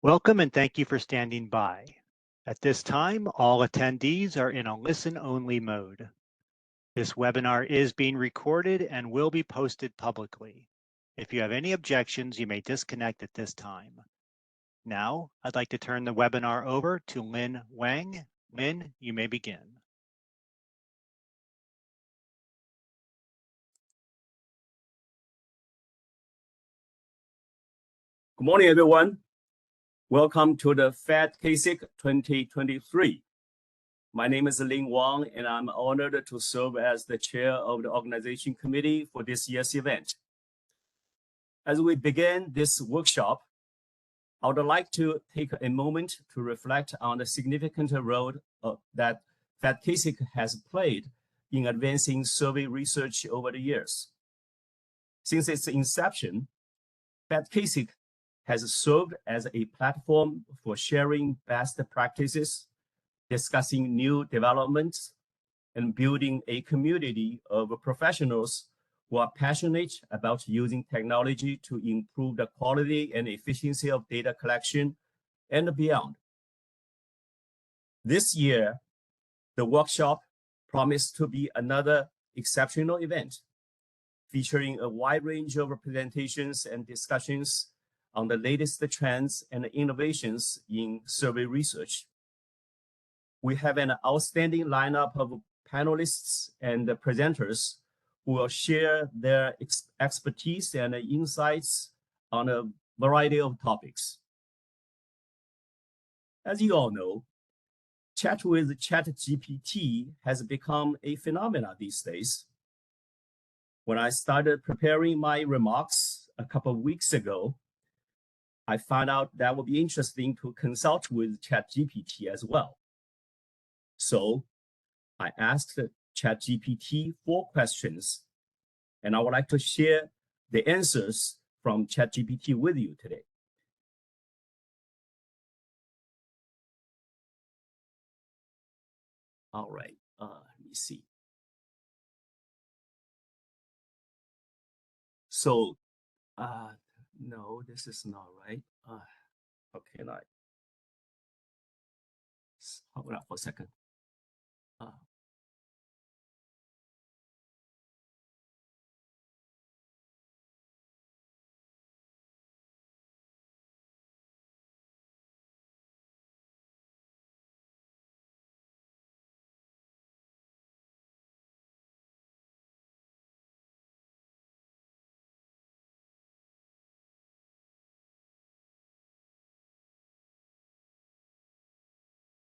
Welcome and thank you for standing by. At this time, all attendees are in a listen-only mode. This webinar is being recorded and will be posted publicly. If you have any objections, you may disconnect at this time. Now, I'd like to turn the webinar over to Lin Wang. Lin, you may begin. Good morning, everyone. Welcome to the FedCASIC 2023. My name is Lin Wang, and I'm honored to serve as the chair of the organization committee for this year's event. As we begin this workshop, I would like to take a moment to reflect on the significant role that FedCASIC has played in advancing survey research over the years. Since its inception, FedCASIC has served as a platform for sharing best practices, discussing new developments, and building a community of professionals who are passionate about using technology to improve the quality and efficiency of data collection and beyond. This year, the workshop promised to be another exceptional event, featuring a wide range of presentations and discussions on the latest trends and innovations in survey research. We have an outstanding lineup of panelists and presenters who will share their expertise and insights on a variety of topics. As you all know, chat with ChatGPT has become a phenomenon these days. When I started preparing my remarks a couple of weeks ago, I found out that would be interesting to consult with ChatGPT as well. So I asked ChatGPT 4 questions, and I would like to share the answers from ChatGPT with you today. All right, let me see. So, no, this is not right. Okay, like, hold on for a second.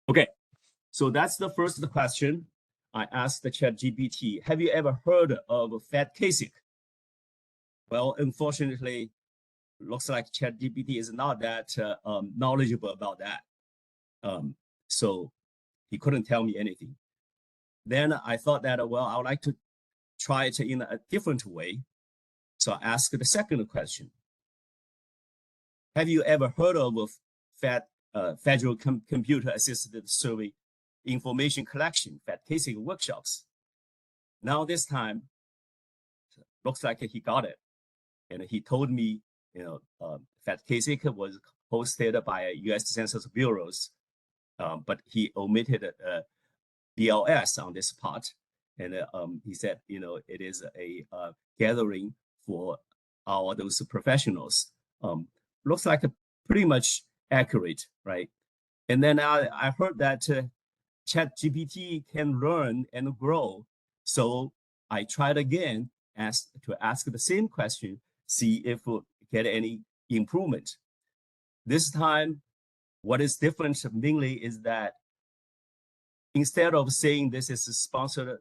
Okay, so that's the first question. I asked the ChatGPT, have you ever heard of FedCASIC? Well, unfortunately, looks like ChatGPT is not that knowledgeable about that. So he couldn't tell me anything. Then I thought that, well, I would like to try it in a different way. So I asked the second question. Have you ever heard of Federal Computer Assisted Survey Information Collection, FedCASIC workshops? Now this time, looks like he got it. And he told me, FedCASIC was hosted by U.S. Census Bureaus, but he omitted BLS on this part. And he said, it is a gathering for all those professionals. Looks like pretty much accurate, right? And then I heard that ChatGPT can learn and grow. So I tried again to ask the same question, see if we get any improvement. This time, what is different mainly is that instead of saying this is sponsored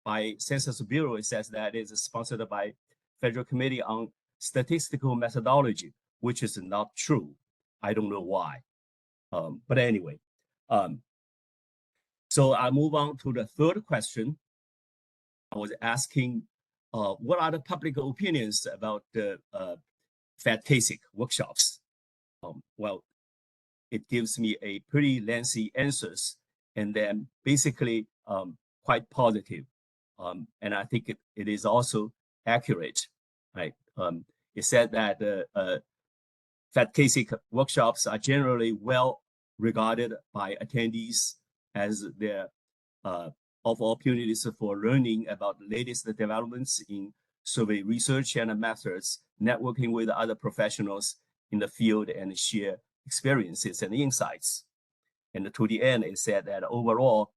by Census Bureau, it says that it is sponsored by Federal Committee on Statistical Methodology, which is not true. I don't know why. But anyway, so I move on to the third question. I was asking, what are the public opinions about the FedCASIC workshops? Well, it gives me a pretty lengthy answers, and then basically quite positive. And I think it is also accurate, right? It said that FedCASIC workshops are generally well regarded by attendees as their of opportunities for learning about the latest developments in survey research and methods, networking with other professionals in the field, and share experiences and insights. And to the end, it said that overall,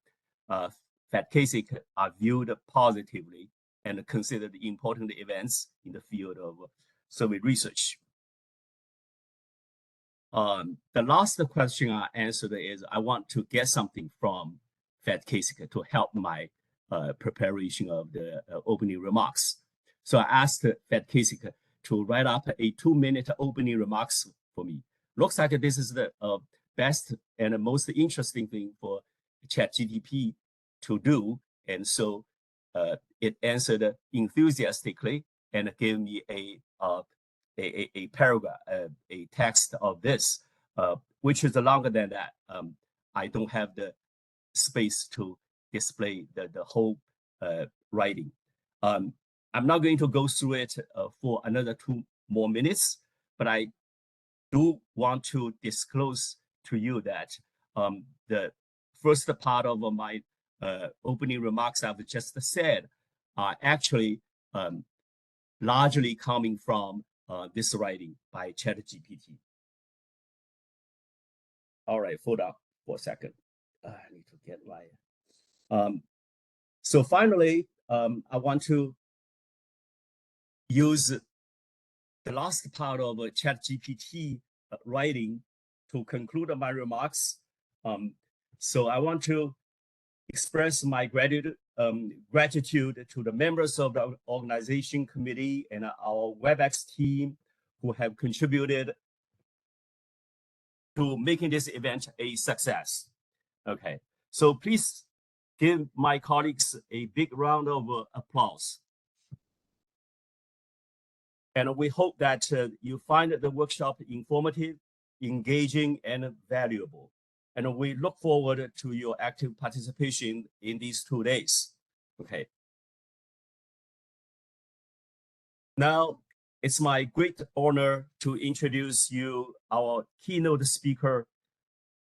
FedCASIC are viewed positively and considered important events in the field of survey research. The last question I answered is I want to get something from FedCASIC to help my preparation of the opening remarks. So I asked FedCASIC to write up a 2-minute opening remarks for me. Looks like this is the best and most interesting thing for ChatGPT to do. And so it answered enthusiastically and gave me a paragraph, a text of this, which is longer than that. I don't have the space to display the whole writing. I'm not going to go through it for another 2 more minutes, but I do want to disclose to you that the first part of my opening remarks I've just said are actually largely coming from this writing by ChatGPT. All right, hold on for a second. I need to get my. So finally, I want to use the last part of ChatGPT writing to conclude my remarks. So I want to express my gratitude to the members of the organization committee and our WebEx team who have contributed to making this event a success. Okay, so please give my colleagues a big round of applause. And we hope that you find the workshop informative, engaging, and valuable. And we look forward to your active participation in these 2 days. Okay. Now, it's my great honor to introduce you our keynote speaker,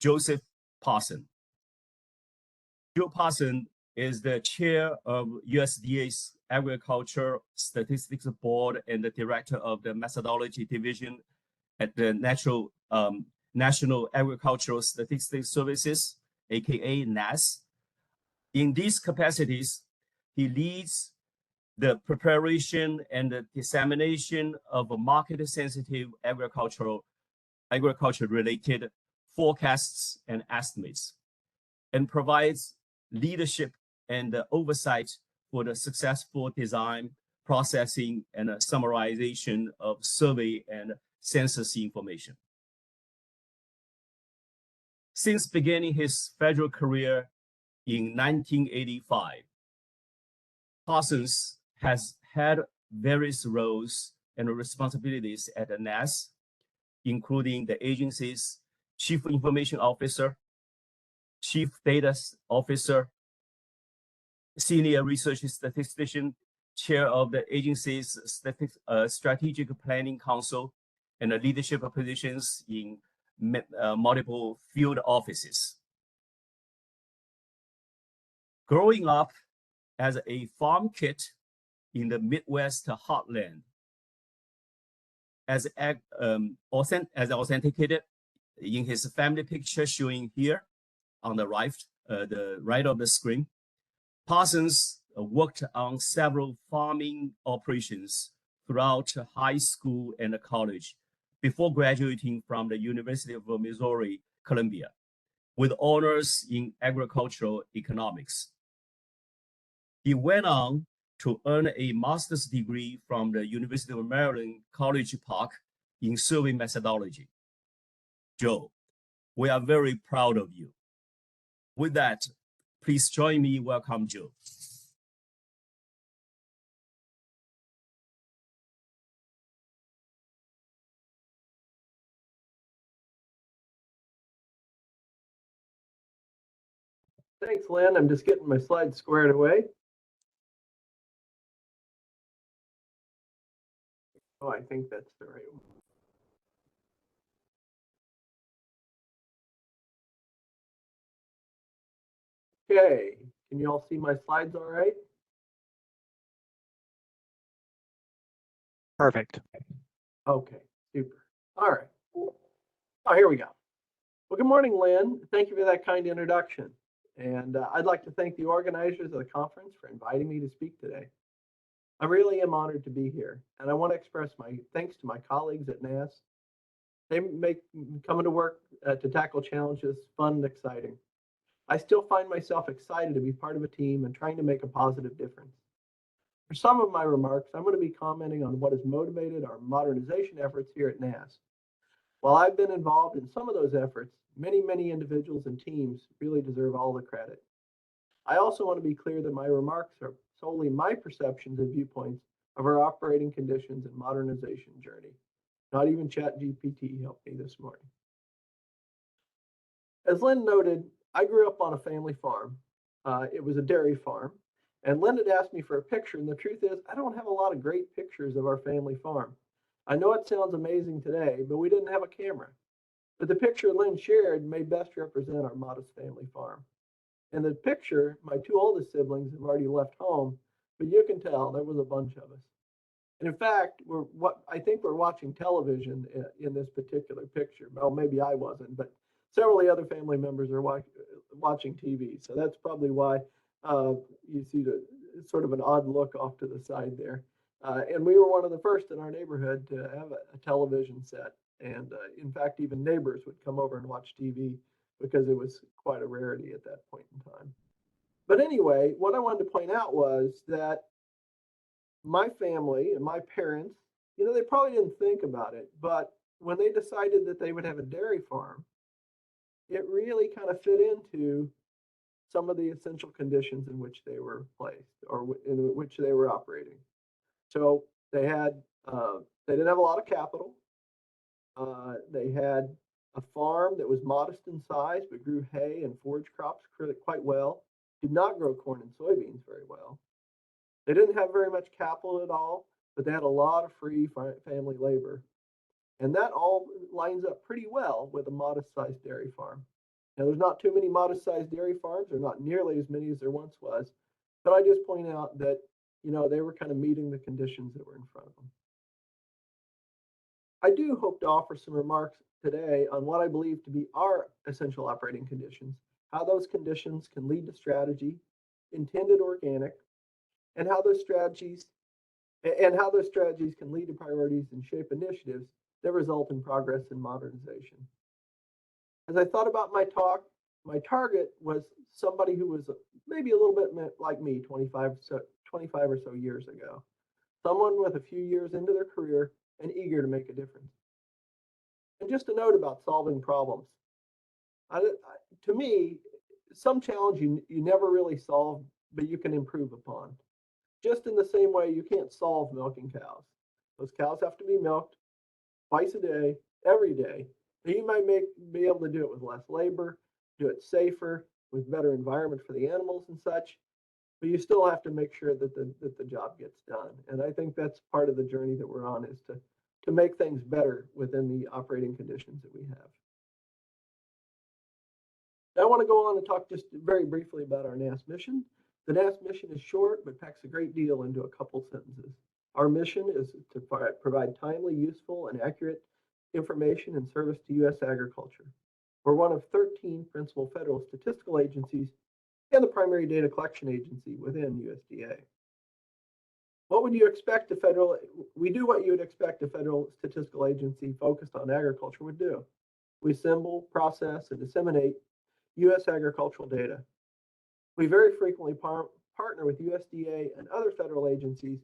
Joseph Parson. Joe Parson is the chair of USDA's Agriculture Statistics Board and the director of the Methodology Division at the National Agricultural Statistics Services, aka NASS. In these capacities, he leads the preparation and the dissemination of market-sensitive agriculture-related forecasts and estimates, and provides leadership and oversight for the successful design, processing, and summarization of survey and census information. Since beginning his federal career in 1985, Parsons has had various roles and responsibilities at the NASS, including the agency's Chief Information Officer, Chief Data Officer, Senior Research Statistician, Chair of the agency's Strategic Planning Council, and leadership positions in multiple field offices. Growing up as a farm kid in the Midwest heartland, as authenticated in his family picture showing here on the right of the screen, Parsons worked on several farming operations throughout high school and college before graduating from the University of Missouri, Columbia, with honors in agricultural economics. He went on to earn a master's degree from the University of Maryland, College Park in survey methodology. Joe, we are very proud of you. With that, please join me welcome Joe. Thanks, Lynn. I'm just getting my slides squared away. Oh, I think that's the right one. Okay, can you all see my slides all right? Perfect. Okay, super. All right. Oh, here we go. Well, good morning, Lynn. Thank you for that kind introduction. And I'd like to thank the organizers of the conference for inviting me to speak today. I really am honored to be here, and I want to express my thanks to my colleagues at NASS. They make coming to work to tackle challenges fun and exciting. I still find myself excited to be part of a team and trying to make a positive difference. For some of my remarks, I'm going to be commenting on what has motivated our modernization efforts here at NASS. While I've been involved in some of those efforts, many individuals and teams really deserve all the credit. I also want to be clear that my remarks are solely my perceptions and viewpoints of our operating conditions and modernization journey. Not even ChatGPT helped me this morning. As Lynn noted, I grew up on a family farm. It was a dairy farm. And Lynn had asked me for a picture, and the truth is, I don't have a lot of great pictures of our family farm. I know it sounds amazing today, but we didn't have a camera. But the picture Lynn shared may best represent our modest family farm. In the picture, my two oldest siblings have already left home, but you can tell there was a bunch of us. And in fact, I think we're watching television in this particular picture. Well, maybe I wasn't, but several of the other family members are watching TV. So that's probably why you see the sort of an odd look off to the side there. And we were one of the first in our neighborhood to have a television set. And in fact, even neighbors would come over and watch TV because it was quite a rarity at that point in time. But anyway, what I wanted to point out was that my family and my parents, they probably didn't think about it, but when they decided that they would have a dairy farm, it really kind of fit into some of the essential conditions in which they were placed or in which they were operating. So they didn't have a lot of capital. They had a farm that was modest in size, but grew hay and forage crops quite well. Did not grow corn and soybeans very well. They didn't have very much capital at all, but they had a lot of free family labor. And that all lines up pretty well with a modest-sized dairy farm. Now, there's not too many modest-sized dairy farms, or not nearly as many as there once was, but I just point out that, they were kind of meeting the conditions that were in front of them. I do hope to offer some remarks today on what I believe to be our essential operating conditions, how those conditions can lead to strategy, intended organic, and how those strategies can lead to priorities and shape initiatives that result in progress and modernization. As I thought about my talk, my target was somebody who was maybe a little bit like me 25 or so years ago, someone with a few years into their career and eager to make a difference. And just a note about solving problems. To me, some challenge you never really solve, but you can improve upon. Just in the same way you can't solve milking cows. Those cows have to be milked twice a day, every day. And you might be able to do it with less labor, do it safer, with better environment for the animals and such. But you still have to make sure that the job gets done. And I think that's part of the journey that we're on, is to make things better within the operating conditions that we have. Now, I want to go on and talk just very briefly about our NASS mission. The NASS mission is short, but packs a great deal into a couple sentences. Our mission is to provide timely, useful, and accurate information and service to U.S. agriculture. We're one of 13 principal federal statistical agencies and the primary data collection agency within USDA. What would you expect we do what you would expect a federal statistical agency focused on agriculture would do. We assemble, process, and disseminate U.S. agricultural data. We very frequently partner with USDA and other federal agencies,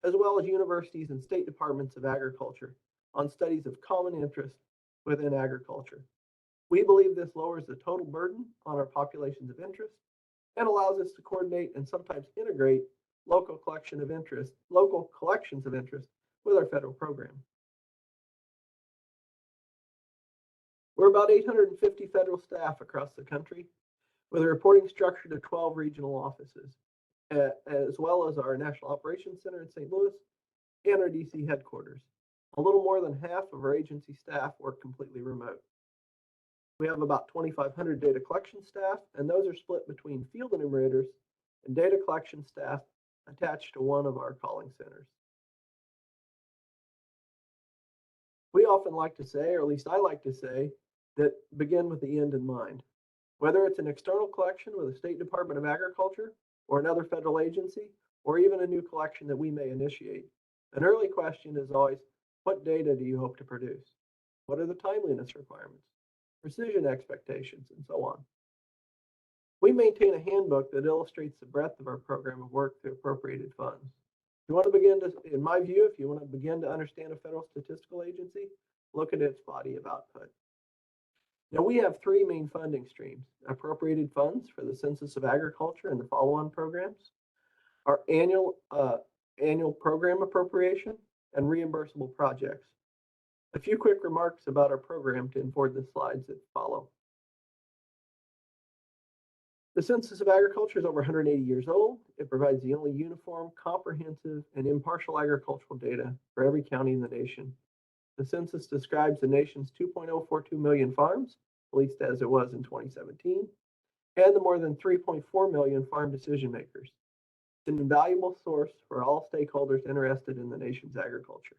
as well as universities and state departments of agriculture, on studies of common interest within agriculture. We believe this lowers the total burden on our populations of interest and allows us to coordinate and sometimes integrate local collections of interest with our federal program. We're about 850 federal staff across the country, with a reporting structure to 12 regional offices, as well as our National Operations Center in St. Louis and our DC headquarters. A little more than half of our agency staff work completely remote. We have about 2,500 data collection staff, and those are split between field enumerators and data collection staff attached to one of our calling centers. We often like to say, or at least I like to say, that begin with the end in mind. Whether it's an external collection with the State Department of Agriculture or another federal agency, or even a new collection that we may initiate, an early question is always, what data do you hope to produce? What are the timeliness requirements, precision expectations, and so on? We maintain a handbook that illustrates the breadth of our program of work through appropriated funds. If you want to begin to, in my view, if you want to begin to understand a federal statistical agency, look at its body of output. Now, we have three main funding streams: appropriated funds for the Census of Agriculture and the follow-on programs, our annual program appropriation, and reimbursable projects. A few quick remarks about our program to inform the slides that follow. The Census of Agriculture is over 180 years old. It provides the only uniform, comprehensive, and impartial agricultural data for every county in the nation. The census describes the nation's 2.042 million farms, at least as it was in 2017, and the more than 3.4 million farm decision makers. It's an invaluable source for all stakeholders interested in the nation's agriculture.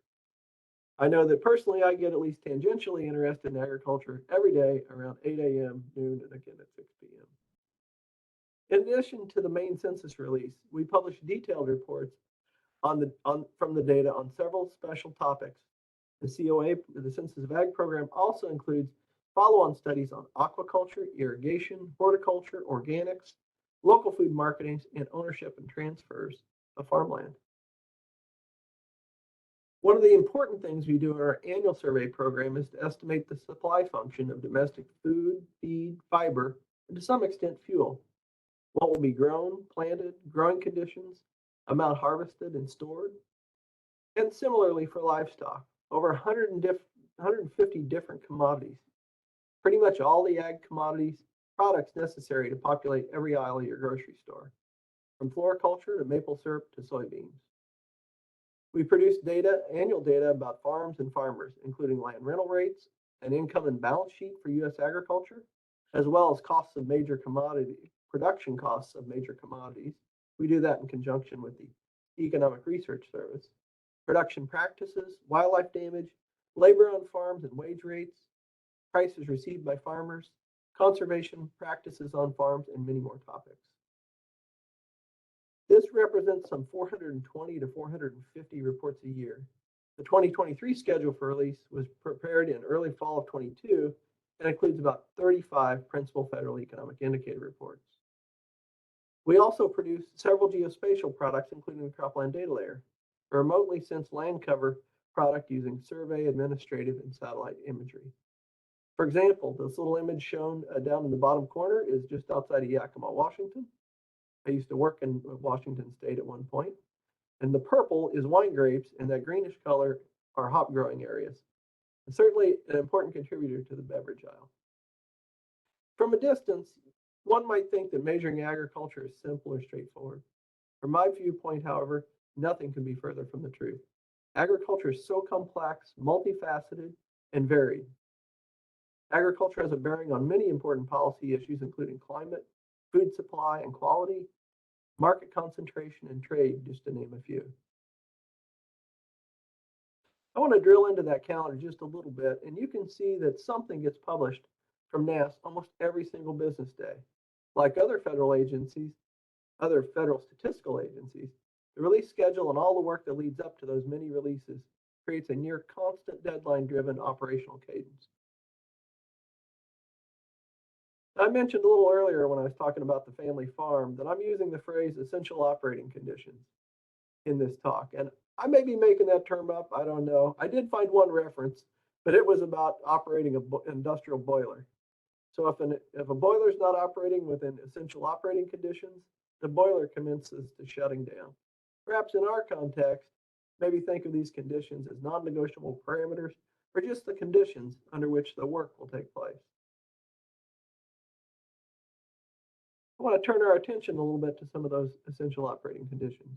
I know that personally I get at least tangentially interested in agriculture every day around 8 a.m., noon, and again at 6 p.m. In addition to the main census release, we publish detailed reports from the data on several special topics. The COA, the Census of Ag program, also includes follow-on studies on aquaculture, irrigation, horticulture, organics, local food marketing, and ownership and transfers of farmland. One of the important things we do in our annual survey program is to estimate the supply function of domestic food, feed, fiber, and to some extent fuel. What will be grown, planted, growing conditions, amount harvested and stored, and similarly for livestock, over 150 different commodities. Pretty much all the ag commodities, products necessary to populate every aisle of your grocery store, from floriculture to maple syrup to soybeans. We produce annual data about farms and farmers, including land rental rates, an income and balance sheet for U.S. agriculture, as well as costs of major commodity, production costs of major commodities. We do that in conjunction with the Economic Research Service, production practices, wildlife damage, labor on farms and wage rates, prices received by farmers, conservation practices on farms, and many more topics. This represents some 420 to 450 reports a year. The 2023 schedule for release was prepared in early fall of 22 and includes about 35 principal federal economic indicator reports. We also produce several geospatial products, including the Cropland Data Layer, a remotely sensed land cover product using survey, administrative, and satellite imagery. For example, this little image shown down in the bottom corner is just outside of Yakima, Washington. I used to work in Washington State at one point. And the purple is wine grapes, and that greenish color are hop growing areas. And certainly an important contributor to the beverage aisle. From a distance, one might think that measuring agriculture is simple or straightforward. From my viewpoint, however, nothing can be further from the truth. Agriculture is so complex, multifaceted, and varied. Agriculture has a bearing on many important policy issues, including climate, food supply and quality, market concentration, and trade, just to name a few. I want to drill into that calendar just a little bit, and you can see that something gets published from NASS almost every single business day. Like other federal agencies, other federal statistical agencies, the release schedule and all the work that leads up to those many releases creates a near constant deadline-driven operational cadence. I mentioned a little earlier when I was talking about the family farm that I'm using the phrase essential operating conditions in this talk. And I may be making that term up, I don't know. I did find one reference, but it was about operating an industrial boiler. So if a boiler is not operating within essential operating conditions, the boiler commences to shutting down. Perhaps in our context, maybe think of these conditions as non-negotiable parameters or just the conditions under which the work will take place. I want to turn our attention a little bit to some of those essential operating conditions.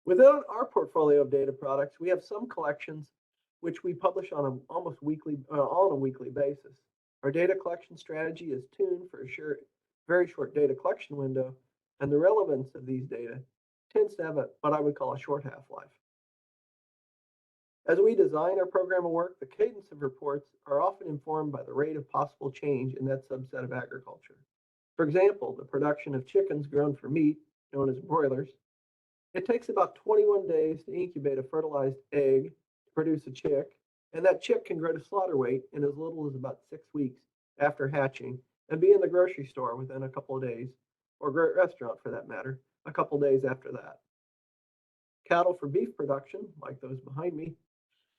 Within our portfolio of data products, we have some collections which we publish on a weekly basis. Our data collection strategy is tuned for a very short data collection window, and the relevance of these data tends to have what I would call a short half-life. As we design our program of work, the cadence of reports are often informed by the rate of possible change in that subset of agriculture. For example, the production of chickens grown for meat, known as broilers, it takes about 21 days to incubate a fertilized egg to produce a chick, and that chick can grow to slaughter weight in as little as about 6 weeks after hatching and be in the grocery store within a couple of days, or restaurant for that matter, a couple of days after that. Cattle for beef production, like those behind me,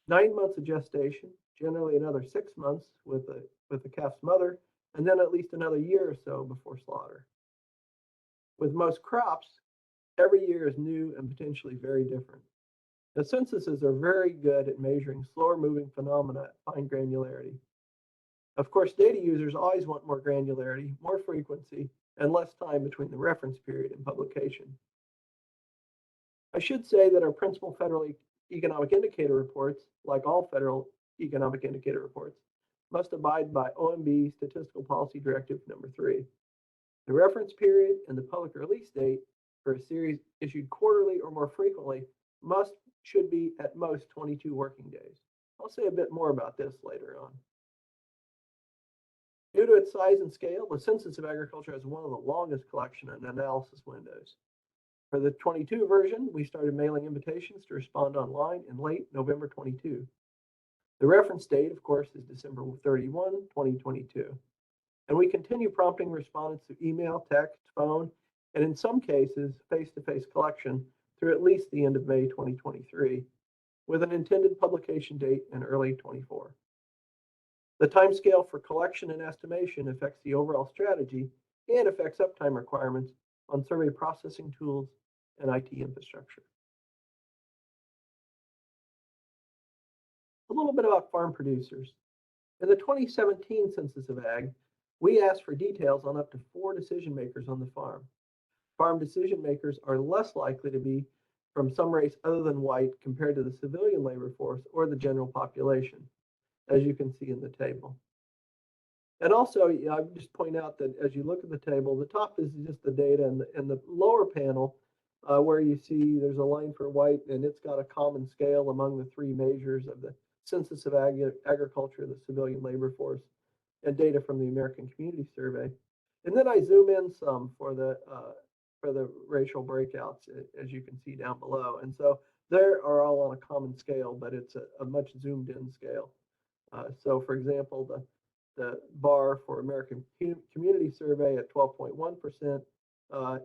9 months of gestation, generally another 6 months with the calf's mother, and then at least another year or so before slaughter. With most crops, every year is new and potentially very different. The censuses are very good at measuring slower moving phenomena at fine granularity. Of course, data users always want more granularity, more frequency, and less time between the reference period and publication. I should say that our principal federal economic indicator reports, like all federal economic indicator reports, must abide by OMB Statistical Policy Directive number 3. The reference period and the public release date for a series issued quarterly or more frequently should be at most 22 working days. I'll say a bit more about this later on. Due to its size and scale, the Census of Agriculture has one of the longest collection and analysis windows. For the 22 version, we started mailing invitations to respond online in late November 22. The reference date, of course, is December 31, 2022. And we continue prompting respondents through email, text, phone, and in some cases, face-to-face collection through at least the end of May 2023, with an intended publication date in early 24. The timescale for collection and estimation affects the overall strategy and affects uptime requirements on survey processing tools and IT infrastructure. A little bit about farm producers. In the 2017 Census of Ag, we asked for details on up to 4 decision makers on the farm. Farm decision makers are less likely to be from some race other than white compared to the civilian labor force or the general population, as you can see in the table. And also, I would just point out that as you look at the table, the top is just the data, and the lower panel, where you see there's a line for white, and it's got a common scale among the 3 measures of the Census of Agriculture, the civilian labor force, and data from the American Community Survey. And then I zoom in some for the racial breakouts, as you can see down below. And so they are all on a common scale, but it's a much zoomed in scale. So for example, the bar for American Community Survey at 12.1%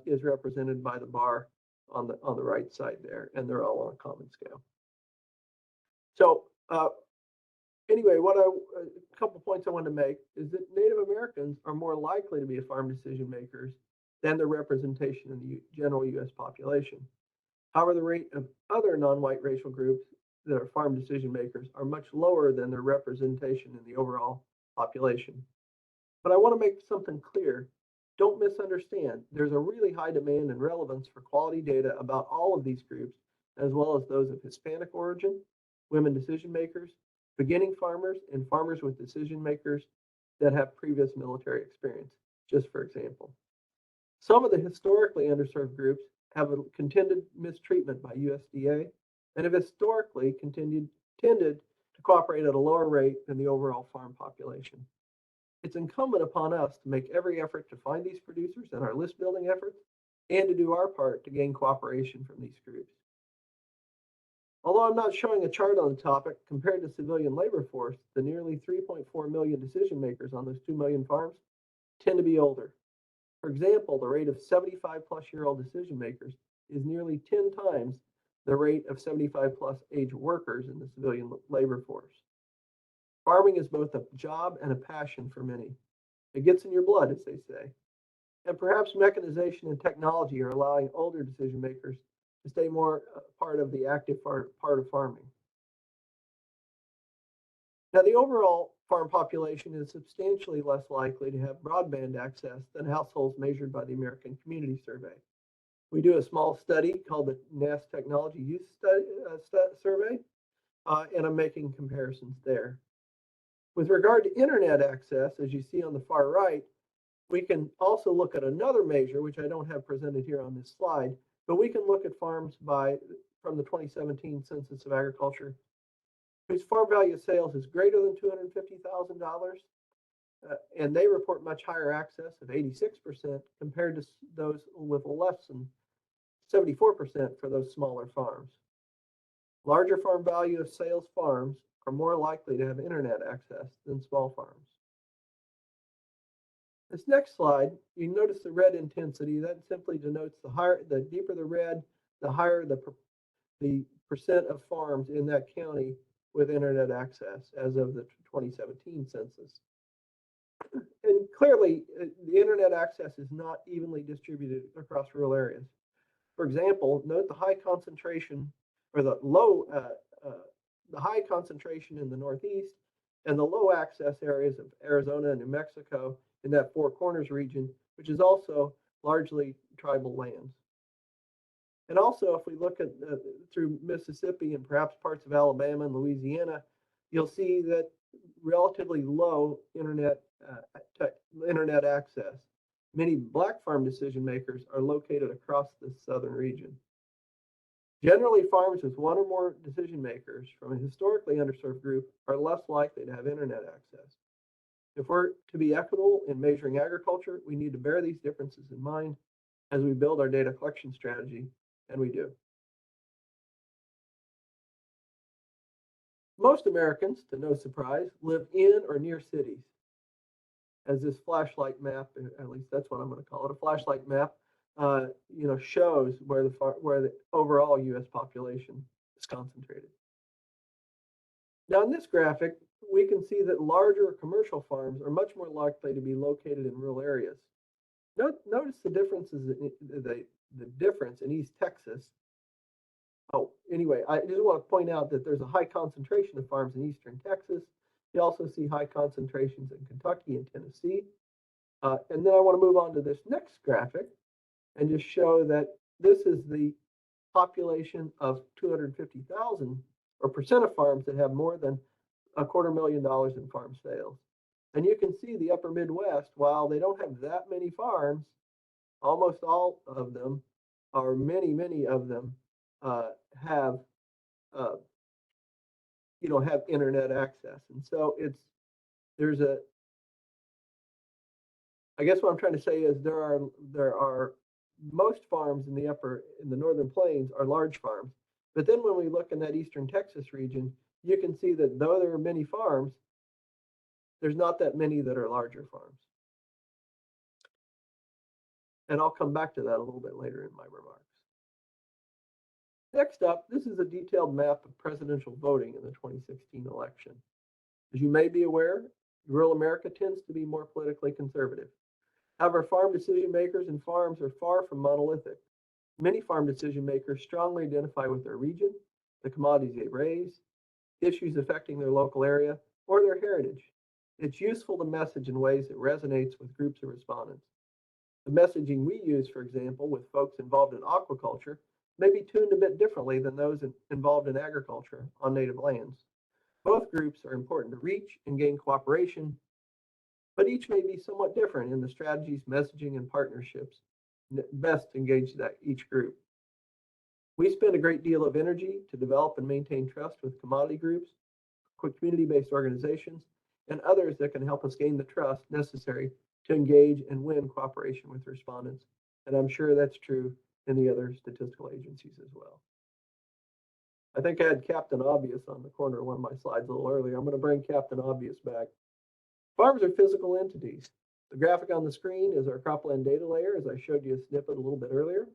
is represented by the bar on the right side there, and they're all on a common scale. So anyway, a couple points I want to make is that Native Americans are more likely to be farm decision makers than their representation in the general U.S. population. However, the rate of other non-white racial groups that are farm decision makers are much lower than their representation in the overall population. But I want to make something clear. Don't misunderstand. There's a really high demand and relevance for quality data about all of these groups, as well as those of Hispanic origin, women decision makers, beginning farmers, and farmers with decision makers that have previous military experience, just for example. Some of the historically underserved groups have a contended mistreatment by USDA and have historically tended to cooperate at a lower rate than the overall farm population. It's incumbent upon us to make every effort to find these producers in our list building efforts and to do our part to gain cooperation from these groups. Although I'm not showing a chart on the topic, compared to civilian labor force, the nearly 3.4 million decision makers on those 2 million farms tend to be older. For example, the rate of 75-plus-year-old decision makers is nearly 10 times the rate of 75-plus age workers in the civilian labor force. Farming is both a job and a passion for many. It gets in your blood, as they say. And perhaps mechanization and technology are allowing older decision makers to stay more part of the active part of farming. Now, the overall farm population is substantially less likely to have broadband access than households measured by the American Community Survey. We do a small study called the NASS Technology Use Survey, and I'm making comparisons there. With regard to internet access, as you see on the far right, we can also look at another measure, which I don't have presented here on this slide, but we can look at farms from the 2017 Census of Agriculture, whose farm value of sales is greater than $250,000, and they report much higher access of 86% compared to those with less than 74% for those smaller farms. Larger farm value of sales farms are more likely to have internet access than small farms. This next slide, you notice the red intensity. That simply denotes the deeper the red, the higher the percent of farms in that county with internet access as of the 2017 census. And clearly, the internet access is not evenly distributed across rural areas. For example, note the high concentration or the high concentration in the Northeast and the low access areas of Arizona and New Mexico in that Four Corners region, which is also largely tribal lands. And also, if we look at through Mississippi and perhaps parts of Alabama and Louisiana, you'll see that relatively low internet access. Many black farm decision makers are located across the southern region. Generally, farms with one or more decision makers from a historically underserved group are less likely to have internet access. If we're to be equitable in measuring agriculture, we need to bear these differences in mind as we build our data collection strategy, and we do. Most Americans, to no surprise, live in or near cities. As this flashlight map, at least that's what I'm going to call it, a flashlight map, shows where the overall U.S. population is concentrated. Now, in this graphic, we can see that larger commercial farms are much more likely to be located in rural areas. Notice the differences, the difference in East Texas. Oh, anyway, I just want to point out that there's a high concentration of farms in Eastern Texas. You also see high concentrations in Kentucky and Tennessee. And then I want to move on to this next graphic and just show that this is the population of 250,000 or percent of farms that have more than $250,000 in farm sales. And you can see the upper Midwest, while they don't have that many farms, almost all of them, or many of them, have internet access. And so I guess what I'm trying to say is there are most farms in the northern plains are large farms. But then when we look in that Eastern Texas region, you can see that though there are many farms, there's not that many that are larger farms. And I'll come back to that a little bit later in my remarks. Next up, this is a detailed map of presidential voting in the 2016 election. As you may be aware, rural America tends to be more politically conservative. However, farm decision makers and farms are far from monolithic. Many farm decision makers strongly identify with their region, the commodities they raise, issues affecting their local area, or their heritage. It's useful to message in ways that resonates with groups of respondents. The messaging we use, for example, with folks involved in aquaculture may be tuned a bit differently than those involved in agriculture on native lands. Both groups are important to reach and gain cooperation, but each may be somewhat different in the strategies, messaging, and partnerships best engage each group. We spend a great deal of energy to develop and maintain trust with commodity groups, community-based organizations, and others that can help us gain the trust necessary to engage and win cooperation with respondents. And I'm sure that's true in the other statistical agencies as well. I think I had Captain Obvious on the corner of one of my slides a little earlier. I'm going to bring Captain Obvious back. Farms are physical entities. The graphic on the screen is our cropland data layer, as I showed you a snippet a little bit earlier.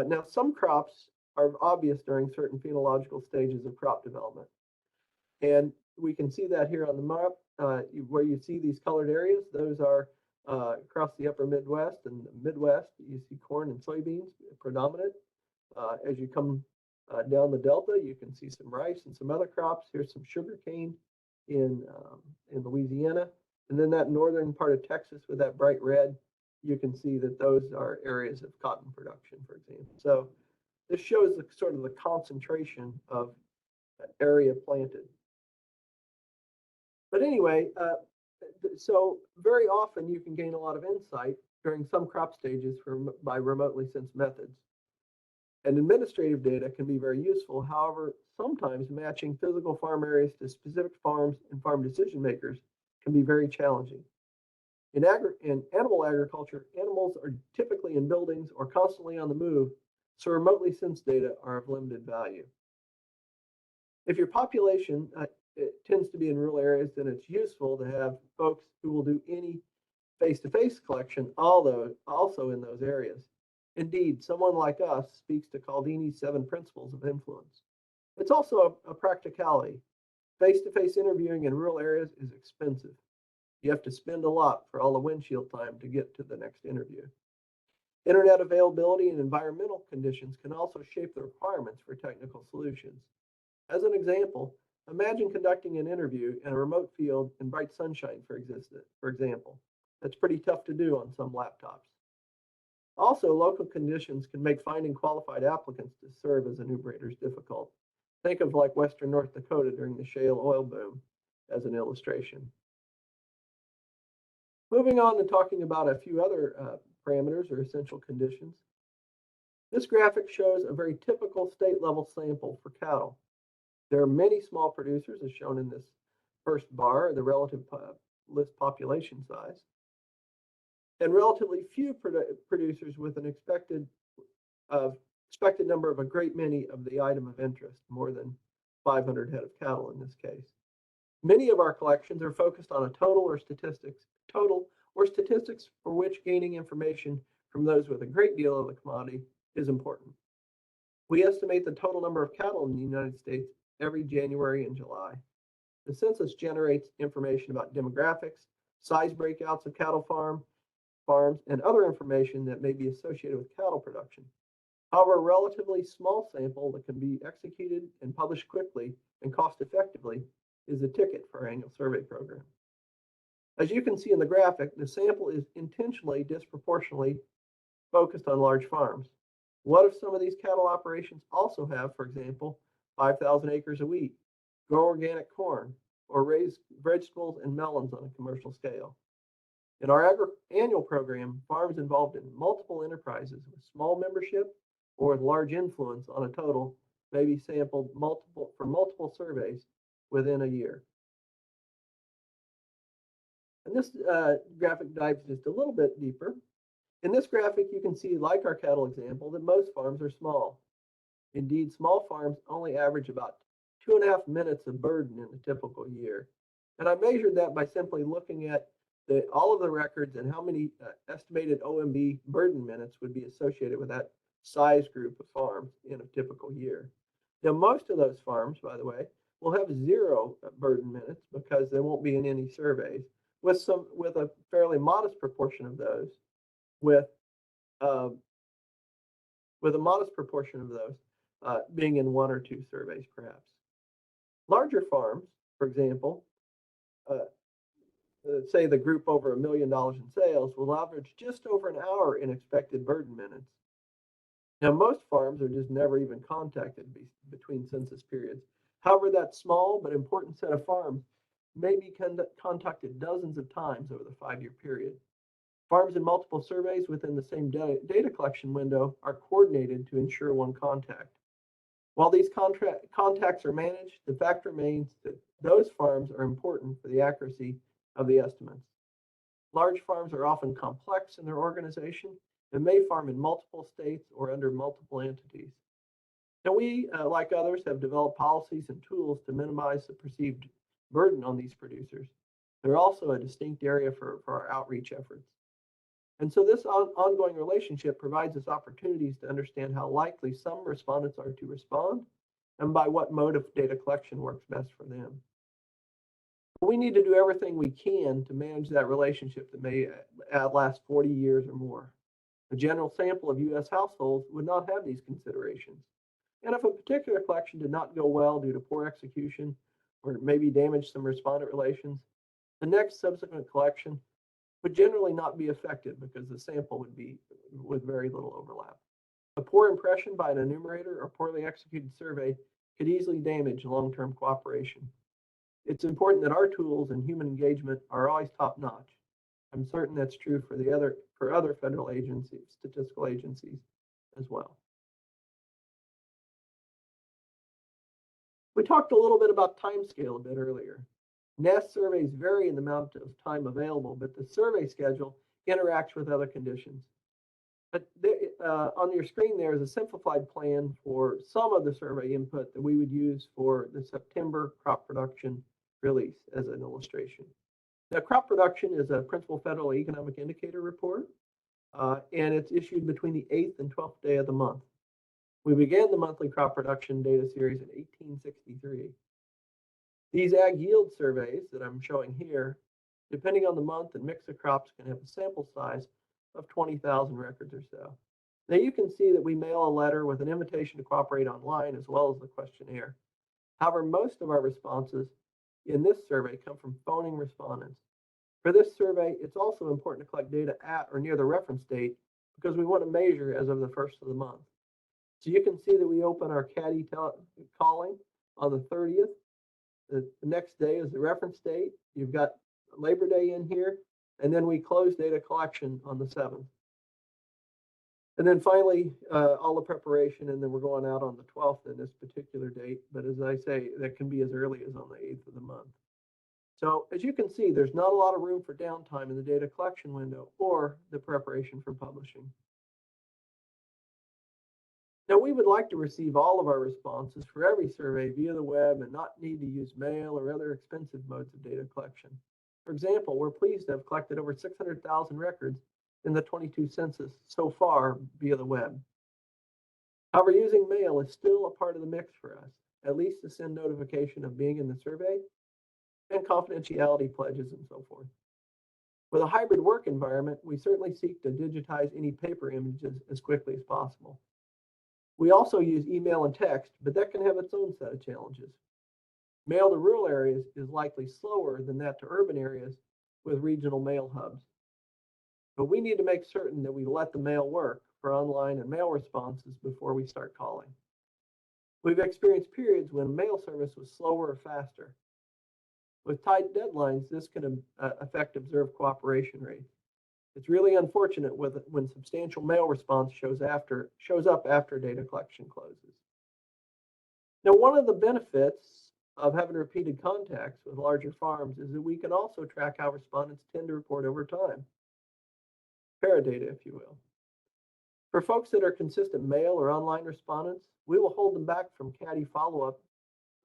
Now, some crops are obvious during certain phenological stages of crop development. And we can see that here on the map, where you see these colored areas. Those are across the upper Midwest and the Midwest. You see corn and soybeans predominant. As you come down the Delta, you can see some rice and some other crops. Here's some sugar cane in Louisiana. And then that northern part of Texas with that bright red, you can see that those are areas of cotton production, for example. So this shows the sort of the concentration of area planted. But anyway, so very often you can gain a lot of insight during some crop stages by remotely sensed methods. And administrative data can be very useful. However, sometimes matching physical farm areas to specific farms and farm decision makers can be very challenging. In animal agriculture, animals are typically in buildings or constantly on the move, so remotely sensed data are of limited value. If your population it tends to be in rural areas, then it's useful to have folks who will do any face-to-face collection, also in those areas. Indeed, someone like us speaks to Cialdini's 7 principles of influence. It's also a practicality. Face-to-face interviewing in rural areas is expensive. You have to spend a lot for all the windshield time to get to the next interview. Internet availability and environmental conditions can also shape the requirements for technical solutions. As an example, imagine conducting an interview in a remote field in bright sunshine, for example. That's pretty tough to do on some laptops. Also, local conditions can make finding qualified applicants to serve as enumerators difficult. Think of like Western North Dakota during the shale oil boom as an illustration. Moving on to talking about a few other parameters or essential conditions. This graphic shows a very typical state level sample for cattle. There are many small producers, as shown in this first bar, the relative list population size, and relatively few producers with an expected number of a great many of the item of interest, more than 500 head of cattle in this case. Many of our collections are focused on a total or statistics for which gaining information from those with a great deal of the commodity is important. We estimate the total number of cattle in the United States every January and July. The census generates information about demographics, size breakouts of cattle farms, and other information that may be associated with cattle production. However, a relatively small sample that can be executed and published quickly and cost effectively is the ticket for our annual survey program. As you can see in the graphic, the sample is intentionally disproportionately focused on large farms. What if some of these cattle operations also have, for example, 5,000 acres of wheat, grow organic corn, or raise vegetables and melons on a commercial scale? In our annual program, farms involved in multiple enterprises with small membership or with large influence on a total may be sampled for multiple surveys within a year. And this graphic dives just a little bit deeper. In this graphic, you can see, like our cattle example, that most farms are small. Indeed, small farms only average about 2.5 minutes of burden in a typical year. And I measured that by simply looking at all of the records and how many estimated OMB burden minutes would be associated with that size group of farms in a typical year. Now, most of those farms, by the way, will have 0 burden minutes because they won't be in any surveys, with a fairly modest proportion of those with a modest proportion of those being in 1 or 2 surveys, perhaps. Larger farms, for example, say the group over $1 million in sales, will average just over an hour in expected burden minutes. Now, most farms are just never even contacted between census periods. However, that small but important set of farms may be contacted dozens of times over the 5-year period. Farms in multiple surveys within the same data collection window are coordinated to ensure one contact. While these contacts are managed, the fact remains that those farms are important for the accuracy of the estimates. Large farms are often complex in their organization and may farm in multiple states or under multiple entities. Now, we, like others, have developed policies and tools to minimize the perceived burden on these producers. They're also a distinct area for our outreach efforts. And so this ongoing relationship provides us opportunities to understand how likely some respondents are to respond and by what mode of data collection works best for them. We need to do everything we can to manage that relationship that may last 40 years or more. A general sample of U.S. households would not have these considerations. And if a particular collection did not go well due to poor execution or maybe damaged some respondent relations, the next subsequent collection would generally not be effective because the sample would be with very little overlap. A poor impression by an enumerator or poorly executed survey could easily damage long-term cooperation. It's important that our tools and human engagement are always top-notch. I'm certain that's true for other federal agencies, statistical agencies as well. We talked a little bit about timescale a bit earlier. NASS surveys vary in the amount of time available, but the survey schedule interacts with other conditions. But on your screen, there is a simplified plan for some of the survey input that we would use for the September crop production release as an illustration. Now, crop production is a principal federal economic indicator report, and it's issued between the 8th and 12th day of the month. We began the monthly crop production data series in 1863. These ag yield surveys that I'm showing here, depending on the month and mix of crops, can have a sample size of 20,000 records or so. Now you can see that we mail a letter with an invitation to cooperate online as well as the questionnaire. However, most of our responses in this survey come from phoning respondents. For this survey, it's also important to collect data at or near the reference date because we want to measure as of the first of the month. So you can see that we open our CADI calling on the 30th. The next day is the reference date. You've got Labor Day in here, and then we close data collection on the 7th. And then finally, all the preparation, and then we're going out on the 12th in this particular date. But as I say, that can be as early as on the 8th of the month. So as you can see, there's not a lot of room for downtime in the data collection window or the preparation for publishing. Now, we would like to receive all of our responses for every survey via the web and not need to use mail or other expensive modes of data collection. For example, we're pleased to have collected over 600,000 records in the 22 census so far via the web. However, using mail is still a part of the mix for us, at least to send notification of being in the survey and confidentiality pledges and so forth. With a hybrid work environment, we certainly seek to digitize any paper images as quickly as possible. We also use email and text, but that can have its own set of challenges. Mail to rural areas is likely slower than that to urban areas with regional mail hubs. But we need to make certain that we let the mail work for online and mail responses before we start calling. We've experienced periods when mail service was slower or faster. With tight deadlines, this can affect observed cooperation rates. It's really unfortunate when substantial mail response shows up after data collection closes. Now, one of the benefits of having repeated contacts with larger farms is that we can also track how respondents tend to report over time. Paradata, if you will. For folks that are consistent mail or online respondents, we will hold them back from CADI follow-up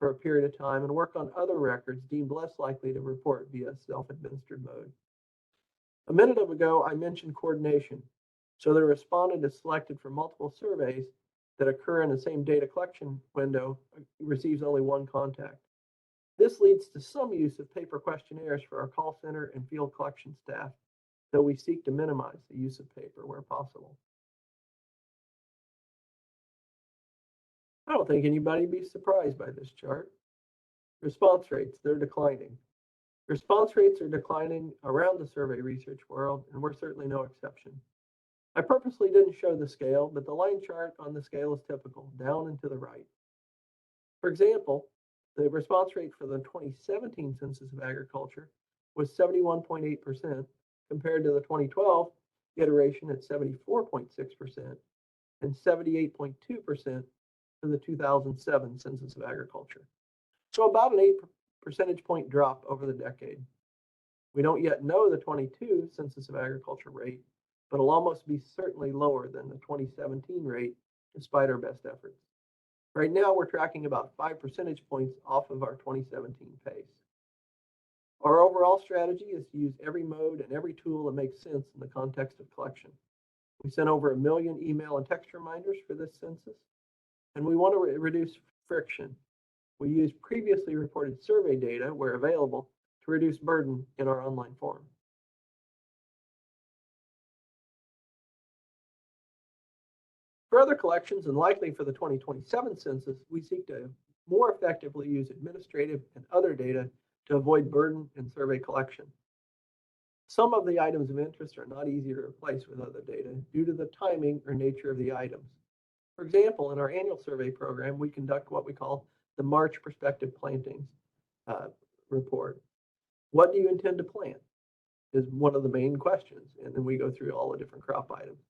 for a period of time and work on other records deemed less likely to report via self-administered mode. A minute ago, I mentioned coordination. So the respondent is selected for multiple surveys that occur in the same data collection window, receives only one contact. This leads to some use of paper questionnaires for our call center and field collection staff, though we seek to minimize the use of paper where possible. I don't think anybody would be surprised by this chart. Response rates, they're declining. Response rates are declining around the survey research world, and we're certainly no exception. I purposely didn't show the scale, but the line chart on the scale is typical, down and to the right. For example, the response rate for the 2017 Census of Agriculture was 71.8% compared to the 2012 iteration at 74.6% and 78.2% for the 2007 Census of Agriculture. So about an 8 percentage point drop over the decade. We don't yet know the 22 Census of Agriculture rate, but it'll almost be certainly lower than the 2017 rate despite our best efforts. Right now, we're tracking about 5 percentage points off of our 2017 pace. Our overall strategy is to use every mode and every tool that makes sense in the context of collection. We sent over 1 million email and text reminders for this census, and we want to reduce friction. We use previously reported survey data where available to reduce burden in our online form. For other collections, and likely for the 2027 census, we seek to more effectively use administrative and other data to avoid burden in survey collection. Some of the items of interest are not easy to replace with other data due to the timing or nature of the items. For example, in our annual survey program, we conduct what we call the March prospective plantings report. What do you intend to plant is one of the main questions. And then we go through all the different crop items.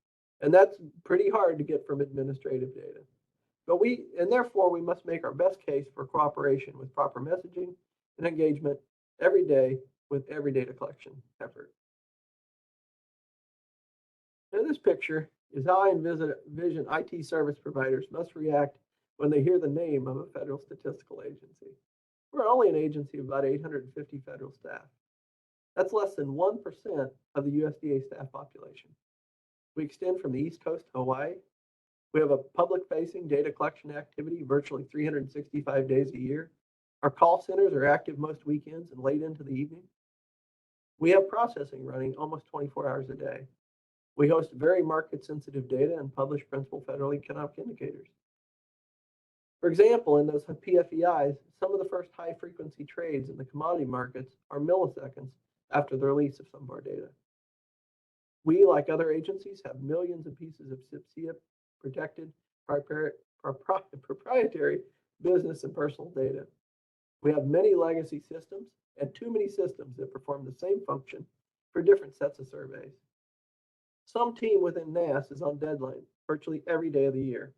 And that's pretty hard to get from administrative data. And therefore we must make our best case for cooperation with proper messaging and engagement every day with every data collection effort. Now this picture is how I envision IT service providers must react when they hear the name of a federal statistical agency. We're only an agency of about 850 federal staff. That's less than 1% of the USDA staff population. We extend from the East Coast to Hawaii. We have a public-facing data collection activity virtually 365 days a year. Our call centers are active most weekends and late into the evening. We have processing running almost 24 hours a day. We host very market-sensitive data and publish principal federal economic indicators. For example, in those PFEIs, some of the first high-frequency trades in the commodity markets are milliseconds after the release of some of our data. We, like other agencies, have millions of pieces of SIP-protected proprietary business and personal data. We have many legacy systems and too many systems that perform the same function for different sets of surveys. Some team within NASS is on deadline virtually every day of the year.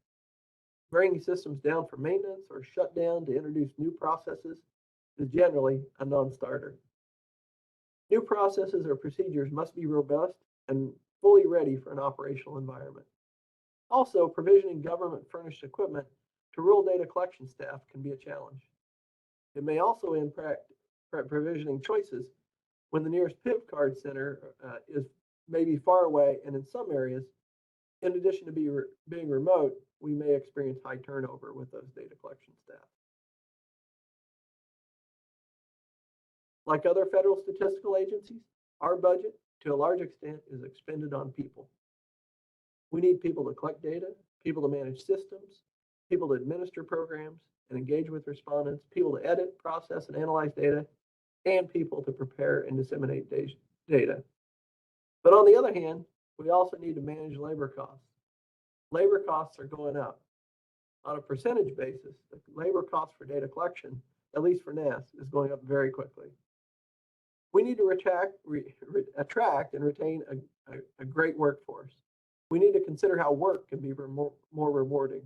Bringing systems down for maintenance or shut down to introduce new processes is generally a non-starter. New processes or procedures must be robust and fully ready for an operational environment. Also, provisioning government-furnished equipment to rural data collection staff can be a challenge. It may also impact provisioning choices when the nearest PIV card center is maybe far away, and in some areas, in addition to being remote, we may experience high turnover with those data collection staff. Like other federal statistical agencies, our budget, to a large extent, is expended on people. We need people to collect data, people to manage systems, people to administer programs and engage with respondents, people to edit, process, and analyze data, and people to prepare and disseminate data. But on the other hand, we also need to manage labor costs. Labor costs are going up. On a percentage basis, the labor cost for data collection, at least for NASS, is going up very quickly. We need to attract and retain a great workforce. We need to consider how work can be more rewarding.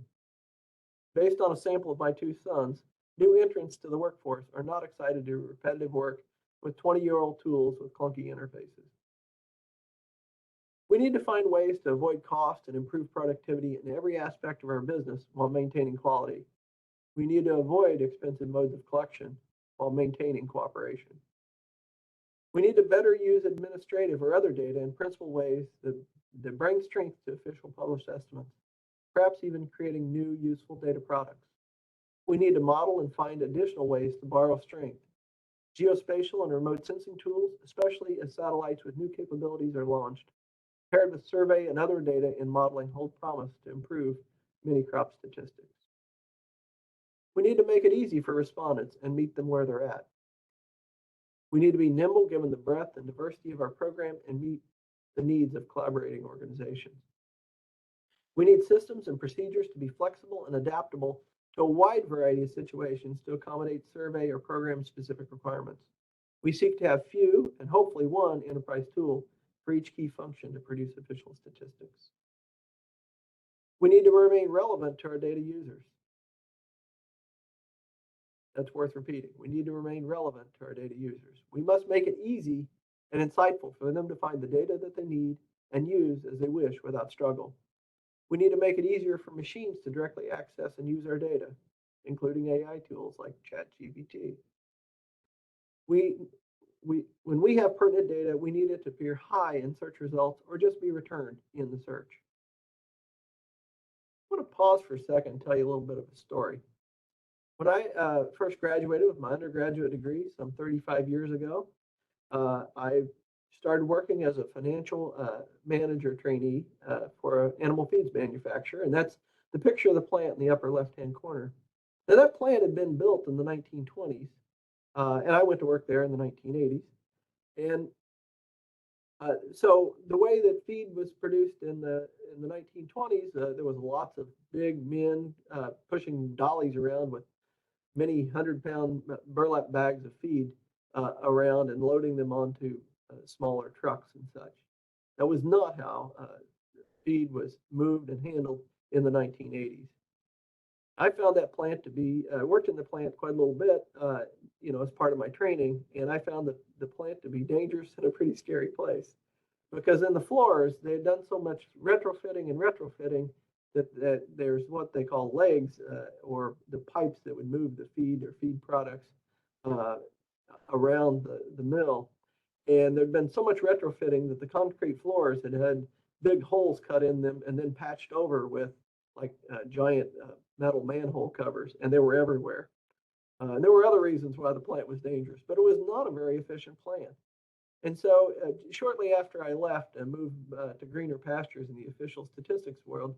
Based on a sample of my two sons, new entrants to the workforce are not excited to do repetitive work with 20-year-old tools with clunky interfaces. We need to find ways to avoid cost and improve productivity in every aspect of our business while maintaining quality. We need to avoid expensive modes of collection while maintaining cooperation. We need to better use administrative or other data in principal ways that bring strength to official published estimates, perhaps even creating new useful data products. We need to model and find additional ways to borrow strength. Geospatial and remote sensing tools, especially as satellites with new capabilities are launched, paired with survey and other data in modeling, hold promise to improve many crop statistics. We need to make it easy for respondents and meet them where they're at. We need to be nimble given the breadth and diversity of our program and meet the needs of collaborating organizations. We need systems and procedures to be flexible and adaptable to a wide variety of situations to accommodate survey or program-specific requirements. We seek to have few and hopefully one enterprise tool for each key function to produce official statistics. We need to remain relevant to our data users. That's worth repeating. We need to remain relevant to our data users. We must make it easy and insightful for them to find the data that they need and use as they wish without struggle. We need to make it easier for machines to directly access and use our data, including AI tools like ChatGPT. When we have pertinent data, we need it to appear high in search results or just be returned in the search. I want to pause for a second and tell you a little bit of a story. When I first graduated with my undergraduate degree some 35 years ago, I started working as a financial manager trainee for an animal feeds manufacturer, and that's the picture of the plant in the upper left-hand corner. Now, that plant had been built in the 1920s, and I went to work there in the 1980s. And so the way that feed was produced in the 1920s, there was lots of big men pushing dollies around with many 100-pound burlap bags of feed around and loading them onto smaller trucks and such. That was not how feed was moved and handled in the 1980s. I found that plant to be, worked in the plant quite a little bit, as part of my training, and I found the plant to be dangerous and a pretty scary place. Because in the floors, they had done so much retrofitting that there's what they call legs, or the pipes that would move the feed or feed products around the mill. And there'd been so much retrofitting that the concrete floors had big holes cut in them and then patched over with like giant metal manhole covers, and they were everywhere. And there were other reasons why the plant was dangerous, but it was not a very efficient plant. And so shortly after I left and moved to greener pastures in the official statistics world,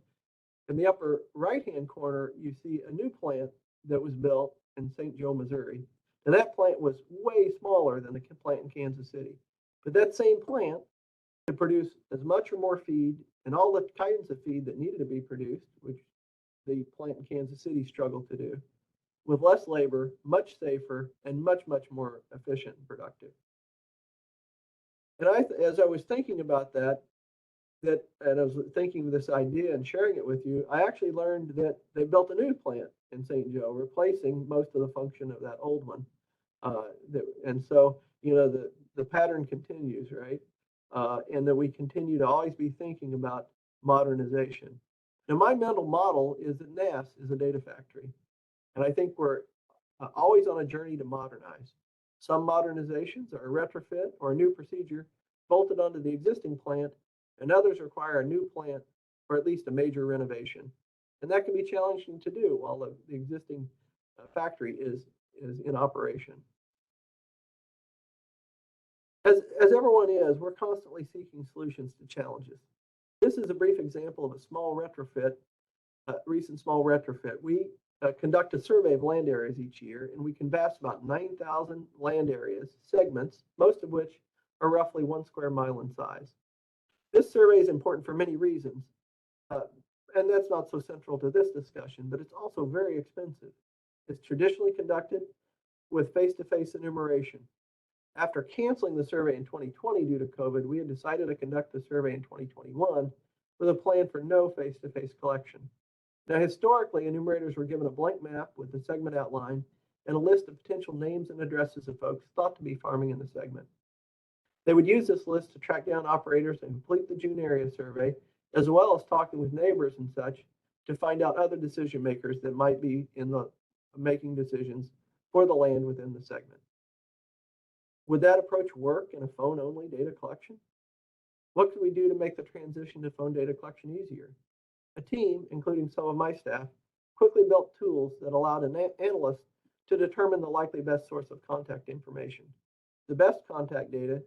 in the upper right-hand corner, you see a new plant that was built in St. Joe, Missouri. Now that plant was way smaller than the plant in Kansas City, but that same plant could produce as much or more feed and all the kinds of feed that needed to be produced, which the plant in Kansas City struggled to do, with less labor, much safer, and much, much more efficient and productive. And as I was thinking about and I was thinking of this idea and sharing it with you, I actually learned that they built a new plant in St. Joe, replacing most of the function of that old one. And so, the pattern continues, right? And that we continue to always be thinking about modernization. Now, my mental model is that NASS is a data factory. And I think we're always on a journey to modernize. Some modernizations are a retrofit or a new procedure bolted onto the existing plant, and others require a new plant or at least a major renovation. And that can be challenging to do while the existing factory is in operation. As everyone is, we're constantly seeking solutions to challenges. This is a brief example of a small retrofit, recent small retrofit. We conduct a survey of land areas each year, and we canvass about 9,000 land areas, segments, most of which are roughly 1 square mile in size. This survey is important for many reasons, and that's not so central to this discussion, but it's also very expensive. It's traditionally conducted with face-to-face enumeration. After canceling the survey in 2020 due to COVID, we had decided to conduct the survey in 2021 with a plan for no face-to-face collection. Now, historically, enumerators were given a blank map with the segment outline and a list of potential names and addresses of folks thought to be farming in the segment. They would use this list to track down operators and complete the June area survey, as well as talking with neighbors and such to find out other decision makers that might be in the making decisions for the land within the segment. Would that approach work in a phone-only data collection? What could we do to make the transition to phone data collection easier? A team, including some of my staff, quickly built tools that allowed an analyst to determine the likely best source of contact information. The best contact data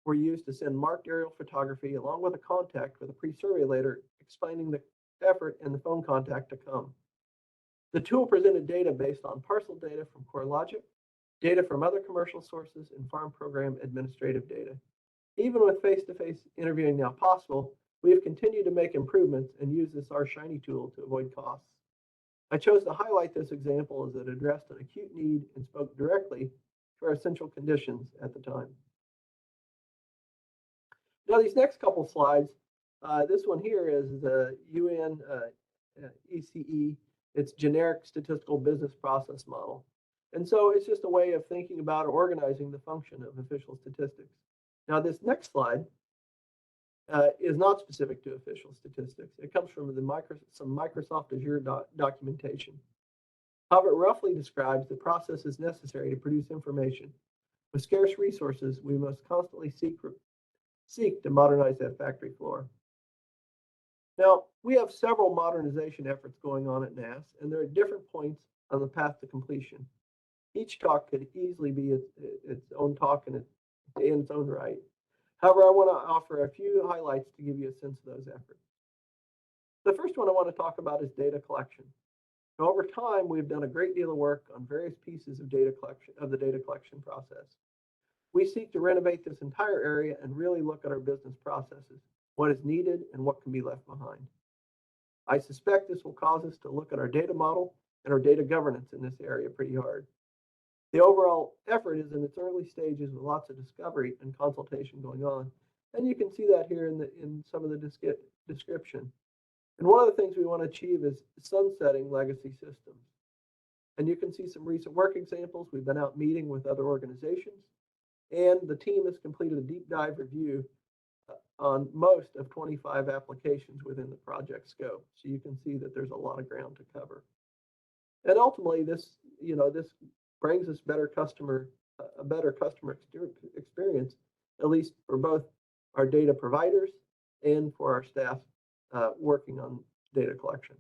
were used to send marked aerial photography along with a contact with a pre-survey later explaining the effort and the phone contact to come. The tool presented data based on parcel data from CoreLogic, data from other commercial sources, and farm program administrative data. Even with face-to-face interviewing now possible, we have continued to make improvements and use this our shiny tool to avoid costs. I chose to highlight this example as it addressed an acute need and spoke directly to our essential conditions at the time. Now, these next couple slides, this one here is the UN ECE, it's generic statistical business process model. And so it's just a way of thinking about or organizing the function of official statistics. Now, this next slide is not specific to official statistics. It comes from some Microsoft Azure documentation. However, it roughly describes the processes necessary to produce information. With scarce resources, we must constantly seek to modernize that factory floor. Now, we have several modernization efforts going on at NASS, and they're at different points on the path to completion. Each talk could easily be its own talk in its own right. However, I want to offer a few highlights to give you a sense of those efforts. The first one I want to talk about is data collection. Now, over time, we've done a great deal of work on various pieces of data collection, of the data collection process. We seek to renovate this entire area and really look at our business processes, what is needed and what can be left behind. I suspect this will cause us to look at our data model and our data governance in this area pretty hard. The overall effort is in its early stages with lots of discovery and consultation going on. And you can see that here in some of the description. And one of the things we want to achieve is sunsetting legacy systems. And you can see some recent work examples. We've been out meeting with other organizations, and the team has completed a deep dive review on most of 25 applications within the project scope. So you can see that there's a lot of ground to cover. And ultimately, this brings us a better customer experience, at least for both our data providers and for our staff working on data collection.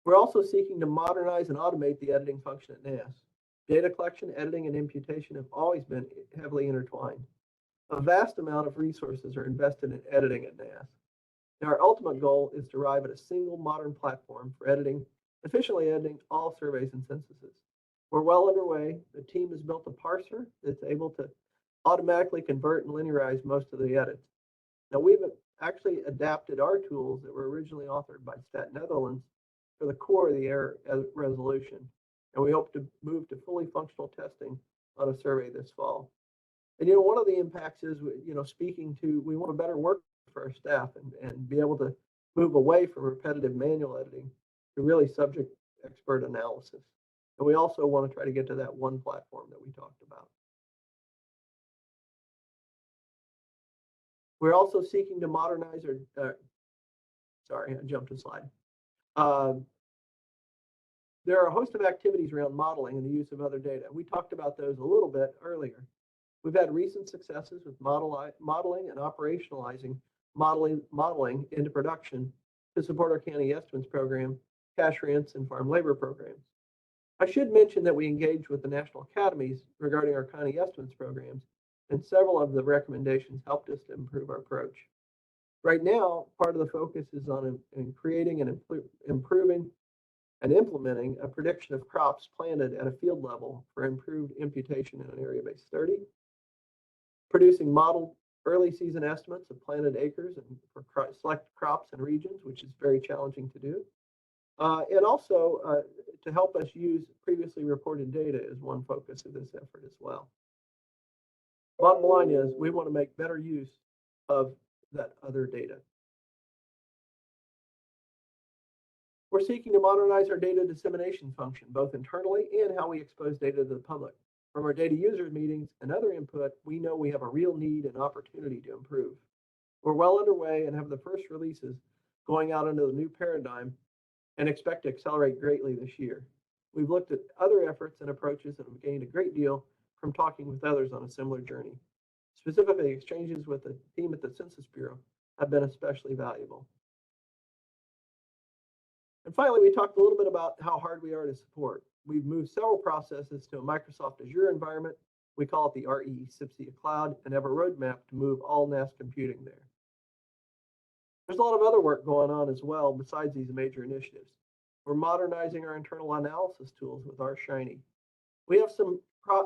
We're also seeking to modernize and automate the editing function at NASS. Data collection, editing, and imputation have always been heavily intertwined. A vast amount of resources are invested in editing at NASS. Now, our ultimate goal is to arrive at a single modern platform for efficiently editing all surveys and censuses. We're well underway. The team has built a parser that's able to automatically convert and linearize most of the edits. Now, we've actually adapted our tools that were originally authored by Stat Netherlands for the core of the error resolution. And we hope to move to fully functional testing on a survey this fall. And, one of the impacts is, we want a better work for our staff and be able to move away from repetitive manual editing to really subject expert analysis. And we also want to try to get to that one platform that we talked about. We're also seeking to modernize sorry, I jumped a slide. There are a host of activities around modeling and the use of other data. We talked about those a little bit earlier. We've had recent successes with modeling and operationalizing modeling into production to support our county estimates program, cash rents, and farm labor programs. I should mention that we engaged with the national academies regarding our county estimates programs, and several of the recommendations helped us to improve our approach. Right now, part of the focus is on creating and improving and implementing a prediction of crops planted at a field level for improved imputation in an area-based study, producing modeled early season estimates of planted acres and for select crops and regions, which is very challenging to do, and also to help us use previously reported data is one focus of this effort as well. Bottom line is we want to make better use of that other data. We're seeking to modernize our data dissemination function, both internally and how we expose data to the public. From our data users meetings and other input, we know we have a real need and opportunity to improve. We're well underway and have the first releases going out into the new paradigm and expect to accelerate greatly this year. We've looked at other efforts and approaches and have gained a great deal from talking with others on a similar journey. Specifically, exchanges with the team at the Census Bureau have been especially valuable. And finally, we talked a little bit about how hard we are to support. We've moved several processes to a Microsoft Azure environment. We call it the RE-CIPSIA Cloud and have a roadmap to move all NASS computing there. There's a lot of other work going on as well besides these major initiatives. We're modernizing our internal analysis tools with our Shiny. We have some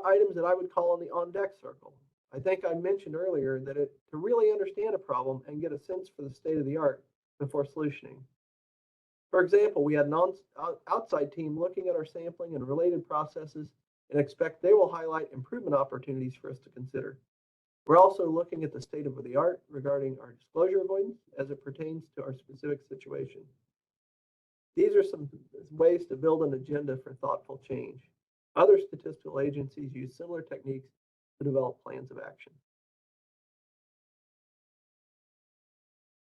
items that I would call on the on-deck circle. I think I mentioned earlier that to really understand a problem and get a sense for the state of the art before solutioning. For example, we had an outside team looking at our sampling and related processes and expect they will highlight improvement opportunities for us to consider. We're also looking at the state of the art regarding our disclosure avoidance as it pertains to our specific situation. These are some ways to build an agenda for thoughtful change. Other statistical agencies use similar techniques to develop plans of action.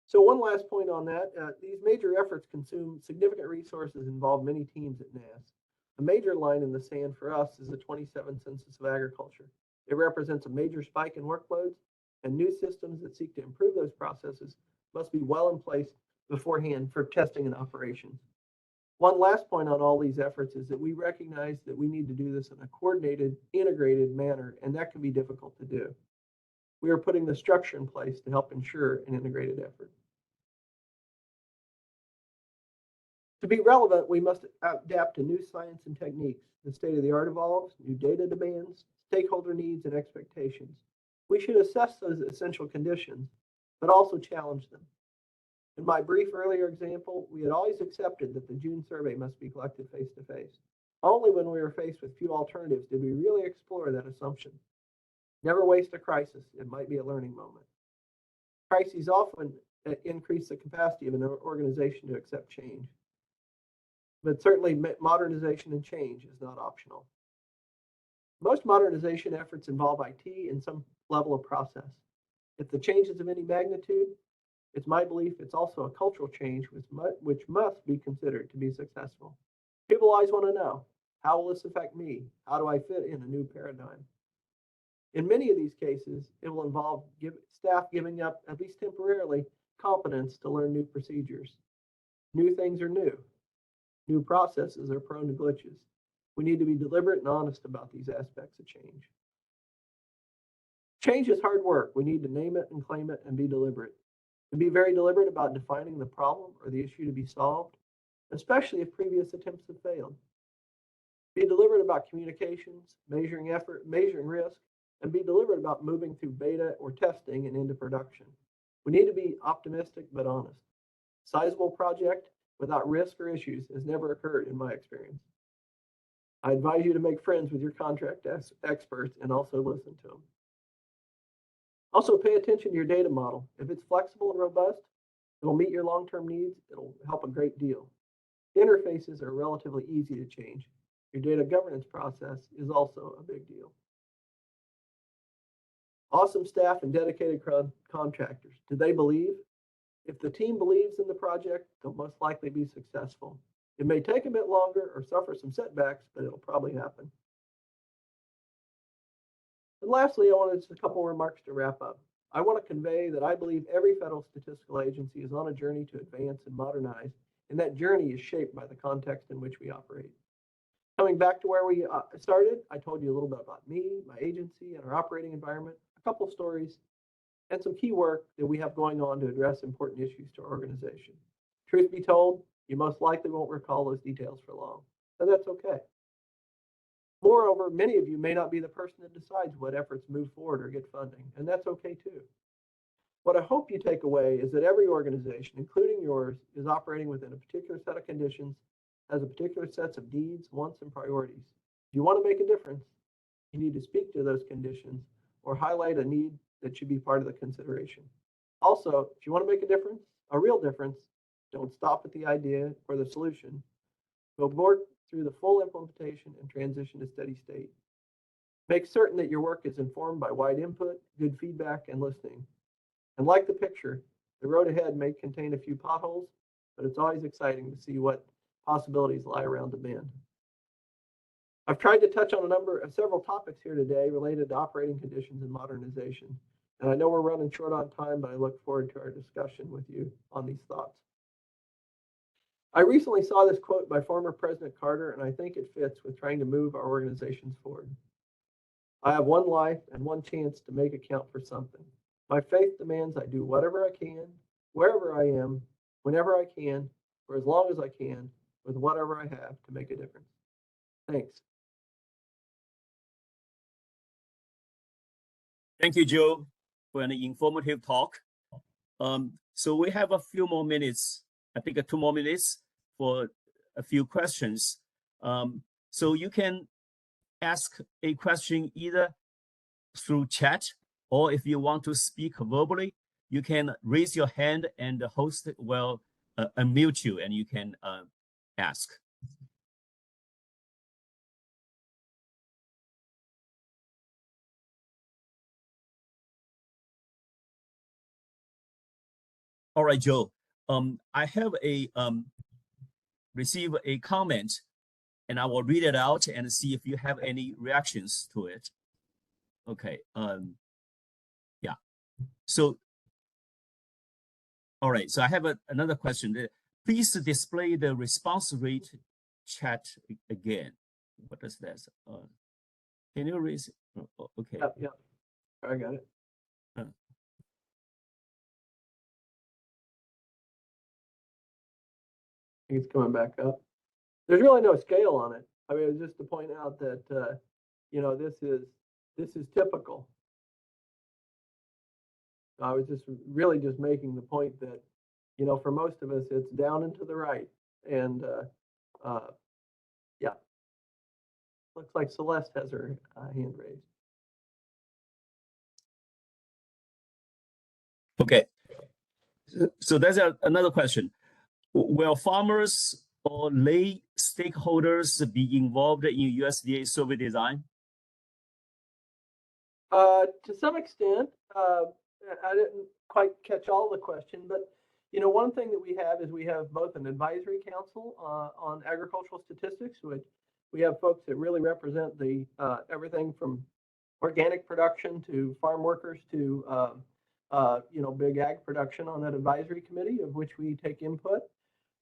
So one last point on that, these major efforts consume significant resources, involve many teams at NASS. A major line in the sand for us is the 27 Census of Agriculture. It represents a major spike in workloads, and new systems that seek to improve those processes must be well in place beforehand for testing and operations. One last point on all these efforts is that we recognize that we need to do this in a coordinated, integrated manner, and that can be difficult to do. We are putting the structure in place to help ensure an integrated effort. To be relevant, we must adapt to new science and techniques. The state of the art evolves, new data demands, stakeholder needs, and expectations. We should assess those essential conditions, but also challenge them. In my brief earlier example, we had always accepted that the June survey must be collected face-to-face. Only when we were faced with few alternatives did we really explore that assumption. Never waste a crisis. It might be a learning moment. Crises often increase the capacity of an organization to accept change. But certainly modernization and change is not optional. Most modernization efforts involve IT in some level of process. If the change is of any magnitude, it's my belief it's also a cultural change which must be considered to be successful. People always want to know, how will this affect me? How do I fit in a new paradigm? In many of these cases, it will involve staff giving up, at least temporarily, competence to learn new procedures. New things are new. New processes are prone to glitches. We need to be deliberate and honest about these aspects of change. Change is hard work. We need to name it and claim it and be deliberate. And be very deliberate about defining the problem or the issue to be solved, especially if previous attempts have failed. Be deliberate about communications, measuring effort, measuring risk, and be deliberate about moving through beta or testing and into production. We need to be optimistic but honest. Sizable project without risk or issues has never occurred in my experience. I advise you to make friends with your contract experts and also listen to them. Also, pay attention to your data model. If it's flexible and robust, it will meet your long-term needs. It'll help a great deal. Interfaces are relatively easy to change. Your data governance process is also a big deal. Awesome staff and dedicated contractors. Do they believe? If the team believes in the project, they'll most likely be successful. It may take a bit longer or suffer some setbacks, but it'll probably happen. And lastly, I wanted just a couple remarks to wrap up. I want to convey that I believe every federal statistical agency is on a journey to advance and modernize, and that journey is shaped by the context in which we operate. Coming back to where we started, I told you a little bit about me, my agency, and our operating environment, a couple stories, and some key work that we have going on to address important issues to our organization. Truth be told, you most likely won't recall those details for long, but that's okay. Moreover, many of you may not be the person that decides what efforts move forward or get funding, and that's okay too. What I hope you take away is that every organization, including yours, is operating within a particular set of conditions, has a particular sets of needs, wants, and priorities. If you want to make a difference, you need to speak to those conditions or highlight a need that should be part of the consideration. Also, if you want to make a difference, a real difference, don't stop at the idea or the solution. Go work through the full implementation and transition to steady state. Make certain that your work is informed by wide input, good feedback, and listening. And like the picture, the road ahead may contain a few potholes, but it's always exciting to see what possibilities lie around the bend. I've tried to touch on several topics here today related to operating conditions and modernization. And I know we're running short on time, but I look forward to our discussion with you on these thoughts. I recently saw this quote by former President Carter, and I think it fits with trying to move our organizations forward. I have one life and one chance to make it count for something. My faith demands I do whatever I can, wherever I am, whenever I can, for as long as I can, with whatever I have to make a difference. Thanks. Thank you, Joe, for an informative talk. So we have a few more minutes, I think 2 more minutes for a few questions. So you can ask a question either through chat, or if you want to speak verbally, you can raise your hand and the host will unmute you and you can ask. All right, Joe. I have received a comment, and I will read it out and see if you have any reactions to it. Okay. Yeah. So, all right. So I have another question. Please display the response rate chat again. What is that? Can you raise? Oh, okay. Yeah. I got it. It's coming back up. There's really no scale on it. I mean, just to point out that you know, this is typical. I was just really just making the point that you know, for most of us, it's down and to the right. And yeah, looks like Celeste has her hand raised. Okay, so there's another question. Will farmers or lay stakeholders be involved in USDA survey design? To some extent, I didn't quite catch all the question, but you know, one thing that we have is we have both an advisory council on agricultural statistics, which we have folks that really represent the everything from organic production to farm workers to you know, big ag production on that advisory committee, of which we take input.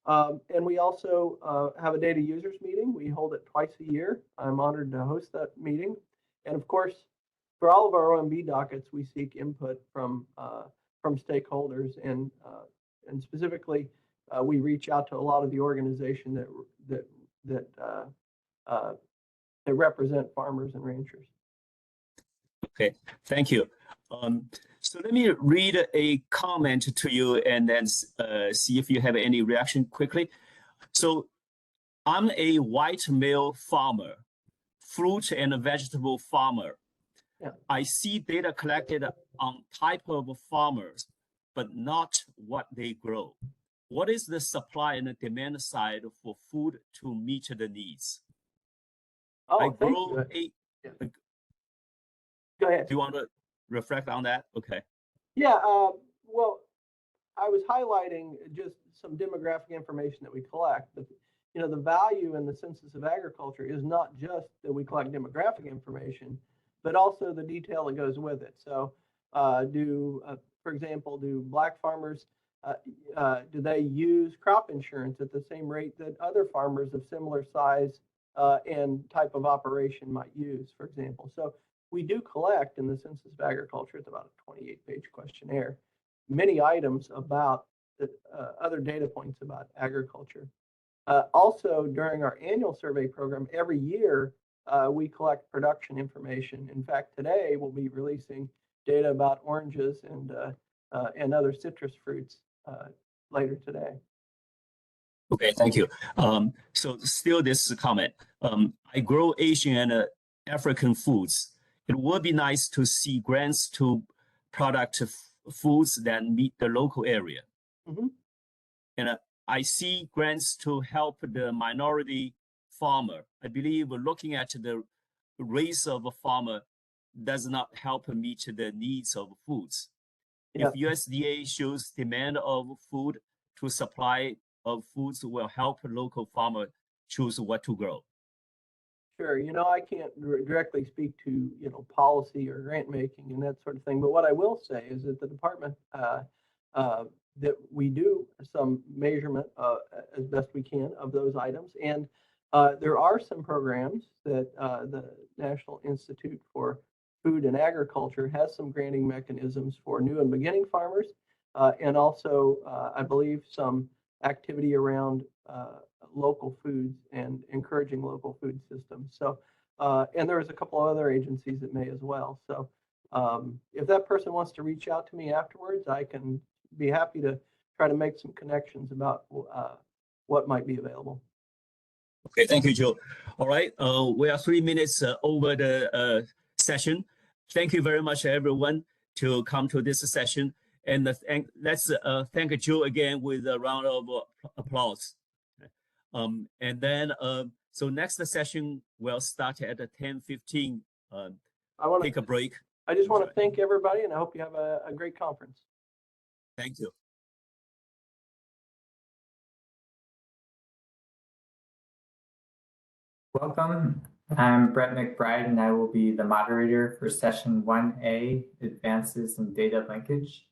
And we also have a data users meeting. We hold it twice a year. I'm honored to host that meeting. And of course, for all of our OMB dockets, we seek input from stakeholders, and specifically, we reach out to a lot of the organizations that represent farmers and ranchers. Okay, thank you. So let me read a comment to you and then see if you have any reaction quickly. So I'm a white male farmer, fruit and vegetable farmer. Yeah. I see data collected on type of farmers, but not what they grow. What is the supply and the demand side for food to meet the needs? Oh, I thank grow you. Go ahead. Do you want to reflect on that? Okay. Yeah, well, I was highlighting just some demographic information that we collect, but you know, the value in the Census of Agriculture is not just that we collect demographic information, but also the detail that goes with it. So for example, do Black farmers, do they use crop insurance at the same rate that other farmers of similar size and type of operation might use, for example? So we do collect in the Census of Agriculture, it's about a 28-page questionnaire, many items about the other data points about agriculture. Also, during our annual survey program, every year, we collect production information. In fact, today we'll be releasing data about oranges and other citrus fruits later today. Okay, thank you. So still this comment. I grow Asian and African foods. It would be nice to see grants to product foods that meet the local area. Mm-hmm. And I see grants to help the minority farmer. I believe looking at the race of a farmer does not help meet the needs of foods. Yeah. If USDA shows demand of food to supply of foods will help local farmer choose what to grow. Sure. You know, I can't directly speak to, you know, policy or grant making and that sort of thing. But what I will say is that the department, that we do some measurement as best we can of those items. And there are some programs that the National Institute for Food and Agriculture has some granting mechanisms for new and beginning farmers. And also, I believe, some activity around local foods and encouraging local food systems. So, and there's a couple of other agencies that may as well. So if that person wants to reach out to me afterwards, I can be happy to try to make some connections about what might be available. Okay, thank you, Joe. All right, we are 3 minutes over the session. Thank you very much, everyone, to come to this session. And let's thank Joe again with a round of applause. And then, so next session will start at 10:15. I want to take a break. I just want to thank everybody, and I hope you have a great conference. Thank you. Welcome. I'm Brett McBride, and I will be the moderator for session 1A, Advances in Data Linkage.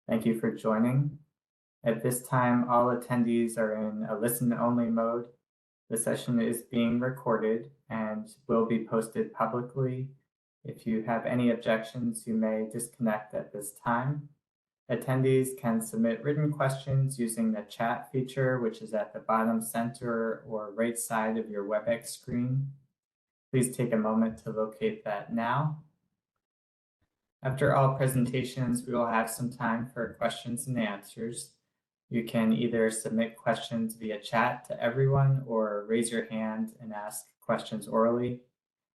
Thank you for joining. At this time, all attendees are in a listen-only mode. The session is being recorded and will be posted publicly. If you have any objections, you may disconnect at this time. Attendees can submit written questions using the chat feature, which is at the bottom center or right side of your WebEx screen. Please take a moment to locate that now. After all presentations, we will have some time for questions and answers. You can either submit questions via chat to everyone or raise your hand and ask questions orally.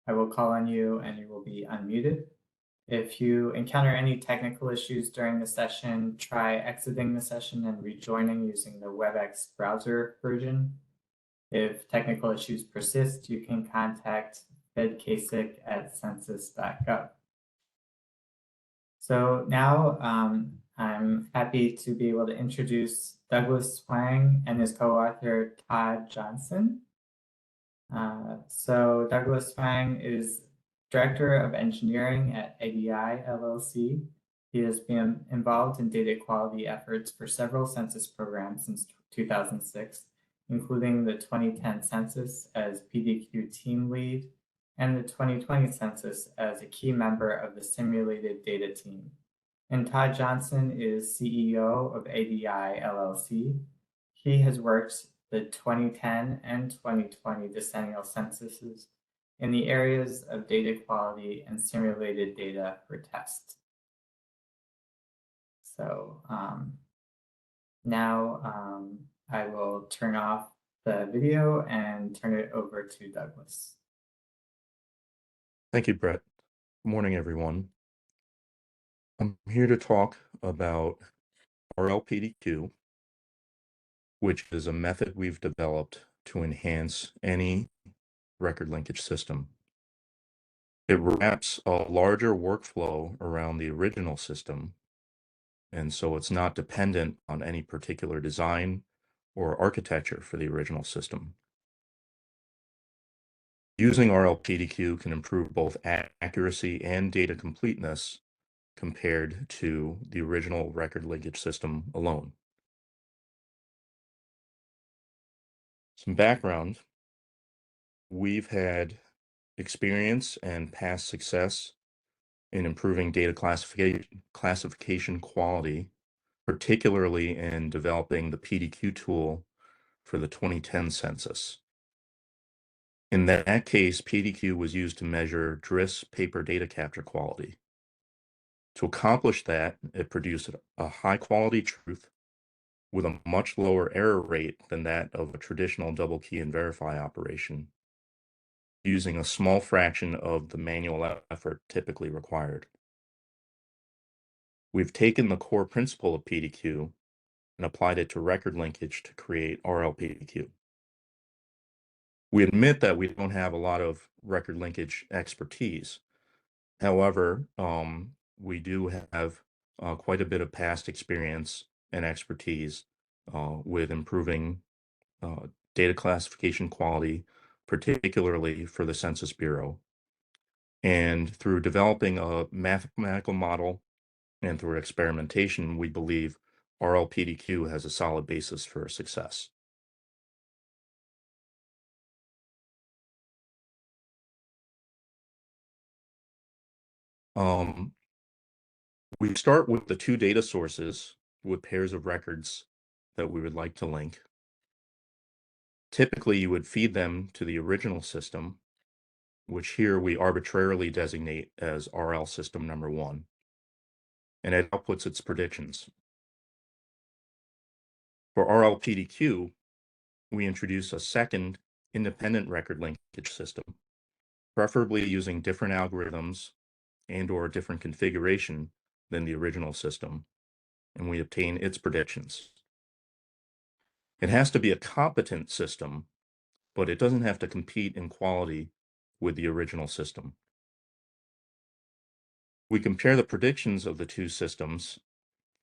I will call on you and you will be unmuted. If you encounter any technical issues during the session, try exiting the session and rejoining using the WebEx browser version. If technical issues persist, you can contact FedCASIC@census.gov. So now I'm happy to be able to introduce Douglas Twang and his co-author Todd Johnson. So Douglas Twang is Director of Engineering at ADI LLC. He has been involved in data quality efforts for several census programs since 2006, including the 2010 census as PDQ team lead and the 2020 census as a key member of the simulated data team. And Todd Johnson is CEO of ADI LLC. He has worked the 2010 and 2020 decennial censuses in the areas of data quality and simulated data for tests. So now I will turn off the video and turn it over to Douglas. Thank you, Brett. Good morning, everyone. I'm here to talk about RLPDQ, which is a method we've developed to enhance any record linkage system. It wraps a larger workflow around the original system, and so it's not dependent on any particular design or architecture for the original system. Using RLPDQ can improve both accuracy and data completeness compared to the original record linkage system alone. Some background: we've had experience and past success in improving data classification quality, particularly in developing the PDQ tool for the 2010 census. In that case, PDQ was used to measure DRIS paper data capture quality. To accomplish that, it produced a high quality truth with a much lower error rate than that of a traditional double key and verify operation, using a small fraction of the manual effort typically required. We've taken the core principle of PDQ and applied it to record linkage to create RLPDQ. We admit that we don't have a lot of record linkage expertise. However, we do have quite a bit of past experience and expertise with improving data classification quality, particularly for the Census Bureau. And through developing a mathematical model and through experimentation, we believe RLPDQ has a solid basis for success. We start with the two data sources with pairs of records that we would like to link. Typically, you would feed them to the original system, which here we arbitrarily designate as RL system number 1, and it outputs its predictions. For RLPDQ, we introduce a second independent record linkage system, preferably using different algorithms and/or different configuration than the original system, and we obtain its predictions. It has to be a competent system, but it doesn't have to compete in quality with the original system. We compare the predictions of the two systems,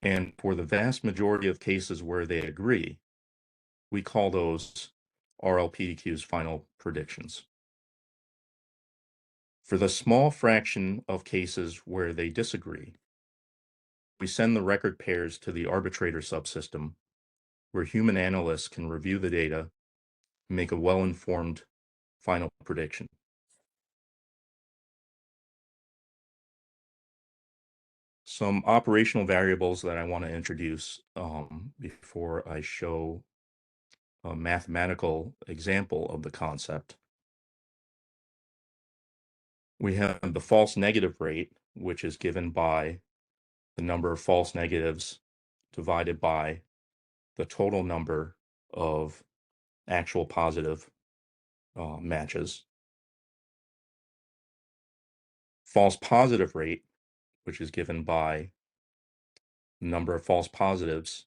and for the vast majority of cases where they agree, we call those RLPDQ's final predictions. For the small fraction of cases where they disagree, we send the record pairs to the arbitrator subsystem, where human analysts can review the data and make a well-informed final prediction. Some operational variables that I want to introduce before I show a mathematical example of the concept. We have the false negative rate, which is given by the number of false negatives divided by the total number of actual positive matches. False positive rate, which is given by the number of false positives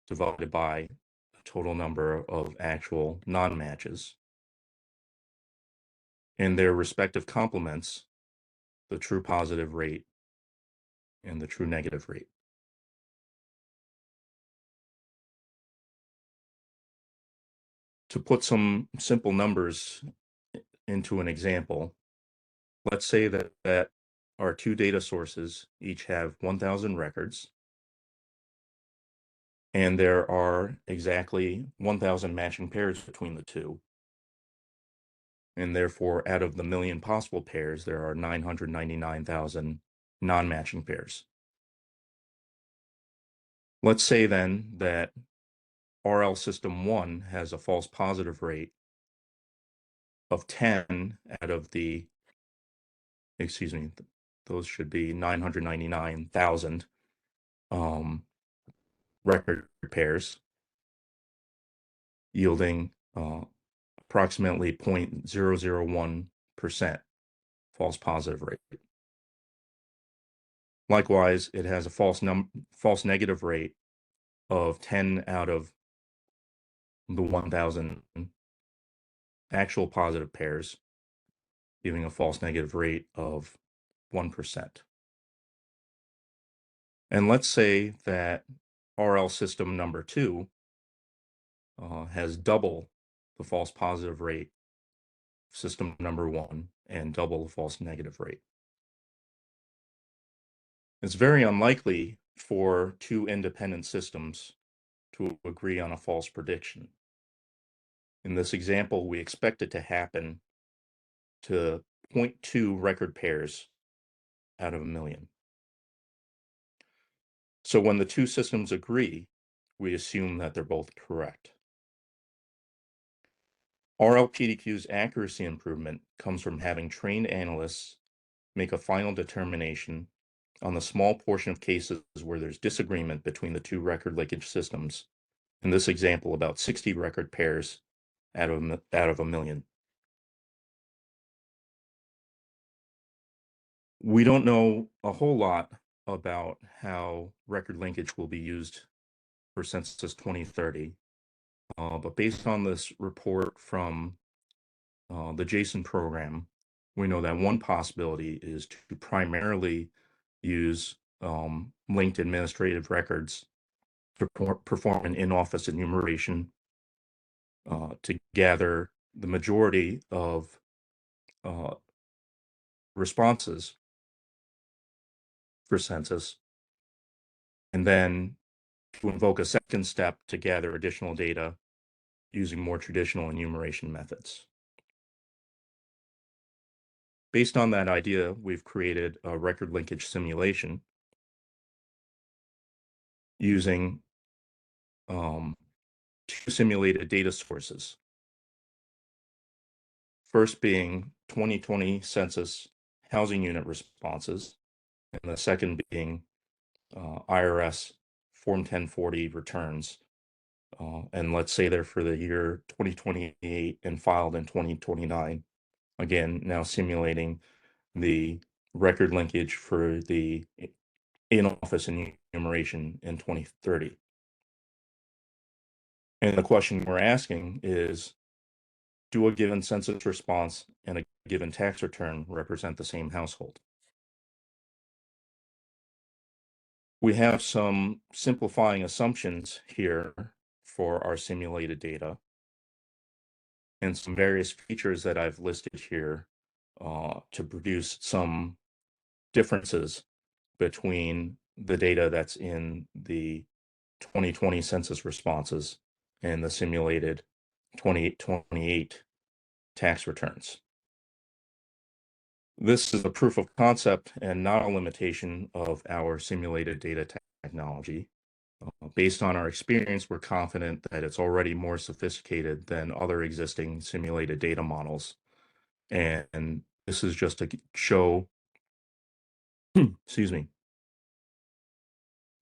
divided by the total number of actual non-matches. And their respective complements, the true positive rate and the true negative rate. To put some simple numbers into an example, let's say that our two data sources each have 1,000 records, and there are exactly 1,000 matching pairs between the two. And therefore, out of the million possible pairs, there are 999,000 non-matching pairs. Let's say then that RL system 1 has a false positive rate of 10 out of the, excuse me, those should be 999,000 record pairs, yielding approximately 0.001% false positive rate. Likewise, it has a false negative rate of 10 out of the 1,000 actual positive pairs, giving a false negative rate of 1%. And let's say that RL system number 2 has double the false positive rate of system number 1 and double the false negative rate. It's very unlikely for two independent systems to agree on a false prediction. In this example, we expect it to happen to 0.2 record pairs out of a million. So when the two systems agree, we assume that they're both correct. RLPDQ's accuracy improvement comes from having trained analysts make a final determination on the small portion of cases where there's disagreement between the two record linkage systems. In this example, about 60 record pairs out of a million. We don't know a whole lot about how record linkage will be used for Census 2030, but based on this report from the JSON program, we know that one possibility is to primarily use linked administrative records to perform an in-office enumeration to gather the majority of responses for census, and then to invoke a second step to gather additional data using more traditional enumeration methods. Based on that idea, we've created a record linkage simulation using two simulated data sources. First being 2020 census housing unit responses, and the second being IRS Form 1040 returns. And let's say they're for the year 2028 and filed in 2029. Again, now simulating the record linkage for the in-office enumeration in 2030. And the question we're asking is, do a given census response and a given tax return represent the same household? We have some simplifying assumptions here for our simulated data and some various features that I've listed here to produce some differences between the data that's in the 2020 census responses and the simulated 2028 tax returns. This is a proof of concept and not a limitation of our simulated data technology. Based on our experience, we're confident that it's already more sophisticated than other existing simulated data models. And this is just to show, excuse me,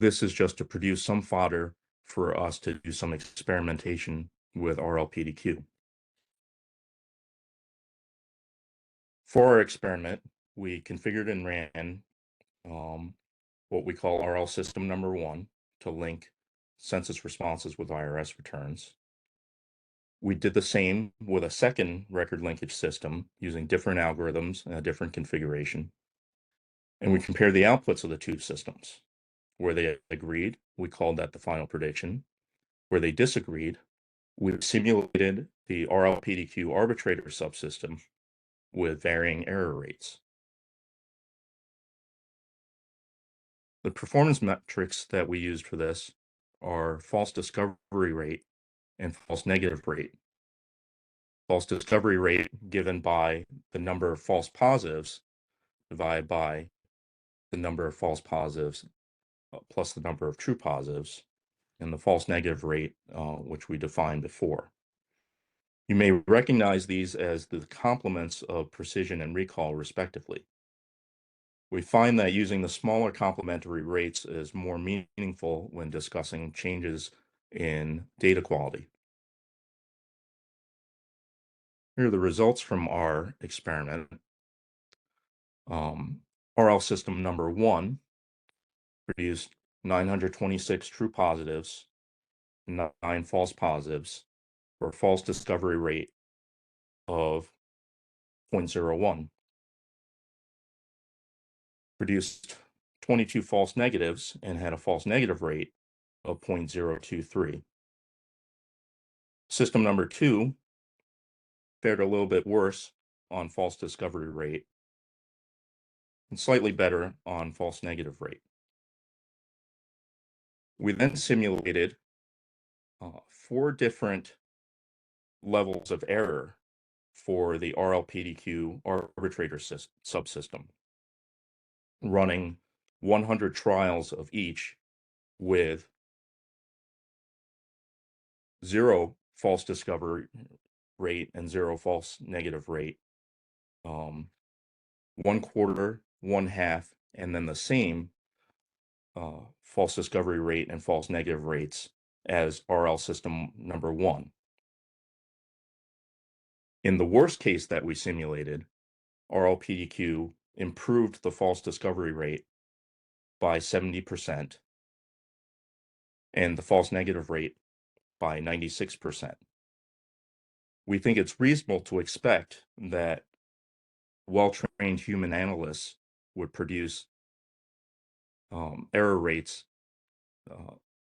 this is just to produce some fodder for us to do some experimentation with RLPDQ. For our experiment, we configured and ran what we call RL system number 1 to link census responses with IRS returns. We did the same with a second record linkage system using different algorithms and a different configuration. And we compared the outputs of the two systems. Where they agreed, we called that the final prediction. Where they disagreed, we simulated the RLPDQ arbitrator subsystem with varying error rates. The performance metrics that we used for this are false discovery rate and false negative rate. False discovery rate given by the number of false positives divided by the number of false positives plus the number of true positives, and the false negative rate, which we defined before. You may recognize these as the complements of precision and recall, respectively. We find that using the smaller complementary rates is more meaningful when discussing changes in data quality. Here are the results from our experiment. RL system number 1 produced 926 true positives, 9 false positives, for a false discovery rate of 0.01. Produced 22 false negatives and had a false negative rate of 0.023. System number 2 fared a little bit worse on false discovery rate and slightly better on false negative rate. We then simulated 4 different levels of error for the RLPDQ arbitrator subsystem, running 100 trials of each with 0 false discovery rate and 0 false negative rate, 1/4, 1/2, and then the same false discovery rate and false negative rates as RL system number 1. In the worst case that we simulated, RLPDQ improved the false discovery rate by 70% and the false negative rate by 96%. We think it's reasonable to expect that well-trained human analysts would produce error rates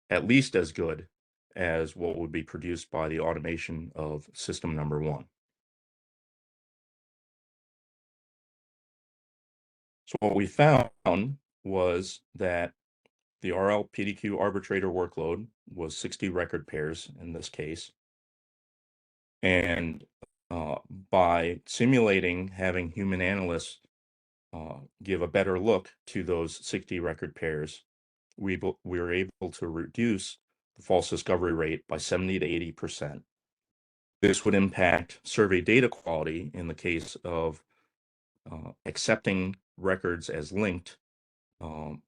at least as good as what would be produced by the automation of system number 1. So what we found was that the RLPDQ arbitrator workload was 60 record pairs in this case. And by simulating having human analysts give a better look to those 60 record pairs, we were able to reduce the false discovery rate by 70 to 80%. This would impact survey data quality in the case of accepting records as linked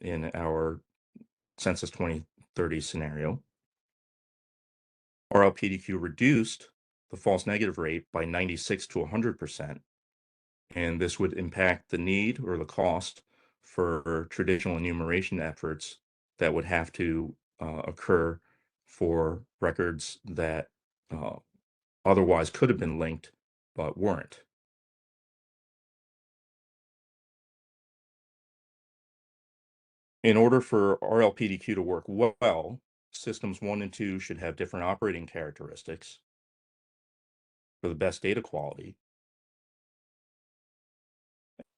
in our Census 2030 scenario. RLPDQ reduced the false negative rate by 96 to 100%, and this would impact the need or the cost for traditional enumeration efforts that would have to occur for records that otherwise could have been linked but weren't. In order for RLPDQ to work well, systems 1 and 2 should have different operating characteristics for the best data quality.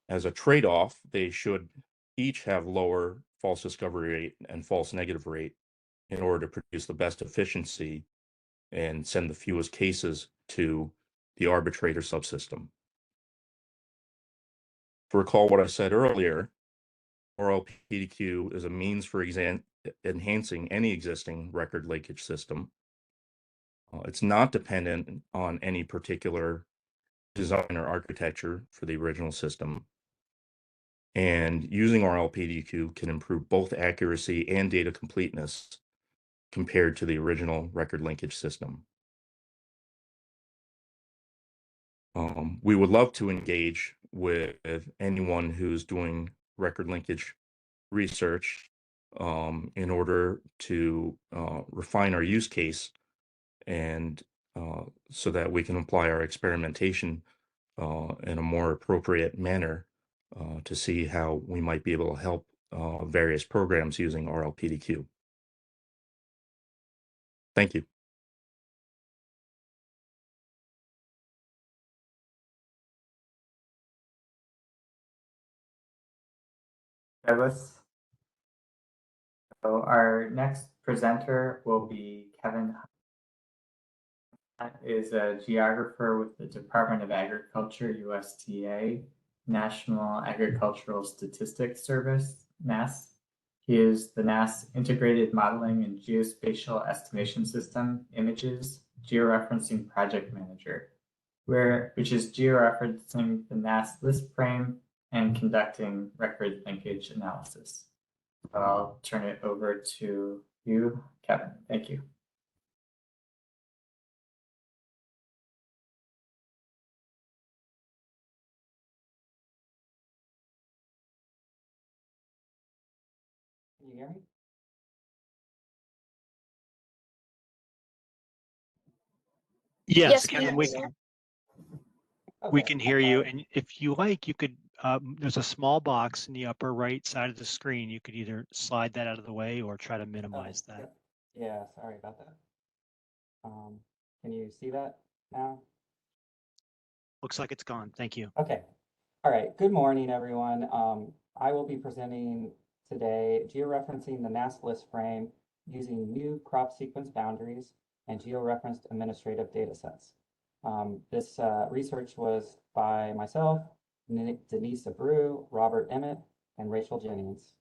As a trade-off, they should each have lower false discovery rate and false negative rate in order to produce the best efficiency and send the fewest cases to the arbitrator subsystem. To recall what I said earlier, RLPDQ is a means for enhancing any existing record linkage system. It's not dependent on any particular design or architecture for the original system. And using RLPDQ can improve both accuracy and data completeness compared to the original record linkage system. We would love to engage with anyone who's doing record linkage research in order to refine our use case and so that we can apply our experimentation in a more appropriate manner to see how we might be able to help various programs using RLPDQ. Thank you. Douglas. So our next presenter will be Kevin. Is a geographer with the Department of Agriculture, USDA, National Agricultural Statistics Service, NASS. He is the NASS Integrated Modeling and Geospatial Estimation System Images Georeferencing Project Manager, which is georeferencing the NASS list frame and conducting record linkage analysis. So I'll turn it over to you, Kevin. Thank you. Can you hear me? Yes, Yes, Kevin, we we Okay. can hear you. And if you like, you could, there's a small box in the upper right side of the screen. You could either slide that out of the way or try to minimize that. Yep. Yeah, sorry about that. Can you see that now? Looks like it's gone. Thank you. Okay. All right. Good morning, everyone. I will be presenting today georeferencing the NASS list frame using new crop sequence boundaries and georeferenced administrative data sets. This research was by myself, Denise Abreu, Robert Emmett, and Rachel Jennings.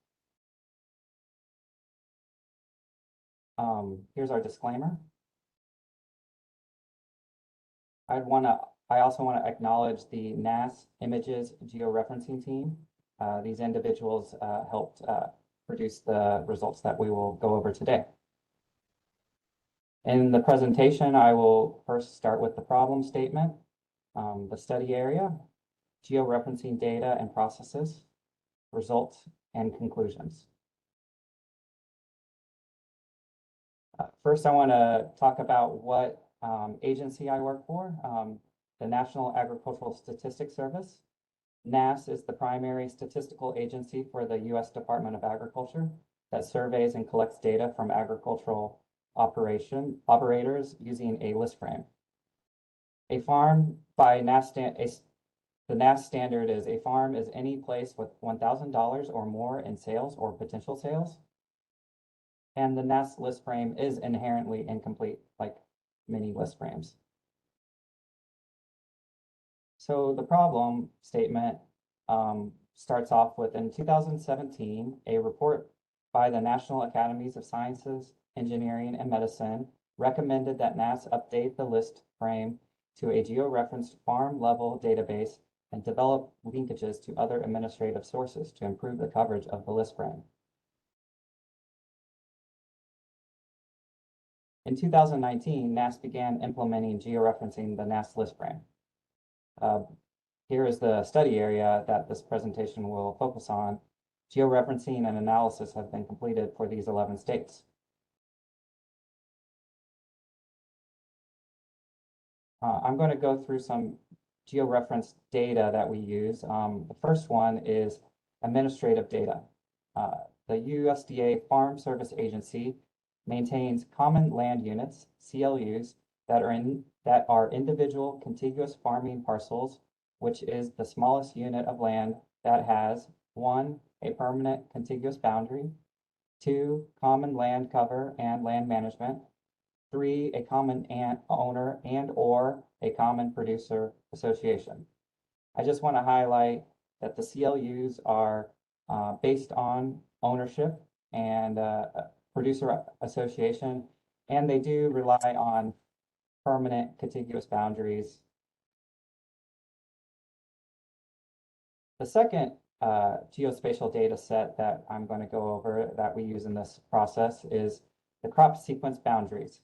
Here's our disclaimer. I also want to acknowledge the NASS Images Georeferencing team. These individuals helped produce the results that we will go over today. In the presentation, I will first start with the problem statement, the study area, georeferencing data and processes, results, and conclusions. First, I want to talk about what agency I work for, the National Agricultural Statistics Service. NASS is the primary statistical agency for the U.S. Department of Agriculture that surveys and collects data from agricultural operators using a list frame. A farm by NASS the NASS standard is a farm is any place with $1,000 or more in sales or potential sales. And the NASS list frame is inherently incomplete, like many list frames. So the problem statement starts off with, in 2017, a report by the National Academies of Sciences, Engineering, and Medicine recommended that NASS update the list frame to a georeferenced farm-level database and develop linkages to other administrative sources to improve the coverage of the list frame. In 2019, NASS began implementing georeferencing the NASS list frame. Here is the study area that this presentation will focus on. Georeferencing and analysis have been completed for these 11 states. I'm going to go through some georeferenced data that we use. The first one is administrative data. The USDA Farm Service Agency maintains common land units, CLUs, that are individual contiguous farming parcels, which is the smallest unit of land that has 1, a permanent contiguous boundary, 2, common land cover and land management, 3, a common owner and or a common producer association. I just want to highlight that the CLUs are based on ownership and producer association, and they do rely on permanent contiguous boundaries. The second geospatial data set that I'm going to go over that we use in this process is The crop sequence boundaries.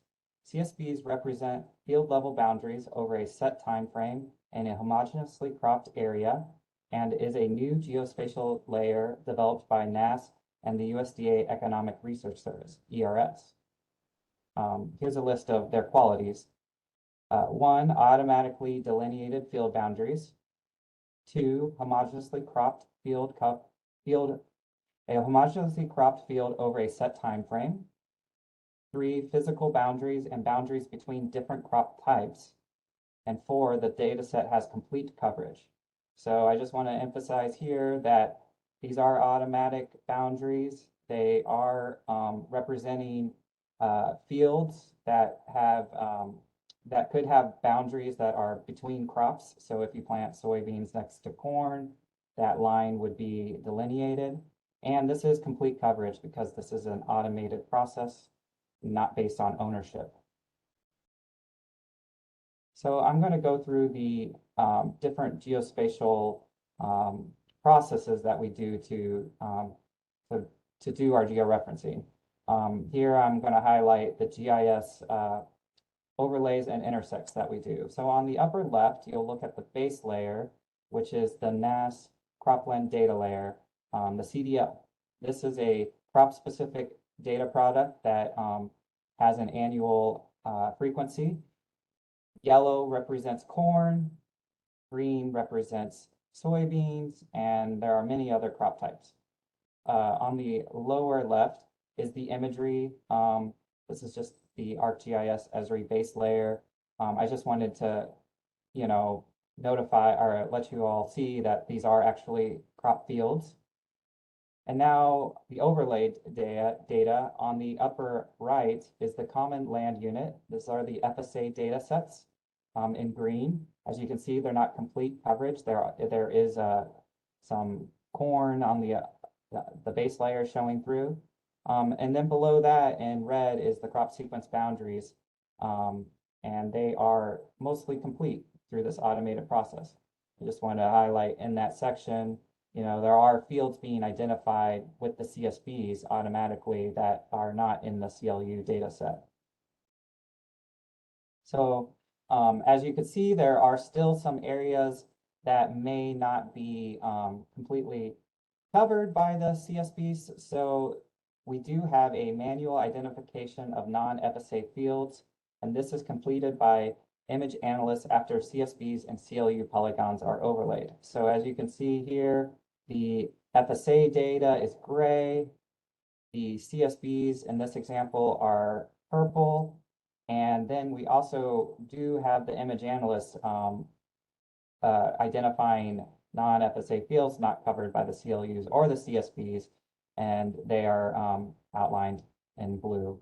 CSBs represent field level boundaries over a set time frame in a homogeneously cropped area and is a new geospatial layer developed by NASS and the USDA Economic Research Service, ERS. Here's a list of their qualities. 1, automatically delineated field boundaries. 2, homogeneously cropped a homogeneously cropped field over a set time frame. 3, physical boundaries and boundaries between different crop types. And 4, the data set has complete coverage. So I just want to emphasize here that these are automatic boundaries. They are representing fields that have that could have boundaries that are between crops. So if you plant soybeans next to corn, that line would be delineated. And this is complete coverage because this is an automated process, not based on ownership. So I'm going to go through the different geospatial processes that we do to do our georeferencing. Here I'm going to highlight the GIS overlays and intersects that we do. So on the upper left, you'll look at the base layer, which is the NASS cropland data layer, the CDL. This is a crop-specific data product that has an annual frequency. Yellow represents corn, green represents soybeans, and there are many other crop types. On the lower left is the imagery. This is just the ArcGIS Esri base layer. I just wanted to, notify or let you all see that these are actually crop fields. And now the overlaid data on the upper right is the common land unit. These are the FSA data sets in green. As you can see, they're not complete coverage. There is some corn on the base layer showing through. And then below that in red is the crop sequence boundaries. And they are mostly complete through this automated process. I just want to highlight in that section, there are fields being identified with the CSBs automatically that are not in the CLU data set. So as you can see, there are still some areas that may not be completely covered by the CSBs. So we do have a manual identification of non-FSA fields, and this is completed by image analysts after CSBs and CLU polygons are overlaid. So as you can see here, the FSA data is gray. The CSBs in this example are purple. And then we also do have the image analysts identifying non-FSA fields not covered by the CLUs or the CSBs, and they are outlined in blue.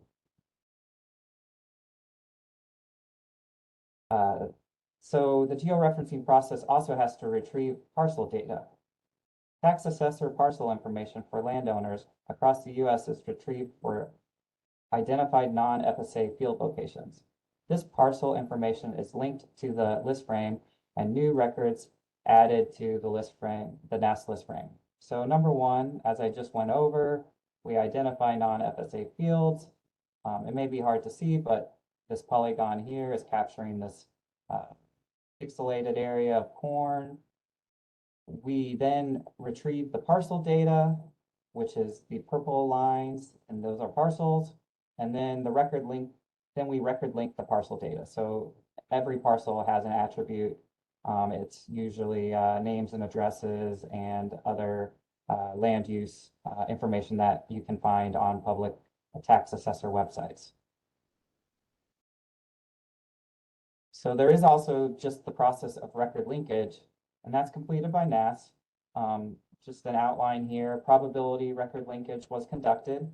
So the georeferencing process also has to retrieve parcel data. Tax assessor parcel information for landowners across the U.S. is retrieved for identified non-FSA field locations. This parcel information is linked to the list frame and new records added to the list frame, the NASS list frame. So number one, as I just went over, we identify non-FSA fields. It may be hard to see, but this polygon here is capturing this pixelated area of corn. We then retrieve the parcel data, which is the purple lines, and those are parcels. And then the record link, then we record link the parcel data. So every parcel has an attribute. It's usually names and addresses and other land use information that you can find on public tax assessor websites. So there is also just the process of record linkage, and that's completed by NASS. Just an outline here, probability record linkage was conducted.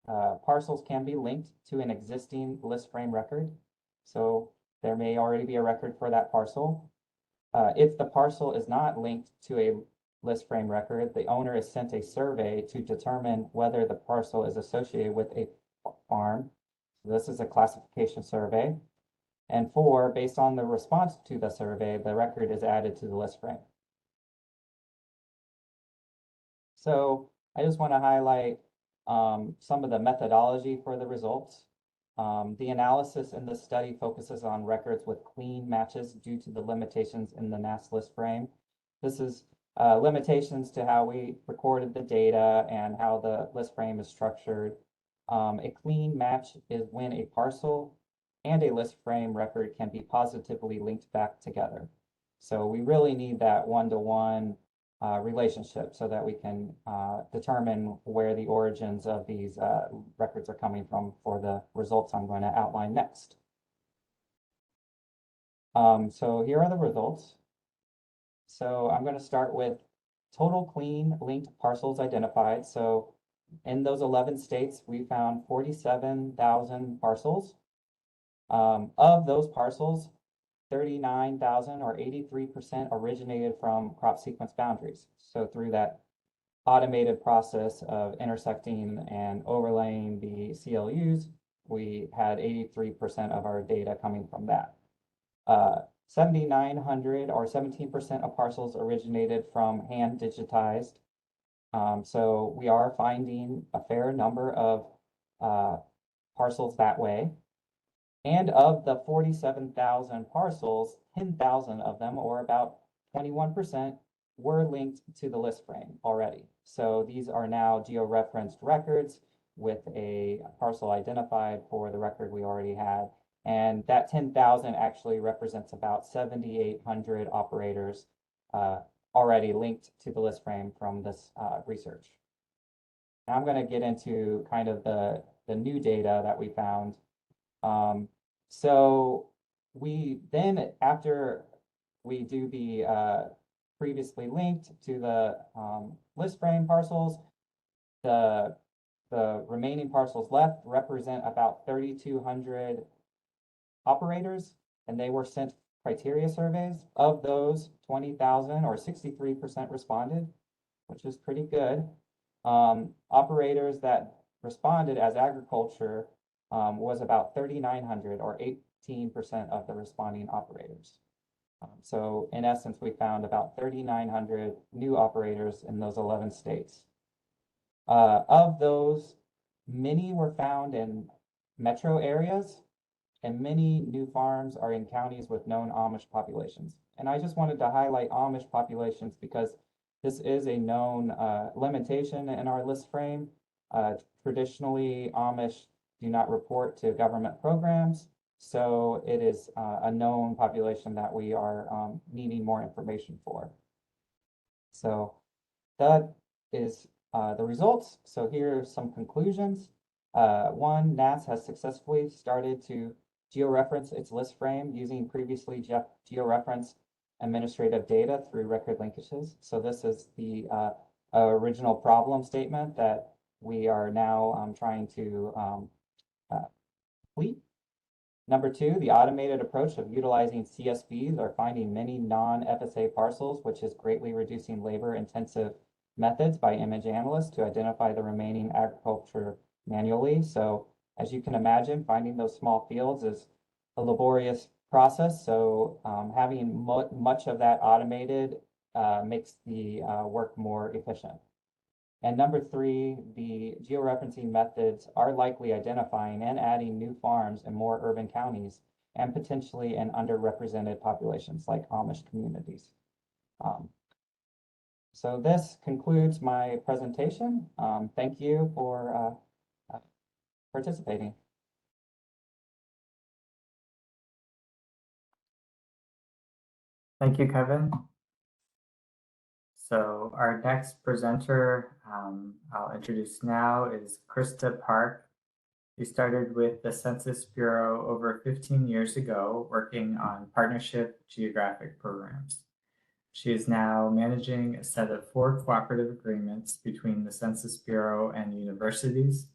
Parcels can be linked to an existing list frame record. So there may already be a record for that parcel. If the parcel is not linked to a list frame record, the owner is sent a survey to determine whether the parcel is associated with a farm. So this is a classification survey. And 4, based on the response to the survey, the record is added to the list frame. So I just want to highlight some of the methodology for the results. The analysis in this study focuses on records with clean matches due to the limitations in the NASS list frame. This is limitations to how we recorded the data and how the list frame is structured. A clean match is when a parcel and a list frame record can be positively linked back together. So we really need that one-to-one relationship so that we can determine where the origins of these records are coming from for the results I'm going to outline next. So here are the results. So I'm going to start with total clean linked parcels identified. So in those 11 states, we found 47,000 parcels. Of those parcels, 39,000 or 83% originated from crop sequence boundaries. So through that automated process of intersecting and overlaying the CLUs, we had 83% of our data coming from that. 7,900 or 17% of parcels originated from hand digitized. So we are finding a fair number of parcels that way. And of the 47,000 parcels, 10,000 of them, or about 21%, were linked to the list frame already. So these are now georeferenced records with a parcel identified for the record we already had. And that 10,000 actually represents about 7,800 operators already linked to the list frame from this research. Now I'm going to get into kind of the new data that we found. So we then, after we do the previously linked to the list frame parcels, the remaining parcels left represent about 3,200 operators, and they were sent criteria surveys. Of those, 20,000 or 63% responded, which is pretty good. Operators that responded as agriculture was about 3,900 or 18% of the responding operators. So in essence, we found about 3,900 new operators in those 11 states. Of those, many were found in metro areas, and many new farms are in counties with known Amish populations. And I just wanted to highlight Amish populations because this is a known limitation in our list frame. Traditionally, Amish do not report to government programs, so it is a known population that we are needing more information for. So that is the results. So here are some conclusions. One, NASS has successfully started to georeference its list frame using previously georeferenced administrative data through record linkages. So this is the original problem statement that we are now trying to complete. Number two, the automated approach of utilizing CSVs are finding many non-FSA parcels, which is greatly reducing labor-intensive methods by image analysts to identify the remaining agriculture manually. So as you can imagine, finding those small fields is a laborious process. So having much of that automated makes the work more efficient. And number three, the georeferencing methods are likely identifying and adding new farms in more urban counties and potentially in underrepresented populations like Amish communities. So this concludes my presentation. Thank you for participating. Thank you, Kevin. So our next presenter I'll introduce now is Krista Park. She started with the Census Bureau over 15 years ago, working on partnership geographic programs. She is now managing a set of 4 cooperative agreements between the Census Bureau and universities,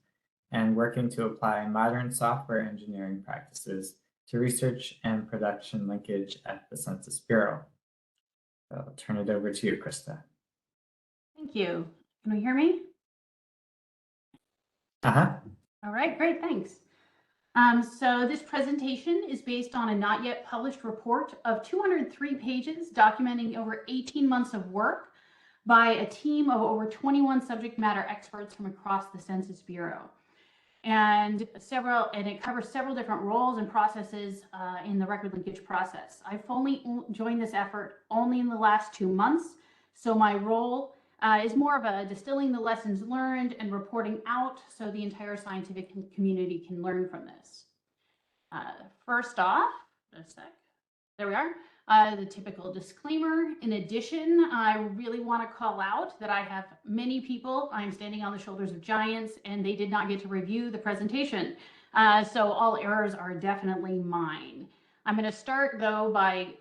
and working to apply modern software engineering practices to research and production linkage at the Census Bureau. I'll turn it over to you, Krista. Thank you. Can you hear me? All right, great, thanks. So this presentation is based on a not yet published report of 203 pages documenting over 18 months of work by a team of over 21 subject matter experts from across the Census Bureau. And it covers several different roles and processes in the record linkage process. I've only joined this effort only in the last 2 months, so my role is more of a distilling the lessons learned and reporting out so the entire scientific community can learn from this. First off, just a sec, there we are. The typical disclaimer. In addition, I really want to call out that I have many people. I'm standing on the shoulders of giants, and they did not get to review the presentation. So all errors are definitely mine. I'm going to start, though, by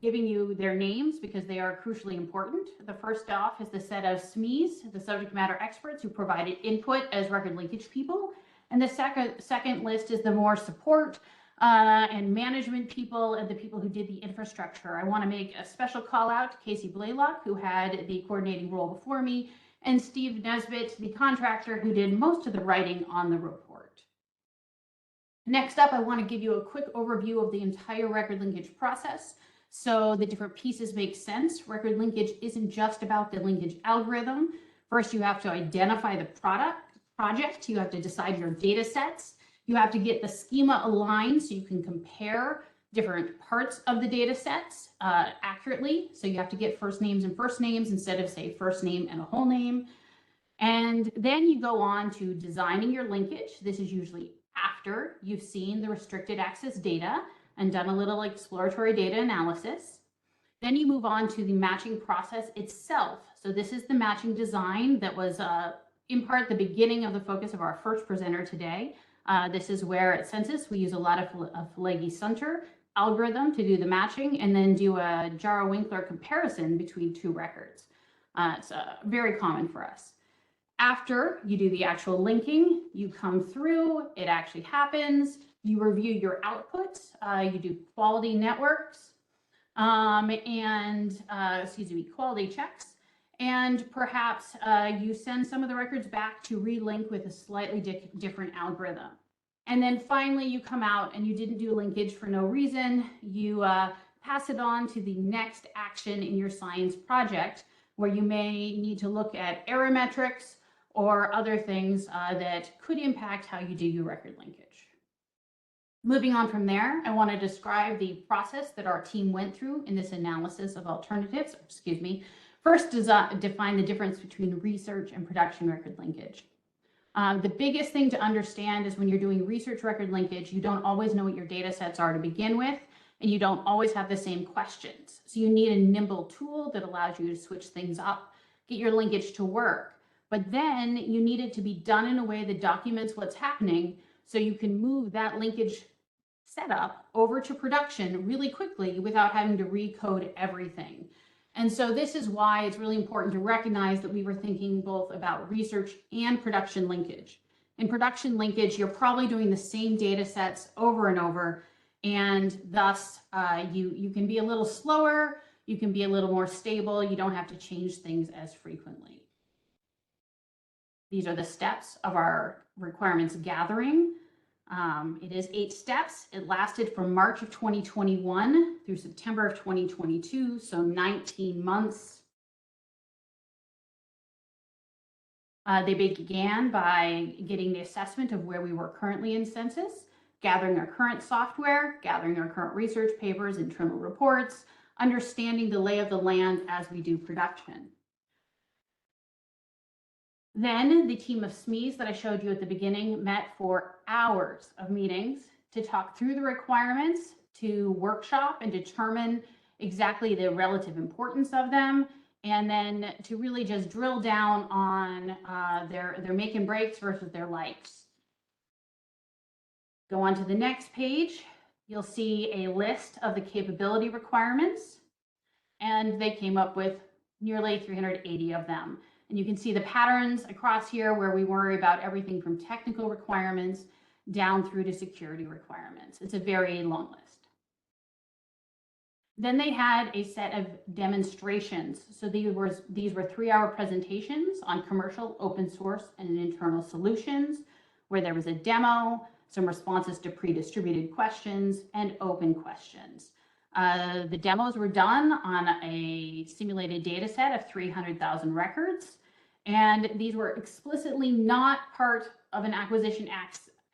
giving you their names because they are crucially important. The first off is the set of SMEs, the subject matter experts who provided input as record linkage people. And the second list is the more support and management people and the people who did the infrastructure. I want to make a special call out to Casey Blaylock, who had the coordinating role before me, and Steve Nesbitt, the contractor who did most of the writing on the report. Next up, I want to give you a quick overview of the entire record linkage process so the different pieces make sense. Record linkage isn't just about the linkage algorithm. First, you have to identify the project. You have to decide your data sets. You have to get the schema aligned so you can compare different parts of the data sets accurately. So you have to get first names instead of, say, first name and a whole name. And then you go on to designing your linkage. This is usually after you've seen the restricted access data and done a little exploratory data analysis. Then you move on to the matching process itself. So this is the matching design that was in part the beginning of the focus of our first presenter today. This is where at Census we use a lot of Flagey-Sunter algorithm to do the matching and then do a Jara-Winkler comparison between two records. It's very common for us. After you do the actual linking, you come through, it actually happens, you review your outputs, you do quality networks quality checks, and perhaps you send some of the records back to relink with a slightly different algorithm. And then finally you come out and you didn't do linkage for no reason. You pass it on to the next action in your science project where you may need to look at error metrics or other things that could impact how you do your record linkage. Moving on from there, I want to describe the process that our team went through in this analysis of alternatives. First, define the difference between research and production record linkage. The biggest thing to understand is when you're doing research record linkage, you don't always know what your data sets are to begin with, and you don't always have the same questions. So you need a nimble tool that allows you to switch things up, get your linkage to work. But then you need it to be done in a way that documents what's happening so you can move that linkage setup over to production really quickly without having to recode everything. And so this is why it's really important to recognize that we were thinking both about research and production linkage. In production linkage, you're probably doing the same data sets over and over, and thus you can be a little slower, you can be a little more stable, you don't have to change things as frequently. These are the steps of our requirements gathering. It is 8 steps. It lasted from March of 2021 through September of 2022, so 19 months. They began by getting the assessment of where we were currently in census, gathering our current software, gathering our current research papers, internal reports, understanding the lay of the land as we do production. Then the team of SMEs that I showed you at the beginning met for hours of meetings to talk through the requirements, to workshop and determine exactly the relative importance of them, and then to really just drill down on their make and breaks versus their likes. Go on to the next page. You'll see a list of the capability requirements, and they came up with nearly 380 of them. And you can see the patterns across here where we worry about everything from technical requirements down through to security requirements. It's a very long list. Then they had a set of demonstrations. So these were 3-hour presentations on commercial, open source, and internal solutions, where there was a demo, some responses to pre-distributed questions, and open questions. The demos were done on a simulated data set of 300,000 records, and these were explicitly not part of an acquisition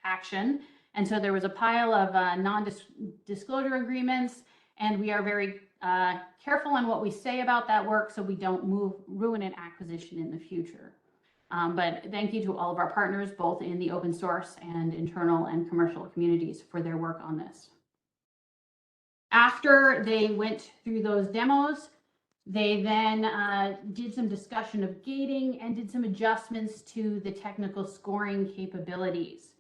action. And so there was a pile of non-disclosure agreements, and we are very careful on what we say about that work so we don't ruin an acquisition in the future. But thank you to all of our partners, both in the open source and internal and commercial communities, for their work on this. After they went through those demos, they then did some discussion of gating and did some adjustments to the technical scoring capabilities.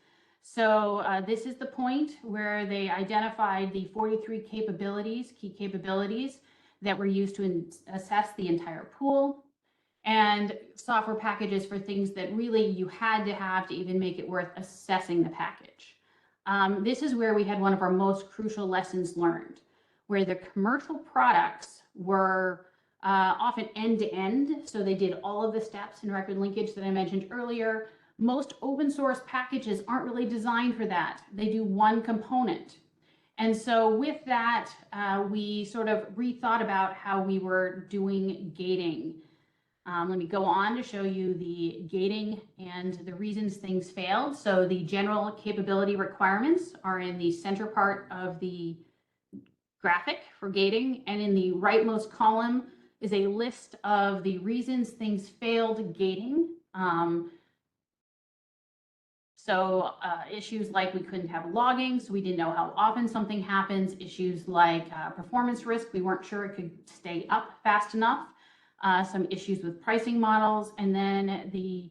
So this is the point where they identified the 43 capabilities, key capabilities, that were used to assess the entire pool, and software packages for things that really you had to have to even make it worth assessing the package. This is where we had one of our most crucial lessons learned, where the commercial products were often end-to-end. So they did all of the steps in record linkage that I mentioned earlier. Most open source packages aren't really designed for that. They do one component. And so with that, we sort of rethought about how we were doing gating. Let me go on to show you the gating and the reasons things failed. So the general capability requirements are in the center part of the graphic for gating, and in the rightmost column is a list of the reasons things failed gating. Issues like we couldn't have logging, so we didn't know how often something happens. Issues like performance risk, we weren't sure it could stay up fast enough. Some issues with pricing models, and then the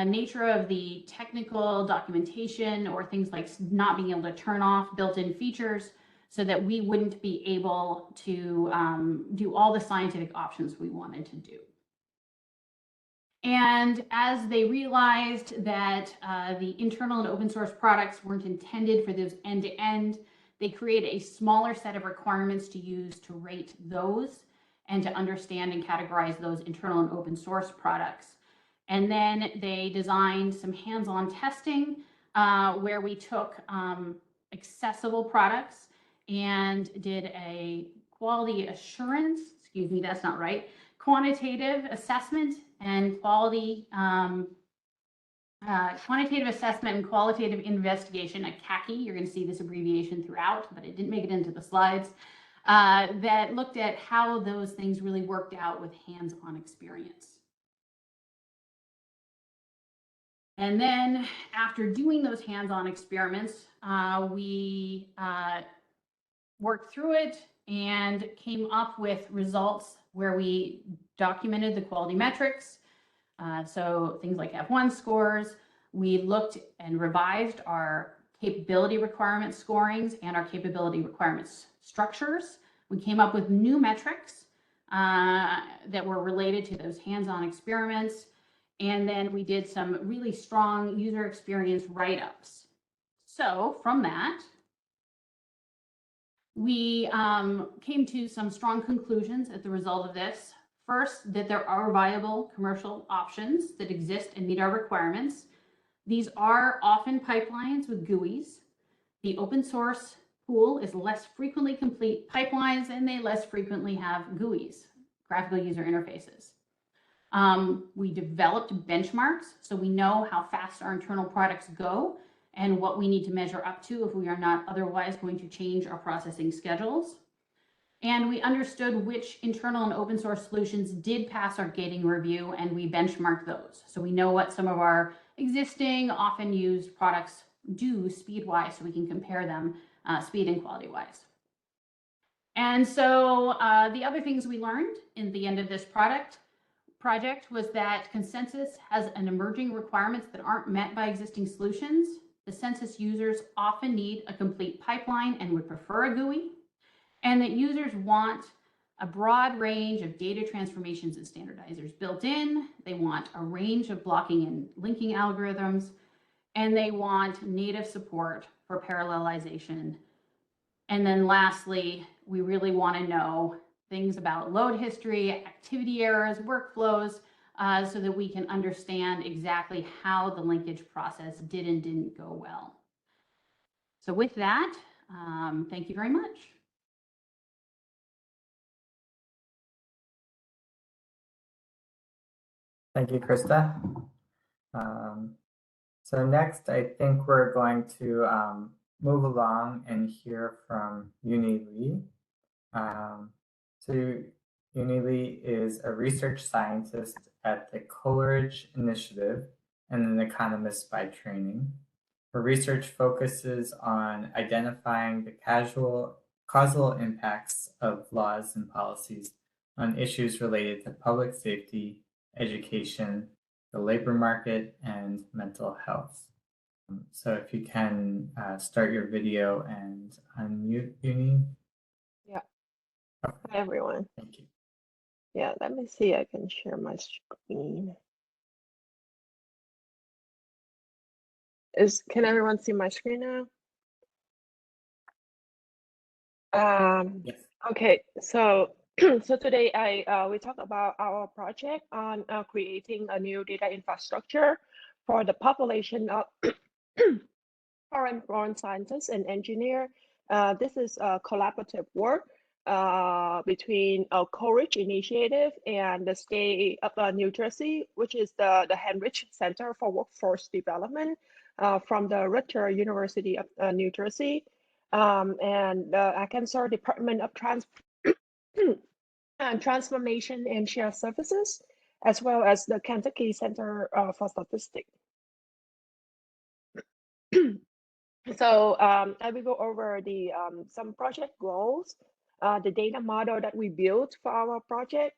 nature of the technical documentation, or things like not being able to turn off built-in features so that we wouldn't be able to do all the scientific options we wanted to do. And as they realized that the internal and open source products weren't intended for those end-to-end, they created a smaller set of requirements to use to rate those and to understand and categorize those internal and open source products. And then they designed some hands-on testing where we took accessible products and did a quality assurance, excuse me, that's not right, quantitative assessment and qualitative assessment and qualitative investigation, a CACI. You're going to see this abbreviation throughout, but it didn't make it into the slides. That looked at how those things really worked out with hands-on experience. And then after doing those hands-on experiments, we worked through it and came up with results where we documented the quality metrics. So things like F1 scores. We looked and revised our capability requirement scorings and our capability requirements structures. We came up with new metrics that were related to those hands-on experiments. And then we did some really strong user experience write-ups. So from that, we came to some strong conclusions as the result of this. First, that there are viable commercial options that exist and meet our requirements. These are often pipelines with GUIs. The open source pool is less frequently complete pipelines, and they less frequently have GUIs, graphical user interfaces. We developed benchmarks, so we know how fast our internal products go and what we need to measure up to if we are not otherwise going to change our processing schedules. And we understood which internal and open source solutions did pass our gating review, and we benchmarked those. So we know what some of our existing, often used products do speed-wise, so we can compare them speed and quality-wise. And so the other things we learned in the end of this project was that consensus has an emerging requirements that aren't met by existing solutions. The census users often need a complete pipeline and would prefer a GUI, and that users want a broad range of data transformations and standardizers built in. They want a range of blocking and linking algorithms, and they want native support for parallelization. And then lastly, we really want to know things about load history, activity errors, workflows, so that we can understand exactly how the linkage process did and didn't go well. So with that, thank you very much. Thank you, Krista. So next, I think we're going to move along and hear from Uni Lee. So Uni Lee is a research scientist at the Coleridge Initiative and an economist by training. Her research focuses on identifying the causal impacts of laws and policies on issues related to public safety, education, the labor market, and mental health. So if you can start your video and unmute, Uni. Yeah. Okay. Hi, everyone. Thank you. Yeah, let me see. I can share my screen. Can everyone see my screen now? Yes. Okay, so so today we talk about our project on creating a new data infrastructure for the population of foreign-born scientists and engineers. This is a collaborative work between a Coleridge Initiative and the state of New Jersey, which is the Henrich Center for Workforce Development from the Rutgers University of New Jersey, and the Arkansas Department of Transformation and Shared Services, as well as the Kentucky Center for Statistics. So I will go over the some project goals, the data model that we built for our project,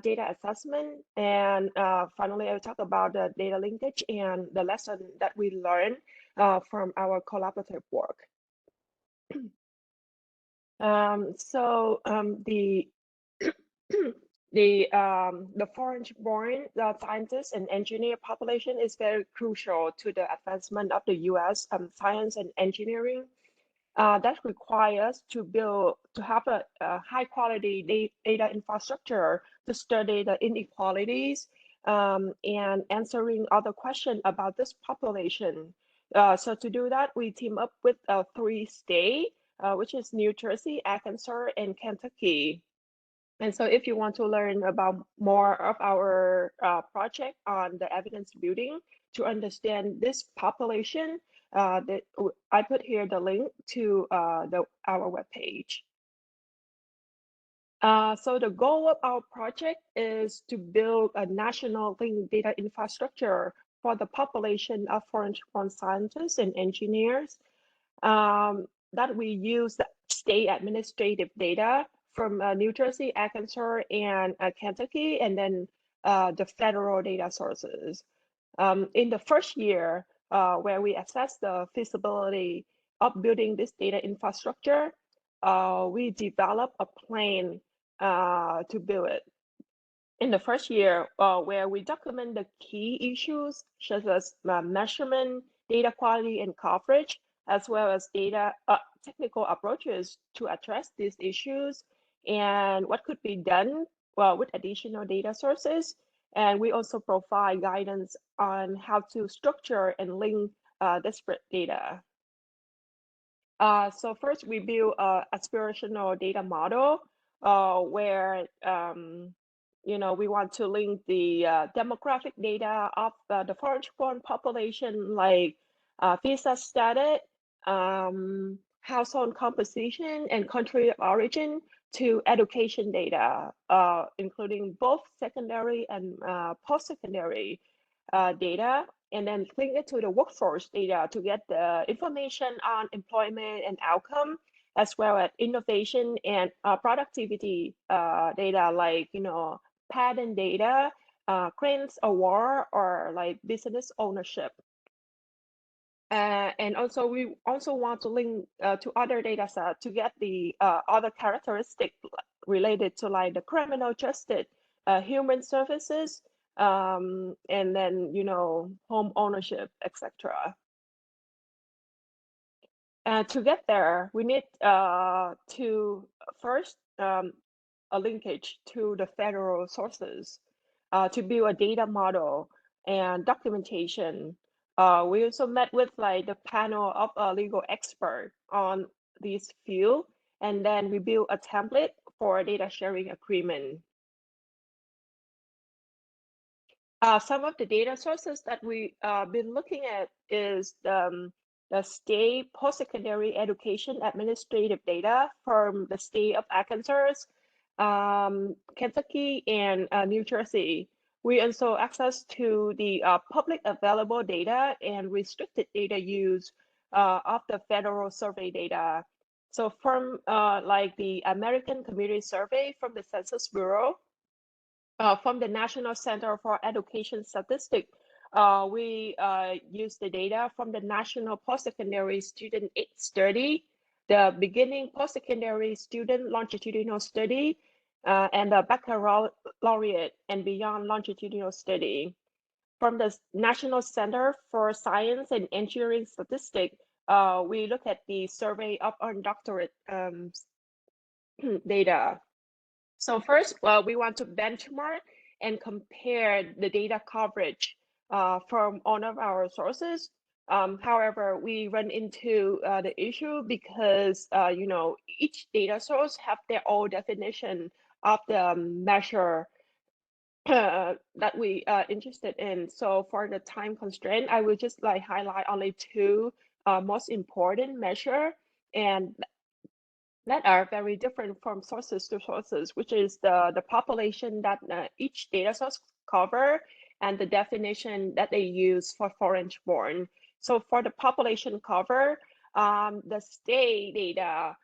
data assessment, and finally I will talk about the data linkage and the lesson that we learned from our collaborative work. The foreign-born scientists and engineer population is very crucial to the advancement of the U.S. Science and engineering. That requires to have a high-quality data infrastructure to study the inequalities and answering other questions about this population. So to do that, we team up with 3 states, which is New Jersey, Arkansas, and Kentucky. And so if you want to learn about more of our project on the evidence building to understand this population, I put here the link to our webpage. So the goal of our project is to build a national linked data infrastructure for the population of foreign-born scientists and engineers that we use state administrative data from New Jersey, Arkansas, and Kentucky, and then the federal data sources. In the first year, where we assess the feasibility of building this data infrastructure, we develop a plan to build it. In the first year, where we document the key issues such as measurement, data quality and coverage, as well as data technical approaches to address these issues and what could be done with additional data sources. And we also provide guidance on how to structure and link disparate data. So first, we build an aspirational data model where we want to link the demographic data of the foreign-born population, like visa status, household composition, and country of origin, to education data, including both secondary and post-secondary data, and then link it to the workforce data to get the information on employment and outcome, as well as innovation and productivity data, like patent data, grants award, or like business ownership. And also we also want to link to other data sets to get the other characteristics related to like the criminal justice, human services, and then home ownership, etc. And to get there, we need to first a linkage to the federal sources to build a data model and documentation. We also met with like the panel of legal experts on this field, and then we built a template for a data sharing agreement. Some of the data sources that we been looking at is the state post-secondary education administrative data from the state of Arkansas, Kentucky, and New Jersey. We also access to the public available data and restricted data use of the federal survey data. So from like the American Community Survey from the Census Bureau, from the National Center for Education Statistics, we use the data from the National Post-Secondary Student Study, the Beginning Post-Secondary Student Longitudinal Study, and the Baccalaureate and Beyond Longitudinal Study. From the National Center for Science and Engineering Statistics, we look at the survey of underdoctorate data. So first, we want to benchmark and compare the data coverage from all of our sources. However, we run into the issue because you know, each data source have their own definition of the measure that we are interested in. So for the time constraint, I will just like highlight only two most important measure, and that are very different from sources to sources, which is the population that each data source cover and the definition that they use for foreign-born. So for the population cover, the state data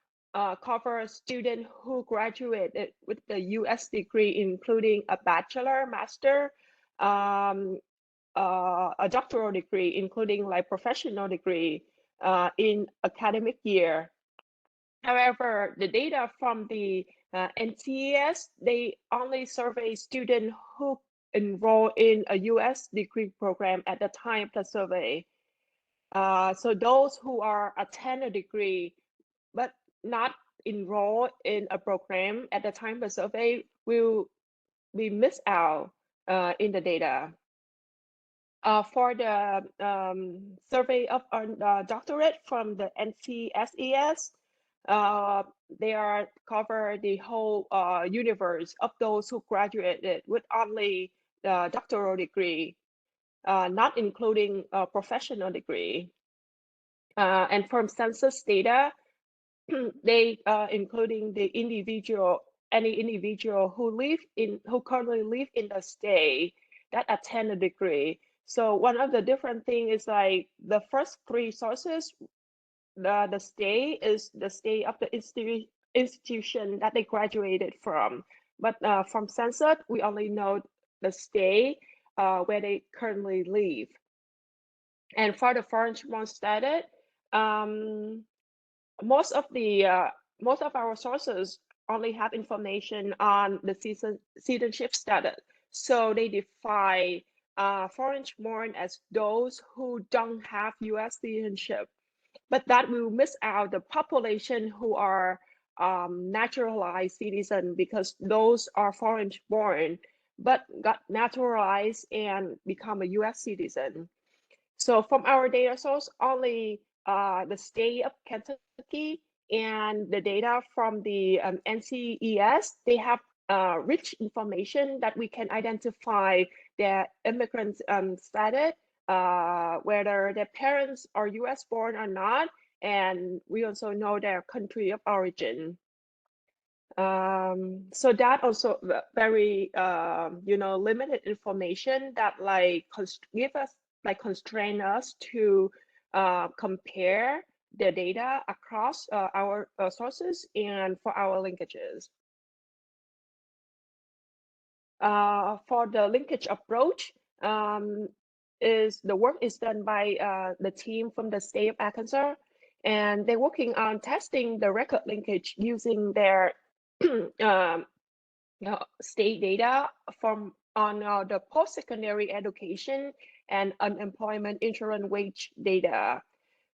cover students who graduated with the US degree, including a bachelor, master, a doctoral degree, including like professional degree in academic year. However, the data from the NCES, they only survey students who enroll in a US degree program at the time of the survey. So those who are attend a degree but not enroll in a program at the time of the survey will be missed out in the data. For the survey of doctorate from the NCSES, they are cover the whole universe of those who graduated with only the doctoral degree, not including a professional degree. And from census data, they including the individual, any individual who currently live in the state that attend a degree. So one of the different thing is like the first three sources, the state is the state of the institution that they graduated from. But from census, we only know the state where they currently live. And for the foreign-born status, most of our sources only have information on the citizenship status. So they define foreign-born as those who don't have US citizenship, but that will miss out the population who are naturalized citizen, because those are foreign-born but got naturalized and become a US citizen. So from our data source, only the state of Kentucky and the data from the NCES, they have rich information that we can identify their immigrant status, whether their parents are US born or not, and we also know their country of origin. So that also very you know, limited information that like constrain us to compare the data across our sources and for our linkages. For the linkage approach, the work is done by the team from the state of Arkansas, and they're working on testing the record linkage using their state data from on the post-secondary education and unemployment insurance wage data.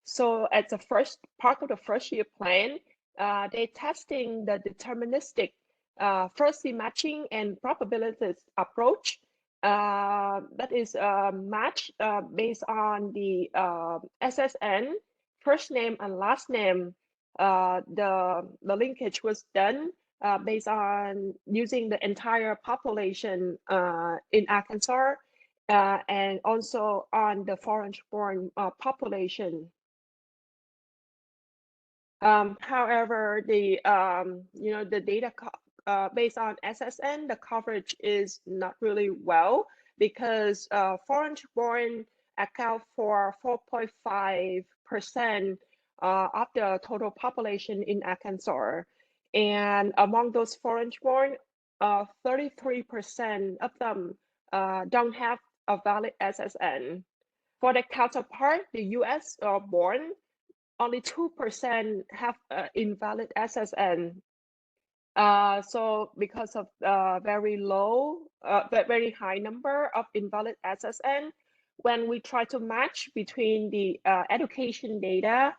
So as the first part of the first year plan, they're testing the deterministic first matching and probabilities approach that is matched based on the SSN, first name and last name. The linkage was done based on using the entire population in Arkansas and also on the foreign-born population. However, the the data based on SSN, the coverage is not really well because foreign-born account for 4.5% of the total population in Arkansas, and among those foreign-born, 33% of them don't have a valid SSN. For the counterpart, the U.S. born, only 2% have invalid SSN. So because of very high number of invalid SSN, when we try to match between the education data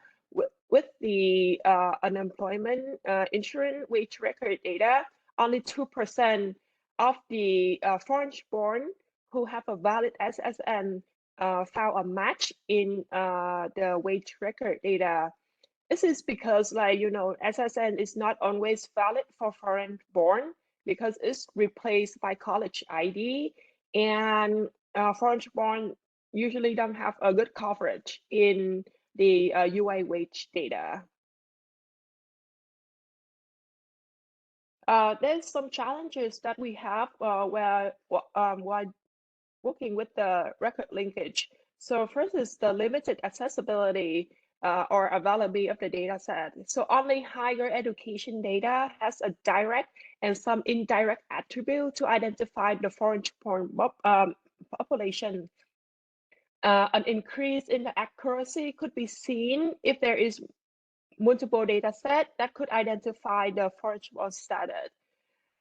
with the unemployment insurance wage record data, only 2% of the foreign-born who have a valid SSN found a match in the wage record data. This is because, like, SSN is not always valid for foreign-born because it's replaced by college ID, and foreign-born usually don't have a good coverage in the UA wage data. There's some challenges that we have while working with the record linkage. So first is the limited accessibility or availability of the data set. So only higher education data has a direct and some indirect attribute to identify the foreign-born population. An increase in the accuracy could be seen if there is multiple data set that could identify the foreign-born status.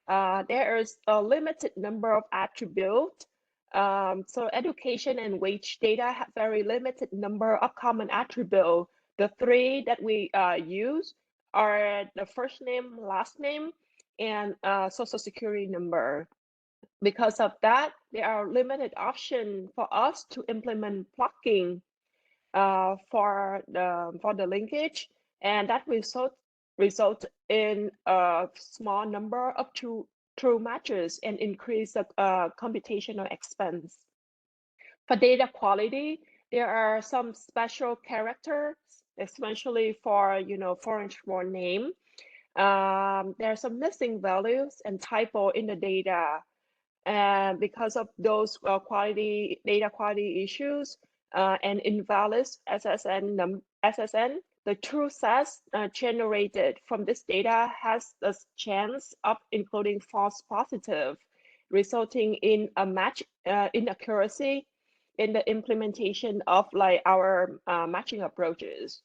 There is a limited number of attributes. So education and wage data have very limited number of common attributes. The three that we use are the first name, last name, and social security number. Because of that, there are limited options for us to implement plugin for the linkage, and that result in a small number of true matches and increase the computational expense. For data quality, there are some special characters, especially for foreign-born name. There are some missing values and typo in the data, and because of those data quality issues and invalid SSN, the true set generated from this data has a chance of including false positive, resulting in a match inaccuracy in the implementation of our matching approaches.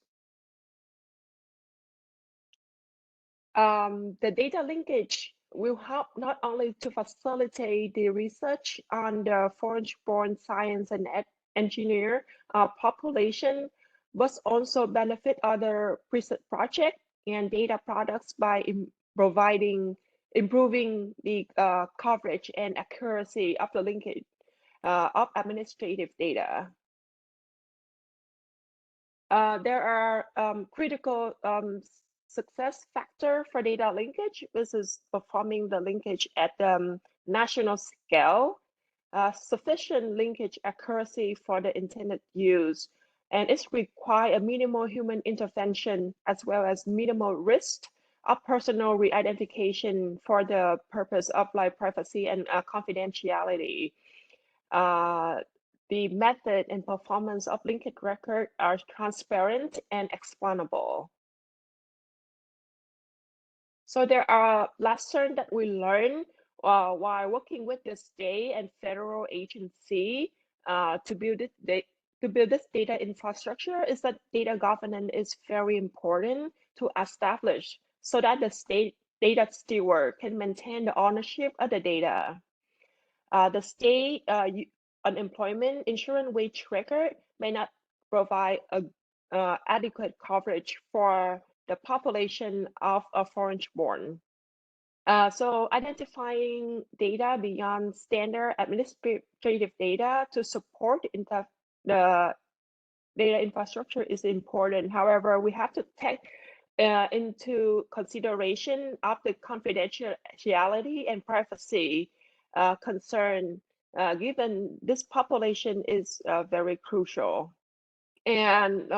The data linkage will help not only to facilitate the research on the foreign-born science and engineer population, but also benefit other research projects and data products by improving the coverage and accuracy of the linkage of administrative data. There are critical success factor for data linkage. This is performing the linkage at the national scale, sufficient linkage accuracy for the intended use, and it requires a minimal human intervention as well as minimal risk of personal re-identification for the purpose of privacy and confidentiality. The method and performance of linkage record are transparent and explainable. So there are lessons that we learned while working with the state and federal agency to build this data infrastructure is that data governance is very important to establish so that the state data steward can maintain the ownership of the data. The state unemployment insurance wage record may not provide adequate coverage for the population of a foreign-born. So identifying data beyond standard administrative data to support the data infrastructure is important. However, we have to take into consideration of the confidentiality and privacy concern given this population is very crucial. And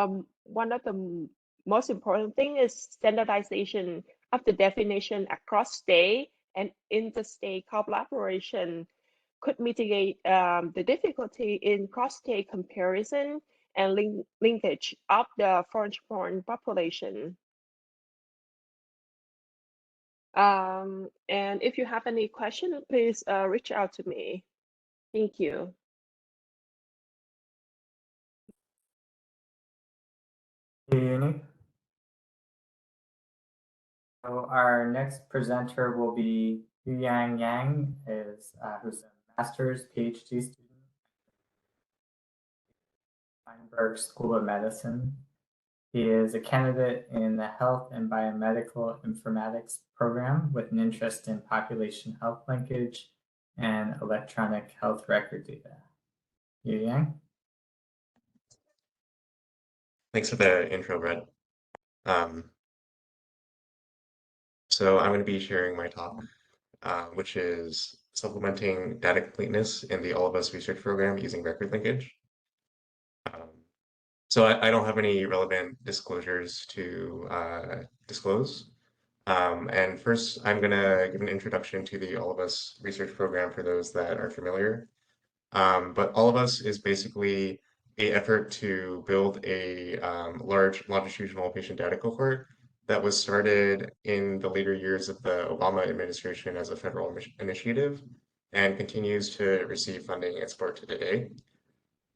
one of the most important thing is standardization of the definition across state and interstate collaboration could mitigate the difficulty in cross-state comparison and linkage of the foreign-born population. And if you have any question, please reach out to me. Thank you. Uni. So our next presenter will be Yang Yang, who's a master's PhD student at Feinberg School of Medicine. He is a candidate in the Health and Biomedical Informatics program with an interest in population health linkage and electronic health record data. Yang? Thanks for the intro, Brett. So I'm going to be sharing my talk, which is supplementing data completeness in the All of Us research program using record linkage. So I don't have any relevant disclosures to disclose. And first, I'm going to give an introduction to the All of Us research program for those that are familiar. But All of Us is basically an effort to build a large longitudinal patient data cohort that was started in the later years of the Obama administration as a federal initiative and continues to receive funding and support to today.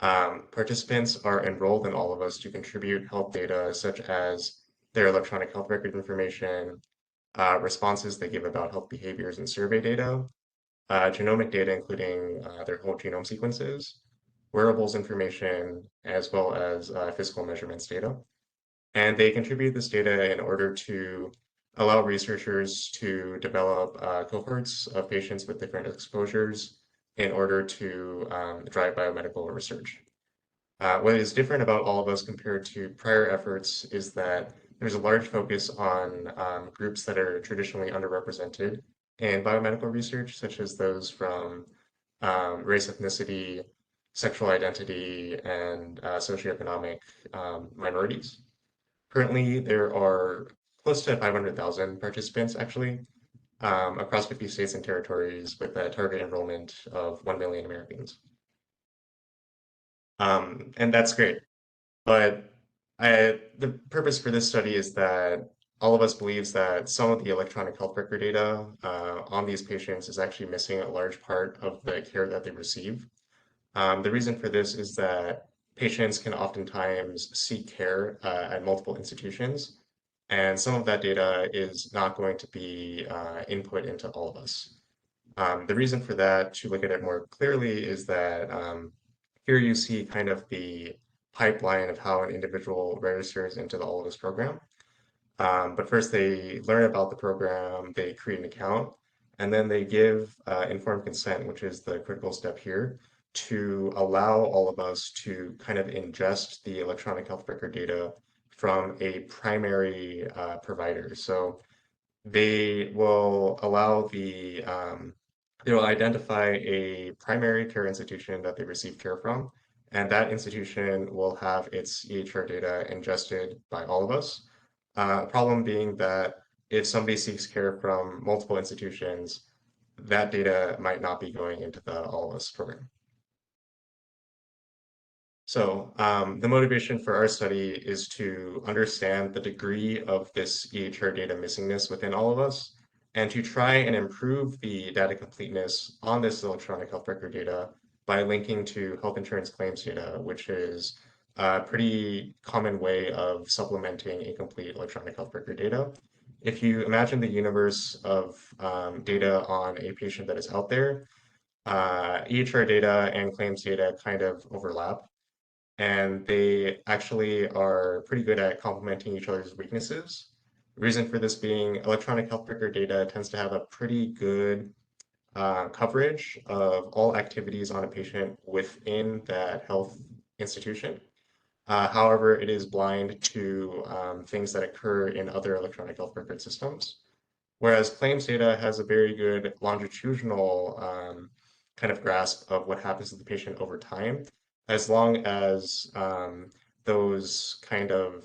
Participants are enrolled in All of Us to contribute health data such as their electronic health record information, responses they give about health behaviors and survey data, genomic data including their whole genome sequences, wearables information, as well as physical measurements data. And they contribute this data in order to allow researchers to develop cohorts of patients with different exposures in order to drive biomedical research. What is different about All of Us compared to prior efforts is that there's a large focus on groups that are traditionally underrepresented in biomedical research, such as those from race, ethnicity, sexual identity, and socioeconomic minorities. Currently, there are close to 500,000 participants, actually, across 50 states and territories with a target enrollment of 1 million Americans. And that's great. But the purpose for this study is that All of Us believes that some of the electronic health record data on these patients is actually missing a large part of the care that they receive. The reason for this is that patients can oftentimes seek care at multiple institutions, and some of that data is not going to be input into All of Us. The reason for that, to look at it more clearly, is that here you see kind of the pipeline of how an individual registers into the All of Us program. But first they learn about the program, they create an account, and then they give informed consent, which is the critical step here, to allow All of Us to kind of ingest the electronic health record data from a primary provider. So they will allow they will identify a primary care institution that they receive care from, and that institution will have its EHR data ingested by All of Us. Problem being that if somebody seeks care from multiple institutions, that data might not be going into the All of Us program. So the motivation for our study is to understand the degree of this EHR data missingness within All of Us and to try and improve the data completeness on this electronic health record data by linking to health insurance claims data, which is a pretty common way of supplementing incomplete electronic health record data. If you imagine the universe of data on a patient that is out there, EHR data and claims data kind of overlap, and they actually are pretty good at complementing each other's weaknesses. The reason for this being electronic health record data tends to have a pretty good coverage of all activities on a patient within that health institution. However, it is blind to things that occur in other electronic health record systems. Whereas claims data has a very good longitudinal kind of grasp of what happens to the patient over time, as long as those kind of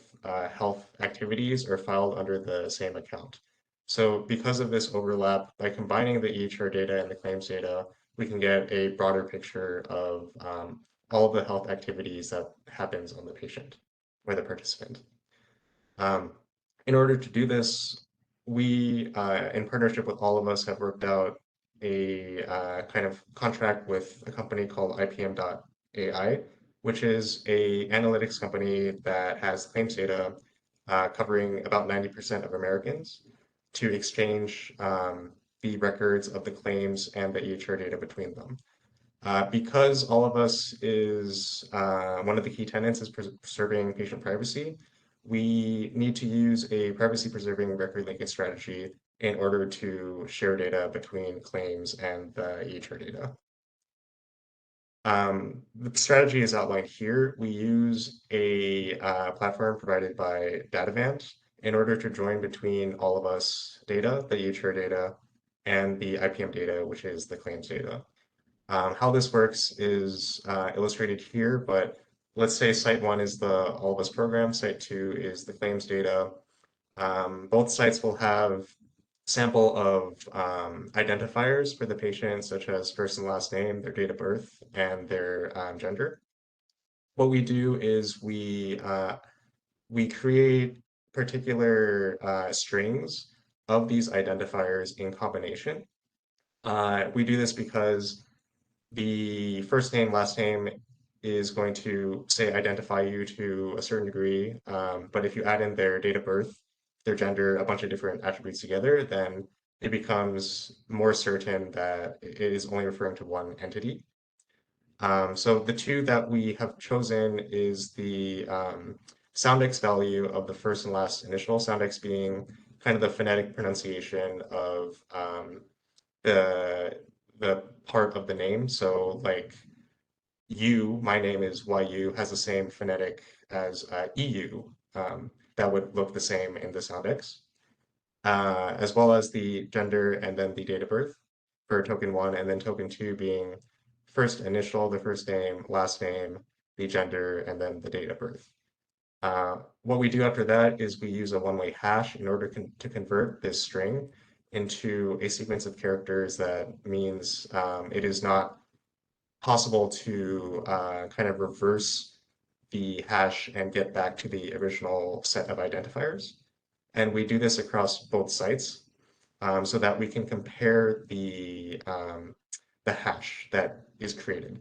health activities are filed under the same account. So because of this overlap, by combining the EHR data and the claims data, we can get a broader picture of all of the health activities that happens on the patient or the participant. In order to do this, we, in partnership with all of us, have worked out a kind of contract with a company called IPM.ai, which is a analytics company that has claims data covering about 90% of Americans to exchange the records of the claims and the EHR data between them. Because all of us is one of the key tenets is preserving patient privacy, we need to use a privacy-preserving record linkage strategy in order to share data between claims and the EHR data. The strategy is outlined here. We use a platform provided by Datavant in order to join between all of us data, the EHR data, and the IPM data, which is the claims data. How this works is illustrated here, but let's say site 1 is the all of us program, site 2 is the claims data. Both sites will have sample of identifiers for the patient, such as first and last name, their date of birth, and their gender. What we do is we create particular strings of these identifiers in combination. We do this because the first name, last name is going to, say, identify you to a certain degree, but if you add in their date of birth, their gender, a bunch of different attributes together, then it becomes more certain that it is only referring to one entity. So the two that we have chosen is the soundex value of the first and last initial, soundex being kind of the phonetic pronunciation of the part of the name. So like you, my name is YU, has the same phonetic as EU. That would look the same in the soundex, as well as the gender and then the date of birth for token 1, and then token 2 being first initial, the first name, last name, the gender, and then the date of birth. What we do after that is we use a one-way hash in order to convert this string into a sequence of characters that means it is not possible to kind of reverse the hash and get back to the original set of identifiers. And we do this across both sites so that we can compare the hash that is created.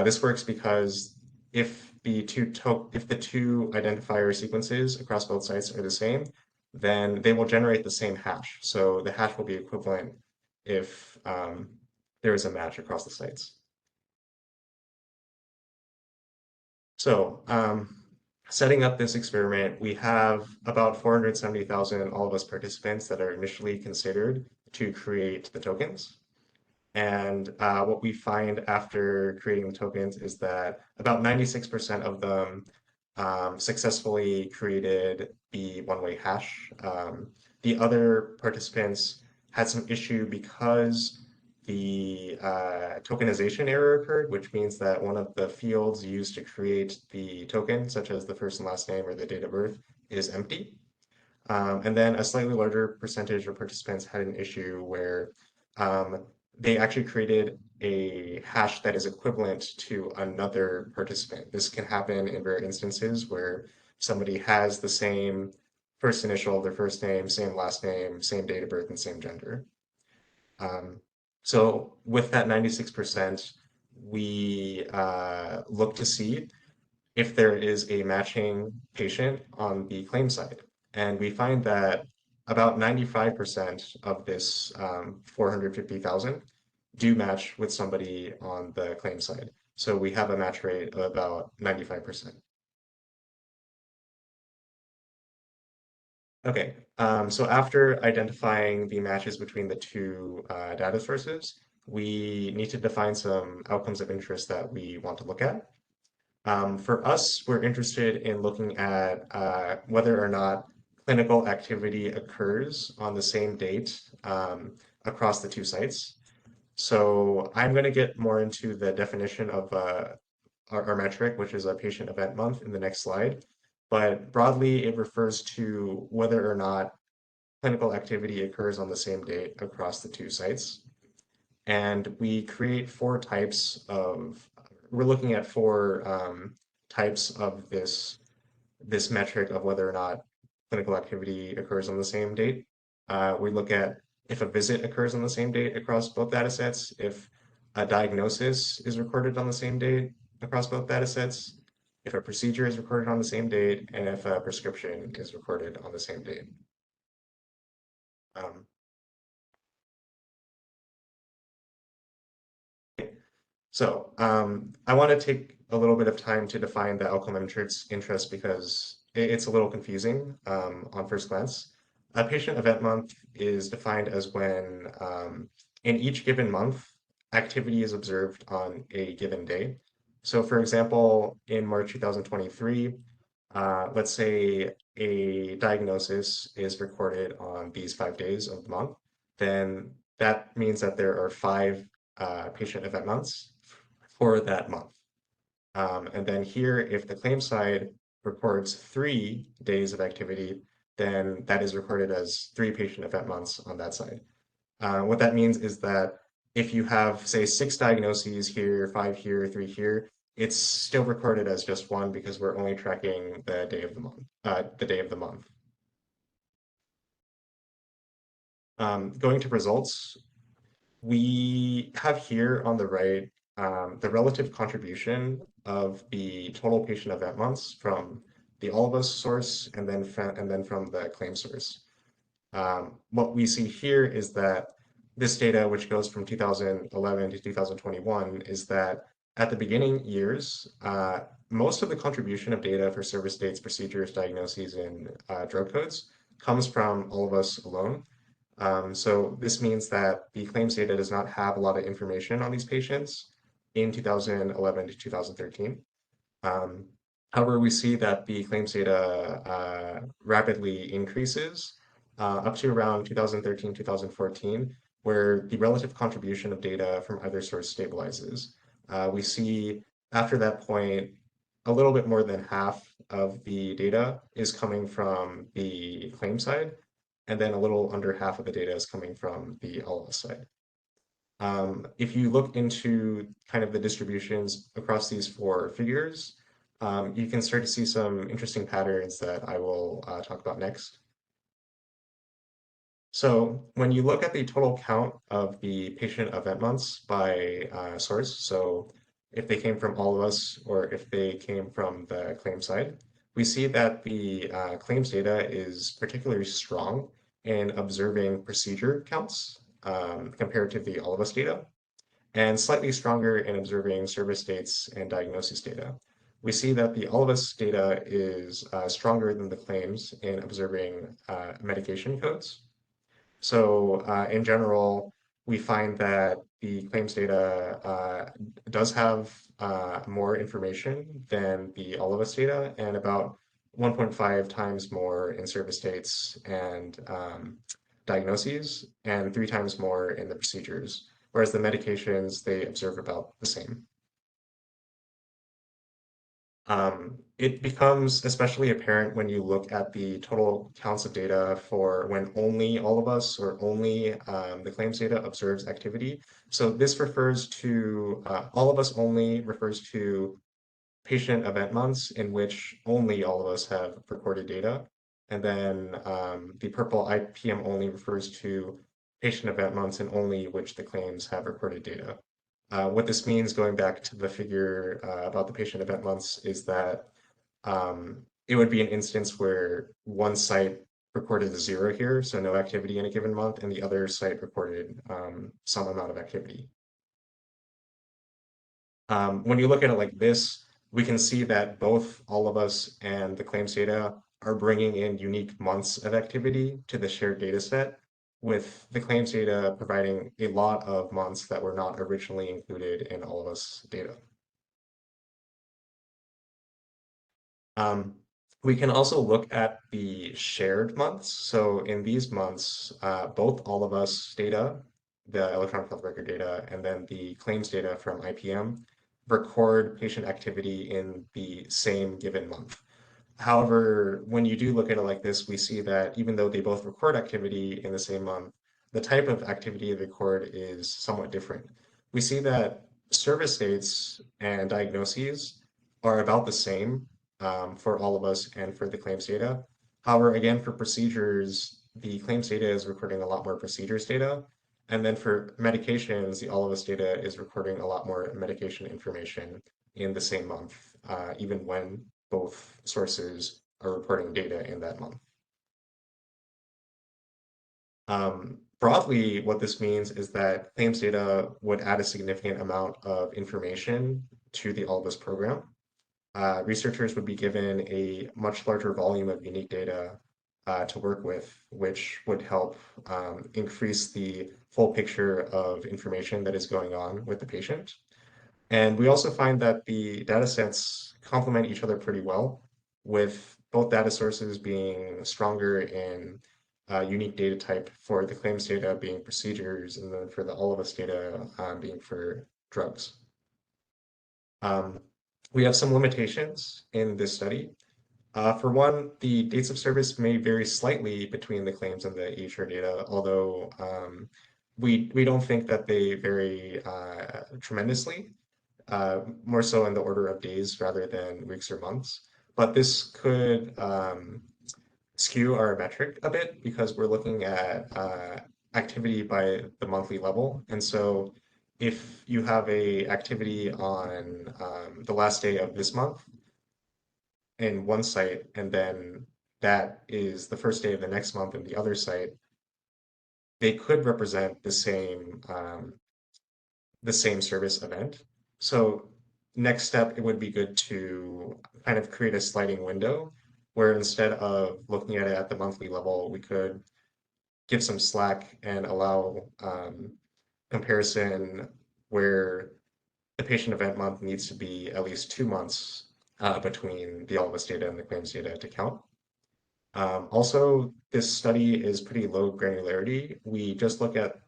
This works because if the two identifier sequences across both sites are the same, then they will generate the same hash. So the hash will be equivalent if there is a match across the sites. So setting up this experiment, we have about 470,000 all of us participants that are initially considered to create the tokens. And what we find after creating the tokens is that about 96% of them successfully created the one-way hash. The other participants had some issue because the tokenization error occurred, which means that one of the fields used to create the token, such as the first and last name or the date of birth, is empty. And then a slightly larger percentage of participants had an issue where they actually created a hash that is equivalent to another participant. This can happen in rare instances where somebody has the same first initial, their first name, same last name, same date of birth, and same gender. So with that 96%, we look to see if there is a matching patient on the claim side. And we find that about 95% of this 450,000 do match with somebody on the claim side. So we have a match rate of about 95%. Okay, so after identifying the matches between the two data sources, we need to define some outcomes of interest that we want to look at. For us, we're interested in looking at whether or not clinical activity occurs on the same date across the two sites. So I'm going to get more into the definition of our metric, which is a patient event month, in the next slide. But broadly, it refers to whether or not clinical activity occurs on the same date across the two sites. And we create we're looking at four types of this metric of whether or not clinical activity occurs on the same date. We look at if a visit occurs on the same date across both data sets, if a diagnosis is recorded on the same date across both data sets, if a procedure is recorded on the same date, and if a prescription is recorded on the same date. So I want to take a little bit of time to define the outcome interest because it's a little confusing on first glance. A patient event month is defined as when in each given month, activity is observed on a given day. So for example, in March 2023, let's say a diagnosis is recorded on these 5 days of the month, then that means that there are 5 patient event months for that month. And then here, if the claim side records 3 days of activity, then that is recorded as 3 patient event months on that side. What that means is that if you have, say, 6 diagnoses here, 5 here, 3 here, it's still recorded as just one because we're only tracking the day of the month. Going to results, we have here on the right the relative contribution of the total patient event months from the all of us source and then from the claim source. What we see here is that this data, which goes from 2011 to 2021, is that at the beginning years, most of the contribution of data for service dates, procedures, diagnoses, and drug codes comes from all of us alone. So this means that the claims data does not have a lot of information on these patients in 2011 to 2013. However, we see that the claims data rapidly increases up to around 2013, 2014, where the relative contribution of data from either source stabilizes. We see after that point, a little bit more than half of the data is coming from the claim side, and then a little under half of the data is coming from the all of us side. If you look into kind of the distributions across these 4 figures, you can start to see some interesting patterns that I will talk about next. So when you look at the total count of the patient event months by source, so if they came from all of us or if they came from the claim side, we see that the claims data is particularly strong in observing procedure counts compared to the all of us data, and slightly stronger in observing service dates and diagnosis data. We see that the all of us data is stronger than the claims in observing medication codes. So in general, we find that the claims data does have more information than the all of us data, and about 1.5 times more in service dates and diagnoses, and 3 times more in the procedures, whereas the medications, they observe about the same. It becomes especially apparent when you look at the total counts of data for when only all of us or only the claims data observes activity. So this refers to, all of us only refers to patient event months in which only all of us have recorded data. And then the purple IPM only refers to patient event months in only which the claims have recorded data. What this means, going back to the figure about the patient event months, is that it would be an instance where one site recorded a 0 here, so no activity in a given month, and the other site recorded some amount of activity. When you look at it like this, we can see that both all of us and the claims data are bringing in unique months of activity to the shared data set, with the claims data providing a lot of months that were not originally included in all of us data. We can also look at the shared months. So in these months, both all of us data the electronic health record data, and then the claims data from IPM record patient activity in the same given month. However, when you do look at it like this, we see that even though they both record activity in the same month, the type of activity they record is somewhat different. We see that service states and diagnoses are about the same for all of us and for the claims data. However, again, for procedures, the claims data is recording a lot more procedures data. And then for medications, the all of us data is recording a lot more medication information in the same month, even when both sources are reporting data in that month. Broadly, what this means is that claims data would add a significant amount of information to the All of Us program. Researchers would be given a much larger volume of unique data to work with, which would help increase the full picture of information that is going on with the patient. And we also find that the data sets complement each other pretty well, with both data sources being stronger in unique data type for the claims data being procedures, and then for the all of us data being for drugs. We have some limitations in this study. For one, the dates of service may vary slightly between the claims and the EHR data, although we don't think that they vary tremendously, more so in the order of days rather than weeks or months. But this could skew our metric a bit because we're looking at activity by the monthly level. And so if you have a activity on the last day of this month in one site, and then that is the first day of the next month in the other site, they could represent the same service event. So next step, it would be good to kind of create a sliding window where instead of looking at it at the monthly level, we could give some slack and allow comparison where the patient event month needs to be at least 2 months between the all of us data and the claims data to count. Also, this study is pretty low granularity. We just look at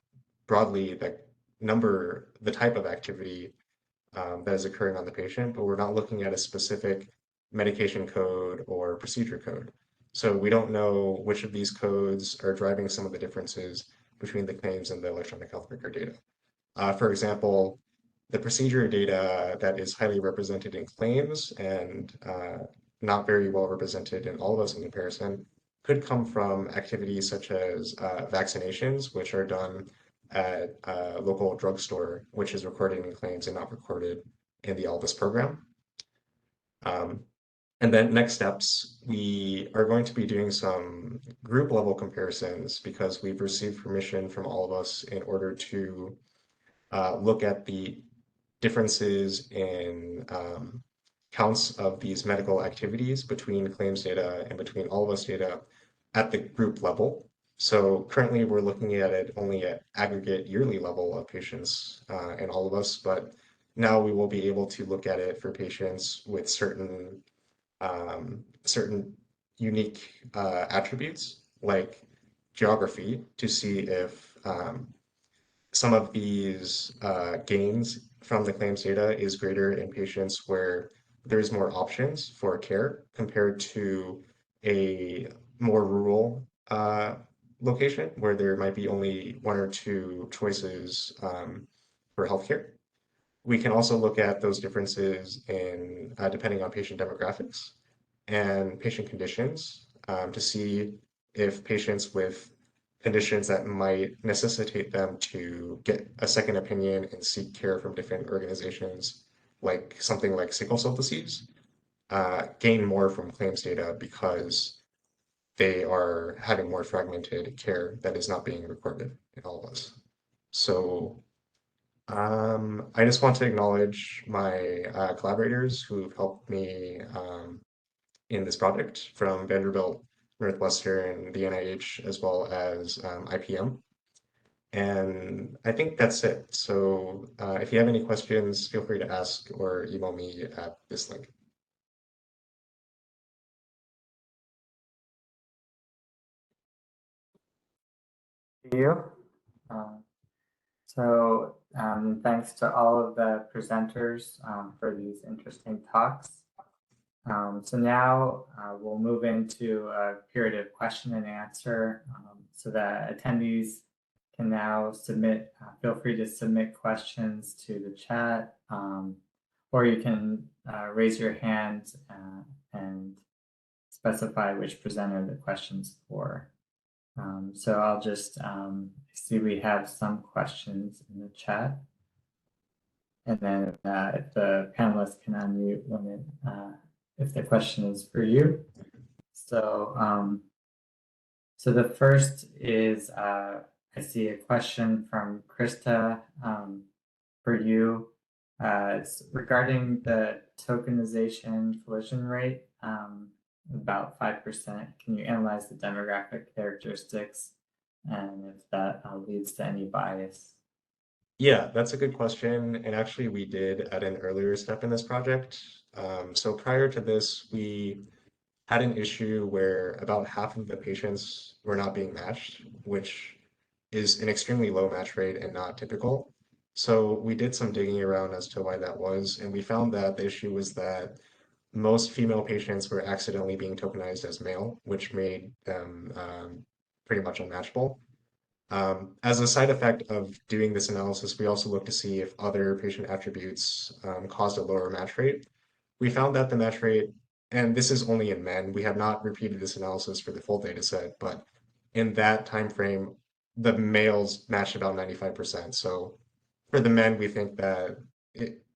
broadly the type of activity that is occurring on the patient, but we're not looking at a specific medication code or procedure code. So we don't know which of these codes are driving some of the differences between the claims and the electronic health record data. For example, the procedure data that is highly represented in claims and not very well represented in all of us in comparison could come from activities such as vaccinations, which are done at a local drugstore, which is recorded in claims and not recorded in the All of Us program. And then next steps, we are going to be doing some group level comparisons because we've received permission from all of us in order to look at the differences in counts of these medical activities between claims data and between all of us data at the group level. So currently we're looking at it only at aggregate yearly level of patients and all of us, but now we will be able to look at it for patients with certain unique attributes like geography to see if some of these gains from the claims data is greater in patients where there's more options for care compared to a more rural location where there might be only 1 or 2 choices for healthcare. We can also look at those differences in depending on patient demographics and patient conditions to see if patients with conditions that might necessitate them to get a second opinion and seek care from different organizations, like something like sickle cell disease, gain more from claims data because they are having more fragmented care that is not being recorded in all of us. So I just want to acknowledge my collaborators who've helped me in this project from Vanderbilt, Northwestern, the NIH, as well as IPM. And I think that's it. So if you have any questions, feel free to ask or email me at this link. Thank you. So thanks to all of the presenters for these interesting talks. So now we'll move into a period of question and answer so that attendees can now submit, feel free to submit questions to the chat, or you can raise your hand and specify which presenter the question's for. So I'll just see we have some questions in the chat. And then if the panelists can unmute when if the question is for you. So, so the first is, I see a question from Krista for you. It's regarding the tokenization collision rate, about 5%. Can you analyze the demographic characteristics and if that leads to any bias? Yeah, that's a good question. And actually, we did at an earlier step in this project. So prior to this, we had an issue where about half of the patients were not being matched, which is an extremely low match rate and not typical. So we did some digging around as to why that was, and we found that the issue was that most female patients were accidentally being tokenized as male, which made them pretty much unmatchable. As a side effect of doing this analysis, we also looked to see if other patient attributes caused a lower match rate. We found that the match rate, and this is only in men, we have not repeated this analysis for the full data set, but in that time frame, the males matched about 95%. So for the men, we think that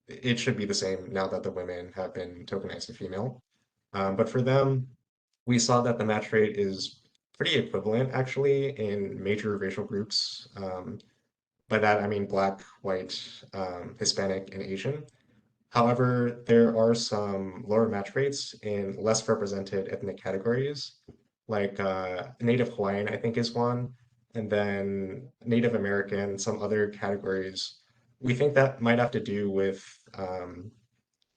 it should be the same now that the women have been tokenized to female. But for them, we saw that the match rate is pretty equivalent actually in major racial groups. By that, I mean Black, white, Hispanic, and Asian. However, there are some lower match rates in less represented ethnic categories, like Native Hawaiian, I think is one, and then Native American, some other categories. We think that might have to do with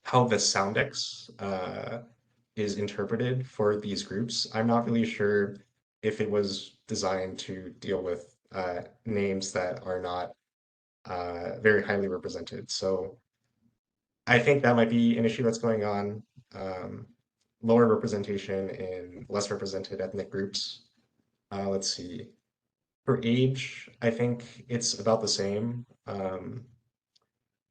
how the soundex is interpreted for these groups. I'm not really sure if it was designed to deal with names that are not very highly represented. So I think that might be an issue that's going on. Lower representation in less represented ethnic groups. Let's see. For age, I think it's about the same.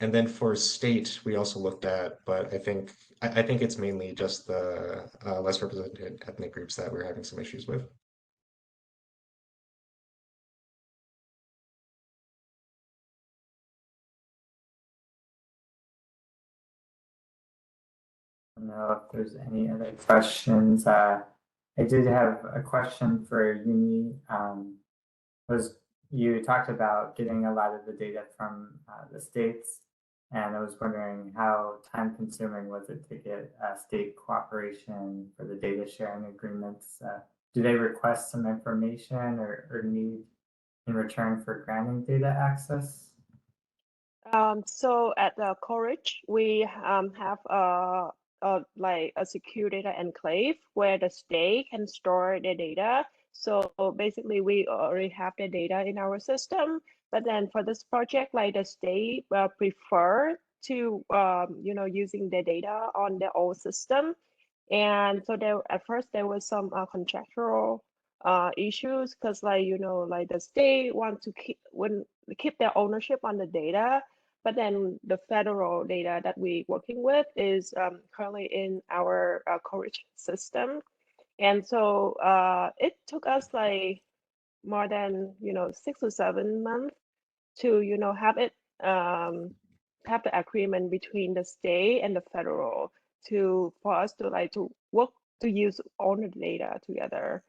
And then for state, we also looked at, but I think it's mainly just the less represented ethnic groups that we're having some issues with. I don't know if there's any other questions. I did have a question for Uni. You talked about getting a lot of the data from the states, and I was wondering how time consuming was it to get state cooperation for the data sharing agreements? Do they request some information or need in return for granting data access? So at the college, we have like a secure data enclave where the state can store the data. So basically, we already have the data in our system. But then for this project, like the state prefer to using the data on their old system. And so there at first there was some contractual issues because like the state want to keep their ownership on the data. But then the federal data that we're working with is currently in our college system. And so it took us like more than 6 or 7 months to have it have the agreement between the state and the federal for us to work to use all the data together.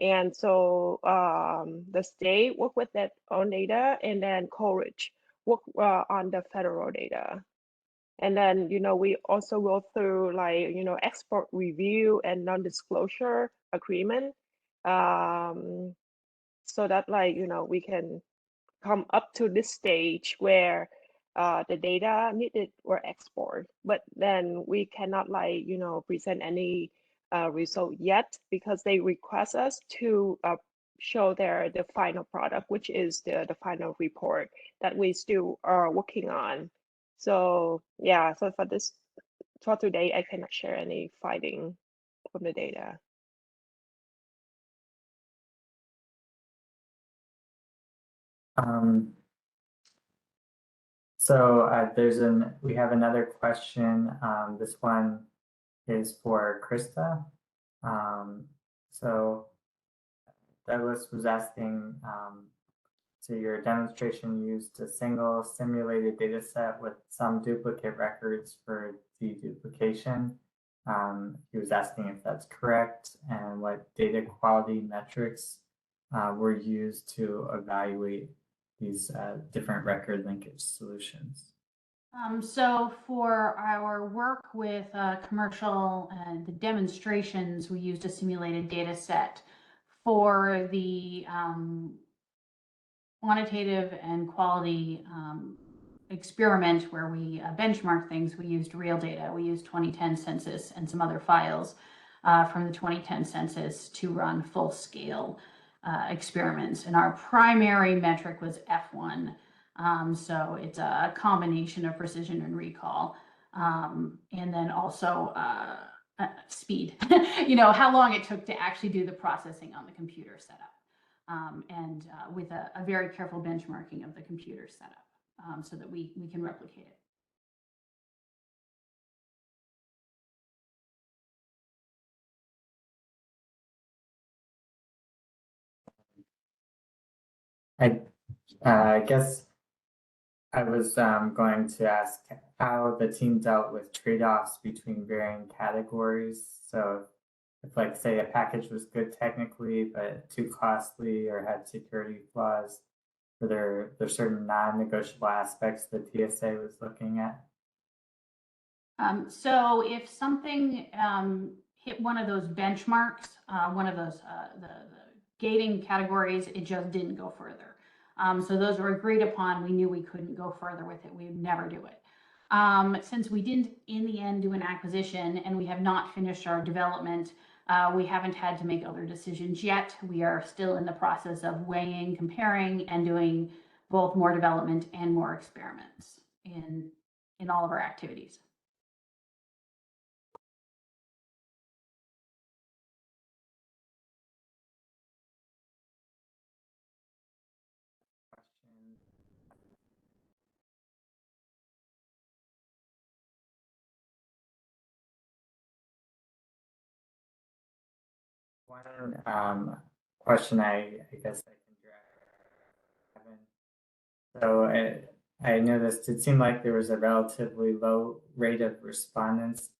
And so the state work with that own data, and then college work on the federal data. And then, we also go through like, export review and non-disclosure agreement. So that like, we can come up to this stage where the data needed were export, but then we cannot like, present any result yet because they request us to show there the final product, which is the final report that we still are working on. So yeah, so for today, I cannot share any finding from the data. We have another question. This one is for Krista. So Douglas was asking, so your demonstration used a single simulated data set with some duplicate records for deduplication. He was asking if that's correct and what data quality metrics were used to evaluate these different record linkage solutions. So for our work with commercial and the demonstrations, we used a simulated data set. For the quantitative and quality experiment where we benchmark things, we used real data. We used 2010 census and some other files from the 2010 census to run full scale experiments. And our primary metric was F1. So it's a combination of precision and recall. And then also speed, how long it took to actually do the processing on the computer setup. And with a very careful benchmarking of the computer setup so that we can replicate it. I guess I was going to ask how the team dealt with trade-offs between varying categories. So if, like, say, a package was good technically, but too costly or had security flaws, were there certain non-negotiable aspects the TSA was looking at? So if something hit one of those benchmarks, one of those the gating categories, it just didn't go further. So those were agreed upon. We knew we couldn't go further with it. We would never do it. Since we didn't in the end do an acquisition and we have not finished our development, we haven't had to make other decisions yet. We are still in the process of weighing, comparing, and doing both more development and more experiments in all of our activities. One question I guess I can direct. So I noticed it seemed like there was a relatively low rate of respondents.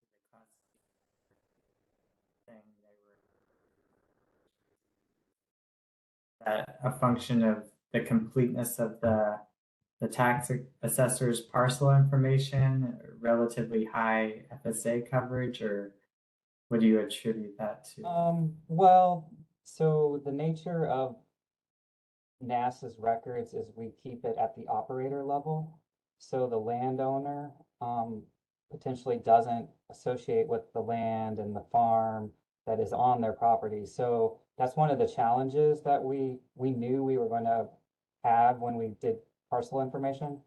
A function of the completeness of the tax assessor's parcel information, relatively high FSA coverage, or what do you attribute that to? Well, so the nature of NASS's records is we keep it at the operator level. So the landowner potentially doesn't associate with the land and the farm that is on their property. So that's one of the challenges that we knew we were going to have when we did parcel information,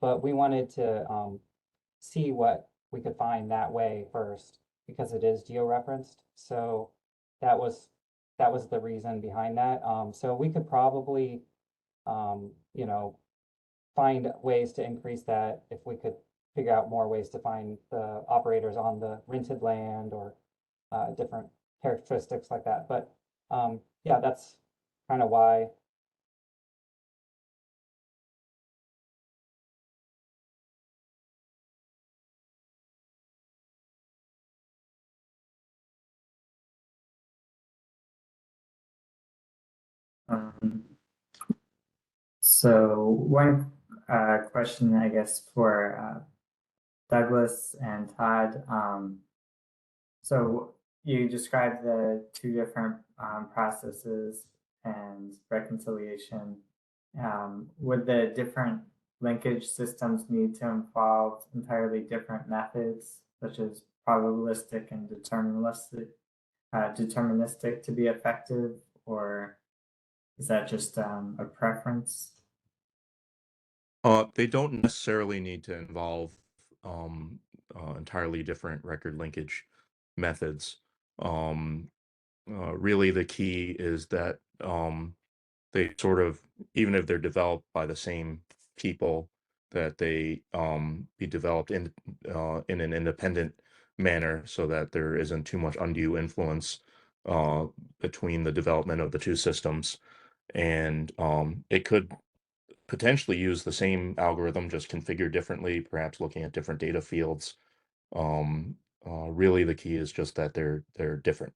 but we wanted to see what we could find that way first because it is georeferenced. So that was the reason behind that. So we could probably, find ways to increase that if we could figure out more ways to find the operators on the rented land or different characteristics like that. But yeah, that's kind of why. So one question, I guess, for Douglas and Todd. So you described the two different processes and reconciliation. Would the different linkage systems need to involve entirely different methods, such as probabilistic and deterministic to be effective, or Is that just a preference? They don't necessarily need to involve entirely different record linkage methods. Really, the key is that they sort of, even if they're developed by the same people, that they be developed in an independent manner so that there isn't too much undue influence between the development of the two systems. And it could potentially use the same algorithm, just configured differently, perhaps looking at different data fields. Really, the key is just that they're different.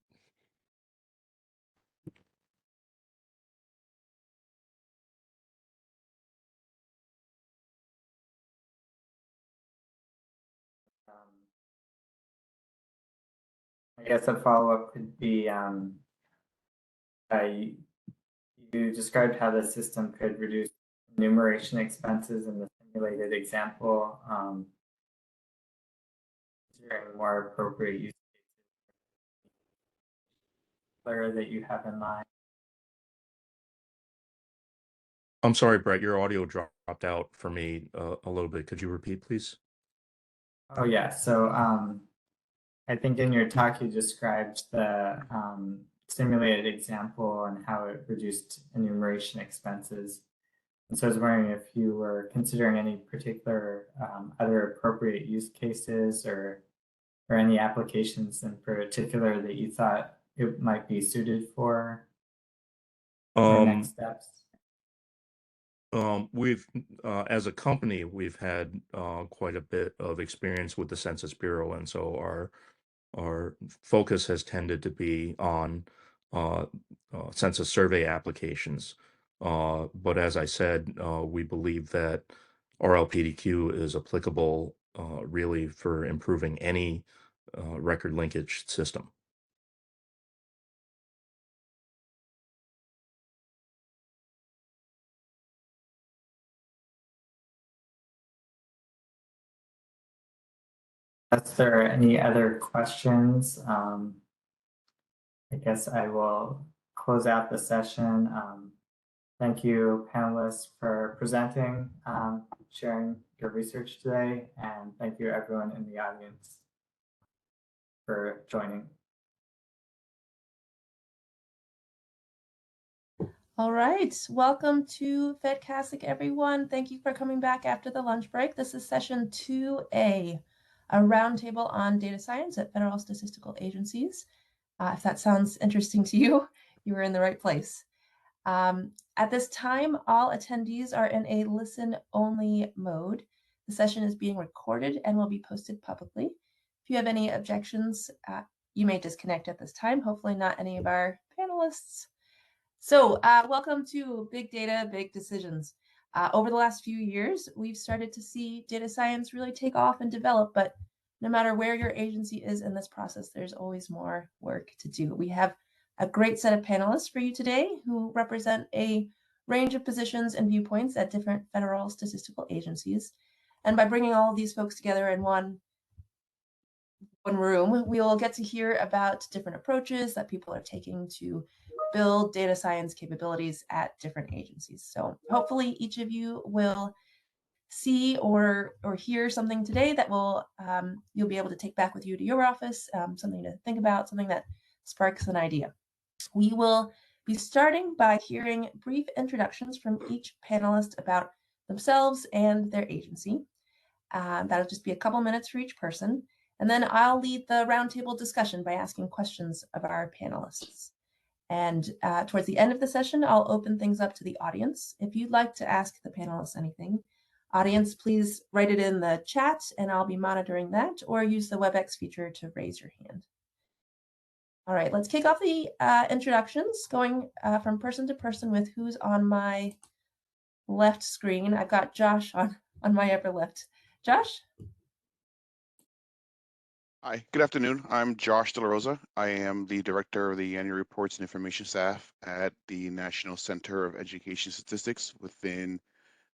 I guess a follow-up could be, you described how the system could reduce enumeration expenses in the simulated example. Considering more appropriate use cases that you have in mind. I'm sorry, Brett, your audio dropped out for me a little bit. Could you repeat, please? Oh yeah, so I think in your talk you described the simulated example and how it reduced enumeration expenses. And so I was wondering if you were considering any particular other appropriate use cases or any applications in particular that you thought it might be suited for next steps. We've, as a company, we've had quite a bit of experience with the Census Bureau, and so our focus has tended to be on census survey applications. But as I said, we believe that RLPDQ is applicable really for improving any record linkage system. Is there any other questions? I guess I will close out the session. Thank you, panelists, for presenting, sharing your research today, and thank you everyone in the audience for joining. All right, welcome to FedCASIC, everyone. Thank you for coming back after the lunch break. This is session 2A, a roundtable on data science at federal statistical agencies. If that sounds interesting to you, you are in the right place. At this time, all attendees are in a listen-only mode. The session is being recorded and will be posted publicly. If you have any objections, you may disconnect at this time. Hopefully not any of our panelists. So welcome to Big Data, Big Decisions. Over the last few years, we've started to see data science really take off and develop, but no matter where your agency is in this process, there's always more work to do. We have a great set of panelists for you today who represent a range of positions and viewpoints at different federal statistical agencies. And by bringing all of these folks together in one room, we will get to hear about different approaches that people are taking to build data science capabilities at different agencies. So hopefully each of you will see or hear something today that will you'll be able to take back with you to your office, something to think about, something that sparks an idea. We will be starting by hearing brief introductions from each panelist about themselves and their agency. That'll just be a couple minutes for each person. And then I'll lead the roundtable discussion by asking questions of our panelists. And towards the end of the session, I'll open things up to the audience. If you'd like to ask the panelists anything, audience, please write it in the chat and I'll be monitoring that, or use the WebEx feature to raise your hand. All right, let's kick off the introductions, going from person to person with who's on my left screen. I've got Josh on my upper left. Josh? Hi, good afternoon. I'm Josh De La Rosa. I am the Director of the Annual Reports and Information Staff at the National Center of Education Statistics within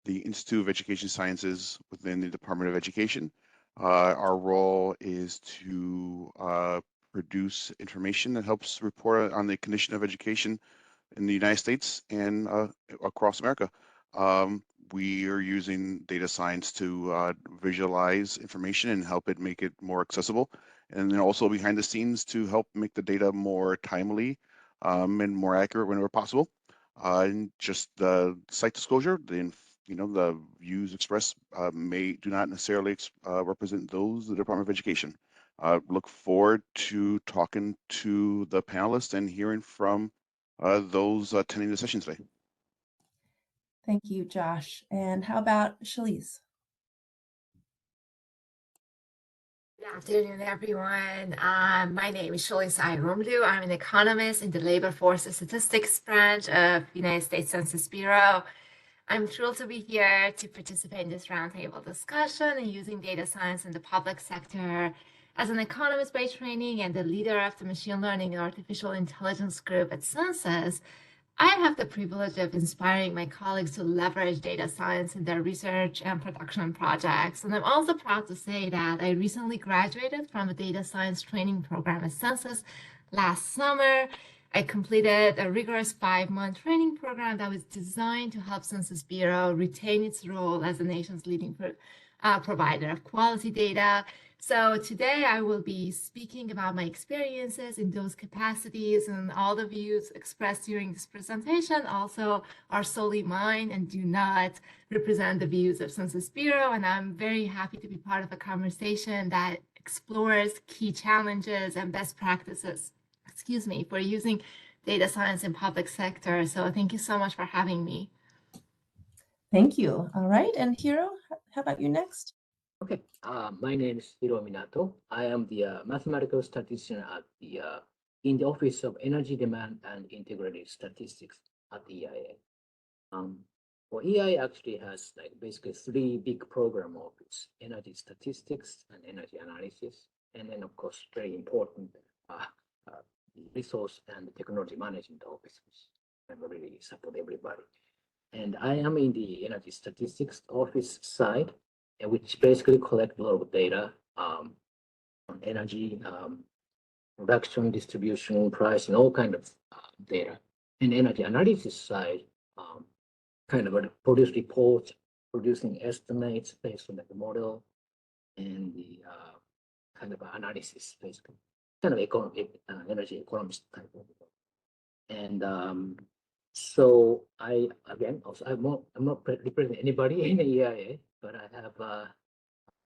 the Institute of Education Sciences within the Department of Education. Our role is to produce information that helps report on the condition of education in the United States and across America. We are using data science to visualize information and help it make it more accessible. And then also behind the scenes to help make the data more timely and more accurate whenever possible. And just the site disclosure, the views expressed do not necessarily represent those of the Department of Education. Look forward to talking to the panelists and hearing from those attending the session today. Thank you, Josh. And how about Shalise? Good afternoon, everyone. My name is Shalise Romelu. I'm an economist in the Labor Force Statistics branch of United States Census Bureau. I'm thrilled to be here to participate in this roundtable discussion and using data science in the public sector. As an economist by training and the leader of the machine learning and artificial intelligence group at Census, I have the privilege of inspiring my colleagues to leverage data science in their research and production projects. And I'm also proud to say that I recently graduated from a data science training program at Census last summer. I completed a rigorous 5-month training program that was designed to help Census Bureau retain its role as the nation's leading provider of quality data. So today I will be speaking about my experiences in those capacities, and all the views expressed during this presentation also are solely mine and do not represent the views of Census Bureau. And I'm very happy to be part of a conversation that explores key challenges and best practices, for using data science in public sector. So thank you so much for having me. Thank you. All right, and Hiro, how about you next? Okay, my name is Hiro Minato. I am the mathematical statistician at the in the Office of Energy Demand and Integrated Statistics at the EIA. Well, EIA actually has like basically 3 big program offices: energy statistics and energy analysis, and then of course very important resource and technology management offices. And really support everybody. And I am in the energy statistics office side, which basically collect a lot of data on energy production, distribution, pricing, all kind of data. And energy analysis side, kind of produce reports, producing estimates based on the model, and the kind of analysis, basically, kind of energy economist type of. And so I'm not representing anybody in the EIA, but I have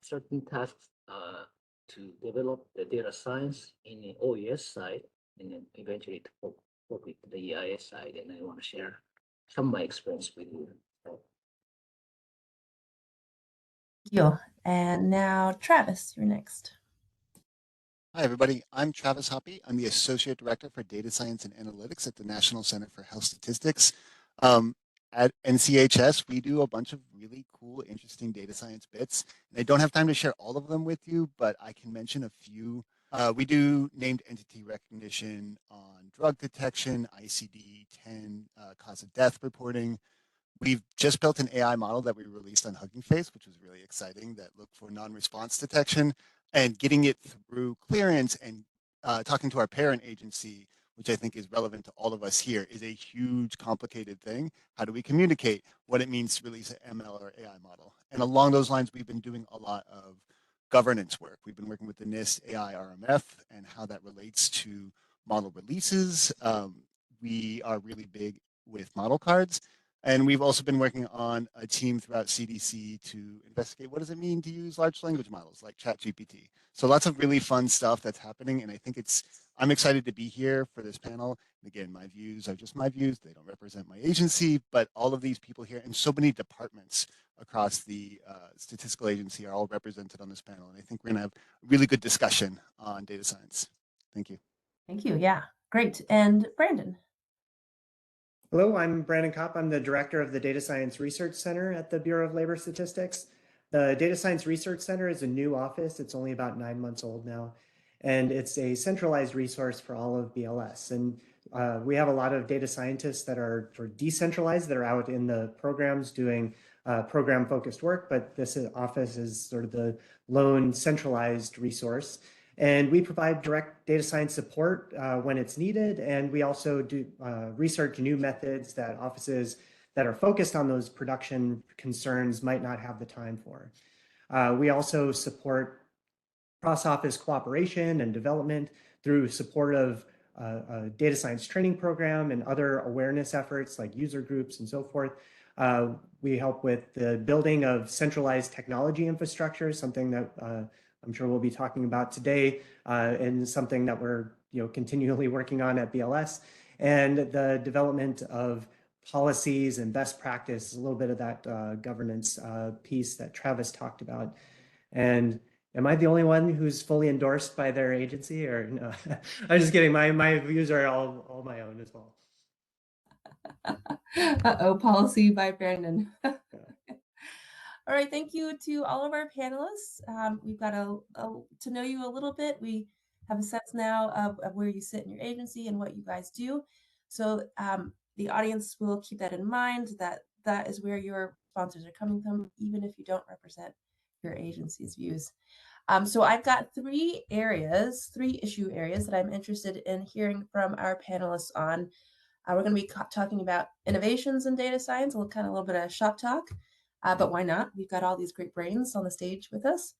certain tasks to develop the data science in the OES side, and then eventually to work with the EIA side. And I want to share some of my experience with you. Thank you. And now, Travis, you're next. Hi, everybody. I'm Travis Hoppy. I'm the Associate Director for Data Science and Analytics at the National Center for Health Statistics. At NCHS, we do a bunch of really cool, interesting data science bits. And I don't have time to share all of them with you, but I can mention a few. We do named entity recognition on drug detection, ICD-10 cause of death reporting. We've just built an AI model that we released on Hugging Face, which was really exciting, that looked for non-response detection, and getting it through clearance and talking to our parent agency, which I think is relevant to all of us here, is a huge, complicated thing. How do we communicate what it means to release an ML or AI model? And along those lines, we've been doing a lot of governance work. We've been working with the NIST AI RMF and how that relates to model releases. We are really big with model cards. And we've also been working on a team throughout CDC to investigate what does it mean to use large language models like ChatGPT. So lots of really fun stuff that's happening. And I think I'm excited to be here for this panel. And again, my views are just my views. They don't represent my agency, but all of these people here and so many departments across the statistical agency are all represented on this panel. And I think we're gonna have a really good discussion on data science. Thank you. Thank you. Yeah, great. And Brandon. Hello, I'm Brandon Kopp. I'm the director of the Data Science Research Center at the Bureau of Labor Statistics. The Data Science Research Center is a new office. It's only about 9 months old now, and it's a centralized resource for all of BLS. And we have a lot of data scientists that are sort of decentralized, that are out in the programs doing program-focused work, but this office is sort of the lone centralized resource. And we provide direct data science support when it's needed. And we also do research new methods that offices that are focused on those production concerns might not have the time for. We also support cross-office cooperation and development through support of a data science training program and other awareness efforts like user groups and so forth. We help with the building of centralized technology infrastructure, something that I'm sure we'll be talking about today, and something that we're continually working on at BLS, and the development of policies and best practice, a little bit of that governance piece that Travis talked about. And am I the only one who's fully endorsed by their agency, or no? I'm just kidding. My views are all my own as well. Uh-oh, policy by Brandon. All right, thank you to all of our panelists. We've got to know you a little bit. We have a sense now of where you sit in your agency and what you guys do. So the audience will keep that in mind, that is where your sponsors are coming from, even if you don't represent your agency's views. So I've got three issue areas that I'm interested in hearing from our panelists on. We're going to be talking about innovations in data science, a little bit of shop talk, but why not? We've got all these great brains on the stage with us.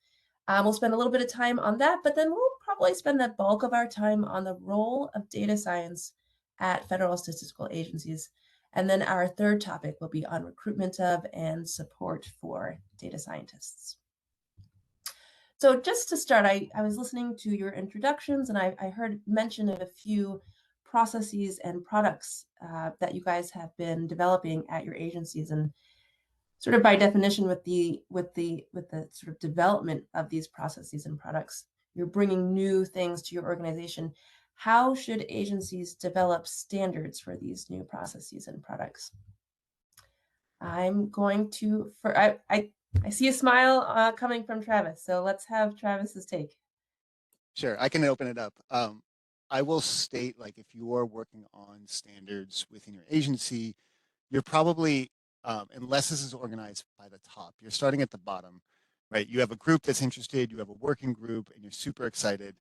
We'll spend a little bit of time on that, but then we'll probably spend the bulk of our time on the role of data science at federal statistical agencies. And then our third topic will be on recruitment of and support for data scientists. So just to start, I was listening to your introductions, and I heard mention of a few processes and products that you guys have been developing at your agencies, and sort of by definition, with the sort of development of these processes and products, you're bringing new things to your organization. How should agencies develop standards for these new processes and products? I'm going to, I see a smile coming from Travis, so let's have Travis's take. Sure, I can open it up. I will state, like, if you are working on standards within your agency, you're probably, unless this is organized by the top, you're starting at the bottom, right? You have a group that's interested, you have a working group, and you're super excited.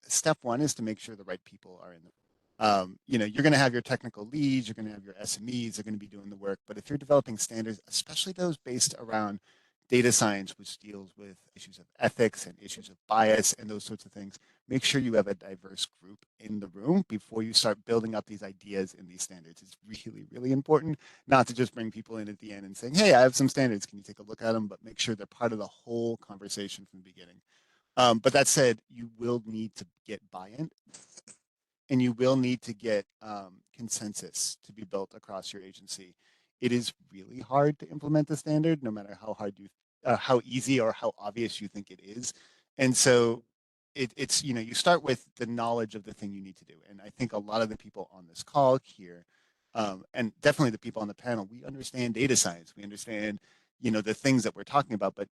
Step one is to make sure the right people are in the you're going to have your technical leads, you're going to have your SMEs, they're going to be doing the work. But if you're developing standards, especially those based around data science, which deals with issues of ethics and issues of bias and those sorts of things, make sure you have a diverse group in the room before you start building up these ideas in these standards. It's really, really important not to just bring people in at the end and saying, hey, I have some standards, can you take a look at them? But make sure they're part of the whole conversation from the beginning. But that said, you will need to get buy-in, and you will need to get consensus to be built across your agency. It is really hard to implement the standard, no matter how hard how easy or how obvious you think it is. And so it's, you start with the knowledge of the thing you need to do. And I think a lot of the people on this call here, and definitely the people on the panel, we understand data science. We understand, the things that we're talking about, but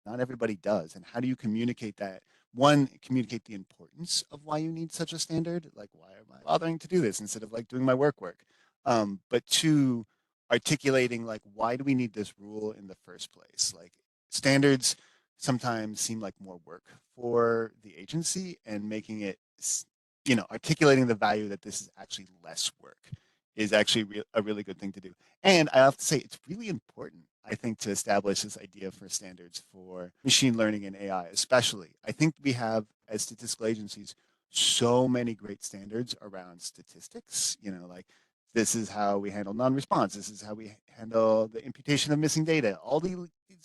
not everybody does. And how do you communicate that? One, communicate the importance of why you need such a standard. Like, why am I bothering to do this instead of like doing my work? But two, articulating like, why do we need this rule in the first place? Like, standards sometimes seem like more work for the agency, and making it, articulating the value that this is actually less work is actually a really good thing to do. And I have to say, it's really important, I think, to establish this idea for standards for machine learning and AI, especially. I think we have, as statistical agencies, so many great standards around statistics, like, this is how we handle non-response, this is how we handle the imputation of missing data, all these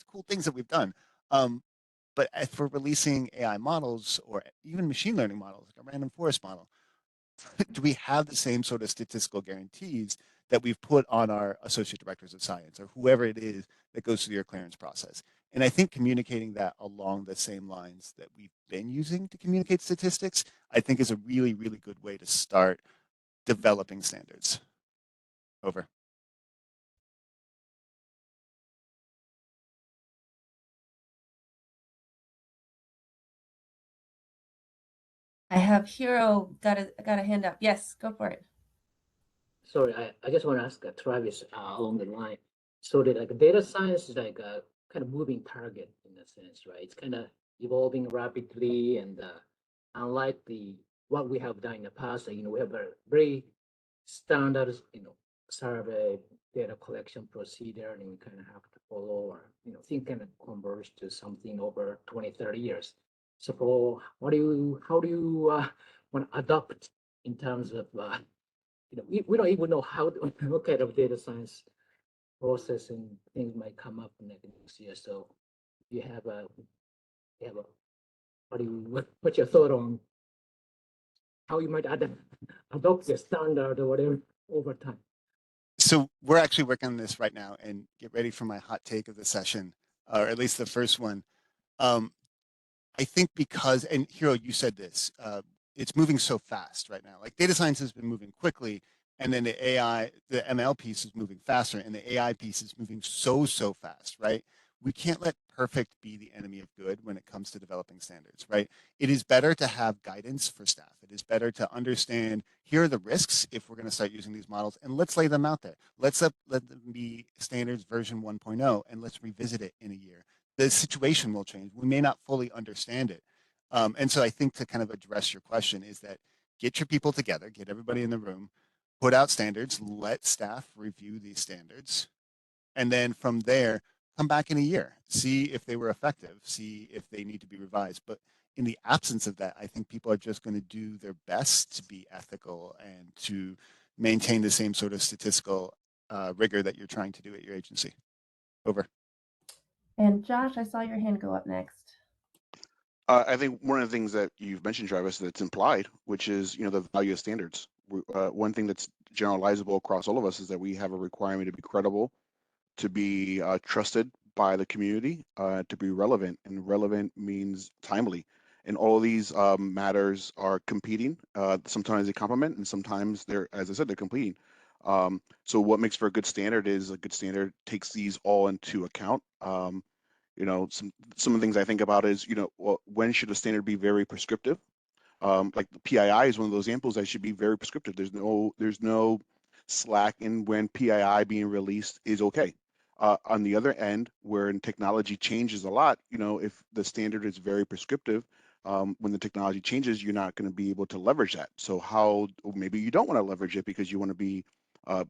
cool things that we've done. But for releasing AI models, or even machine learning models, like a random forest model, do we have the same sort of statistical guarantees that we've put on our associate directors of science, or whoever it is that goes through your clearance process? And I think communicating that along the same lines that we've been using to communicate statistics, I think, is a really, really good way to start developing standards. Over. I have Hero got a hand up. Yes, go for it. Sorry, I just want to ask Travis along the line. So that, like, data science is like a kind of moving target in a sense, right? It's kind of evolving rapidly, and unlike what we have done in the past, we have a very standard, survey data collection procedure, and we kind of have to follow, or things kind of converge to something over 20, 30 years. So how do you want to adopt in terms of we don't even know what kind of data science processing things might come up next year. So you have a what's your thought on how you might adopt the standard or whatever over time? So we're actually working on this right now, and get ready for my hot take of the session, or at least the first one. I think because, and Hiro, you said this, it's moving so fast right now. Like data science has been moving quickly, and then the AI, the ML piece is moving faster, and the AI piece is moving so fast, right? We can't let perfect be the enemy of good when it comes to developing standards, right? It is better to have guidance for staff. It is better to understand, here are the risks if we're going to start using these models, and let's lay them out there. Let them be standards version 1.0, and let's revisit it in a year. The situation will change. We may not fully understand it. And so I think to kind of address your question is that get your people together, get everybody in the room, put out standards, let staff review these standards, and then from there, come back in a year, see if they were effective, see if they need to be revised. But in the absence of that, I think people are just going to do their best to be ethical and to maintain the same sort of statistical rigor that you're trying to do at your agency. Over. And Josh, I saw your hand go up next. I think one of the things that you've mentioned, Travis, that's implied, which is the value of standards. One thing that's generalizable across all of us is that we have a requirement to be credible, to be trusted by the community, to be relevant, and relevant means timely. And all of these matters are competing. Sometimes they complement, and sometimes they're, as I said, they're competing. So what makes for a good standard is a good standard takes these all into account. Some of the things I think about is, when should a standard be very prescriptive? Like the PII is one of those examples that should be very prescriptive. There's no slack in when PII being released is okay. On the other end, where technology changes a lot, if the standard is very prescriptive, when the technology changes, you're not going to be able to leverage that. So maybe you don't want to leverage it because you want to be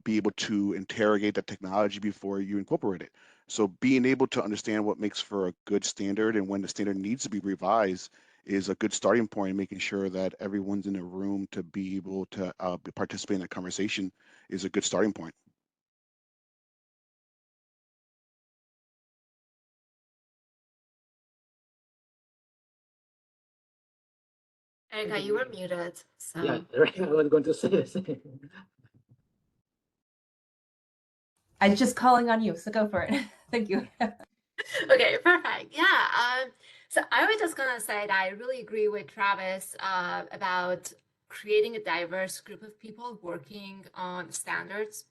able to interrogate the technology before you incorporate it. So being able to understand what makes for a good standard and when the standard needs to be revised is a good starting point, making sure that everyone's in the room to be able to participate in the conversation is a good starting point. Erica, you were muted. So Yeah, I was going to say the same. I'm just calling on you, so go for it. Thank you. okay, perfect. Yeah. So I was just gonna say that I really agree with Travis about creating a diverse group of people working on standards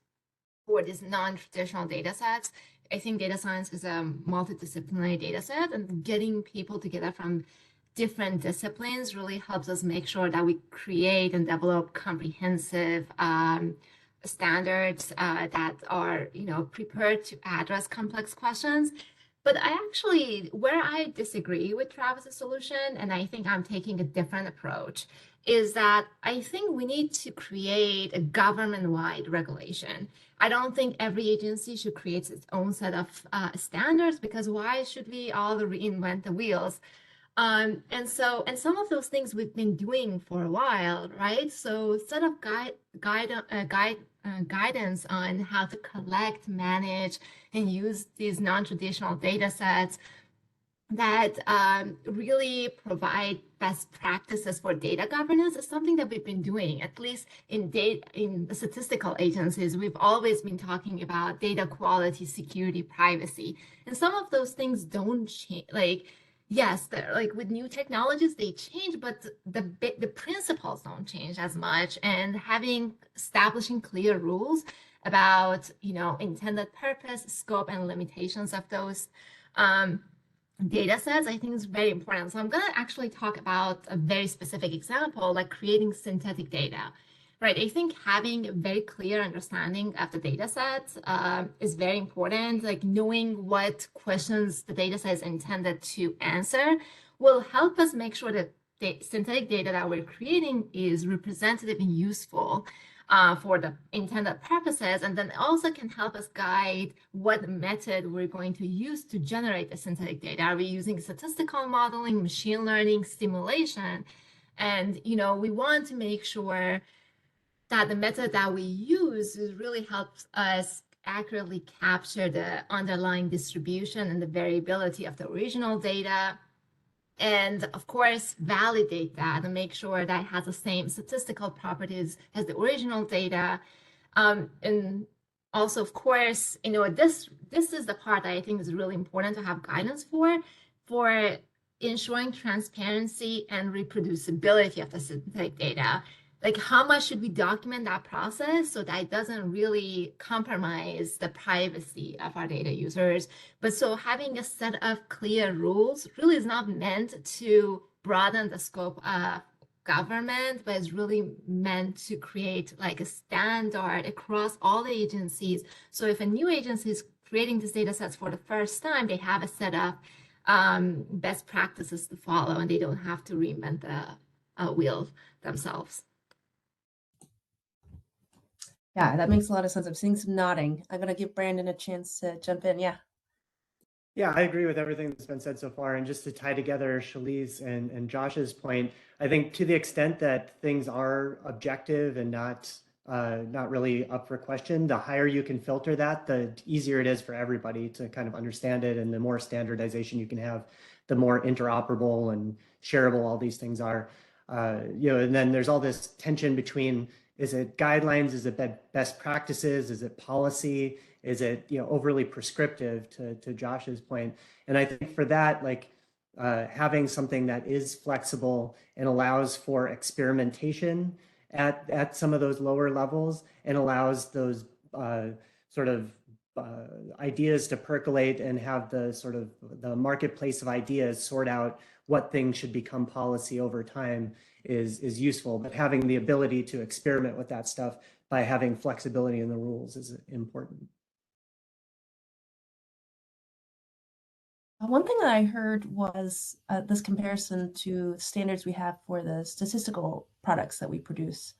for these non-traditional data sets. I think data science is a multidisciplinary data set, and getting people together from different disciplines really helps us make sure that we create and develop comprehensive standards that are prepared to address complex questions. But where I disagree with Travis's solution, and I think I'm taking a different approach, is that I think we need to create a government-wide regulation. I don't think every agency should create its own set of standards, because why should we all reinvent the wheels? And some of those things we've been doing for a while, right? So set of guidance on how to collect, manage, and use these non-traditional data sets that really provide best practices for data governance is something that we've been doing, at least in the statistical agencies. We've always been talking about data quality, security, privacy, and some of those things don't change. Yes, they're with new technologies, they change, but the principles don't change as much. And establishing clear rules about intended purpose, scope, and limitations of those data sets, I think is very important. So I'm going to actually talk about a very specific example, like creating synthetic data. Right, I think having a very clear understanding of the data set is very important. Like knowing what questions the data set is intended to answer will help us make sure that synthetic data that we're creating is representative and useful for the intended purposes, and then also can help us guide what method we're going to use to generate the synthetic data. Are we using statistical modeling, machine learning, simulation? And we want to make sure that the method that we use really helps us accurately capture the underlying distribution and the variability of the original data. And of course, validate that and make sure that it has the same statistical properties as the original data. And also, of course, this is the part that I think is really important to have guidance for ensuring transparency and reproducibility of the synthetic data. Like, how much should we document that process so that it doesn't really compromise the privacy of our data users? But so having a set of clear rules really is not meant to broaden the scope of government, but it's really meant to create like a standard across all the agencies. So if a new agency is creating these data sets for the first time, they have a set of best practices to follow, and they don't have to reinvent the wheel themselves. Yeah, that makes a lot of sense. I'm seeing some nodding. I'm going to give Brandon a chance to jump in. Yeah. Yeah, I agree with everything that's been said so far. And just to tie together Shali's and Josh's point, I think to the extent that things are objective and not really up for question, the higher you can filter that, the easier it is for everybody to kind of understand it. And the more standardization you can have, the more interoperable and shareable all these things are. And then there's all this tension between, is it guidelines? Is it best practices? Is it policy? Is it overly prescriptive, to Josh's point? And I think for that, like having something that is flexible and allows for experimentation at some of those lower levels and allows those sort of ideas to percolate and have the sort of the marketplace of ideas sort out what things should become policy over time is useful. But having the ability to experiment with that stuff by having flexibility in the rules is important. One thing that I heard was this comparison to standards we have for the statistical products that we produce.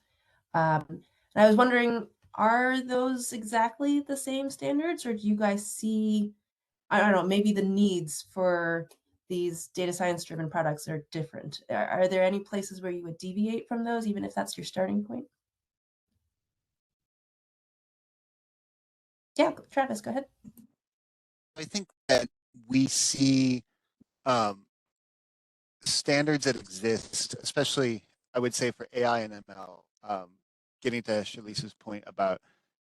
And I was wondering, are those exactly the same standards, or do you guys see, I don't know, maybe the needs for these data science driven products are different? Are there any places where you would deviate from those, even if that's your starting point? Yeah, Travis, go ahead. I think that we see standards that exist, especially I would say for AI and ML, getting to Shalisa's point about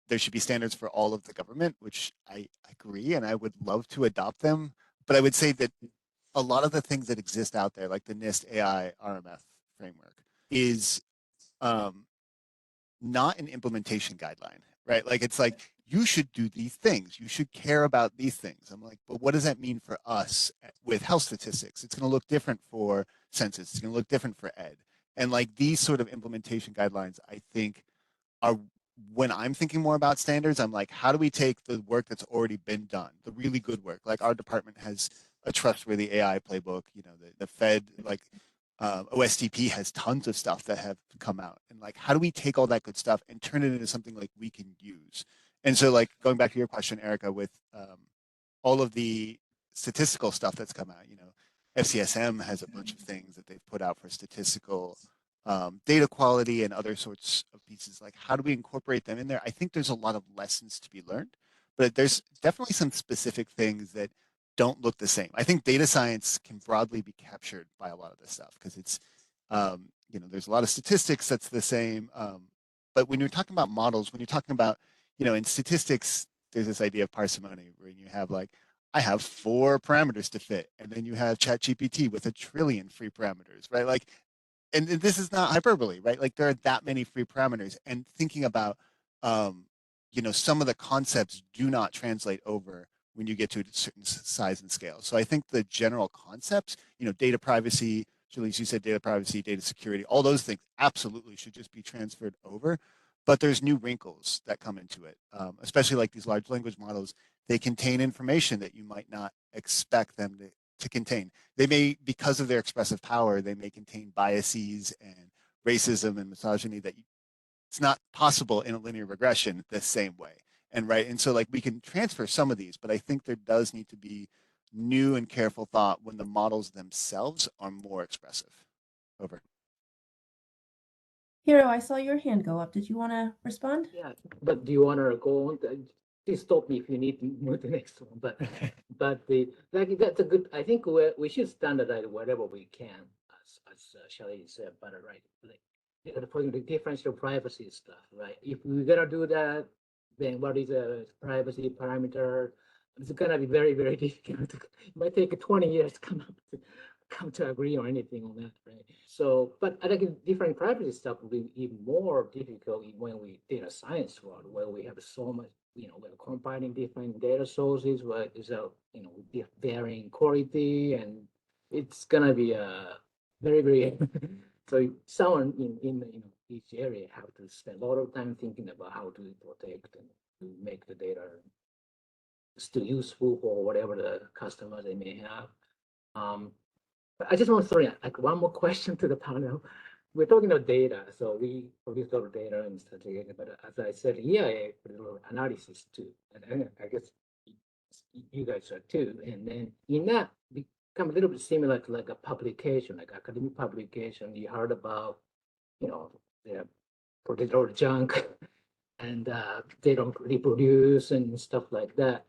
there should be standards for all of the government, which I agree, and I would love to adopt them. But I would say that a lot of the things that exist out there, like the NIST AI RMF framework, is not an implementation guideline, right? Like it's like, you should do these things. You should care about these things. I'm like, but what does that mean for us with health statistics? It's going to look different for census. It's going to look different for ed. And like these sort of implementation guidelines, I think are, when I'm thinking more about standards, I'm like, how do we take the work that's already been done, the really good work? Like our department has a trustworthy AI playbook, the Fed, like OSTP has tons of stuff that have come out. And like, how do we take all that good stuff and turn it into something like we can use? And so like going back to your question, Erica, with all of the statistical stuff that's come out, FCSM has a bunch of things that they've put out for statistical data quality and other sorts of pieces. Like, how do we incorporate them in there? I think there's a lot of lessons to be learned, but there's definitely some specific things that don't look the same. I think data science can broadly be captured by a lot of this stuff because it's, there's a lot of statistics that's the same. But when you're talking about models, when you're talking about, in statistics, there's this idea of parsimony where you have like, I have 4 parameters to fit, and then you have ChatGPT with 1 trillion free parameters, right? Like, and this is not hyperbole, right? Like there are that many free parameters, and thinking about, some of the concepts do not translate over when you get to a certain size and scale. So I think the general concepts, data privacy, Julie, you said data privacy, data security, all those things absolutely should just be transferred over. But there's new wrinkles that come into it, especially like these large language models. They contain information that you might not expect them to contain. They may, because of their expressive power, they may contain biases and racism and misogyny that it's not possible in a linear regression the same way. And so like we can transfer some of these, but I think there does need to be new and careful thought when the models themselves are more expressive. Over. Hiro, I saw your hand go up. Did you want to respond? Yeah, but do you want to go on? Please stop me if you need to move to the next one. But that's a good. I think we should standardize whatever we can, as Shelley said. But right, like for the differential privacy stuff, right? If we're gonna do that, then what is a privacy parameter? It's gonna be very, very difficult. It might take 20 years to come to agree on anything on that, right? So, but I think different privacy stuff will be even more difficult when we data science world, where we have so much, we're combining different data sources, where is with varying quality, and it's gonna be a very, very so someone in each area have to spend a lot of time thinking about how to protect and to make the data still useful for whatever the customers they may have. I just want to throw in like one more question to the panel. We're talking about data, so we produce a lot of data and statistics, but as I said, EIA produce a lot of analysis too, and I guess you guys are too. And then in that become a little bit similar to like a publication, like academic publication. You heard about, they produce a lot of junk, and they don't reproduce and stuff like that.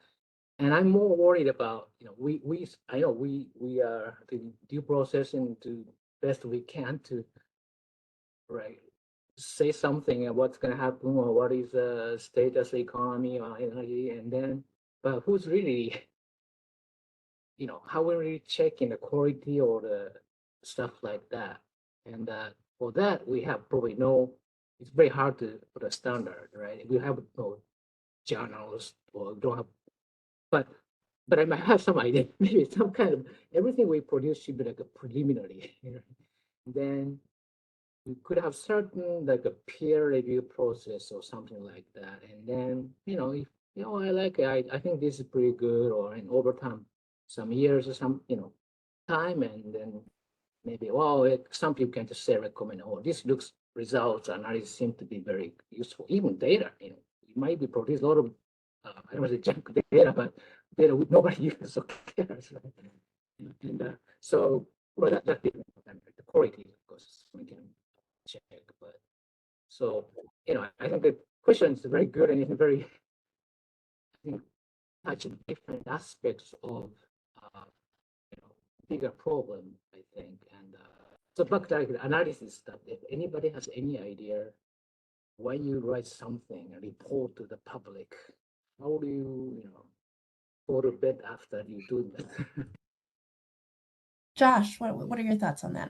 And I'm more worried about, I know we are doing due processing to best we can to, right, say something about what's going to happen or what is the status economy or energy, and then, but who's really, how we're really checking the quality or the stuff like that. And for that, we have probably it's very hard to put a standard, right? We have no journals or don't have, but I might have some idea, maybe some kind of, everything we produce should be like a preliminary, Then we could have certain like a peer review process or something like that. And then, if, I like it, I think this is pretty good, or in over time, some years or some, time, and then maybe, some people can just say, recommend, this results analysis seem to be very useful. Even data, it might be produced a lot of, I don't want to say junk data, but data nobody uses, so cares, right? And so, well, that's different. The quality, of course, we can check, but so, I think the question is very good, and it's very, I think, touching different aspects of, bigger problem, I think. And so back to the analysis stuff, if anybody has any idea when you write something and report to the public, how do you, go to bed after you do that? Josh, what are your thoughts on that?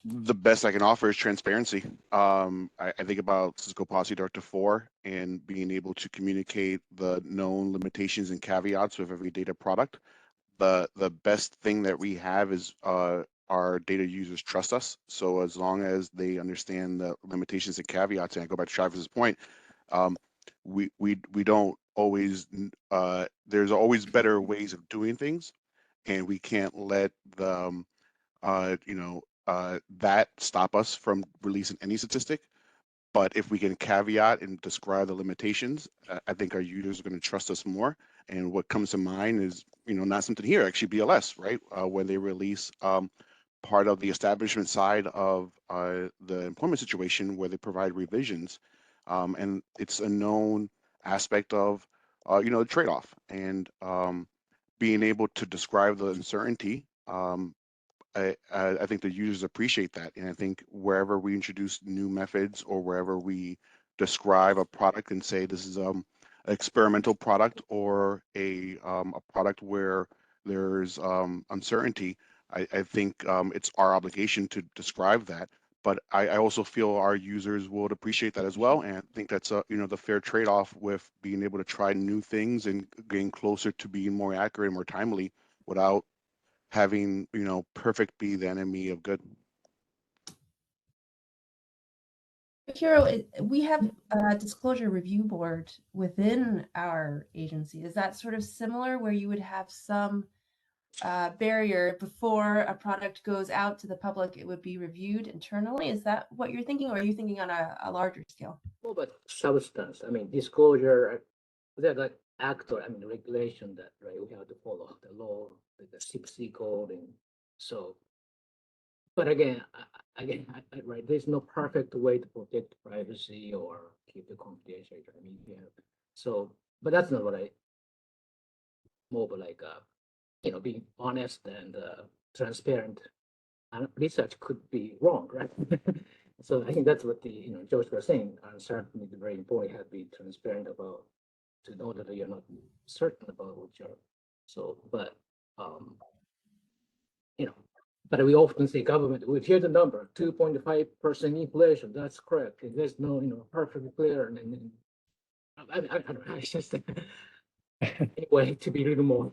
The best I can offer is transparency. I think about Cisco Policy Directive 4 and being able to communicate the known limitations and caveats with every data product. The best thing that we have is our data users trust us. So as long as they understand the limitations and caveats, and I go back to Travis's point, we don't always, there's always better ways of doing things, and we can't let the that stop us from releasing any statistic. But if we can caveat and describe the limitations, I think our users are going to trust us more. And what comes to mind is, not something here, actually BLS, right? When they release part of the establishment side of the employment situation where they provide revisions. And it's a known aspect of, the trade-off, and being able to describe the uncertainty. I think the users appreciate that. And I think wherever we introduce new methods, or wherever we describe a product and say this is an experimental product, or a product where there's uncertainty, I think it's our obligation to describe that. But I also feel our users would appreciate that as well. And I think that's the fair trade-off with being able to try new things and getting closer to being more accurate and more timely without having, perfect be the enemy of good. Hiro, we have a disclosure review board within our agency. Is that sort of similar, where you would have some barrier before a product goes out to the public, it would be reviewed internally. Is that what you're thinking, or are you thinking on a larger scale? Well, but substance, I mean, disclosure, that like actor, I mean, regulation that, right, we have to follow the law, the 6C code, and so. But again, right, there's no perfect way to protect privacy or keep the confidentiality. I mean, yeah. So, but that's not what I, more of like, you know, being honest and transparent. And research could be wrong, right? So I think that's what the, you know, George was saying. Uncertainty is very important. You have to be transparent about, to know that you're not certain about what you're. So, but you know, but we often say government. We hear the number 2.5% inflation. That's correct. There's no, you know, perfectly clear. And I don't know. It's just anyway to be a little more.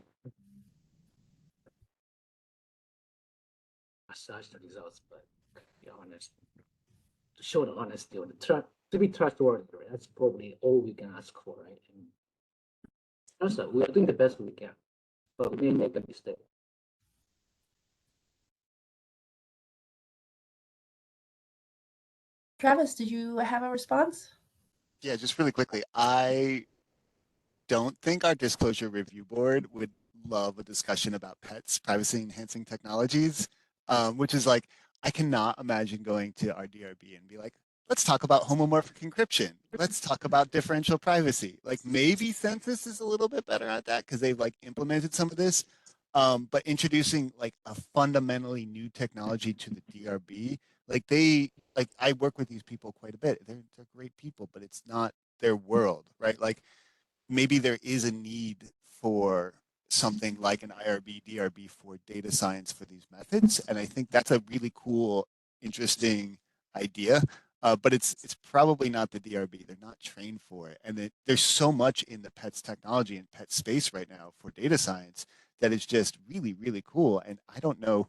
Massage the results, but be honest, to show the honesty or the trust, to be trustworthy, right? That's probably all we can ask for, right? And also, we're doing the best we can, but we may make a mistake. Travis, did you have a response? Yeah, just really quickly. I don't think our disclosure review board would love a discussion about pets, privacy enhancing technologies, which is like, I cannot imagine going to our DRB and be like, let's talk about homomorphic encryption. Let's talk about differential privacy. Like maybe Census is a little bit better at that because they've like implemented some of this. But introducing like a fundamentally new technology to the DRB, like I work with these people quite a bit. They're great people, but it's not their world, right? Like maybe there is a need for something like an IRB, DRB for data science for these methods. And I think that's a really cool, interesting idea. But it's probably not the DRB. They're not trained for it. And there's so much in the PETS technology and PET space right now for data science that is just really, really cool. And I don't know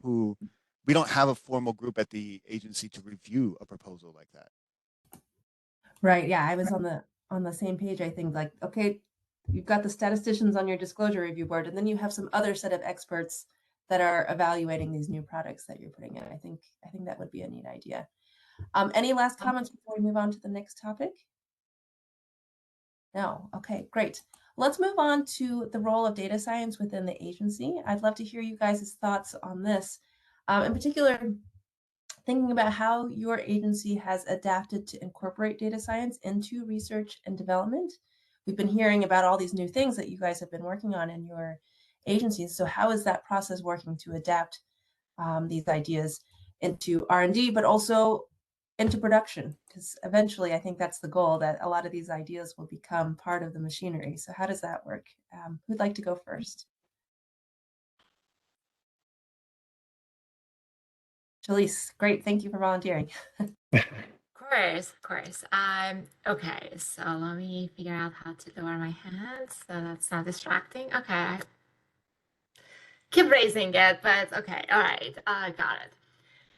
we don't have a formal group at the agency to review a proposal like that. Right. Yeah, I was on the same page. I think like, okay, you've got the statisticians on your disclosure review board, and then you have some other set of experts that are evaluating these new products that you're putting in. I think that would be a neat idea. Any last comments before we move on to the next topic? No. Okay, great. Let's move on to the role of data science within the agency. I'd love to hear you guys' thoughts on this. In particular, thinking about how your agency has adapted to incorporate data science into research and development. We've been hearing about all these new things that you guys have been working on in your agencies. So how is that process working to adapt these ideas into R&D, but also into production? Because eventually I think that's the goal, that a lot of these ideas will become part of the machinery. So how does that work? Who'd like to go first? Jalise, great. Thank you for volunteering. Of course. Okay, so let me figure out how to lower my hands so that's not distracting. Okay. Keep raising it, but okay. All right, I got it.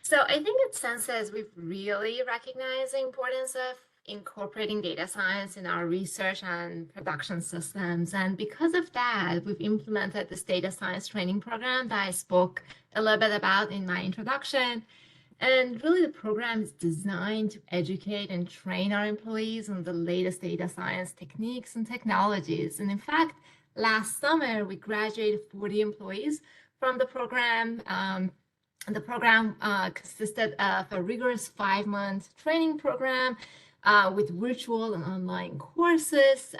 So I think at Census, we've really recognized the importance of incorporating data science in our research and production systems. And because of that, we've implemented this data science training program that I spoke a little bit about in my introduction. And really, the program is designed to educate and train our employees on the latest data science techniques and technologies. And in fact, last summer, we graduated 40 employees from the program. The program consisted of a rigorous 5-month training program with virtual and online courses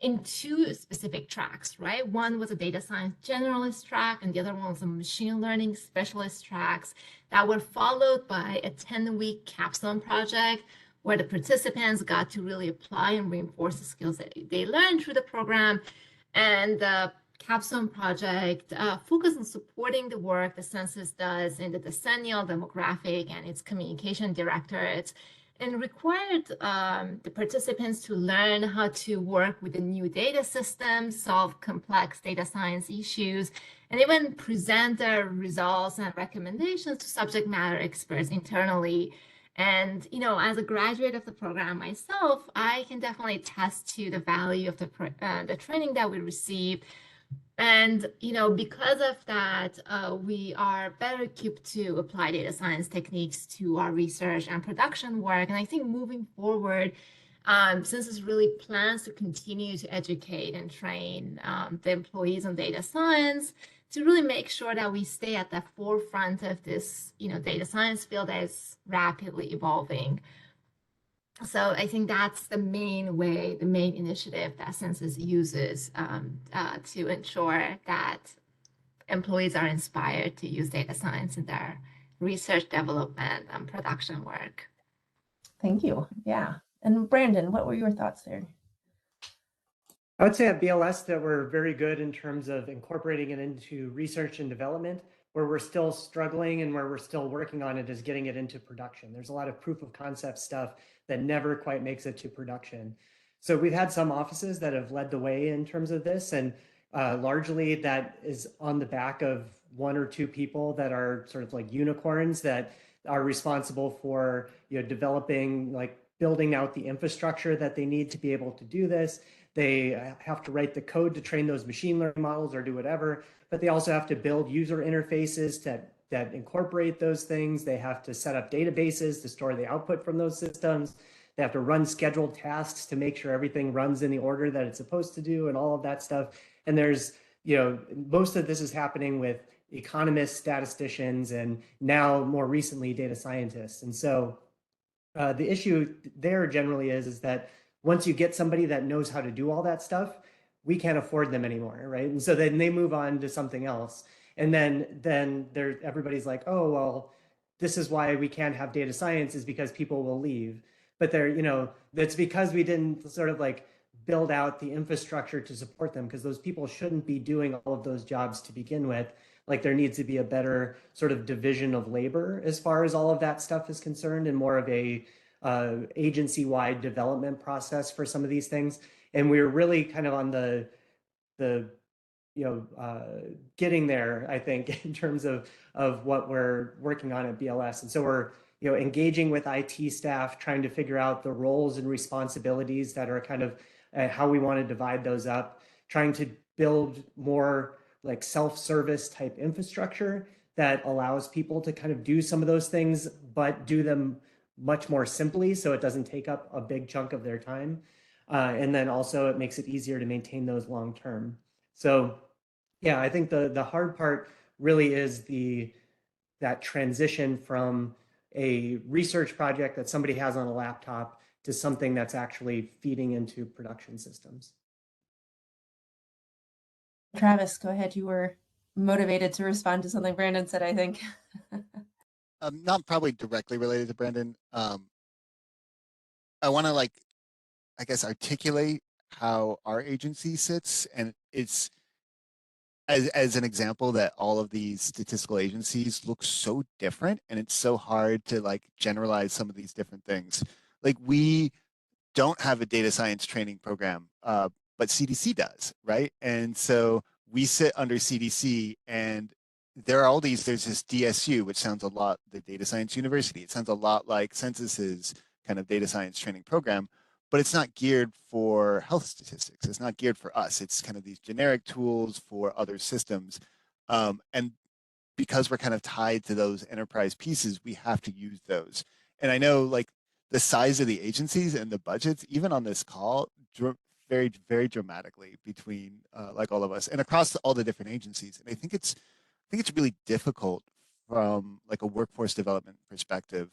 in 2 specific tracks, right? One was a data science generalist track, and the other one was a machine learning specialist tracks that were followed by a 10-week capstone project where the participants got to really apply and reinforce the skills that they learned through the program. And the capstone project focused on supporting the work the Census does in the decennial demographic and its communication directorates, and required the participants to learn how to work with the new data systems, solve complex data science issues, and even present their results and recommendations to subject matter experts internally. And, you know, as a graduate of the program myself, I can definitely attest to the value of the training that we received. And because of that, we are better equipped to apply data science techniques to our research and production work. And I think moving forward, Census really plans to continue to educate and train the employees on data science to really make sure that we stay at the forefront of this, data science field that is rapidly evolving. So I think that's the main initiative that Census uses to ensure that employees are inspired to use data science in their research, development, and production work. Thank you. Yeah. And Brandon, what were your thoughts there? I would say at BLS that we're very good in terms of incorporating it into research and development. Where we're still struggling and where we're still working on it is getting it into production. There's a lot of proof of concept stuff that never quite makes it to production. So we've had some offices that have led the way in terms of this, and largely that is on the back of one or two people that are sort of like unicorns that are responsible for developing, like building out the infrastructure that they need to be able to do this. They have to write the code to train those machine learning models or do whatever, but they also have to build user interfaces that incorporate those things. They have to set up databases to store the output from those systems. They have to run scheduled tasks to make sure everything runs in the order that it's supposed to do and all of that stuff. And there's, most of this is happening with economists, statisticians, and now more recently data scientists. And so the issue there generally is that once you get somebody that knows how to do all that stuff, we can't afford them anymore, right? And so then they move on to something else. And then everybody's like, oh, well, this is why we can't have data science, is because people will leave. But that's because we didn't sort of like build out the infrastructure to support them, because those people shouldn't be doing all of those jobs to begin with. Like there needs to be a better sort of division of labor as far as all of that stuff is concerned, and more of a agency-wide development process for some of these things. And we're really kind of on the getting there, I think, in terms of what we're working on at BLS. And so we're engaging with IT staff, trying to figure out the roles and responsibilities that are kind of how we want to divide those up, trying to build more like self-service type infrastructure that allows people to kind of do some of those things, but do them much more simply so it doesn't take up a big chunk of their time. And then also it makes it easier to maintain those long term. So yeah, I think the hard part really is that transition from a research project that somebody has on a laptop to something that's actually feeding into production systems. Travis, go ahead. You were motivated to respond to something Brandon said, I think. Not probably directly related to Brandon. I want to I guess, articulate how our agency sits, and it's as an example that all of these statistical agencies look so different, and it's so hard to generalize some of these different things. Like we don't have a data science training program, but CDC does, right? And so we sit under CDC, and there's this DSU, which sounds a lot, the Data Science University. It sounds a lot like Census's kind of data science training program, but it's not geared for health statistics. It's not geared for us. It's kind of these generic tools for other systems. And because we're kind of tied to those enterprise pieces, we have to use those. And I know the size of the agencies and the budgets, even on this call, very, very dramatically between all of us and across all the different agencies. And I think it's really difficult from a workforce development perspective.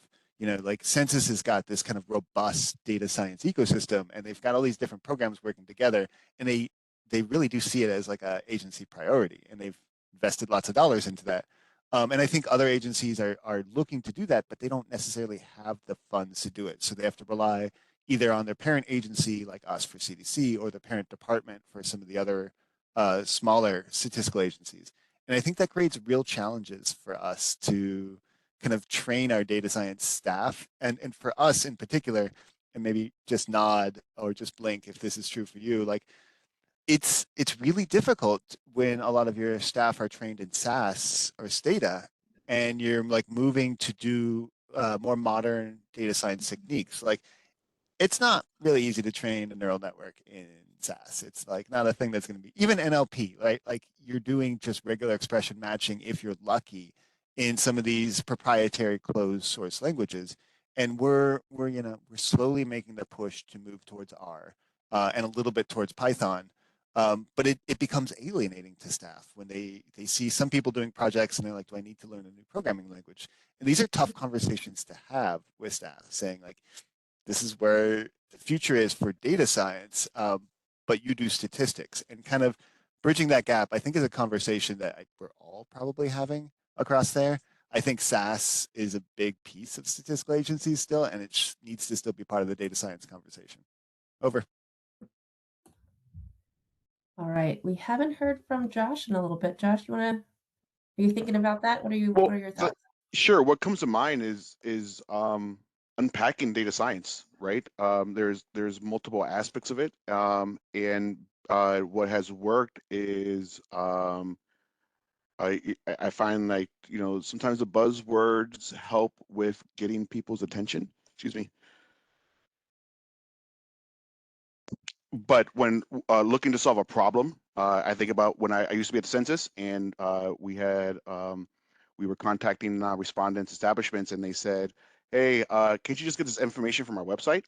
Census has got this kind of robust data science ecosystem, and they've got all these different programs working together, and they really do see it as a agency priority, and they've invested lots of dollars into that. And I think other agencies are looking to do that, but they don't necessarily have the funds to do it. So they have to rely either on their parent agency, like us for CDC, or the parent department for some of the other smaller statistical agencies. And I think that creates real challenges for us to kind of train our data science staff. And for us in particular, and maybe just nod or just blink if this is true for you, it's really difficult when a lot of your staff are trained in SAS or Stata, and you're moving to do more modern data science techniques. It's not really easy to train a neural network in SAS. It's like not a thing that's going to be even NLP, right? Like you're doing just regular expression matching if you're lucky in some of these proprietary closed source languages. And we're slowly making the push to move towards R and a little bit towards Python. But it becomes alienating to staff when they see some people doing projects and they're like, do I need to learn a new programming language? And these are tough conversations to have with staff, saying like, this is where the future is for data science, but you do statistics, and kind of bridging that gap, I think is a conversation that we're all probably having across there. I think SAS is a big piece of statistical agencies still, and it needs to still be part of the data science conversation. Over. All right, we haven't heard from Josh in a little bit. Josh, are you thinking about that? What are your thoughts? Sure. What comes to mind is unpacking data science, right? There's multiple aspects of it, and what has worked is I find like sometimes the buzzwords help with getting people's attention. Excuse me. But when looking to solve a problem, I think about when I used to be at the census, and we were contacting respondents, establishments, and they said, hey, can't you just get this information from our website?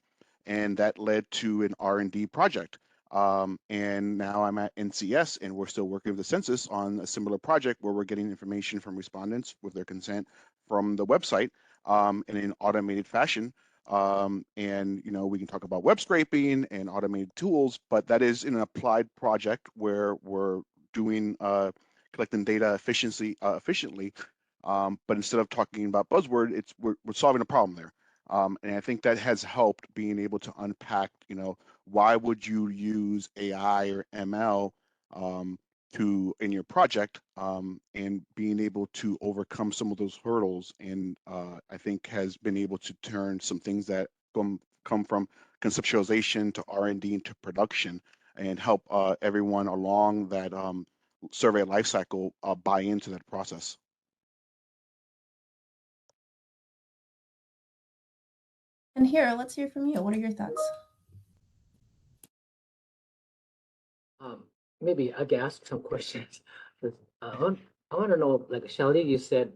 And that led to an R&D project. And now I'm at NCS, and we're still working with the census on a similar project where we're getting information from respondents with their consent from the website in an automated fashion. And we can talk about web scraping and automated tools, but that is an applied project where we're doing collecting data efficiently. But instead of talking about buzzword, we're solving a problem there. And I think that has helped being able to unpack, why would you use AI or ML in your project, and being able to overcome some of those hurdles, and I think has been able to turn some things that come from conceptualization to R&D into production, and help everyone along that survey lifecycle buy into that process. And here, let's hear from you. What are your thoughts? Maybe I can ask some questions. I want to know, like Shelley, you said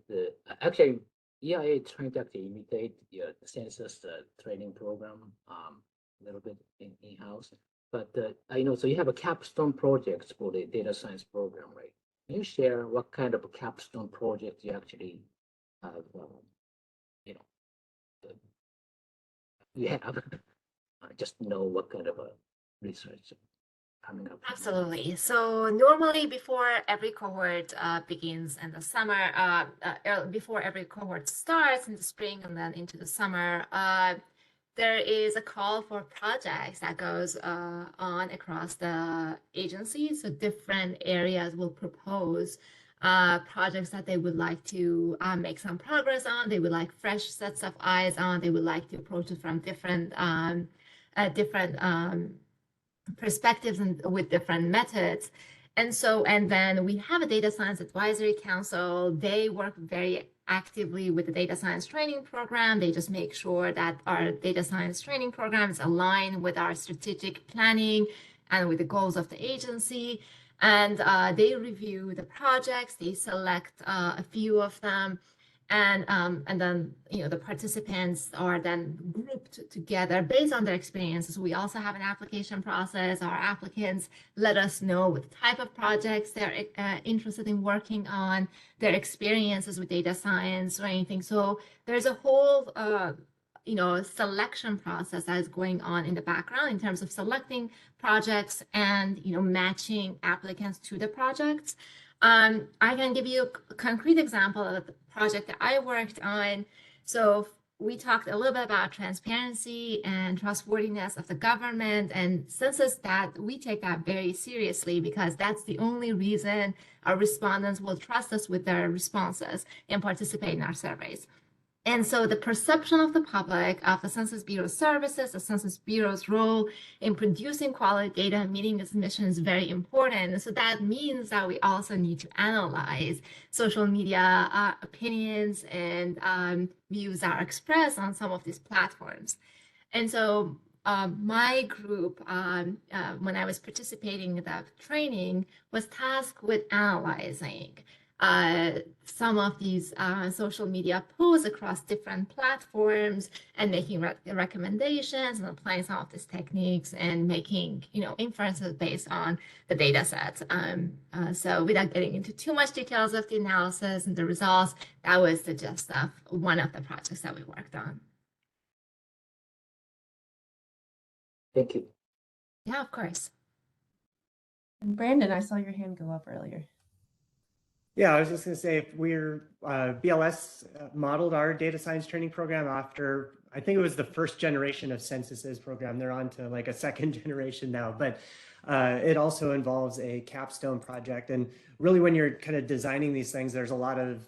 actually EIA is trying to actually imitate the census training program a little bit in-house. But I know, so you have a capstone project for the data science program, right? Can you share what kind of a capstone project you actually have, you have? I just know what kind of a research coming up. Absolutely. So normally before every cohort begins in the summer, before every cohort starts in the spring and then into the summer, there is a call for projects that goes on across the agency. So different areas will propose projects that they would like to make some progress on. They would like fresh sets of eyes on. They would like to approach it from different perspectives and with different methods. And then we have a data science advisory council. They work very actively with the data science training program. They just make sure that our data science training programs align with our strategic planning and with the goals of the agency. And they review the projects, they select a few of them, and then the participants are then grouped together based on their experiences. We also have an application process. Our applicants let us know what type of projects they're interested in working on, their experiences with data science or anything. So there's a whole selection process that is going on in the background in terms of selecting projects and matching applicants to the projects. I can give you a concrete example of the project that I worked on. So we talked a little bit about transparency and trustworthiness of the government, and census, that we take that very seriously because that's the only reason our respondents will trust us with their responses and participate in our surveys. And so the perception of the public of the Census Bureau services, the Census Bureau's role in producing quality data and meeting its mission is very important. So that means that we also need to analyze social media opinions and views that are expressed on some of these platforms. And so my group, when I was participating in that training, was tasked with analyzing some of these social media posts across different platforms and making recommendations and applying some of these techniques and making, inferences based on the data sets. So without getting into too much details of the analysis and the results, that was the gist of one of the projects that we worked on. Thank you. Yeah, of course. And Brandon, I saw your hand go up earlier. Yeah, I was just going to say, if we're BLS modeled our data science training program after, I think it was the first generation of Census's program. They're on to like a second generation now, but it also involves a capstone project. And really, when you're kind of designing these things, there's a lot of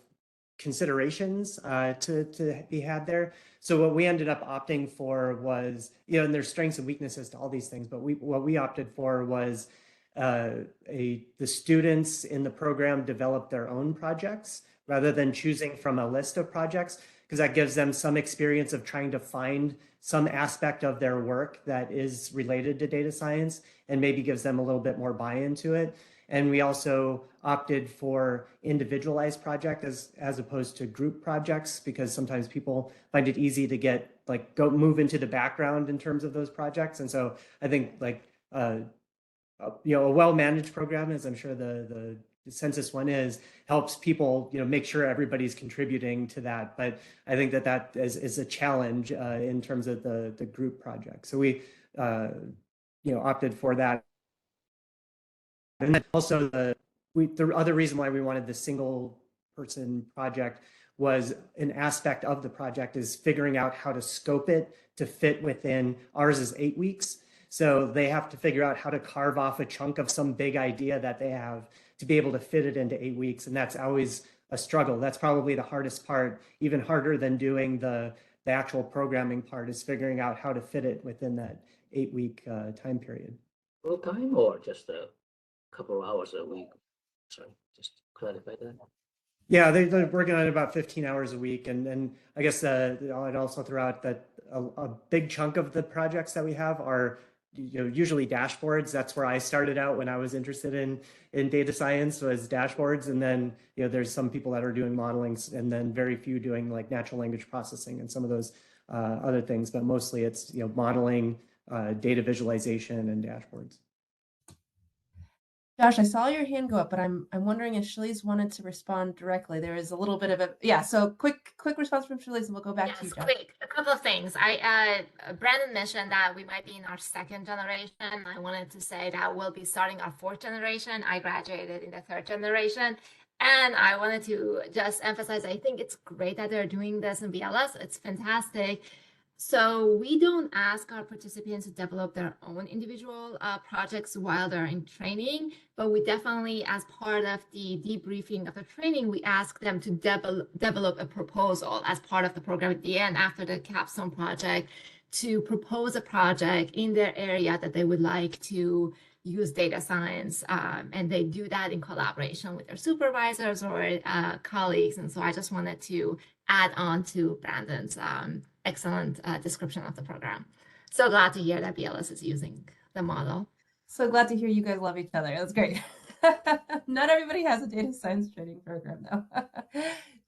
considerations to be had there. So what we ended up opting for was, and there's strengths and weaknesses to all these things, but what we opted for was the students in the program develop their own projects rather than choosing from a list of projects, because that gives them some experience of trying to find some aspect of their work that is related to data science and maybe gives them a little bit more buy-in to it. And we also opted for individualized project as opposed to group projects, because sometimes people find it easy to move into the background in terms of those projects. And so I think a well-managed program, as I'm sure the Census one is, helps people make sure everybody's contributing to that. But I think that is a challenge in terms of the group project. So we opted for that. And then also the other reason why we wanted the single person project was an aspect of the project is figuring out how to scope it to fit within, ours is 8 weeks. So they have to figure out how to carve off a chunk of some big idea that they have to be able to fit it into 8 weeks. And that's always a struggle. That's probably the hardest part, even harder than doing the actual programming part, is figuring out how to fit it within that 8-week time period. Full time or just a couple of hours a week? Sorry, just clarify that. Yeah, they're working on about 15 hours a week. And I guess I'd also throw out that a big chunk of the projects that we have are usually dashboards. That's where I started out when I was interested in data science, was dashboards. And then there's some people that are doing modeling, and then very few doing like natural language processing and some of those other things. But mostly it's modeling, data visualization, and dashboards. Josh, I saw your hand go up, but I'm wondering if Shalice wanted to respond directly. There is a little bit of a so quick response from Shalice, and we'll go back to you, Josh. Quick, a couple of things. Brandon mentioned that we might be in our 2nd generation. I wanted to say that we'll be starting our 4th generation. I graduated in the 3rd generation. And I wanted to just emphasize, I think it's great that they're doing this in BLS. It's fantastic. So we don't ask our participants to develop their own individual projects while they're in training, but we definitely, as part of the debriefing of the training, we ask them to develop a proposal as part of the program at the end, after the capstone project, to propose a project in their area that they would like to use data science, and they do that in collaboration with their supervisors or colleagues. And so I just wanted to add on to Brandon's excellent description of the program. So glad to hear that BLS is using the model. So glad to hear you guys love each other. That's great. Not everybody has a data science training program, though.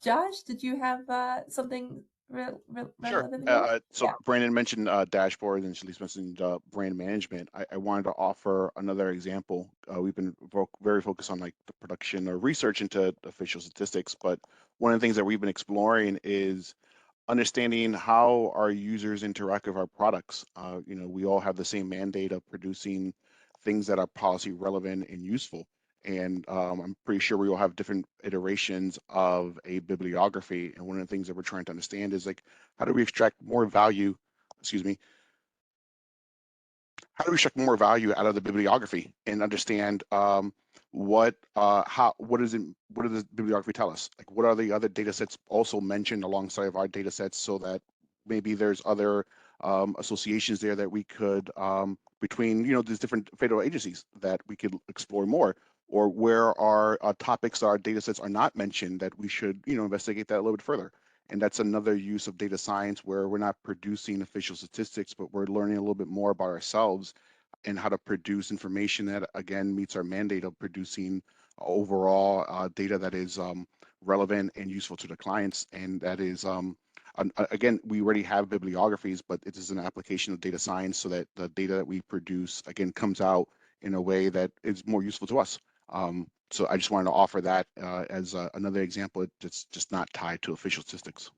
Josh, did you have something relevant? Sure. So Brandon mentioned dashboards, and Shalice mentioned brand management. I wanted to offer another example. We've been very focused on like the production or research into official statistics, but one of the things that we've been exploring is understanding how our users interact with our products. We all have the same mandate of producing things that are policy relevant and useful. And I'm pretty sure we all have different iterations of a bibliography. And one of the things that we're trying to understand is like, how do we extract more value, how do we extract more value out of the bibliography and understand what does the bibliography tell us? Like, what are the other data sets also mentioned alongside of our data sets, so that maybe there's other associations there that we could between these different federal agencies that we could explore more, or where are topics our data sets are not mentioned that we should investigate that a little bit further. And that's another use of data science where we're not producing official statistics, but we're learning a little bit more about ourselves and how to produce information that, again, meets our mandate of producing overall data that is relevant and useful to the clients. And that is, again, we already have bibliographies, but it is an application of data science so that the data that we produce, again, comes out in a way that is more useful to us. So I just wanted to offer that as another example. It's just not tied to official statistics.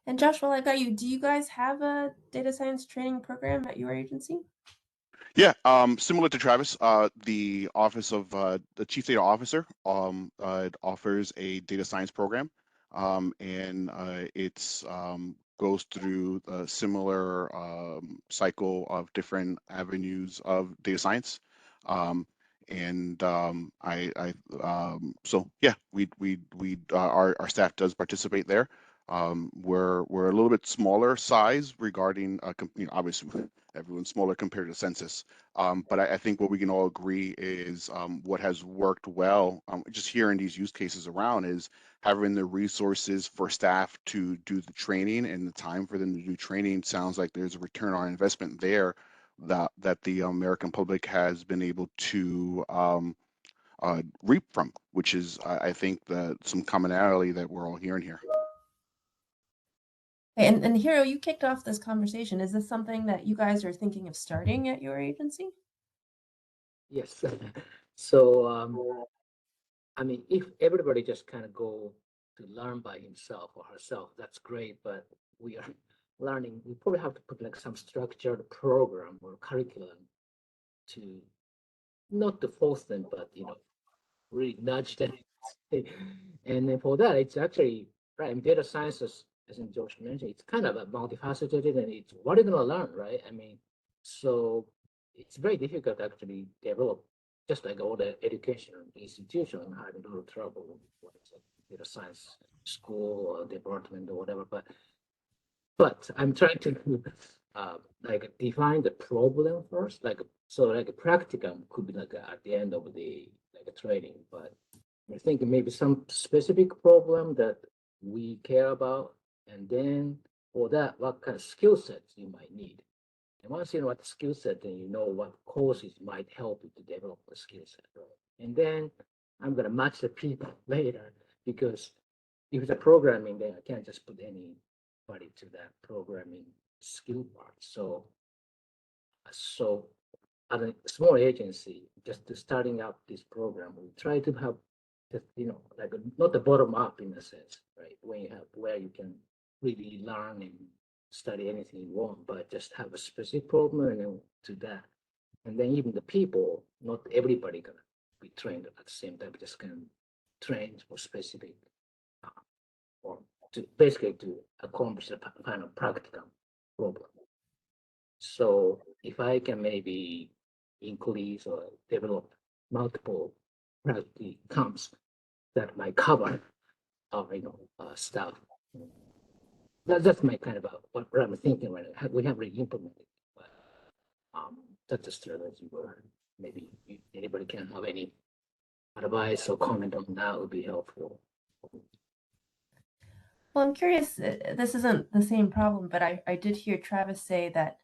And Josh, while I got you, do you guys have a data science training program at your agency? Yeah, similar to Travis, the Office of the Chief Data Officer it offers a data science program, and it's goes through a similar cycle of different avenues of data science. So yeah, our staff does participate there. We're a little bit smaller size regarding obviously everyone's smaller compared to census, but I think what we can all agree is what has worked well just hearing these use cases around is having the resources for staff to do the training and the time for them to do training. Sounds like there's a return on investment there that the American public has been able to reap from, which is, I think, some commonality that we're all hearing here. And Hiro, you kicked off this conversation. Is this something that you guys are thinking of starting at your agency? Yes. So, I mean, if everybody just kind of go to learn by himself or herself, that's great. But we are learning. We probably have to put like some structured program or curriculum to not to force them, but really nudge them. And then for that, it's actually right. In data sciences, as in George mentioned, it's kind of a multifaceted, and it's what are you gonna learn, right? I mean, so it's very difficult to actually develop, just like all the education institution having a little trouble with what is it, data science school or department or whatever. But I'm trying to like define the problem first, like so like a practicum could be like at the end of the like a training, but I think maybe some specific problem that we care about, and then for that, what kind of skill sets you might need. And once you know what the skill set, then you know what courses might help you to develop the skill set, right? And then I'm gonna match the people later, because if it's a programming, then I can't just put anybody to that programming skill part. So as a small agency, just starting up this program, we try to have just, like not the bottom up in a sense, right? When you have where you can really learn and study anything you want, but just have a specific problem and then to that. And then even the people, not everybody gonna be trained at the same time, just can train for specific or to basically to accomplish a kind of practical problem. So if I can maybe increase or develop multiple practicums that might cover stuff. That's my kind of what I'm thinking right now. We have really implemented, but that's a strategy where maybe anybody can have any advice or comment on that would be helpful. Well, I'm curious, this isn't the same problem, but I did hear Travis say that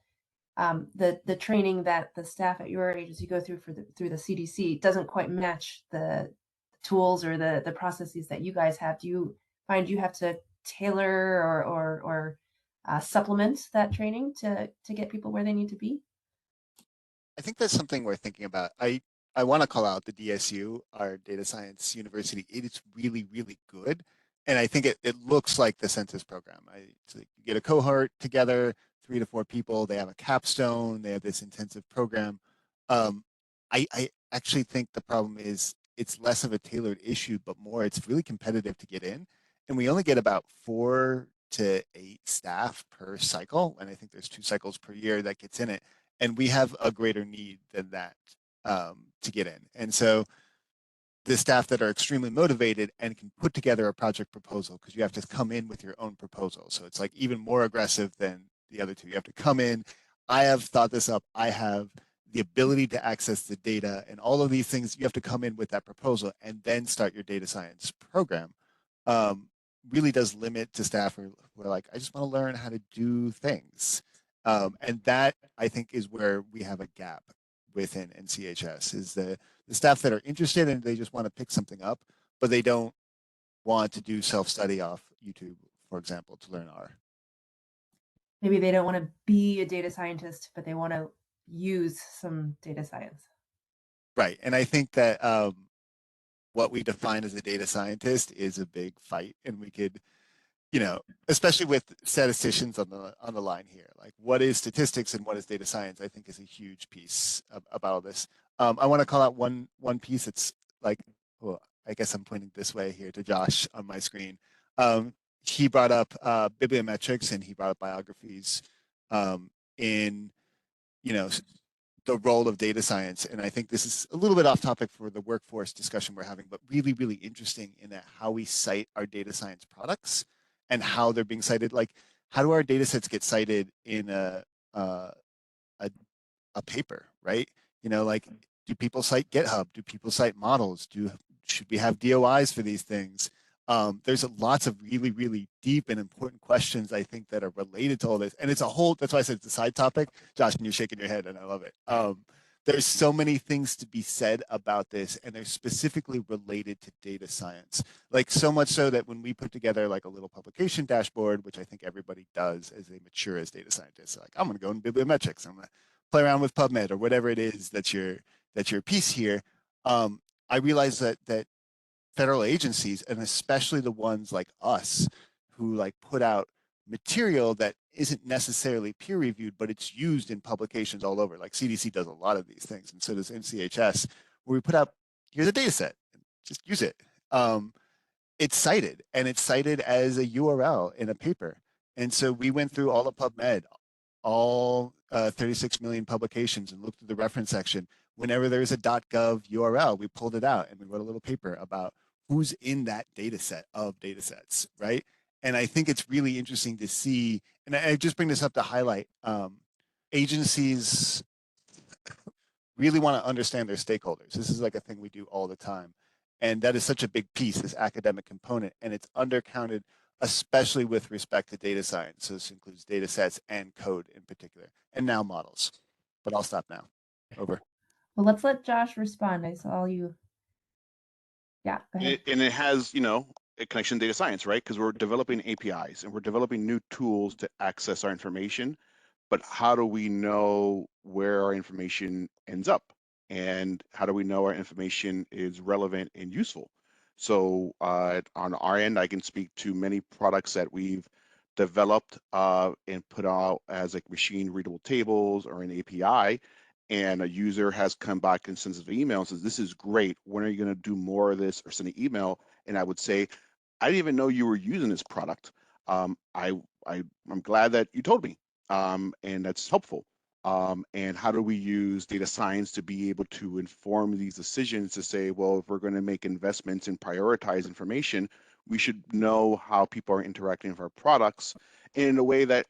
the training that the staff at your agency go through through the CDC doesn't quite match the tools or the processes that you guys have. Do you find you have to tailor or supplement that training to get people where they need to be? I think that's something we're thinking about. I want to call out the DSU, our data science university. It is really, really good. And I think it looks like the census program. So you get a cohort together, 3 to 4 people, they have a capstone, they have this intensive program. I actually think the problem is it's less of a tailored issue, but more it's really competitive to get in. And we only get about 4 to 8 staff per cycle. And I think there's 2 cycles per year that gets in it. And we have a greater need than that to get in. And so the staff that are extremely motivated and can put together a project proposal, because you have to come in with your own proposal. So it's like even more aggressive than the other 2. You have to come in. I have thought this up. I have the ability to access the data and all of these things. You have to come in with that proposal and then start your data science program. really does limit to staff who are like, I just want to learn how to do things. And that, I think, is where we have a gap within NCHS, is the staff that are interested and they just want to pick something up, but they don't want to do self-study off YouTube, for example, to learn R. Maybe they don't want to be a data scientist, but they want to use some data science. Right. And I think that what we define as a data scientist is a big fight. And we could, you know, especially with statisticians on the line here, like what is statistics and what is data science, I think is a huge piece about this. I want to call out one piece. It's like, well, I guess I'm pointing this way here to Josh on my screen. He brought up bibliometrics and he brought up biographies in, you know, the role of data science. And I think this is a little bit off topic for the workforce discussion we're having, but really, really interesting in that how we cite our data science products and how they're being cited. Like, how do our data sets get cited in a paper, right? You know, like, do people cite GitHub? Do people cite models? Should we have DOIs for these things? There's lots of really, really deep and important questions, I think, that are related to all this. And it's a whole, that's why I said it's a side topic. Josh, and you're shaking your head and I love it. There's so many things to be said about this, and they're specifically related to data science. Like, so much so that when we put together like a little publication dashboard, which I think everybody does as they mature as data scientists, like, I'm gonna go in bibliometrics, I'm gonna play around with PubMed or whatever it is that's your piece here. I realized that federal agencies, and especially the ones like us who like put out material that isn't necessarily peer reviewed, but it's used in publications all over. Like CDC does a lot of these things, and so does NCHS, where we put out, here's a data set, just use it. It's cited, and it's cited as a URL in a paper. And so we went through all of PubMed, all 36 million publications, and looked at the reference section. Whenever there's a .gov URL, we pulled it out and we wrote a little paper about who's in that data set of data sets, right? And I think it's really interesting to see, and I just bring this up to highlight, agencies really want to understand their stakeholders. This is like a thing we do all the time. And that is such a big piece, this academic component, and it's undercounted, especially with respect to data science. So this includes data sets and code in particular, and now models. But I'll stop now. Over. Well, let's let Josh respond. I saw you. Yeah, go ahead. And it has, you know, a connection to data science, right? Because we're developing APIs and we're developing new tools to access our information. But how do we know where our information ends up? And how do we know our information is relevant and useful? So on our end, I can speak to many products that we've developed and put out as like machine readable tables or an API. And a user has come back and sends an email and says, this is great. When are you going to do more of this, or send an email? And I would say, I didn't even know you were using this product. I'm glad that you told me, and that's helpful. And how do we use data science to be able to inform these decisions to say, well, if we're going to make investments and prioritize information, we should know how people are interacting with our products in a way that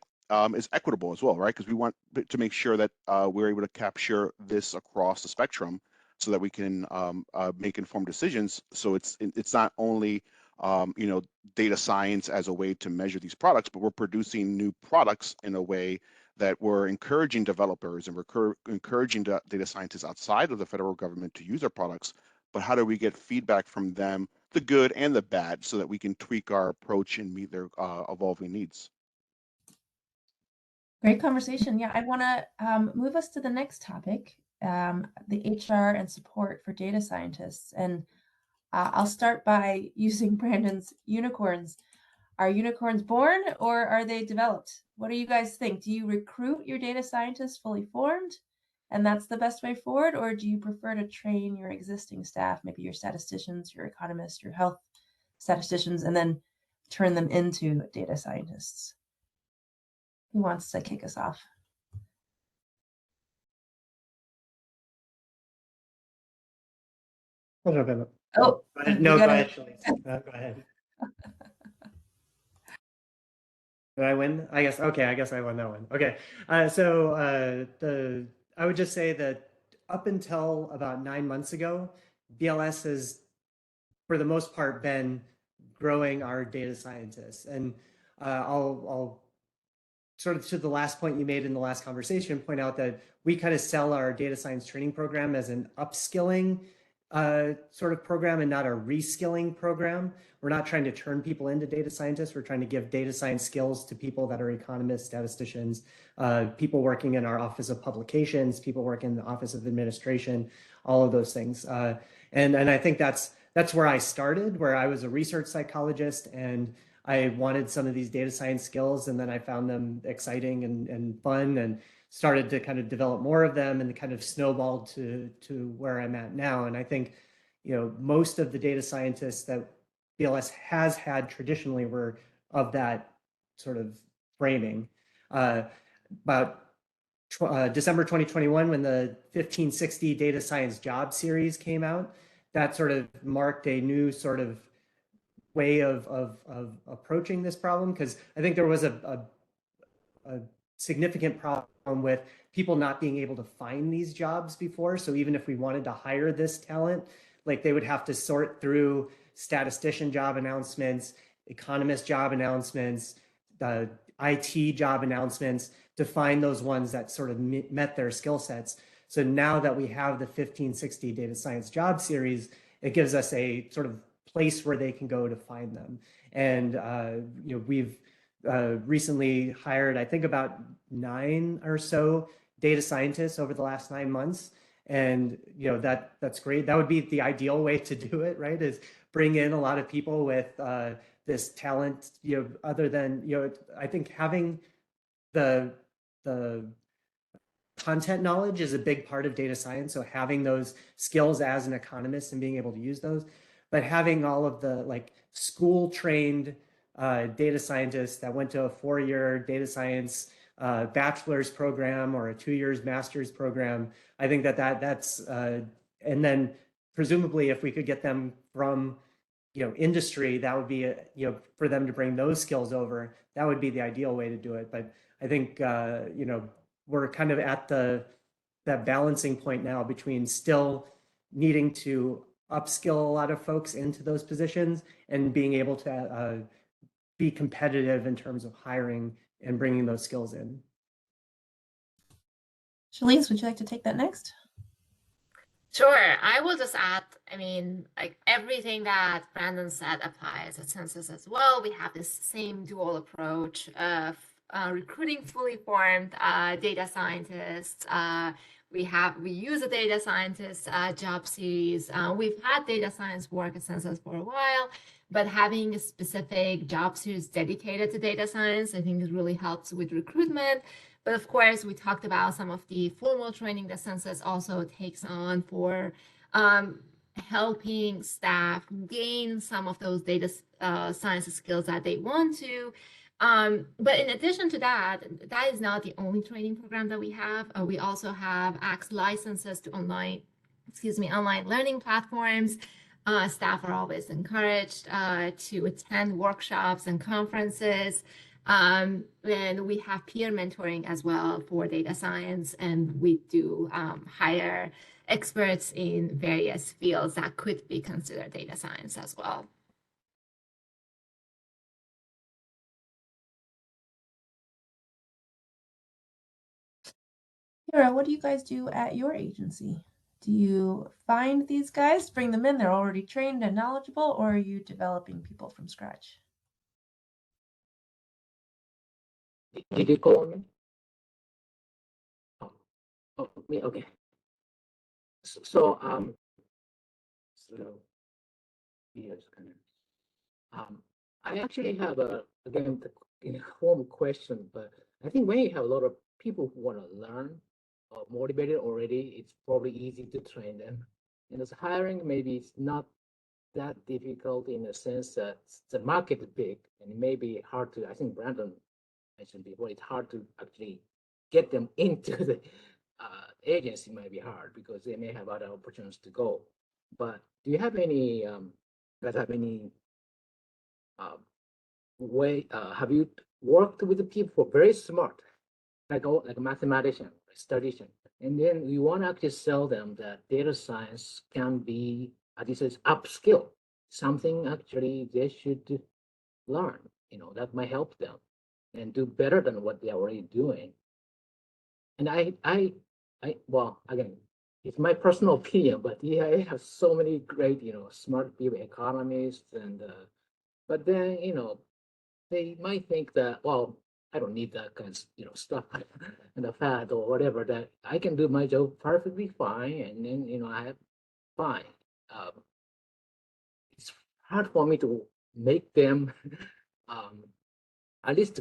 is equitable as well, right? Because we want to make sure that we're able to capture this across the spectrum so that we can make informed decisions. So it's not only you know, data science as a way to measure these products, but we're producing new products in a way that we're encouraging developers and we're encouraging data scientists outside of the federal government to use our products. But how do we get feedback from them, the good and the bad, so that we can tweak our approach and meet their evolving needs? Great conversation. Yeah, I want to move us to the next topic, the HR and support for data scientists. And I'll start by using Brandon's unicorns. Are unicorns born or are they developed? What do you guys think? Do you recruit your data scientists fully formed and that's the best way forward? Or do you prefer to train your existing staff, maybe your statisticians, your economists, your health statisticians, and then turn them into data scientists? Who wants to kick us off? I'll jump in. Oh, no, go ahead, Shelley. Go ahead. Did I win? I guess. Okay, I guess I won that one. Okay, I would just say that up until about 9 months ago, BLS has, for the most part, been growing our data scientists. And I'll sort of to the last point you made in the last conversation, point out that we kind of sell our data science training program as an upskilling sort of program and not a reskilling program. We're not trying to turn people into data scientists. We're trying to give data science skills to people that are economists, statisticians, people working in our Office of Publications, people working in the Office of Administration, all of those things. And I think that's where I started, where I was a research psychologist and I wanted some of these data science skills, and then I found them exciting and fun and started to kind of develop more of them, and kind of snowballed to where I'm at now. And I think, most of the data scientists that BLS has had traditionally were of that sort of framing. About December 2021, when the 1560 Data Science Job Series came out, that sort of marked a new sort of way of approaching this problem, because I think there was a significant problem with people not being able to find these jobs before. So even if we wanted to hire this talent, like they would have to sort through statistician job announcements, economist job announcements, IT job announcements to find those ones that sort of met their skill sets. So now that we have the 1560 Data Science Job Series, it gives us a sort of place where they can go to find them. And we've recently hired, I think, about 9 or so data scientists over the last 9 months. And that's great. That would be the ideal way to do it, right? Is bring in a lot of people with this talent. Other than I think having the content knowledge is a big part of data science. So having those skills as an economist and being able to use those, but having all of the school trained data scientists that went to a 4-year data science bachelor's program or a 2 years master's program, I think that's and then presumably if we could get them from industry, that would be for them to bring those skills over, that would be the ideal way to do it. But I think we're kind of at that balancing point now between still needing to upskill a lot of folks into those positions and being able to be competitive in terms of hiring and bringing those skills in. Shalise, would you like to take that next? Sure. I will just add, everything that Brandon said applies at Census as well. We have this same dual approach of recruiting fully formed data scientists. We use a data scientist job series. We've had data science work at Census for a while, but having a specific job series dedicated to data science, I think it really helps with recruitment. But of course, we talked about some of the formal training that Census also takes on for helping staff gain some of those data science skills that they want to. But in addition to that, that is not the only training program that we have. We also have ACTS licenses to online learning platforms. Staff are always encouraged to attend workshops and conferences. And we have peer mentoring as well for data science, and we do hire experts in various fields that could be considered data science as well. Kira, what do you guys do at your agency? Do you find these guys, bring them in, they're already trained and knowledgeable, or are you developing people from scratch? Did you call me? Oh, me, okay. So yes, I actually have again a home question, but I think when you have a lot of people who want to learn or motivated already, it's probably easy to train them. And as hiring, maybe it's not that difficult in the sense that the market is big and it may be hard to, I think Brandon mentioned before, it's hard to actually get them into the agency. Might be hard because they may have other opportunities to go. But do you have any, way, have you worked with the people who are very smart, like a mathematician, a statistician, and then you want to actually sell them that data science can be, as you said, upskill. something actually they should learn, that might help them and do better than what they're already doing. And well, again, it's my personal opinion, but yeah, I have so many great, smart people, economists, and but then, they might think that, well, I don't need that kind of, stuff and the fat or whatever, that I can do my job perfectly fine, and then, I have fine. Um, it's hard for me to make them um, at least,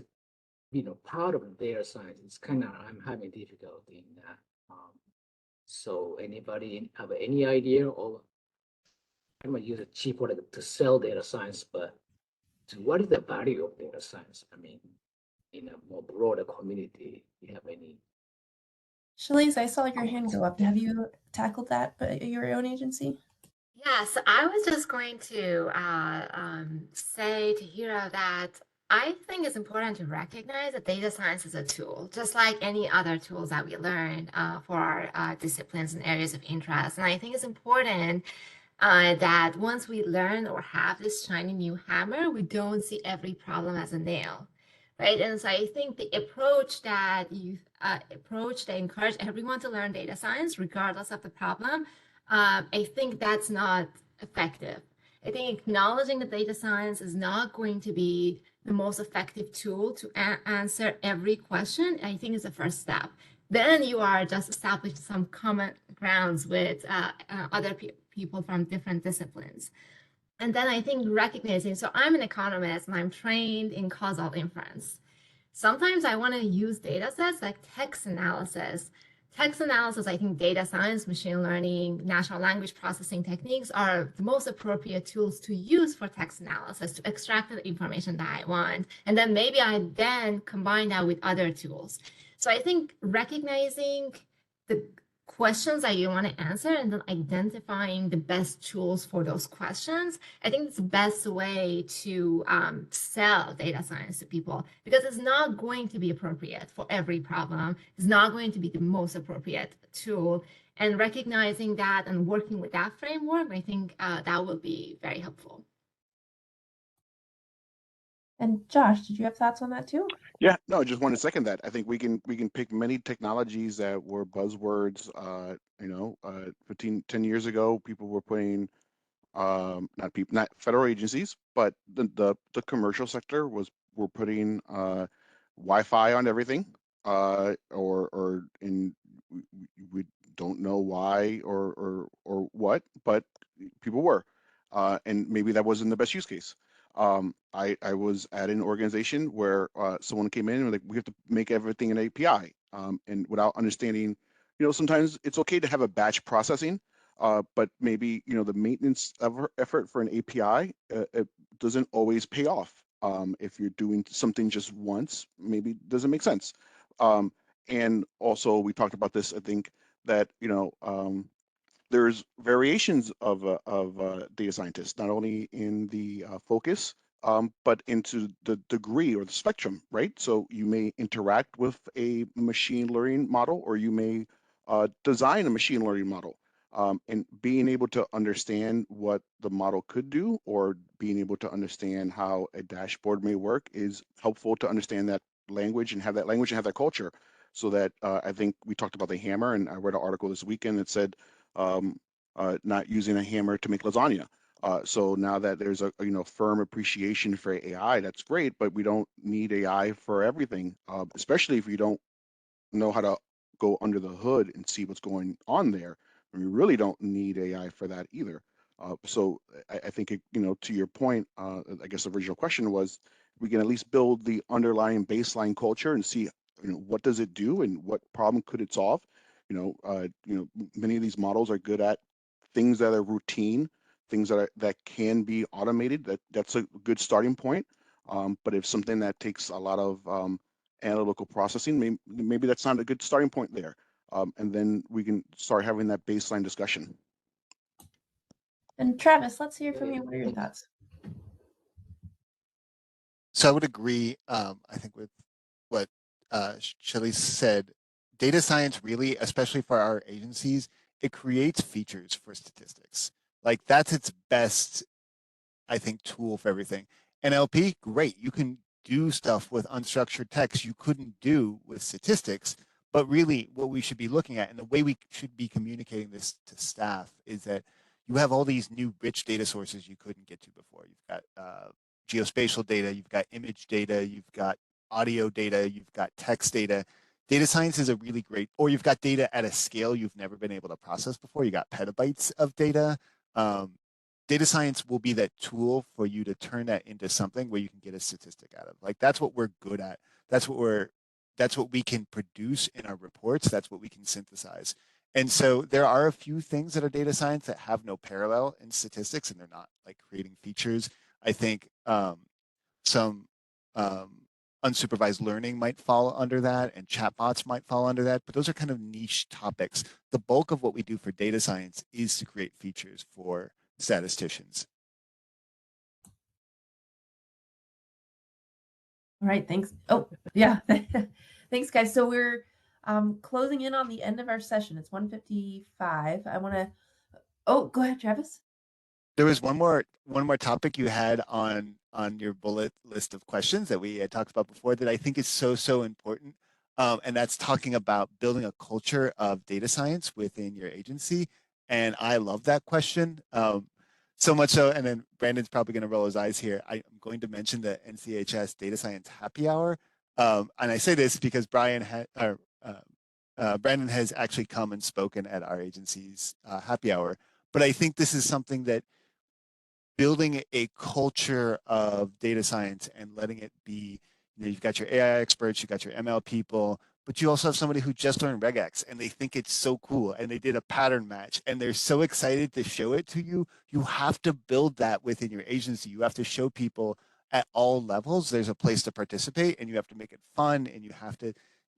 part of their science. It's kind of, I'm having difficulty in that. So anybody have any idea, or I'm gonna use a cheap word to sell data science, but what is the value of data science? I mean, in a more broader community, you have any? Shalice, I saw your hand go up. Have you tackled that at your own agency? Yes, I was just going to say to Hiro that I think it's important to recognize that data science is a tool, just like any other tools that we learn for our disciplines and areas of interest. And I think it's important that once we learn or have this shiny new hammer, we don't see every problem as a nail, right? And so I think the approach that you encourage everyone to learn data science, regardless of the problem, I think that's not effective. I think acknowledging that data science is not going to be the most effective tool to answer every question, I think is the first step. Then you are just establishing some common grounds with other people from different disciplines. And then I think recognizing, so I'm an economist and I'm trained in causal inference. Sometimes I want to use data sets like text analysis. Text analysis, I think data science, machine learning, natural language processing techniques are the most appropriate tools to use for text analysis to extract the information that I want. And then maybe I then combine that with other tools. So I think recognizing the questions that you want to answer and then identifying the best tools for those questions, I think it's the best way to sell data science to people, because it's not going to be appropriate for every problem. It's not going to be the most appropriate tool. And recognizing that and working with that framework, I think that will be very helpful. And Josh, did you have thoughts on that too? Yeah, no, I just want to second that. I think we can pick many technologies that were buzzwords. 10 years ago, people were putting not federal agencies, but the commercial sector were putting Wi-Fi on everything, or we don't know why or what, but people were, and maybe that wasn't the best use case. I was at an organization where someone came in and like, we have to make everything an API, and without understanding, sometimes it's okay to have a batch processing, but maybe the maintenance effort for an API it doesn't always pay off. If you're doing something just once, maybe it doesn't make sense. And also, we talked about this. I think that there's variations of data scientists, not only in the focus, but into the degree or the spectrum, right? So you may interact with a machine learning model, or you may design a machine learning model. And being able to understand what the model could do, or being able to understand how a dashboard may work, is helpful to understand that language and have that culture. So that I think we talked about the hammer, and I read an article this weekend that said not using a hammer to make lasagna. So now that there's a firm appreciation for AI, that's great, but we don't need AI for everything, especially if you don't know how to go under the hood and see what's going on there. And we really don't need AI for that either. So I think to your point, I guess the original question was, we can at least build the underlying baseline culture and see what does it do and what problem could it solve. Many of these models are good at things that are routine, things that can be automated. That's a good starting point. But if something that takes a lot of analytical processing, maybe that's not a good starting point there. And then we can start having that baseline discussion. And Travis, let's hear from you. What are your thoughts? So I would agree, I think, with what Shelley said. Data science really, especially for our agencies, it creates features for statistics. Like, that's its best I think, tool for everything. NLP, great. You can do stuff with unstructured text you couldn't do with statistics. But really, what we should be looking at, and the way we should be communicating this to staff, is that you have all these new rich data sources you couldn't get to before. You've got geospatial data, you've got image data, you've got audio data, you've got text data. Data science is a really great, or you've got data at a scale you've never been able to process before. You got petabytes of data. Data science will be that tool for you to turn that into something where you can get a statistic out of. Like, that's what we're good at. That's what we can produce in our reports. That's what we can synthesize. And so there are a few things that are data science that have no parallel in statistics, and they're not like creating features. I think some unsupervised learning might fall under that, and chatbots might fall under that, but those are kind of niche topics. The bulk of what we do for data science is to create features for statisticians. All right, thanks. Oh, yeah. Thanks, guys. So we're closing in on the end of our session. It's 1:55. I want to, oh, go ahead, Travis. There was one more topic you had on your bullet list of questions that we had talked about before that I think is so important, and that's talking about building a culture of data science within your agency. And I love that question, so much so. And then Brandon's probably going to roll his eyes here. I'm going to mention the NCHS Data Science Happy Hour, and I say this because Brandon has actually come and spoken at our agency's happy hour. But I think this is something that building a culture of data science and letting it be, you've got your AI experts, you've got your ML people, but you also have somebody who just learned regex and they think it's so cool and they did a pattern match and they're so excited to show it to you. You have to build that within your agency. You have to show people at all levels there's a place to participate, and you have to make it fun, and you have to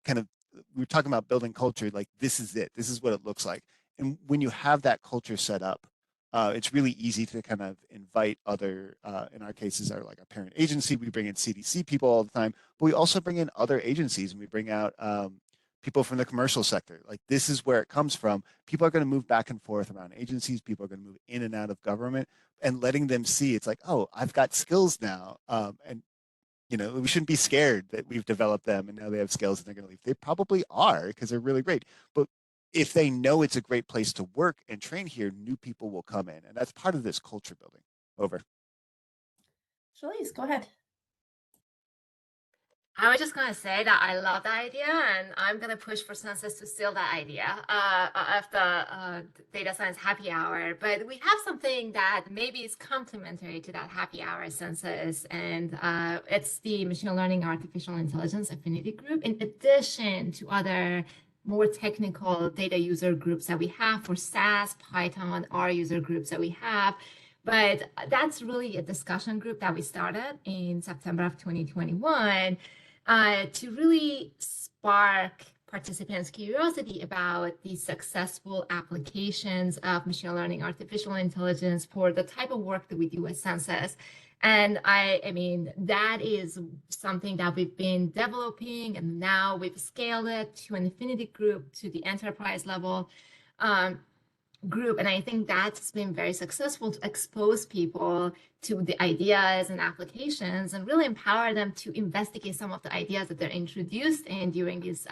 kind of, we were talking about building culture, like this is it, this is what it looks like. And when you have that culture set up, it's really easy to kind of invite other, in our cases, our parent agency. We bring in CDC people all the time, but we also bring in other agencies, and we bring out people from the commercial sector. Like, this is where it comes from. People are going to move back and forth around agencies. People are going to move in and out of government, and letting them see it's like, oh, I've got skills now. And we shouldn't be scared that we've developed them and now they have skills and they're going to leave. They probably are, because they're really great. But if they know it's a great place to work and train here, new people will come in. And that's part of this culture building. Over. Charlize, go ahead. I was just going to say that I love that idea, and I'm going to push for Census to steal that idea of the data science happy hour. But we have something that maybe is complementary to that happy hour Census, and it's the Machine Learning Artificial Intelligence Affinity Group, in addition to other more technical data user groups that we have for SAS, Python, R user groups that we have. But that's really a discussion group that we started in September of 2021 to really spark participants' curiosity about the successful applications of machine learning, artificial intelligence for the type of work that we do at Census. And I mean, that is something that we've been developing, and now we've scaled it to an affinity group, to the enterprise level group. And I think that's been very successful to expose people to the ideas and applications and really empower them to investigate some of the ideas that they're introduced in during these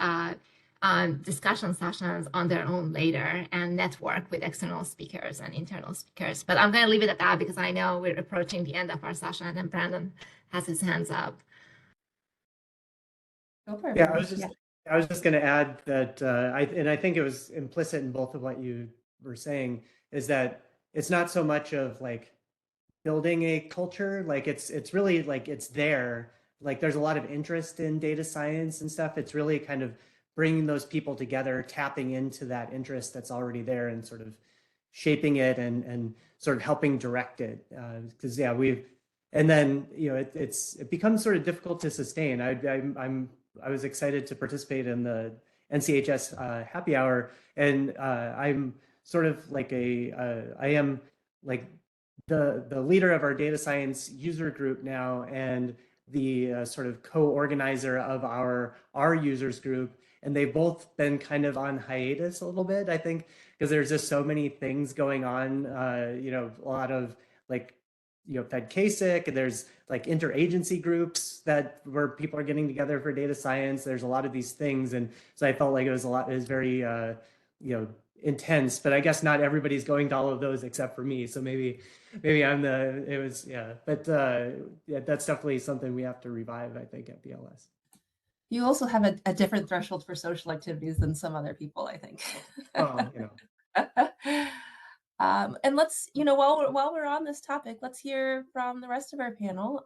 discussion sessions on their own later, and network with external speakers and internal speakers. But I'm going to leave it at that because I know we're approaching the end of our session and Brandon has his hands up. Go for it. Yeah, I was just going to add that I think it was implicit in both of what you were saying, is that it's not so much of like building a culture, like it's really like it's there, like there's a lot of interest in data science and stuff. It's really kind of bringing those people together, tapping into that interest that's already there and sort of shaping it and sort of helping direct it. Because and then it becomes sort of difficult to sustain. I was excited to participate in the NCHS happy hour, and I'm sort of like I am like the leader of our data science user group now, and the sort of co-organizer of our users group, and they've both been kind of on hiatus a little bit, I think, because there's just so many things going on, a lot of like FedCASIC, and there's like interagency groups where people are getting together for data science. There's a lot of these things, and so I felt like it was very intense. But I guess not everybody's going to all of those except for me. So maybe I'm But yeah, that's definitely something we have to revive, I think, at BLS. You also have a different threshold for social activities than some other people, I think. Oh, And let's, while we're on this topic, let's hear from the rest of our panel.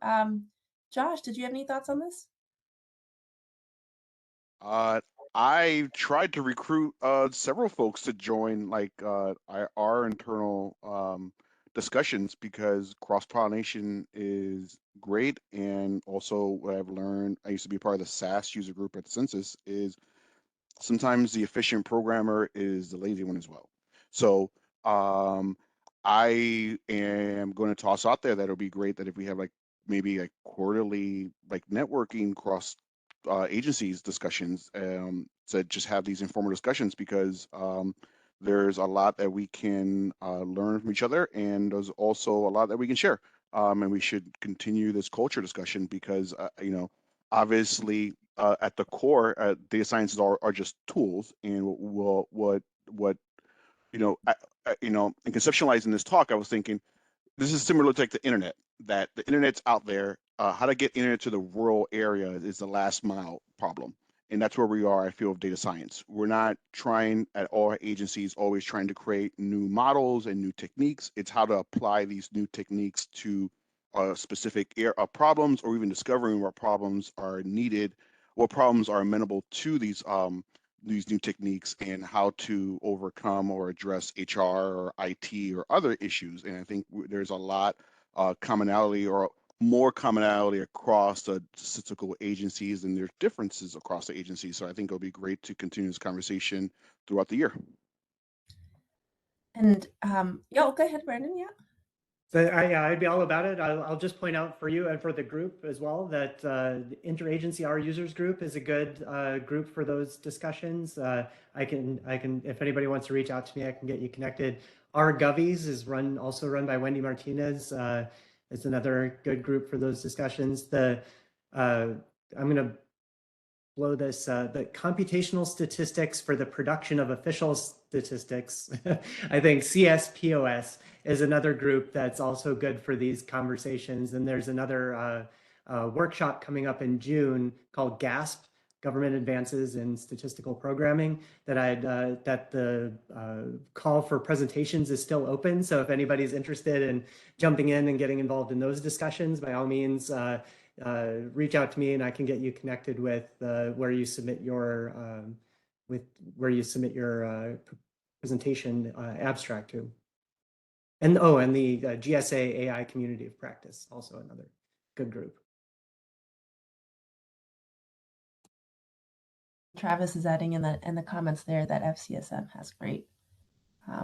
Josh, did you have any thoughts on this? I tried to recruit several folks to join like our internal discussions because cross-pollination is great. And also what I've learned, I used to be part of the SAS user group at the census, is sometimes the efficient programmer is the lazy one as well. So I am going to toss out there that it'll be great that if we have like maybe like quarterly like networking cross agencies discussions to just have these informal discussions, because there's a lot that we can learn from each other, and there's also a lot that we can share, and we should continue this culture discussion because obviously at the core data sciences are just tools, and what in conceptualizing this talk I was thinking this is similar to like the internet, that the internet's out there. How to get internet to the rural area is the last mile problem. And that's where we are, I feel, of data science. We're not trying at all agencies always trying to create new models and new techniques. It's how to apply these new techniques to specific problems, or even discovering what problems are needed, what problems are amenable to these new techniques, and how to overcome or address HR or IT or other issues. And I think there's a lot commonality, or more commonality across the statistical agencies, and there's differences across the agencies. So I think it'll be great to continue this conversation throughout the year. And go ahead, Brandon. Yeah. So I'd be all about it. I'll just point out for you and for the group as well that the interagency R users group is a good group for those discussions. I can, if anybody wants to reach out to me, I can get you connected. R Govies is also run by Wendy Martinez. It's another good group for those discussions. I'm going to blow this, the computational statistics for the production of official statistics. I think CSPOS is another group that's also good for these conversations. And there's another workshop coming up in June called GASP, Government Advances in Statistical Programming, that the call for presentations is still open. So if anybody's interested in jumping in and getting involved in those discussions, by all means, reach out to me and I can get you connected with where you submit your presentation abstract to. And the GSA AI Community of Practice, also another good group. Travis is adding in the comments there that FCSM has great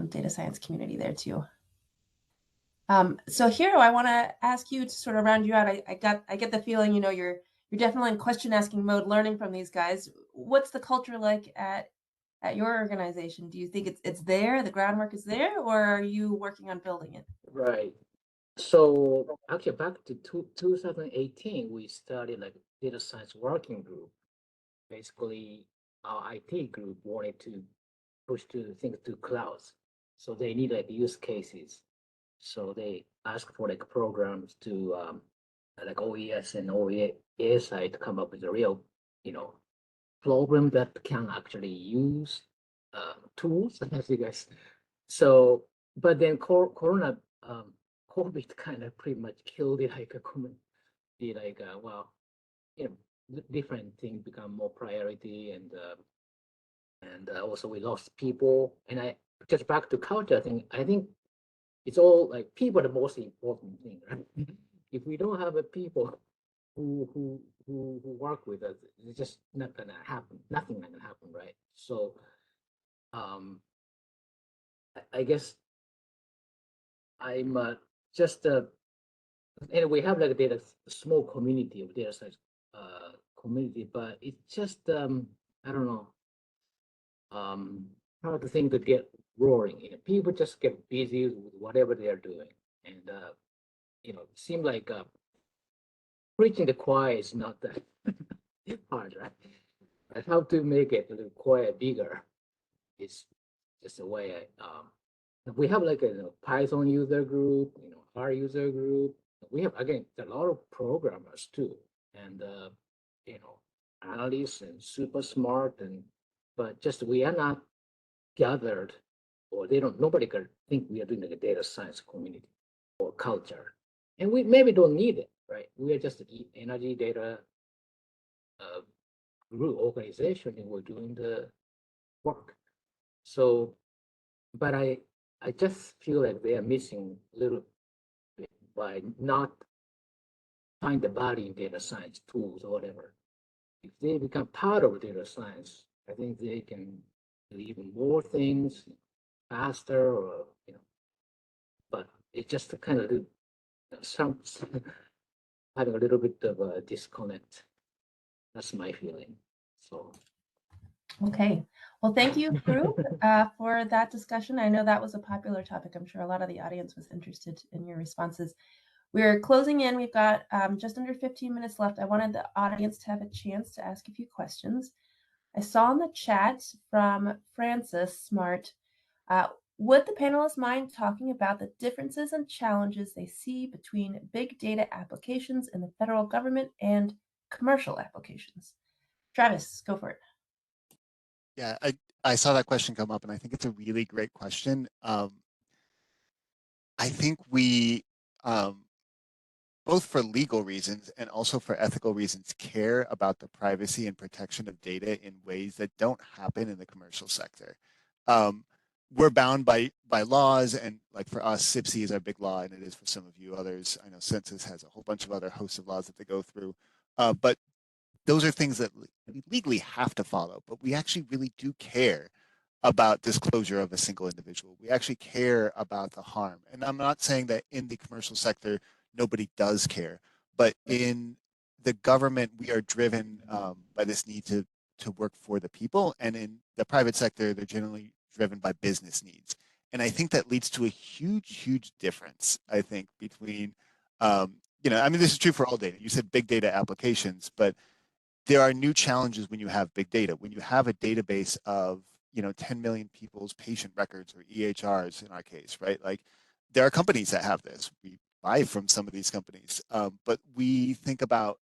data science community there too. So Hiro, I want to ask you to sort of round you out. I get the feeling, you're definitely in question asking mode, learning from these guys. What's the culture like at your organization? Do you think it's there, the groundwork is there, or are you working on building it? Right. So actually back to 2018, we started like data science working group. Basically, our IT group wanted to push things to clouds. So they need like use cases. So they asked for like programs to like OES and OESI to come up with a real, program that can actually use tools, as you guys. So, but then COVID kind of pretty much killed it. Like different things become more priority, and also we lost people. And I just back to culture thing. I think it's all like people are the most important thing, right? If we don't have a people who work with us, it's just not gonna happen. Nothing gonna happen, right? So, I guess I'm just and we have like a small community of data science community, but it's just I don't know how the thing to get roaring. People just get busy with whatever they are doing, and seem like preaching the choir is not that hard, right? But how to make it the choir bigger is just the way we have like a Python user group, R user group. We have, again, a lot of programmers too, and analysts and super smart, but just we are not gathered, or nobody can think we are doing like a data science community or culture, and we maybe don't need it, right? We are just an energy data group organization, and we're doing the work. So, but I just feel like they are missing a little bit by not find the body in data science tools or whatever. If they become part of data science, I think they can do even more things faster, or but it just kind of sounds having a little bit of a disconnect. That's my feeling. So. Okay. Well, thank you, group, for that discussion. I know that was a popular topic. I'm sure a lot of the audience was interested in your responses. We're closing in. We've got just under 15 minutes left. I wanted the audience to have a chance to ask a few questions. I saw in the chat from Francis Smart, would the panelists mind talking about the differences and challenges they see between big data applications in the federal government and commercial applications? Travis, go for it. Yeah, I saw that question come up, and I think it's a really great question. I think we, both for legal reasons and also for ethical reasons, care about the privacy and protection of data in ways that don't happen in the commercial sector. We're bound by laws, and like for us, CIPSI is our big law, and it is for some of you others. I know Census has a whole bunch of other hosts of laws that they go through, but those are things that we legally have to follow, but we actually really do care about disclosure of a single individual. We actually care about the harm. And I'm not saying that in the commercial sector, nobody does care, but in the government, we are driven by this need to work for the people. And in the private sector, they're generally driven by business needs. And I think that leads to a huge, huge difference, I think, between, I mean, this is true for all data. You said big data applications, but there are new challenges when you have big data. When you have a database of 10 million people's patient records, or EHRs in our case, right? Like, there are companies that have this. We buy from some of these companies, but we think about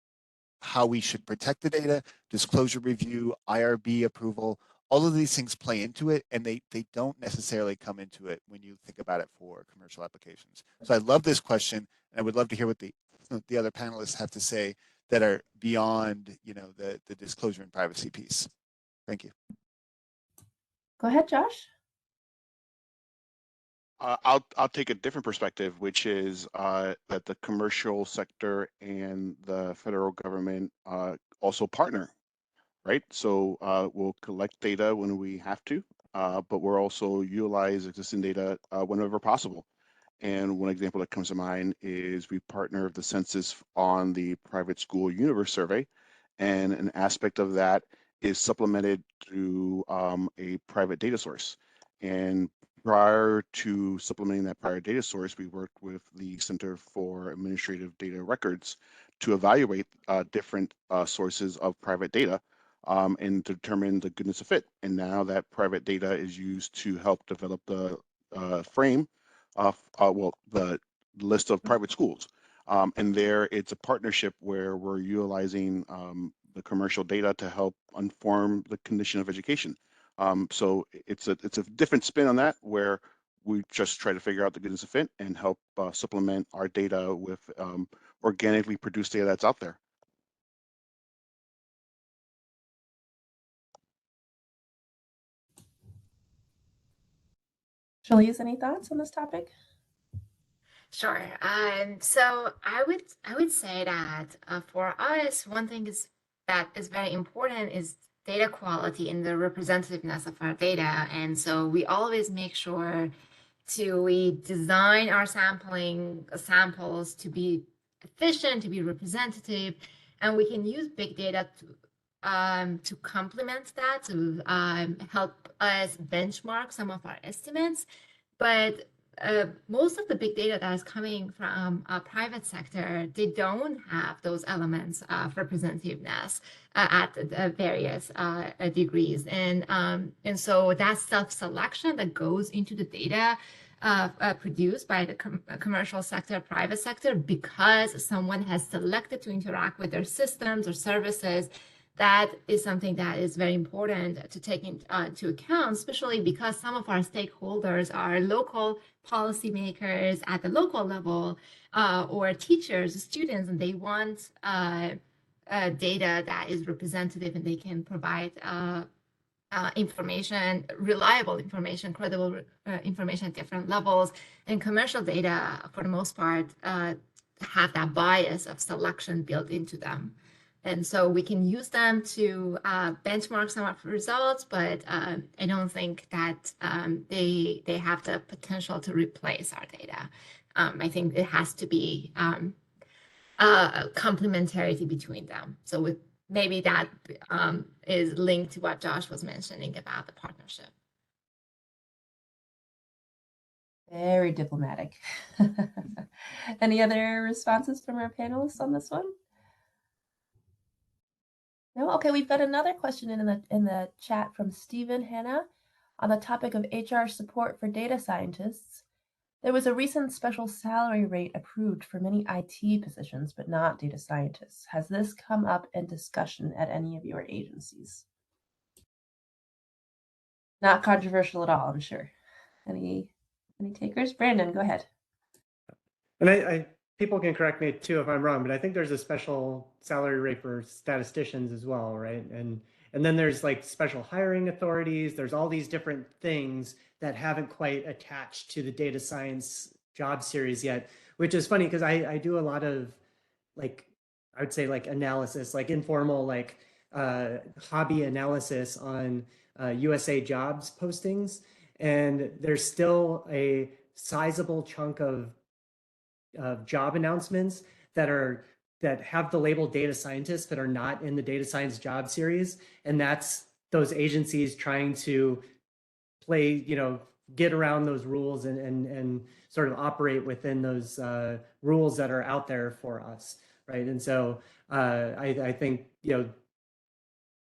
how we should protect the data, disclosure review, IRB approval. All of these things play into it, and they don't necessarily come into it when you think about it for commercial applications. So I love this question, and I would love to hear what the other panelists have to say that are beyond, the disclosure and privacy piece. Thank you. Go ahead, Josh. I'll take a different perspective, which is that the commercial sector and the federal government also partner, right? So we'll collect data when we have to, but we'll also utilize existing data whenever possible. And one example that comes to mind is we partner with the census on the private school universe survey, and an aspect of that is supplemented through a private data source. And prior to supplementing that private data source, we worked with the Center for Administrative Data Records to evaluate different sources of private data and determine the goodness of fit. And now that private data is used to help develop the frame of the list of private schools. And there it's a partnership where we're utilizing the commercial data to help inform the condition of education. So it's a different spin on that, where we just try to figure out the goodness of fit and help supplement our data with organically produced data that's out there. Charlize, any thoughts on this topic? Sure. So I would say that for us, one thing that is very important is data quality and the representativeness of our data. And so we always make sure we design our samples to be efficient, to be representative, and we can use big data to complement that, to help us benchmark some of our estimates. But most of the big data that is coming from private sector, they don't have those elements of representativeness at various degrees. And so that self-selection that goes into the data produced by the commercial sector, private sector, because someone has selected to interact with their systems or services, that is something that is very important to take into account, especially because some of our stakeholders are local policymakers at the local level or teachers, students, and they want data that is representative and they can provide information, reliable information, credible information at different levels. And commercial data, for the most part, have that bias of selection built into them. And so we can use them to benchmark some of the results, but I don't think that they have the potential to replace our data. I think it has to be complementarity between them. So maybe that is linked to what Josh was mentioning about the partnership. Very diplomatic. Any other responses from our panelists on this one? No? Okay, we've got another question in the chat from Stephen Hanna on the topic of HR support for data scientists. There was a recent special salary rate approved for many IT positions, but not data scientists. Has this come up in discussion at any of your agencies? Not controversial at all, I'm sure. Any takers? Brandon, go ahead. And I people can correct me too if I'm wrong, but I think there's a special salary rate for statisticians as well, right? And then there's like special hiring authorities. There's all these different things that haven't quite attached to the data science job series yet, which is funny because I do a lot of like, I would say like analysis, like informal, like hobby analysis on USA Jobs postings. And there's still a sizable chunk of job announcements that have the label data scientists that are not in the data science job series. And that's those agencies trying to play, get around those rules and sort of operate within those rules that are out there for us, right? And so I think,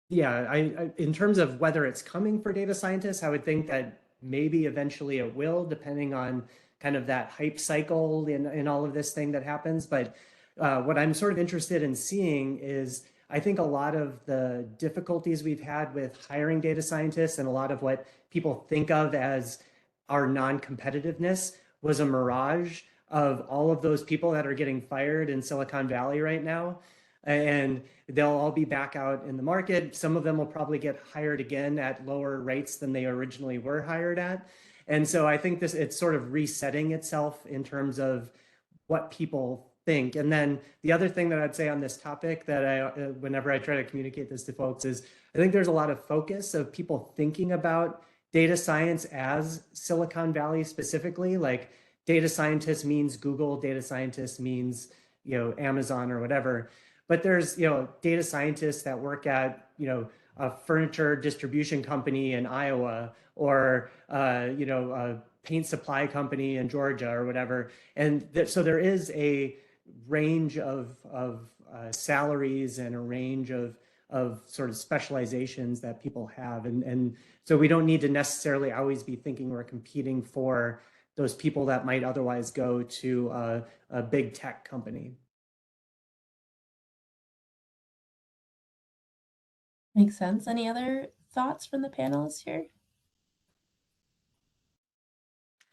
in terms of whether it's coming for data scientists, I would think that maybe eventually it will, depending on kind of that hype cycle in all of this thing that happens. But what I'm sort of interested in seeing is, I think a lot of the difficulties we've had with hiring data scientists and a lot of what people think of as our non-competitiveness was a mirage of all of those people that are getting fired in Silicon Valley right now. And they'll all be back out in the market. Some of them will probably get hired again at lower rates than they originally were hired at. And so I think it's sort of resetting itself in terms of what people think. And then the other thing that I'd say on this topic that whenever I try to communicate this to folks is, I think there's a lot of focus of people thinking about data science as Silicon Valley specifically, like data scientist means Google, data scientist means, Amazon or whatever. But there's, data scientists that work at, a furniture distribution company in Iowa, or, a paint supply company in Georgia or whatever. And so there is a range of salaries and a range of sort of specializations that people have. And so we don't need to necessarily always be thinking we're competing for those people that might otherwise go to a big tech company. Makes sense. Any other thoughts from the panelists here?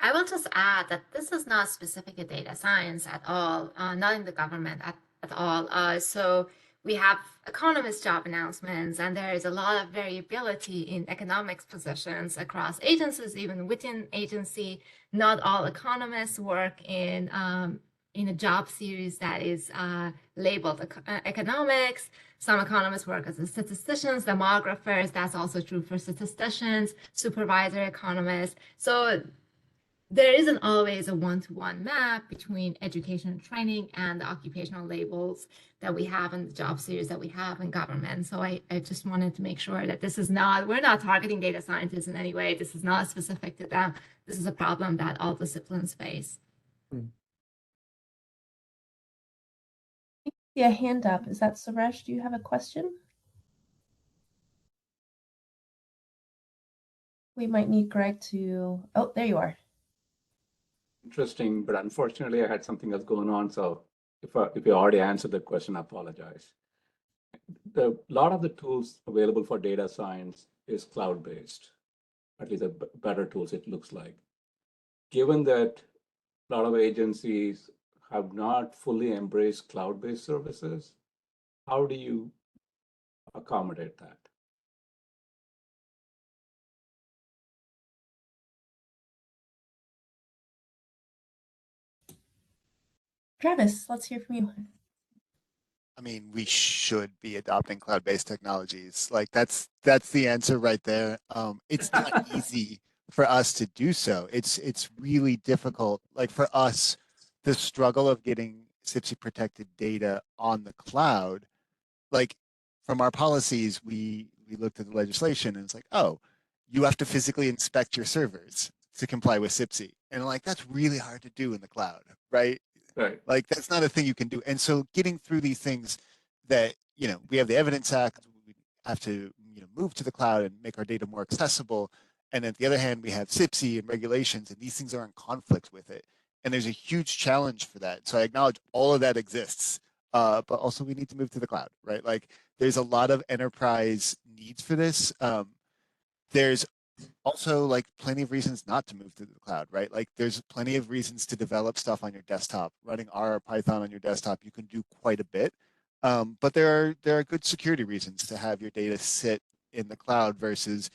I will just add that this is not specific to data science at all, not in the government at all. So we have economist job announcements, and there is a lot of variability in economics positions across agencies, even within agency. Not all economists work in a job series that is labeled economics. Some economists work as statisticians, demographers. That's also true for statisticians, supervisor economists. So there isn't always a one-to-one map between education and training and the occupational labels that we have in the job series that we have in government. So I just wanted to make sure that this is not, we're not targeting data scientists in any way. This is not specific to them. This is a problem that all disciplines face. Yeah, hand up. Is that Suresh? Do you have a question? We might need Greg to, oh, there you are. Interesting, but unfortunately I had something else going on. So if you already answered the question, I apologize. A lot of the tools available for data science is cloud-based, at least the better tools it looks like. Given that a lot of agencies have not fully embraced cloud-based services, how do you accommodate that? Travis, let's hear from you. I mean, we should be adopting cloud-based technologies. Like that's the answer right there. It's not easy for us to do so. It's really difficult. Like for us, the struggle of getting CIPSI protected data on the cloud, like from our policies, we looked at the legislation and it's like, oh, you have to physically inspect your servers to comply with CIPSI. And like that's really hard to do in the cloud, right? Right. Like that's not a thing you can do. And so getting through these things that, we have the Evidence Act, we have to, move to the cloud and make our data more accessible. And on the other hand, we have CIPSI and regulations, and these things are in conflict with it. And there's a huge challenge for that. So I acknowledge all of that exists, but also we need to move to the cloud, right? Like there's a lot of enterprise needs for this. There's also like plenty of reasons not to move to the cloud, right? Like there's plenty of reasons to develop stuff on your desktop. Running R or Python on your desktop, you can do quite a bit. But there are good security reasons to have your data sit in the cloud versus,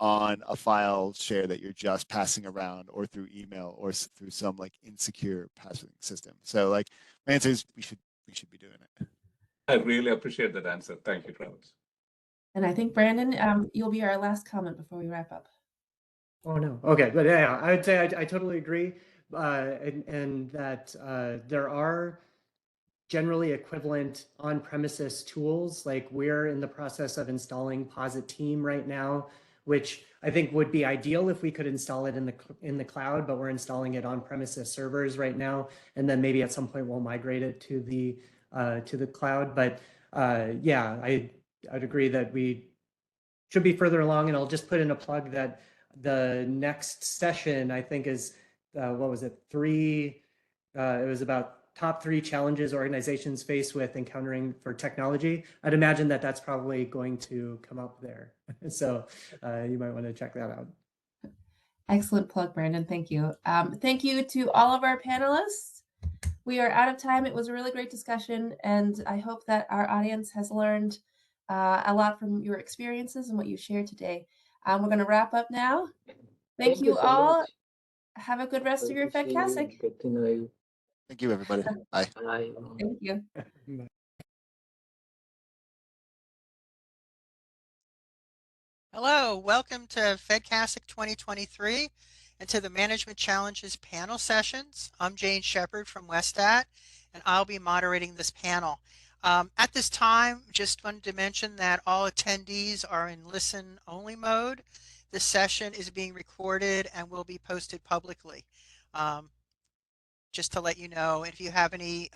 on a file share that you're just passing around or through email or through some like insecure passing system. So like my answer is we should be doing it. I really appreciate that answer. Thank you, Travis. And I think, Brandon, you'll be our last comment before we wrap up. Oh, no. Okay. But yeah, I would say I totally agree. And that there are generally equivalent on-premises tools. Like we're in the process of installing Posit Team right now, which I think would be ideal if we could install it in the cloud, but we're installing it on premises servers right now. And then maybe at some point we'll migrate it to the cloud. But yeah, I'd agree that we should be further along, and I'll just put in a plug that the next session I think is what was it? It was about top 3 challenges organizations face with encountering for technology. I'd imagine that that's probably going to come up there. So you might want to check that out. Excellent plug, Brandon. Thank you. Thank you to all of our panelists. We are out of time. It was a really great discussion, and I hope that our audience has learned a lot from your experiences and what you shared today. We're going to wrap up now. Thank you so all. much. Have a good rest of your FedCASIC. Good to know you. Thank you, everybody. Bye. Bye. Thank you. Hello, welcome to FedCASIC 2023 and to the Management Challenges panel sessions. I'm Jane Shepard from WestAt, and I'll be moderating this panel. At this time, just wanted to mention that all attendees are in listen-only mode. This session is being recorded and will be posted publicly. Just to let you know, if you have any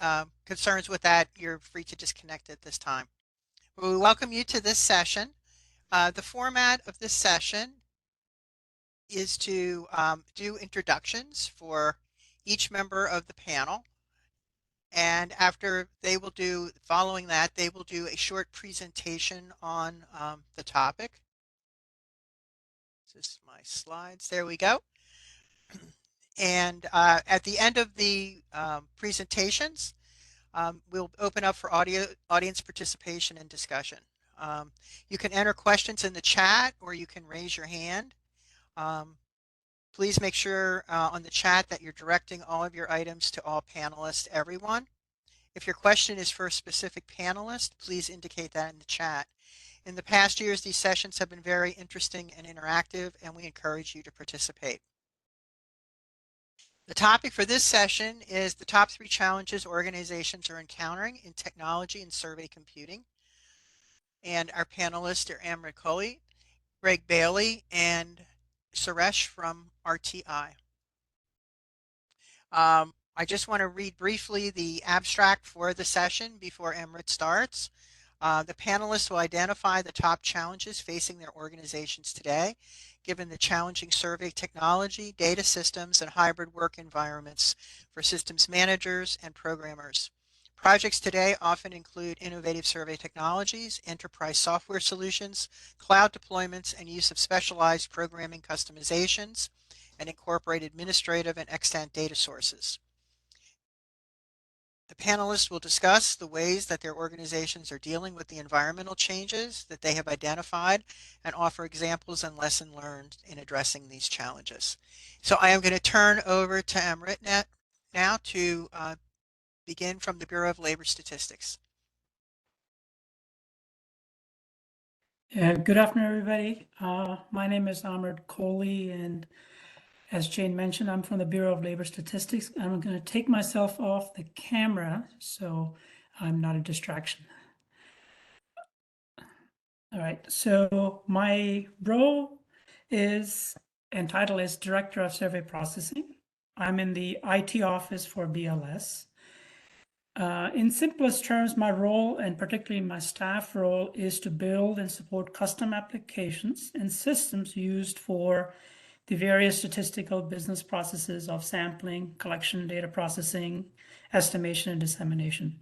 concerns with that, you're free to disconnect at this time. We welcome you to this session. The format of this session is to do introductions for each member of the panel. And following that, they will do a short presentation on the topic. This is my slides. There we go. And at the end of the presentations, we'll open up for audience participation and discussion. You can enter questions in the chat or you can raise your hand. Please make sure on the chat that you're directing all of your items to all panelists, everyone. If your question is for a specific panelist, please indicate that in the chat. In the past years, these sessions have been very interesting and interactive, and we encourage you to participate. The topic for this session is the top 3 challenges organizations are encountering in technology and survey computing. And our panelists are Amrit Kohli, Greg Bailey, and Suresh from RTI. I just want to read briefly the abstract for the session before Amrit starts. The panelists will identify the top challenges facing their organizations today, given the challenging survey technology, data systems, and hybrid work environments for systems managers and programmers. Projects today often include innovative survey technologies, enterprise software solutions, cloud deployments, and use of specialized programming customizations, and incorporate administrative and extant data sources. The panelists will discuss the ways that their organizations are dealing with the environmental changes that they have identified and offer examples and lessons learned in addressing these challenges. So I am going to turn over to Amrit now to begin from the Bureau of Labor Statistics. Good afternoon, everybody. My name is Amrit Kohli, and as Jane mentioned, I'm from the Bureau of Labor Statistics. I'm going to take myself off the camera so I'm not a distraction. All right, so my role is and title is Director of Survey Processing. I'm in the IT office for BLS. In simplest terms, my role, and particularly my staff role, is to build and support custom applications and systems used for the various statistical business processes of sampling, collection, data processing, estimation, and dissemination.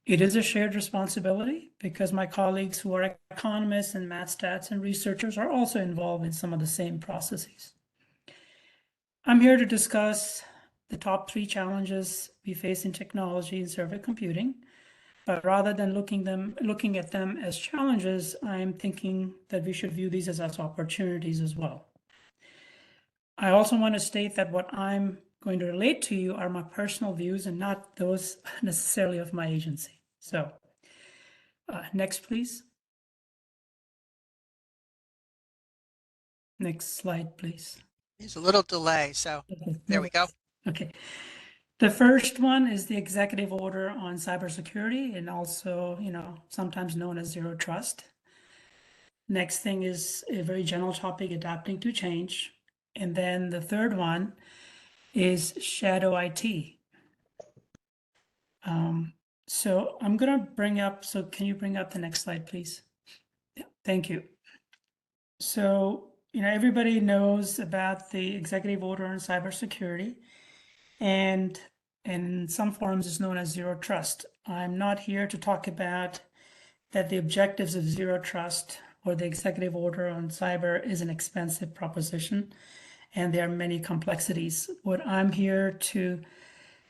It is a shared responsibility because my colleagues who are economists and math stats and researchers are also involved in some of the same processes. I'm here to discuss the top 3 challenges we face in technology and survey computing, but rather than looking at them as challenges, I'm thinking that we should view these as opportunities as well. I also want to state that what I'm going to relate to you are my personal views and not those necessarily of my agency. So next, please. Next slide, please. There's a little delay, so there we go. Okay. The first one is the executive order on cybersecurity, and also, sometimes known as zero trust. Next thing is a very general topic, adapting to change. And then the third one is shadow IT. So I'm going to bring up, so can you bring up the next slide, please? Yeah, thank you. So, everybody knows about the executive order on cybersecurity, and in some forms is known as zero trust. I'm not here to talk about that the objectives of zero trust or the executive order on cyber is an expensive proposition, and there are many complexities. What I'm here to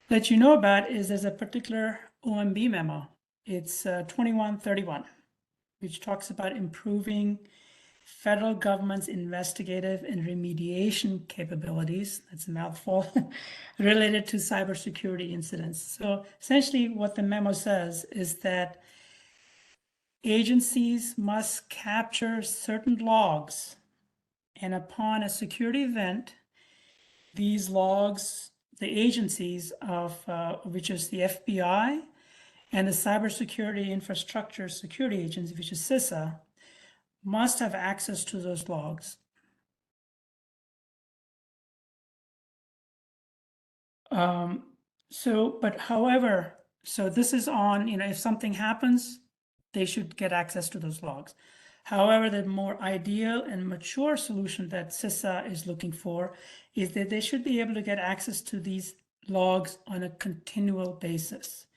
let you know about is there's a particular OMB memo. It's 2131, which talks about improving federal government's investigative and remediation capabilities, that's a mouthful, related to cybersecurity incidents. So essentially what the memo says is that agencies must capture certain logs, and upon a security event, these logs, the agencies of which is the FBI and the Cybersecurity Infrastructure Security Agency, which is CISA, must have access to those logs. However, this is on, if something happens, they should get access to those logs. However, the more ideal and mature solution that CISA is looking for is that they should be able to get access to these logs on a continual basis.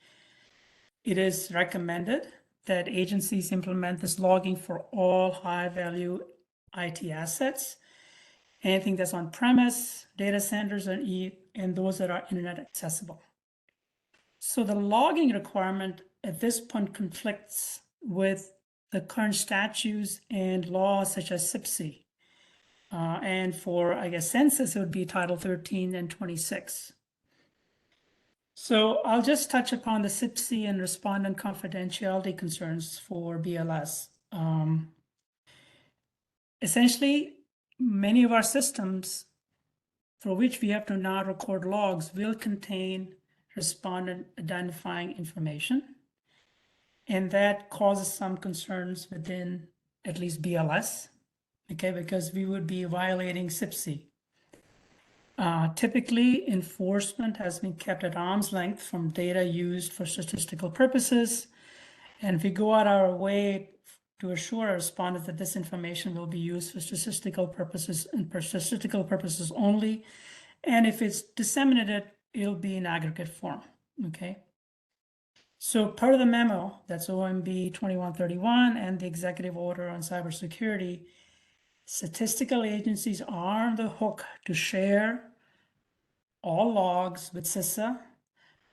It is recommended that agencies implement this logging for all high-value IT assets, anything that's on premise, data centers, and those that are internet accessible. So the logging requirement at this point conflicts with the current statutes and laws such as CIPSI. And for, census, it would be Title 13 and 26. So I'll just touch upon the CIPSI and respondent confidentiality concerns for BLS. Essentially, many of our systems for which we have to now record logs, will contain respondent identifying information. And that causes some concerns within at least BLS, okay, because we would be violating CPSI. Typically, enforcement has been kept at arm's length from data used for statistical purposes. And if we go out our way to assure our respondents that this information will be used for statistical purposes and for statistical purposes only, and if it's disseminated, it'll be in aggregate form, okay? So part of the memo, that's OMB 2131 and the executive order on cybersecurity, statistical agencies are on the hook to share all logs with CISA,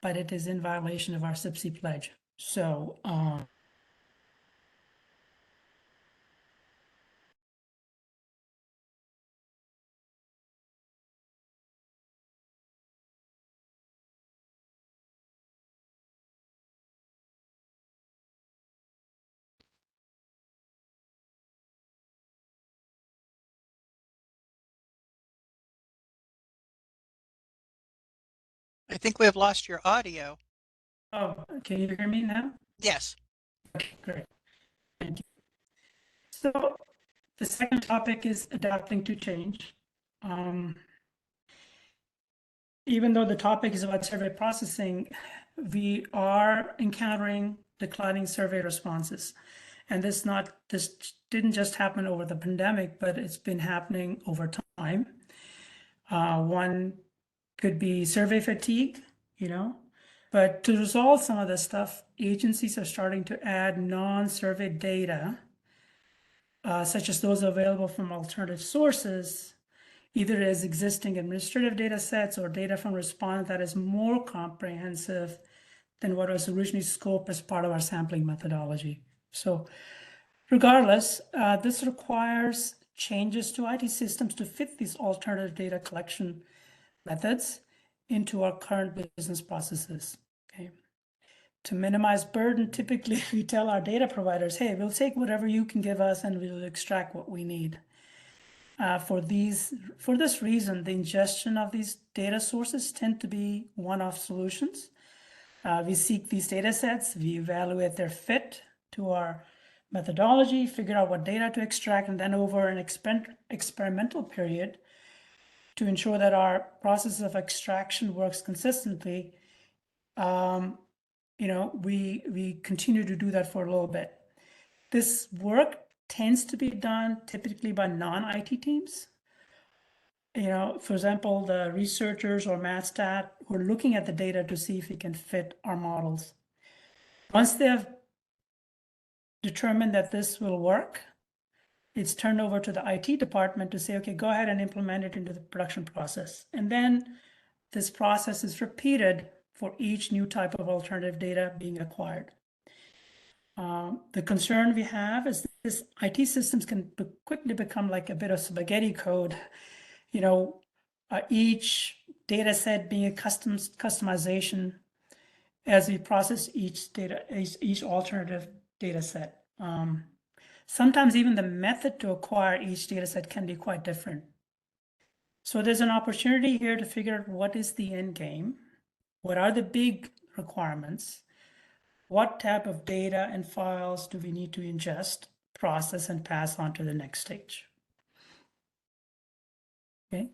but it is in violation of our CPSI pledge. So, I think we have lost your audio. oh, can you hear me now? Yes. Okay, great. Thank you. So the second topic is adapting to change. Even though the topic is about survey processing, we are encountering declining survey responses. And this didn't just happen over the pandemic, but it's been happening over time. One could be survey fatigue, but to resolve some of this stuff, agencies are starting to add non-survey data, such as those available from alternative sources, either as existing administrative data sets or data from respondent that is more comprehensive than what was originally scoped as part of our sampling methodology. So regardless, this requires changes to IT systems to fit these alternative data collection methods into our current business processes, okay? To minimize burden, typically we tell our data providers, hey, we'll take whatever you can give us and we'll extract what we need. For this reason, the ingestion of these data sources tend to be one-off solutions. We seek these data sets, we evaluate their fit to our methodology, figure out what data to extract, and then over an experimental period to ensure that our process of extraction works consistently, we continue to do that for a little bit. This work tends to be done typically by non-IT teams. For example, the researchers or math stat who are looking at the data to see if we can fit our models. Once they have determined that this will work, it's turned over to the IT department to say, okay, go ahead and implement it into the production process. And then this process is repeated for each new type of alternative data being acquired. The concern we have is this IT systems can quickly become like a bit of spaghetti code, each data set being a customization as we process each alternative data set. Sometimes even the method to acquire each data set can be quite different. So there's an opportunity here to figure out what is the end game, what are the big requirements, what type of data and files do we need to ingest, process, and pass on to the next stage. Okay.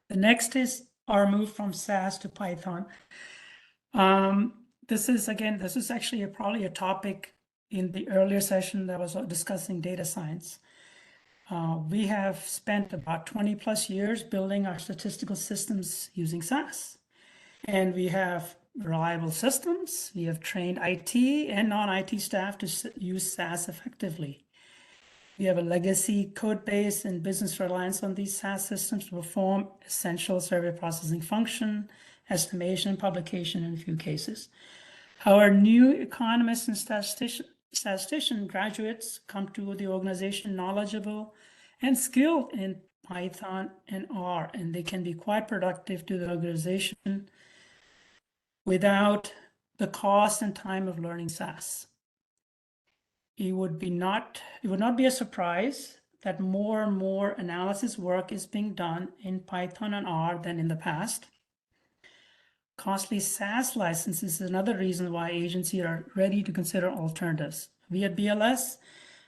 The next is our move from SAS to Python. This is actually probably a topic in the earlier session that was discussing data science. We have spent about 20 plus years building our statistical systems using SAS. And we have reliable systems. We have trained IT and non-IT staff to use SAS effectively. We have a legacy code base and business reliance on these SAS systems to perform essential survey processing function, estimation, publication in a few cases. Our new economists and statistician graduates come to the organization knowledgeable and skilled in Python and R, and they can be quite productive to the organization without the cost and time of learning SAS. It would not be a surprise that more and more analysis work is being done in Python and R than in the past. Costly SaaS licenses is another reason why agencies are ready to consider alternatives. We at BLS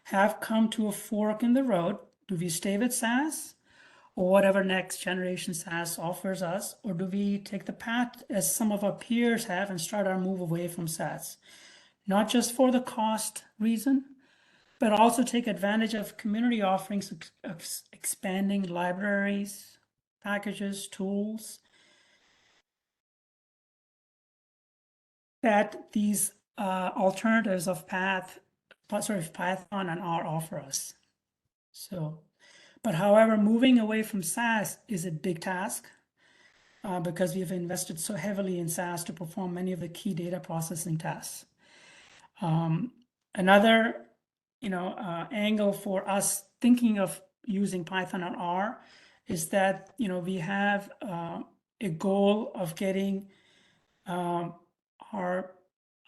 have come to a fork in the road. Do we stay with SaaS or whatever next generation SaaS offers us, or do we take the path as some of our peers have and start our move away from SaaS? Not just for the cost reason, but also take advantage of community offerings, expanding libraries, packages, tools that these alternatives of Python and R offer us. So, but however, moving away from SaaS is a big task because we've invested so heavily in SaaS to perform many of the key data processing tasks. Another angle for us thinking of using Python and R is that we have a goal of getting our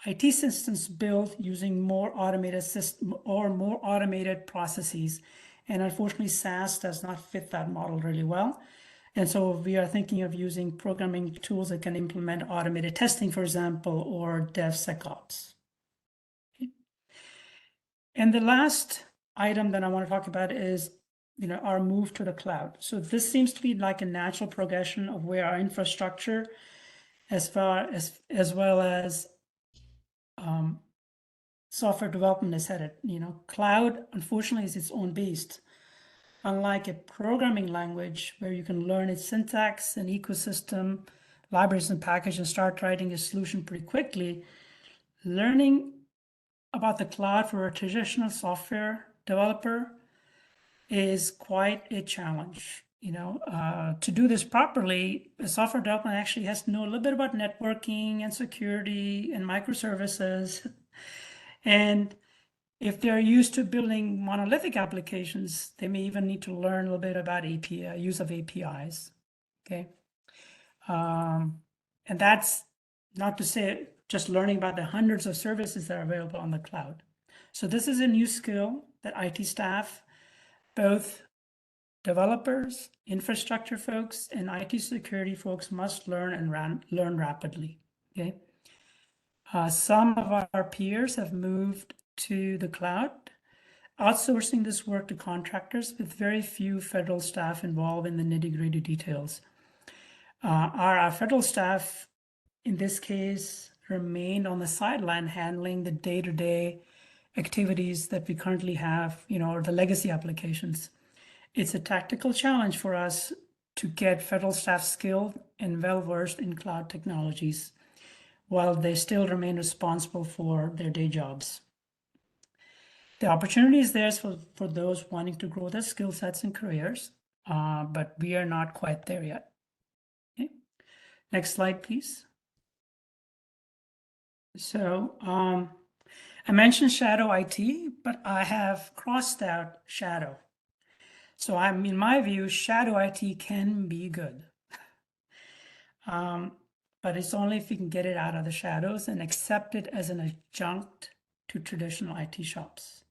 IT systems built using more automated system or more automated processes, and unfortunately SaaS does not fit that model really well. And so we are thinking of using programming tools that can implement automated testing, for example, or DevSecOps. And the last item that I want to talk about is, our move to the cloud. So this seems to be like a natural progression of where our infrastructure, as well as software development is headed. Cloud, unfortunately, is its own beast. Unlike a programming language where you can learn its syntax and ecosystem, libraries and packages, and start writing a solution pretty quickly, learning about the cloud for a traditional software developer is quite a challenge. To do this properly, a software development actually has to know a little bit about networking and security and microservices. And if they're used to building monolithic applications, they may even need to learn a little bit about use of APIs. Okay. And that's not to say just learning about the hundreds of services that are available on the cloud. So this is a new skill that IT staff, both developers, infrastructure folks, and IT security folks must learn and learn rapidly. Okay. Some of our peers have moved to the cloud, outsourcing this work to contractors with very few federal staff involved in the nitty-gritty details. Our federal staff, in this case, remained on the sideline handling the day-to-day activities that we currently have, or the legacy applications. It's a tactical challenge for us to get federal staff skilled and well-versed in cloud technologies, while they still remain responsible for their day jobs. The opportunity is there for those wanting to grow their skill sets and careers, but we are not quite there yet. Okay. Next slide, please. So I mentioned shadow IT, but I have crossed out shadow. So in my view, shadow IT can be good. But it's only if you can get it out of the shadows and accept it as an adjunct to traditional IT shops.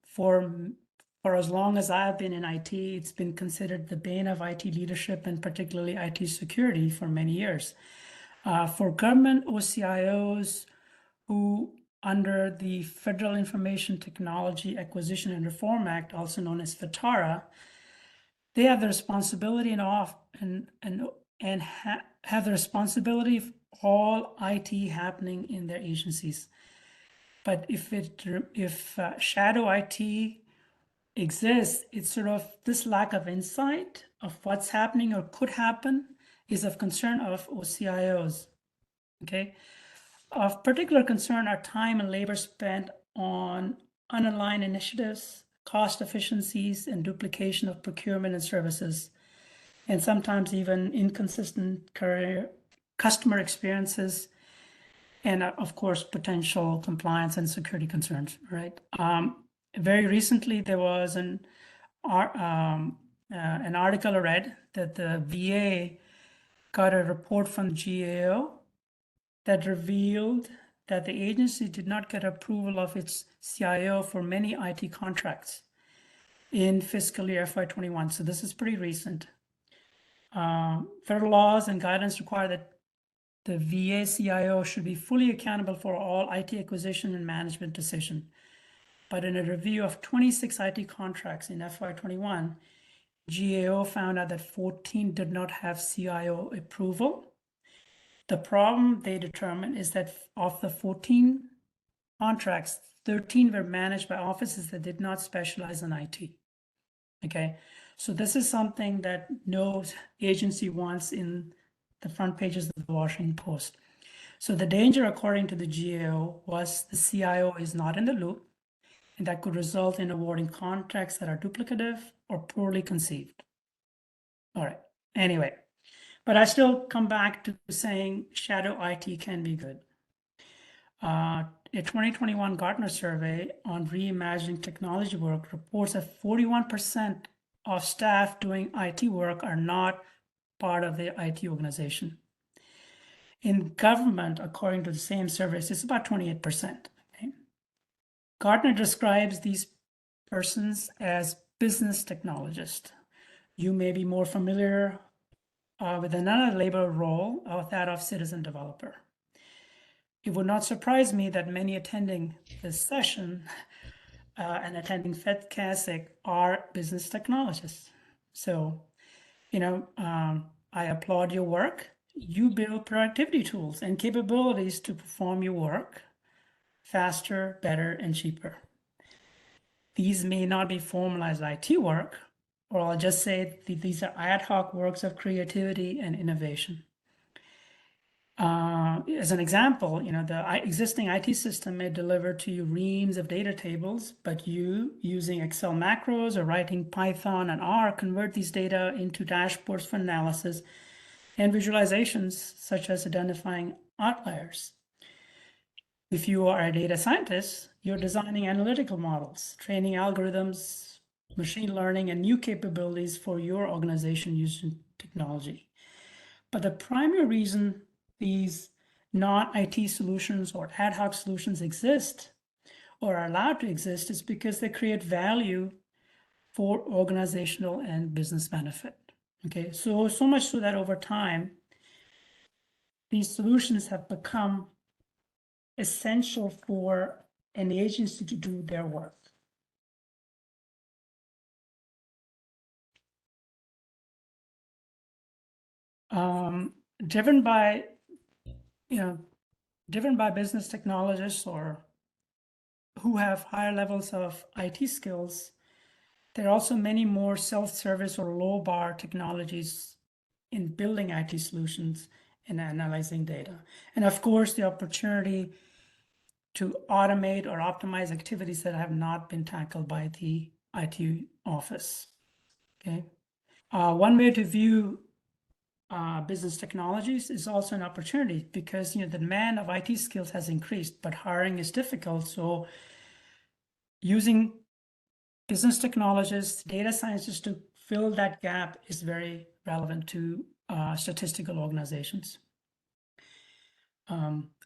For as long as I've been in IT, it's been considered the bane of IT leadership and particularly IT security for many years. For government OCIOs who, under the Federal Information Technology Acquisition and Reform Act, also known as FITARA, they have the responsibility have the responsibility of all IT happening in their agencies. But if shadow IT exists, it's sort of this lack of insight of what's happening or could happen is of concern of OCIOs. Okay. Of particular concern are time and labor spent on unaligned initiatives, cost efficiencies, and duplication of procurement and services, and sometimes even inconsistent customer experiences, and of course, potential compliance and security concerns, right? Very recently, there was an article I read that the VA got a report from the GAO that revealed that the agency did not get approval of its CIO for many IT contracts. in fiscal year FY21. So this is pretty recent. Federal laws and guidance require that the VA CIO should be fully accountable for all IT acquisition and management decision. But in a review of 26 IT contracts in FY21, GAO found out that 14 did not have CIO approval. The problem they determined is that of the 14 contracts, 13 were managed by offices that did not specialize in IT. Okay, so this is something that no agency wants in the front pages of the Washington Post. So the danger, according to the GAO, was the CIO is not in the loop, and that could result in awarding contracts that are duplicative or poorly conceived. All right, anyway, but I still come back to saying shadow IT can be good. A 2021 Gartner survey on reimagining technology work reports that 41% of staff doing IT work are not part of the IT organization. In government, according to the same surveys, it's about 28%. Okay? Gartner describes these persons as business technologists. You may be more familiar with another labor role, that of citizen developer. It would not surprise me that many attending this session and attending FedCASIC are business technologists. So, I applaud your work. You build productivity tools and capabilities to perform your work faster, better, and cheaper. These may not be formalized IT work, or I'll just say these are ad hoc works of creativity and innovation. As an example, the existing IT system may deliver to you reams of data tables, but you, using Excel macros or writing Python and R, convert these data into dashboards for analysis and visualizations, such as identifying outliers. If you are a data scientist, you're designing analytical models, training algorithms, machine learning, and new capabilities for your organization using technology. But the primary reason these non-IT solutions or ad hoc solutions exist or are allowed to exist is because they create value for organizational and business benefit. Okay, so much so that over time, these solutions have become essential for an agency to do their work. Driven by business technologists or who have higher levels of IT skills, there are also many more self-service or low-bar technologies in building IT solutions and analyzing data. And of course, the opportunity to automate or optimize activities that have not been tackled by the IT office. Okay. One way to view business technologies is also an opportunity because the demand of IT skills has increased, but hiring is difficult. So using business technologists, data scientists to fill that gap is very relevant to statistical organizations.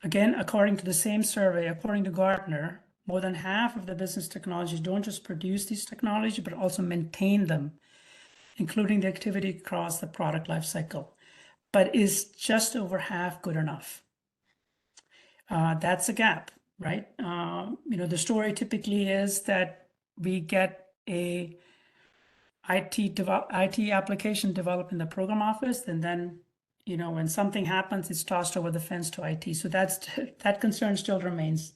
Again, according to the same survey, according to Gartner, more than half of the business technologies don't just produce these technologies, but also maintain them, including the activity across the product lifecycle. But is just over half good enough? That's a gap, right? The story typically is that we get a IT application developed in the program office, and then when something happens, it's tossed over the fence to IT. So that concern still remains.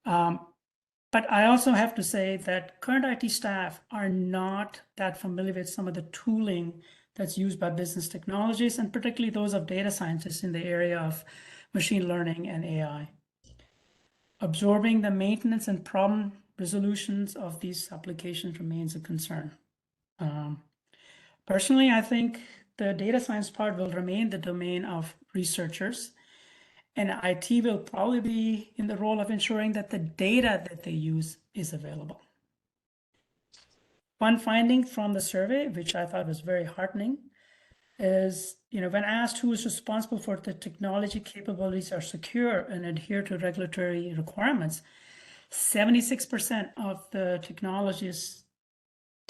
But I also have to say that current IT staff are not that familiar with some of the tooling that's used by business technologists, and particularly those of data scientists in the area of machine learning and AI. Absorbing the maintenance and problem resolutions of these applications remains a concern. Personally, I think the data science part will remain the domain of researchers, and IT will probably be in the role of ensuring that the data that they use is available. One finding from the survey, which I thought was very heartening, is when asked who is responsible for the technology capabilities are secure and adhere to regulatory requirements, 76% of the technologists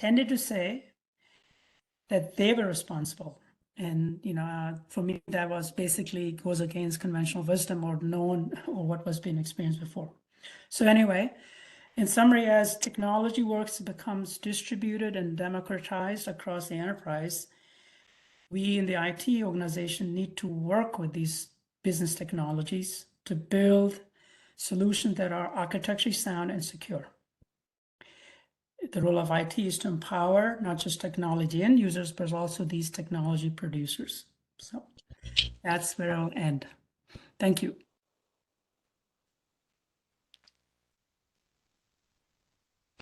tended to say that they were responsible. And, for me, that was basically goes against conventional wisdom or known or what was being experienced before. So anyway, in summary, as technology works becomes distributed and democratized across the enterprise, we in the IT organization need to work with these business technologies to build solutions that are architecturally sound and secure. The role of IT is to empower not just technology end users, but also these technology producers. So that's where I'll end. Thank you.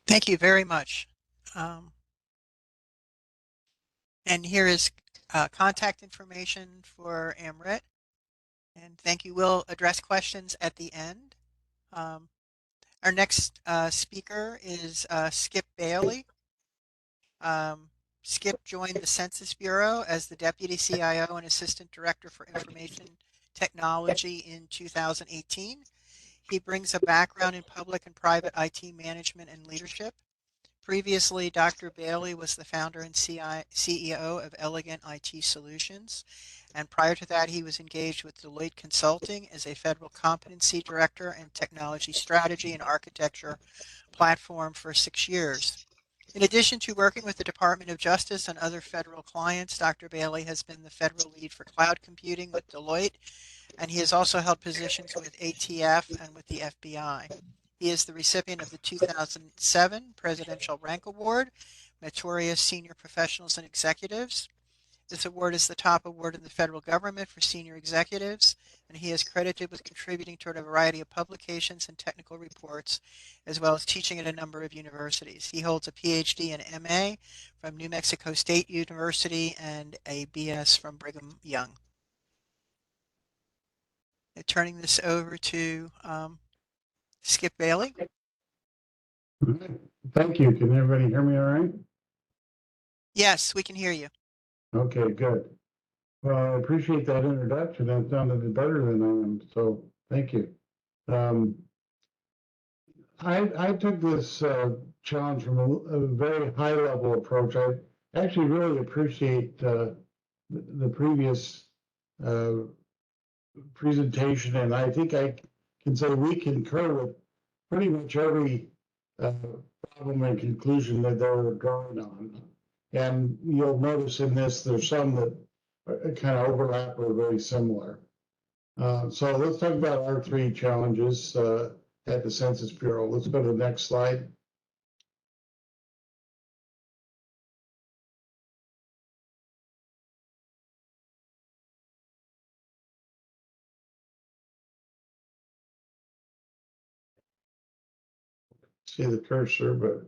Thank you very much. And here is contact information for Amrit. And thank you. We'll address questions at the end. Our next speaker is Skip Bailey. Skip joined the Census Bureau as the Deputy CIO and Assistant Director for Information Technology in 2018. He brings a background in public and private IT management and leadership. Previously, Dr. Bailey was the founder and CEO of Elegant IT Solutions. And prior to that, he was engaged with Deloitte Consulting as a federal competency director and technology strategy and architecture platform for 6 years. In addition to working with the Department of Justice and other federal clients, Dr. Bailey has been the federal lead for cloud computing with Deloitte, and he has also held positions with ATF and with the FBI. He is the recipient of the 2007 Presidential Rank Award, Meritorious Senior Professionals and Executives. This award is the top award in the federal government for senior executives, and he is credited with contributing toward a variety of publications and technical reports, as well as teaching at a number of universities. He holds a PhD and MA from New Mexico State University and a BS from Brigham Young. Turning this over to Skip Bailey. Thank you. Can everybody hear me all right? Yes, we can hear you. Okay, good. Well, I appreciate that introduction. That sounded better than I am, so thank you. I took this challenge from a very high level approach. I actually really appreciate the previous presentation, and I think I can say we concur with pretty much every problem and conclusion that they were drawing on. And you'll notice in this, there's some that kind of overlap or are very similar. So let's talk about our three challenges at the Census Bureau. Let's go to the next slide. See the cursor, but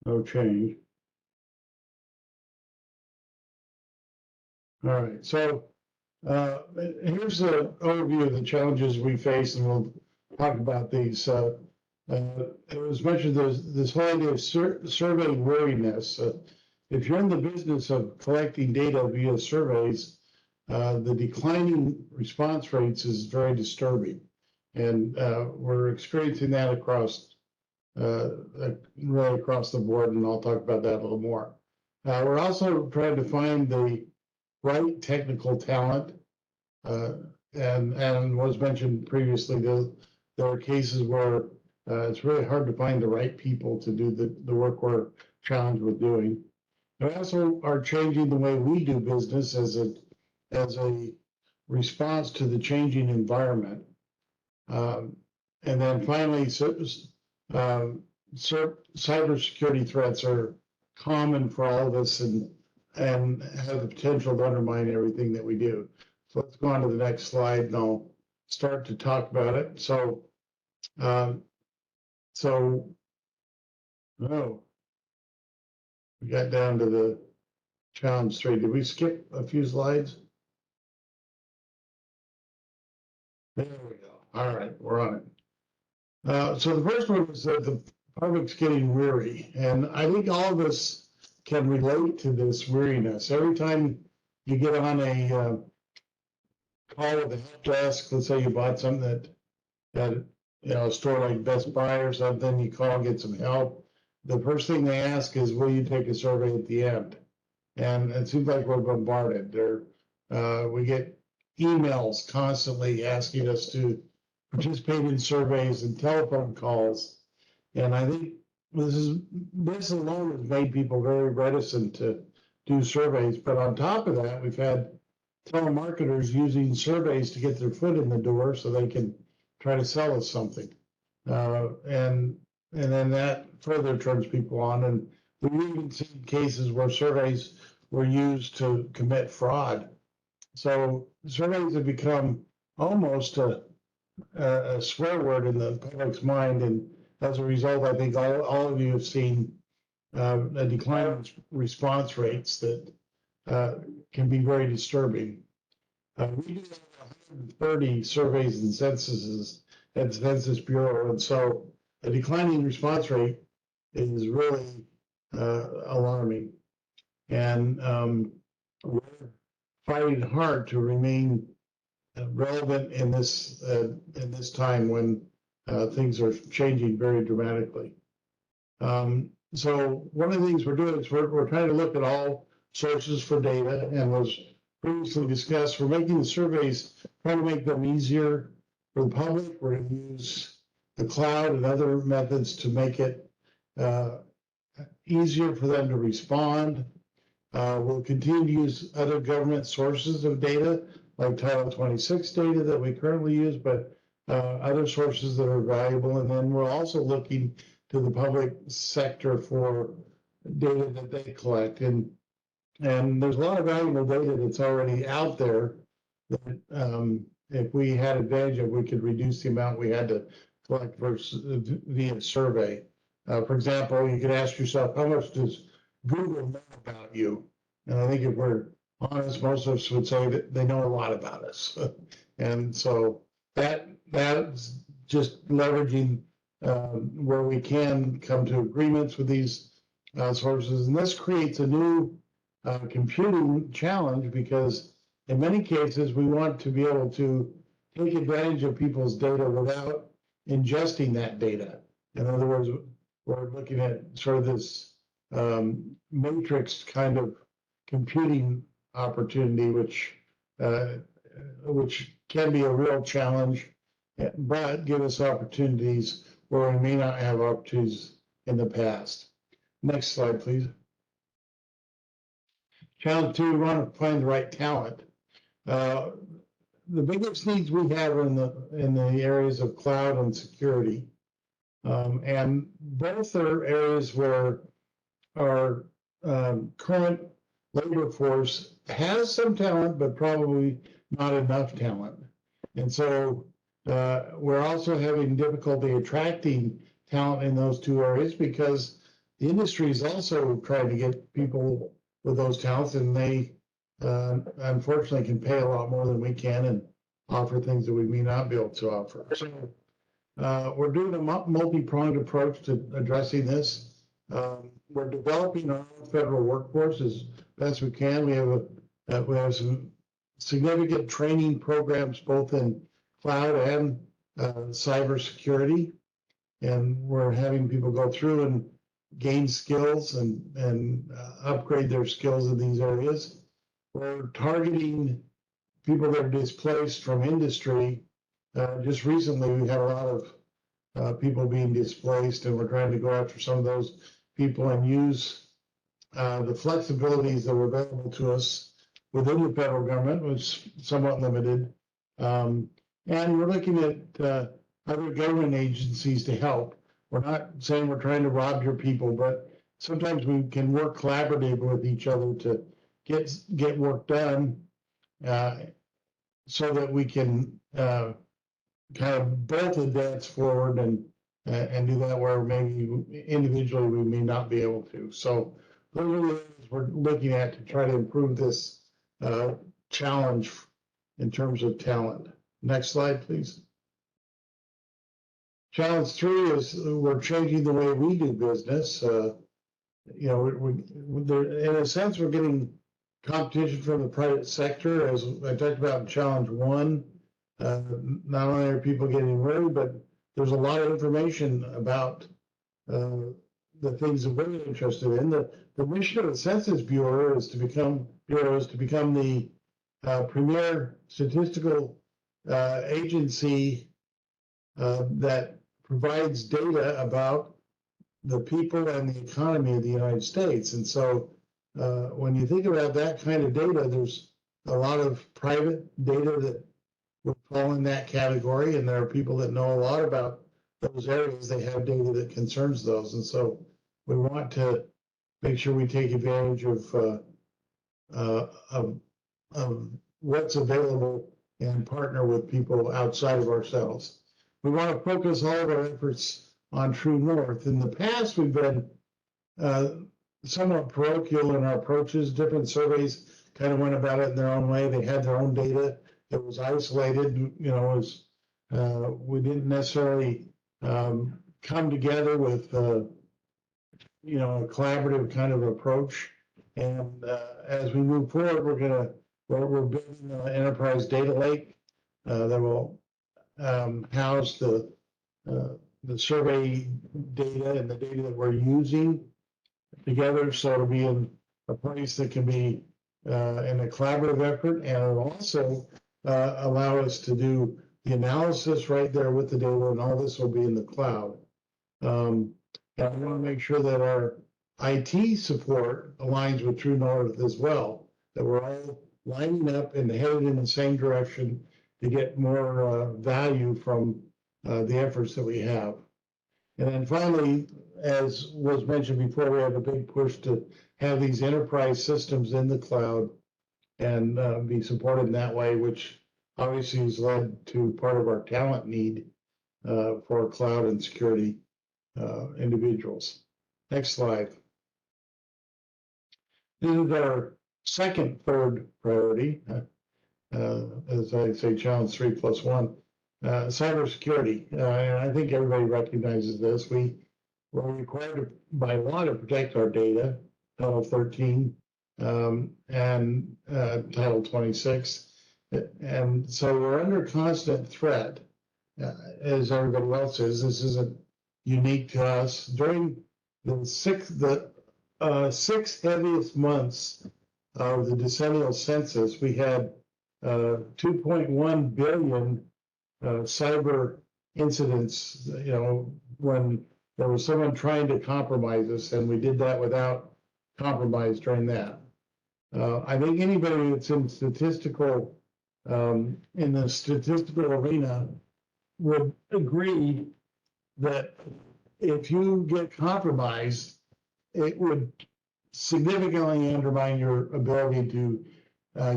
no change. All right, so here's the overview of the challenges we face, and we'll talk about these. It was mentioned this whole idea of survey weariness. If you're in the business of collecting data via surveys, the declining response rates is very disturbing. And we're experiencing that across really across the board, and I'll talk about that a little more. We're also trying to find the right technical talent, and was mentioned previously, there are cases where it's really hard to find the right people to do the work we're challenged with doing. We also are changing the way we do business as a response to the changing environment. And then finally, cybersecurity threats are common for all of us and have the potential to undermine everything that we do. So let's go on to the next slide, and I'll start to talk about it. So, we got down to the challenge 3. Did we skip a few slides? There we go. All right, we're on it. So the first one is that the public's getting weary, and I think all of us can relate to this weariness. Every time you get on a call with the help desk, let's say you bought something at a store like Best Buy or something, you call and get some help. the first thing they ask is, will you take a survey at the end? And it seems like we're bombarded. We get emails constantly asking us to participate in surveys and telephone calls. And I think this alone has made people very reticent to do surveys. But on top of that, we've had telemarketers using surveys to get their foot in the door so they can try to sell us something. And then that further turns people on. And we've even seen cases where surveys were used to commit fraud. So surveys have become almost a swear word in the public's mind. And as a result, I think all of you have seen a decline in response rates that can be very disturbing. We do 130 surveys and censuses at the Census Bureau, and so a declining response rate is really alarming. And we're fighting hard to remain relevant in this time when things are changing very dramatically. So one of the things we're doing is we're trying to look at all sources for data, and was previously discussed, we're making the surveys, trying to make them easier for the public. We're going to use the cloud and other methods to make it easier for them to respond. We'll continue to use other government sources of data, like Title 26 data that we currently use, but other sources that are valuable. And then we're also looking to the public sector for data that they collect. And there's a lot of valuable data that's already out there that if we had advantage of, we could reduce the amount we had to collect via survey. For example, you could ask yourself, how much does Google know about you? And I think if we're honest, most of us would say that they know a lot about us. And so that's just leveraging where we can come to agreements with these sources. And this creates a new computing challenge, because in many cases, we want to be able to take advantage of people's data without ingesting that data. In other words, we're looking at sort of this matrix kind of computing opportunity, which can be a real challenge, but give us opportunities where we may not have opportunities in the past. Next slide, please. Challenge 2, we want to find the right talent. The biggest needs we have are in the areas of cloud and security. And both are areas where our current labor force has some talent, but probably not enough talent. And so we're also having difficulty attracting talent in those two areas, because the industry is also trying to get people with those talents, and they unfortunately can pay a lot more than we can and offer things that we may not be able to offer. So we're doing a multi-pronged approach to addressing this. We're developing our own federal workforce as best we can. We have some significant training programs both in cloud and cybersecurity, and we're having people go through and gain skills and upgrade their skills in these areas. We're targeting people that are displaced from industry. Just recently, we've had a lot of people being displaced, and we're trying to go after some of those people and use the flexibilities that are available to us within the federal government, which is somewhat limited. And we're looking at other government agencies to help. We're not saying we're trying to rob your people, but sometimes we can work collaboratively with each other to get work done, so that we can kind of both advance forward and do that where maybe individually we may not be able to. So those are the things we're looking at to try to improve this challenge in terms of talent. Next slide, please. Challenge 3 is we're changing the way we do business. You know, in a sense, we're getting competition from the private sector, as I talked about in Challenge 1. Not only are people getting worried, but there's a lot of information about the things that we're interested in. The mission of the Census Bureau is to become the premier statistical agency that provides data about the people and the economy of the United States. And so when you think about that kind of data, there's a lot of private data that would fall in that category, and there are people that know a lot about those areas. They have data that concerns those, and so we want to make sure we take advantage of what's available and partner with people outside of ourselves. We want to focus all of our efforts on True North. In the past, we've been somewhat parochial in our approaches. Different surveys kind of went about it in their own way. They had their own data. It was isolated, we didn't necessarily come together with, a collaborative kind of approach. And as we move forward, we're building an enterprise data lake that will house the survey data and the data that we're using together. So it'll be in a place that can be in a collaborative effort, and it'll also allow us to do the analysis right there with the data, and all this will be in the cloud. And I want to make sure that our IT support aligns with True North as well, that we're all lining up and headed in the same direction to get more value from the efforts that we have. And then finally, as was mentioned before, we have a big push to have these enterprise systems in the cloud and be supported in that way, which obviously has led to part of our talent need for cloud and security individuals. Next slide. This is our third priority, as I say, challenge 3+1, cybersecurity. And I think everybody recognizes this. We're required by law to protect our data, Title 13 and Title 26. And so we're under constant threat, as everybody else is. This isn't unique to us. During the six heaviest months of the decennial census, we had 2.1 billion cyber incidents, when there was someone trying to compromise us, and we did that without compromise during that. I think anybody that's in the statistical arena would agree that if you get compromised, it would significantly undermine your ability to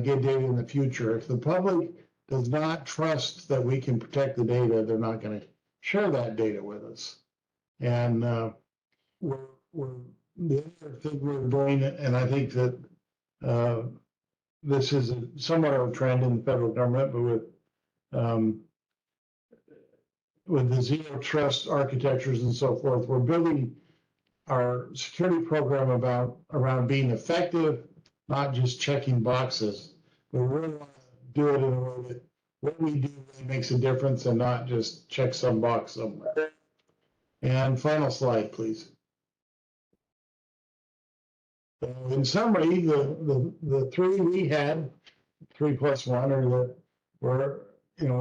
get data in the future. If the public does not trust that we can protect the data, they're not going to share that data with us. And the other thing we're doing, and I think that this is somewhat of a trend in the federal government, but with the zero trust architectures and so forth, we're building our security program around being effective, not just checking boxes. We really want to do it in a way that what we do really makes a difference and not just check some box somewhere. And final slide, please. So in summary, the three we had, 3+1, are that we're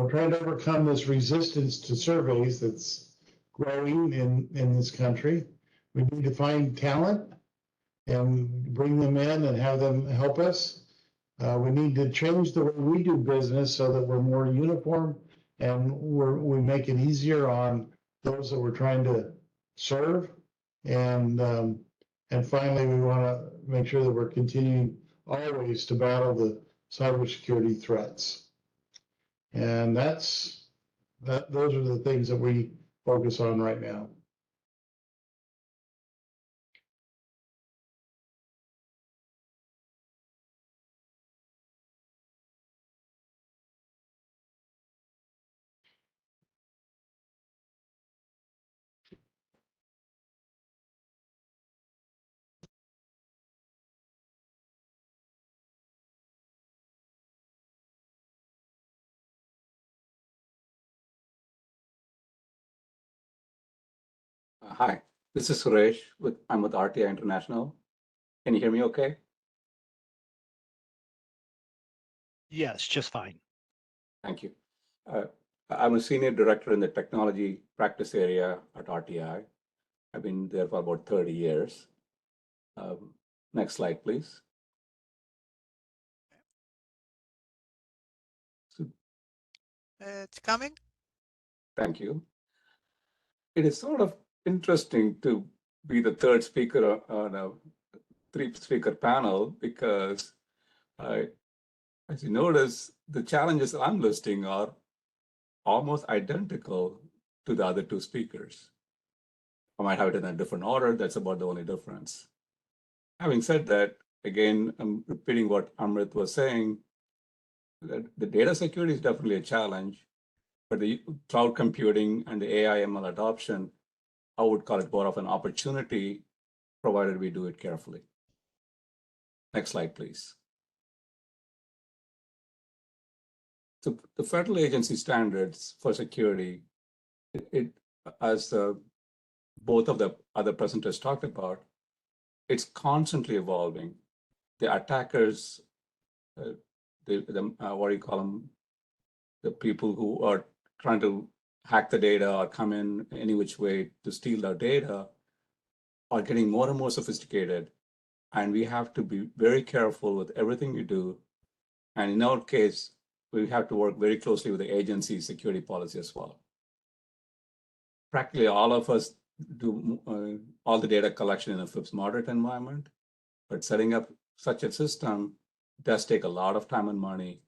trying to overcome this resistance to surveys that's growing in this country. We need to find talent and bring them in and have them help us. We need to change the way we do business so that we're more uniform and we make it easier on those that we're trying to serve. And finally, we want to make sure that we're continuing always to battle the cybersecurity threats. And those are the things that we focus on right now. Hi. This is Suresh. I'm with RTI International. Can you hear me okay? Yes, just fine. Thank you. I'm a senior director in the technology practice area at RTI. I've been there for about 30 years. Next slide, please. It's coming. Thank you. It is sort of interesting to be the third speaker on a three-speaker panel because, as you notice, the challenges I'm listing are almost identical to the other two speakers. I might have it in a different order. That's about the only difference. Having said that, again, I'm repeating what Amrit was saying, that the data security is definitely a challenge, but the cloud computing and the AI ML adoption, I would call it more of an opportunity, provided we do it carefully. Next slide, please. So the federal agency standards for security, as both of the other presenters talked about, it's constantly evolving. The attackers, what do you call them? The people who are trying to hack the data or come in any which way to steal our data are getting more and more sophisticated. And we have to be very careful with everything we do. And in our case, we have to work very closely with the agency's security policy as well. Practically all of us do all the data collection in a FIPS moderate environment, but setting up such a system does take a lot of time and money,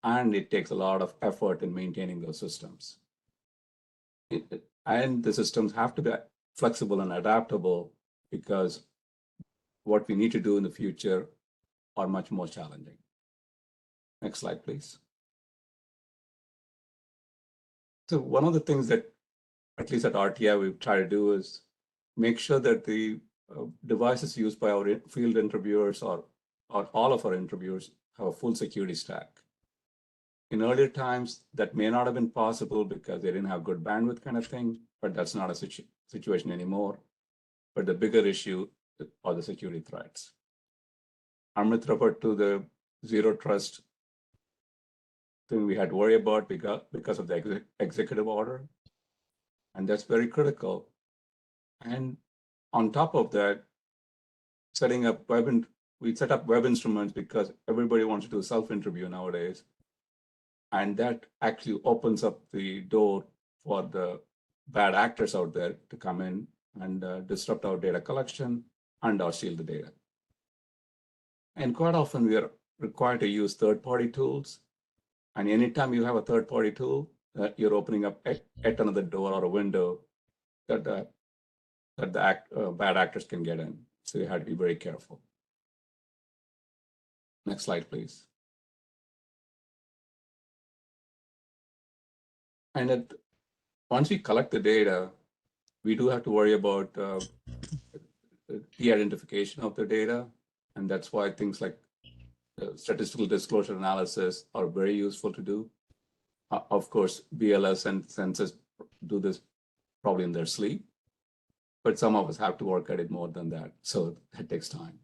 and it takes a lot of effort in maintaining those systems. And the systems have to be flexible and adaptable because what we need to do in the future are much more challenging. Next slide, please. So one of the things that, at least at RTI, we try to do is make sure that the devices used by our field interviewers or all of our interviewers have a full security stack. In earlier times, that may not have been possible because they didn't have good bandwidth kind of thing, but that's not a situation anymore. But the bigger issue are the security threats. Amrit referred to the zero trust thing we had to worry about because of the executive order. And that's very critical. And on top of that, setting up we set up web instruments because everybody wants to do self-interview nowadays. And that actually opens up the door for the bad actors out there to come in and disrupt our data collection and or steal the data. And quite often we are required to use third-party tools. And anytime you have a third-party tool, you're opening up yet another door or a window that the bad actors can get in. So you have to be very careful. Next slide, please. And once we collect the data, we do have to worry about de-identification of the data. And that's why things like statistical disclosure analysis are very useful to do. Of course, BLS and census do this probably in their sleep, but some of us have to work at it more than that. So that takes time.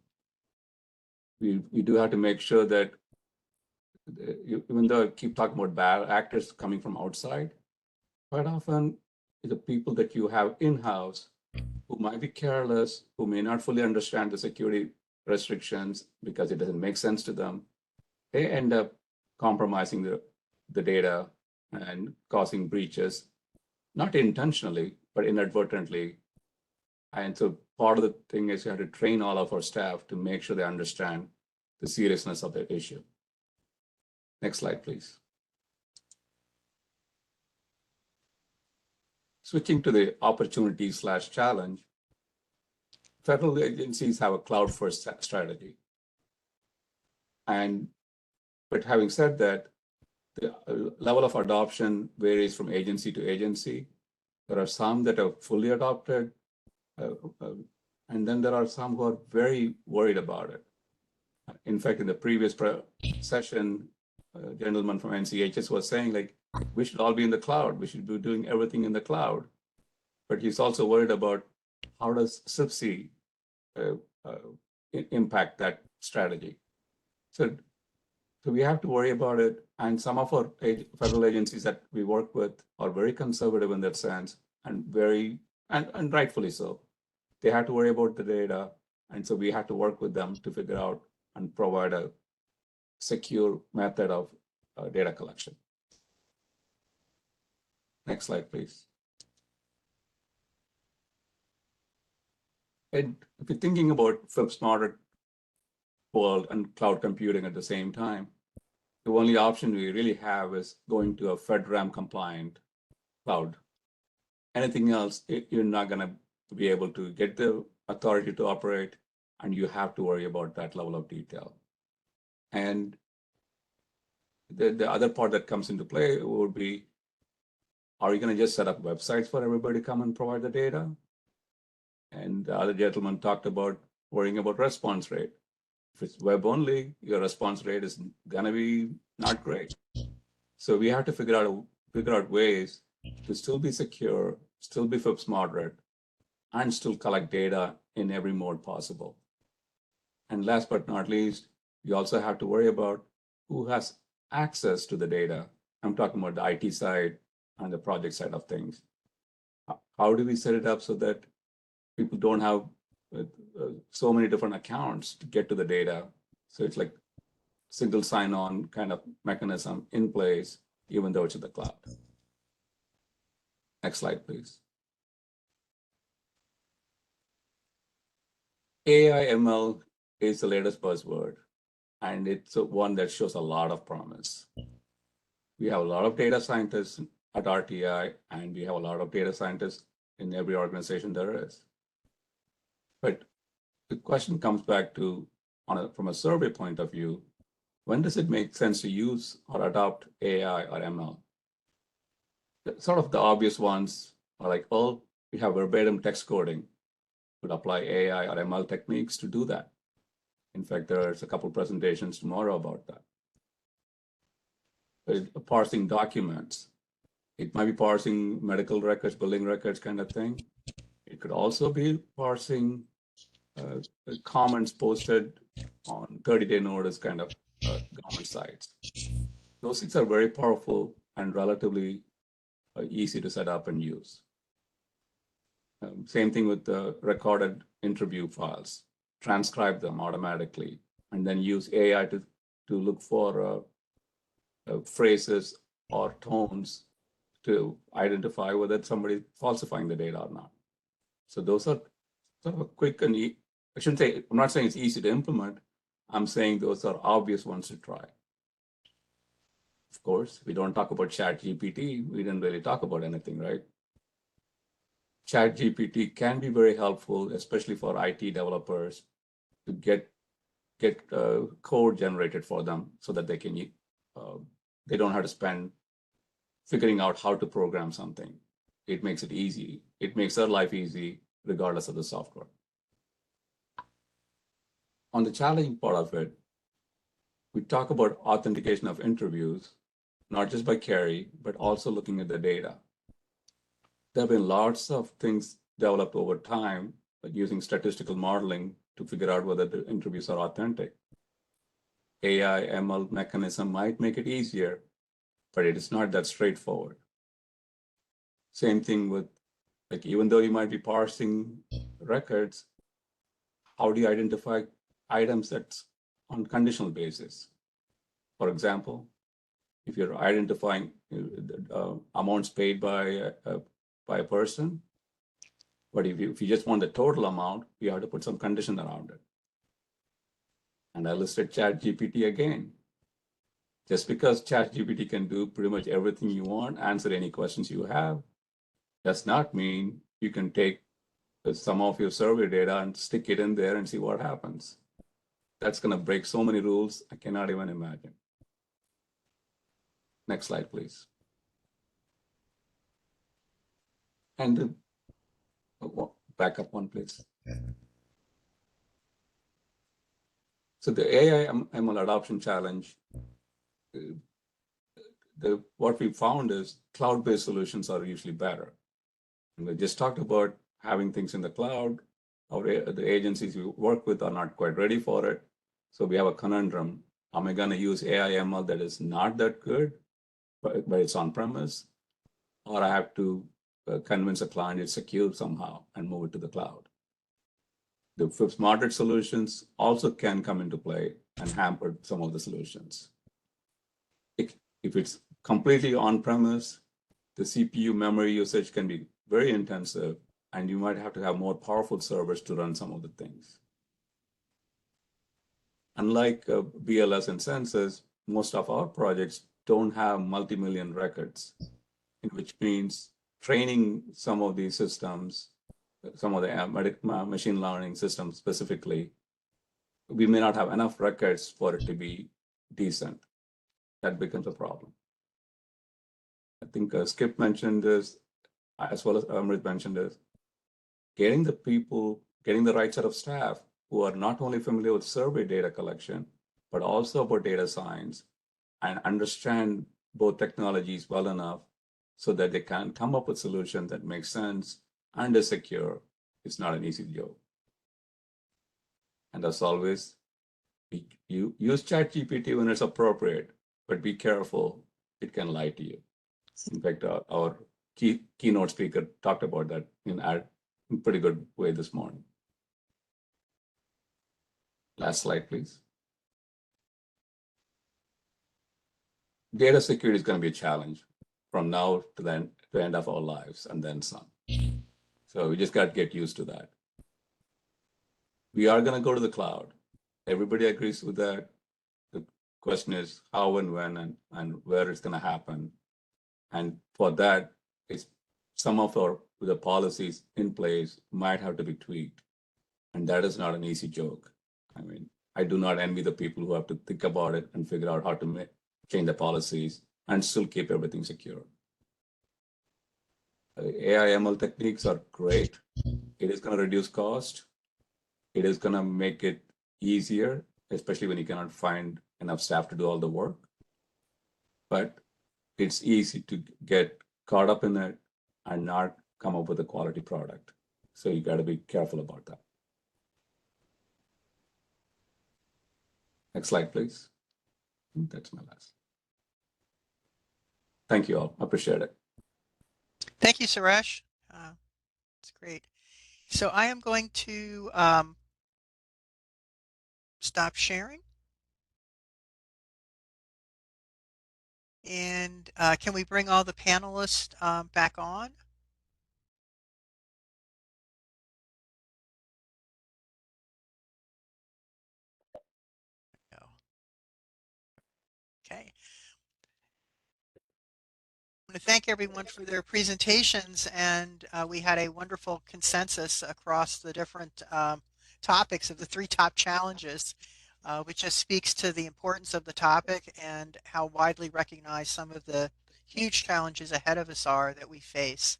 We do have to make sure that even though I keep talking about bad actors coming from outside, quite often the people that you have in-house who might be careless, who may not fully understand the security restrictions because it doesn't make sense to them, they end up compromising the data and causing breaches, not intentionally, but inadvertently. And so part of the thing is you have to train all of our staff to make sure they understand the seriousness of the issue. Next slide, please. Switching to the opportunity/challenge, federal agencies have a cloud-first strategy. But having said that, the level of adoption varies from agency to agency. There are some that are fully adopted, and then there are some who are very worried about it. In fact, in the previous session, a gentleman from NCHS was saying, like, we should all be in the cloud. We should be doing everything in the cloud. But he's also worried about how does CIFC impact that strategy? So we have to worry about it. And some of our federal agencies that we work with are very conservative in that sense, and and rightfully so. They have to worry about the data. And so we have to work with them to figure out and provide a secure method of data collection. Next slide, please. And if you're thinking about FIPS-smarter world and cloud computing at the same time, the only option we really have is going to a FedRAMP compliant cloud. Anything else, you're not going to be able to get the authority to operate, and you have to worry about that level of detail. And the other part that comes into play would be, are you going to just set up websites for everybody to come and provide the data? And the other gentleman talked about worrying about response rate. If it's web only, your response rate is going to be not great. So we have to figure out ways to still be secure, still be FIPS moderate, and still collect data in every mode possible. And last but not least, you also have to worry about who has access to the data. I'm talking about the IT side and the project side of things. How do we set it up so that people don't have so many different accounts to get to the data? So it's like single sign-on kind of mechanism in place, even though it's in the cloud. Next slide, please. AI ML is the latest buzzword, and it's one that shows a lot of promise. We have a lot of data scientists at RTI, and we have a lot of data scientists in every organization there is. But the question comes back to, from a survey point of view, when does it make sense to use or adopt AI or ML? Sort of the obvious ones are like, well, we have verbatim text coding. Could apply AI or ML techniques to do that. In fact, there's a couple presentations tomorrow about that. But parsing documents. It might be parsing medical records, billing records kind of thing. It could also be parsing comments posted on 30-day notice kind of government sites. Those things are very powerful and relatively easy to set up and use. Same thing with the recorded interview files. Transcribe them automatically, and then use AI to look for phrases or tones to identify whether somebody's falsifying the data or not. So those are sort of a quick and I shouldn't say, I'm not saying it's easy to implement. I'm saying those are obvious ones to try. Of course, we don't talk about ChatGPT. We didn't really talk about anything, right? ChatGPT can be very helpful, especially for IT developers, to get code generated for them so that they can they don't have to spend figuring out how to program something. It makes it easy. It makes their life easy, regardless of the software. On the challenging part of it, we talk about authentication of interviews, not just by Carrie, but also looking at the data. There have been lots of things developed over time, like using statistical modeling to figure out whether the interviews are authentic. AI ML mechanism might make it easier, but it is not that straightforward. Same thing with, like, even though you might be parsing records, how do you identify items that's on conditional basis? For example, if you're identifying amounts paid by a person, but if you just want the total amount, you have to put some condition around it. And I listed ChatGPT again. Just because ChatGPT can do pretty much everything you want, answer any questions you have, does not mean you can take some of your survey data and stick it in there and see what happens. That's going to break so many rules I cannot even imagine. Next slide, please. And back up one, please. So the AI ML adoption challenge, what we found is cloud-based solutions are usually better. And we just talked about having things in the cloud. The agencies we work with are not quite ready for it. So we have a conundrum. Am I going to use AI ML that is not that good, but it's on premise? Or I have to convince a client it's secure somehow and move it to the cloud. The smarter solutions also can come into play and hamper some of the solutions. If it's completely on-premise, the CPU memory usage can be very intensive, and you might have to have more powerful servers to run some of the things. Unlike BLS and census, most of our projects don't have multi-million records, which means training some of these systems, some of the machine learning systems specifically, we may not have enough records for it to be decent. That becomes a problem. I think Skip mentioned this, as well as Amrit mentioned this. Getting the right set of staff who are not only familiar with survey data collection, but also about data science and understand both technologies well enough so that they can come up with solutions that make sense and is secure. It's not an easy job. And as always, you use ChatGPT when it's appropriate, but be careful, it can lie to you. In fact, our keynote speaker talked about that in a pretty good way this morning. Last slide, please. Data security is going to be a challenge from now to the end of our lives and then some. So we just got to get used to that. We are going to go to the cloud. Everybody agrees with that. The question is how and when and where it's going to happen. And for that, some of the policies in place might have to be tweaked. And that is not an easy joke. I mean, I do not envy the people who have to think about it and figure out how to change the policies and still keep everything secure. AI ML techniques are great. It is going to reduce cost. It is going to make it easier, especially when you cannot find enough staff to do all the work. But it's easy to get caught up in it and not come up with a quality product. So you got to be careful about that. Next slide, please. That's my last. Thank you all. I appreciate it. Thank you, Suresh. That's great. So I am going to stop sharing. And can we bring all the panelists back on? No. Okay. I want to thank everyone for their presentations, and we had a wonderful consensus across the different topics of the 3 top challenges, which just speaks to the importance of the topic and how widely recognized some of the huge challenges ahead of us are that we face.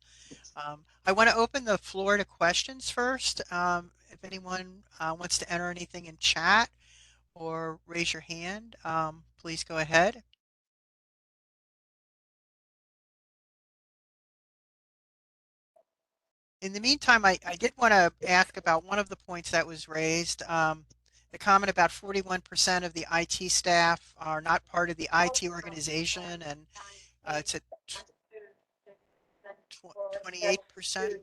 I want to open the floor to questions first. If anyone wants to enter anything in chat or raise your hand, please go ahead. In the meantime, I did want to ask about one of the points that was raised. The comment about 41% of the IT staff are not part of the IT organization, and it's at 28%. There's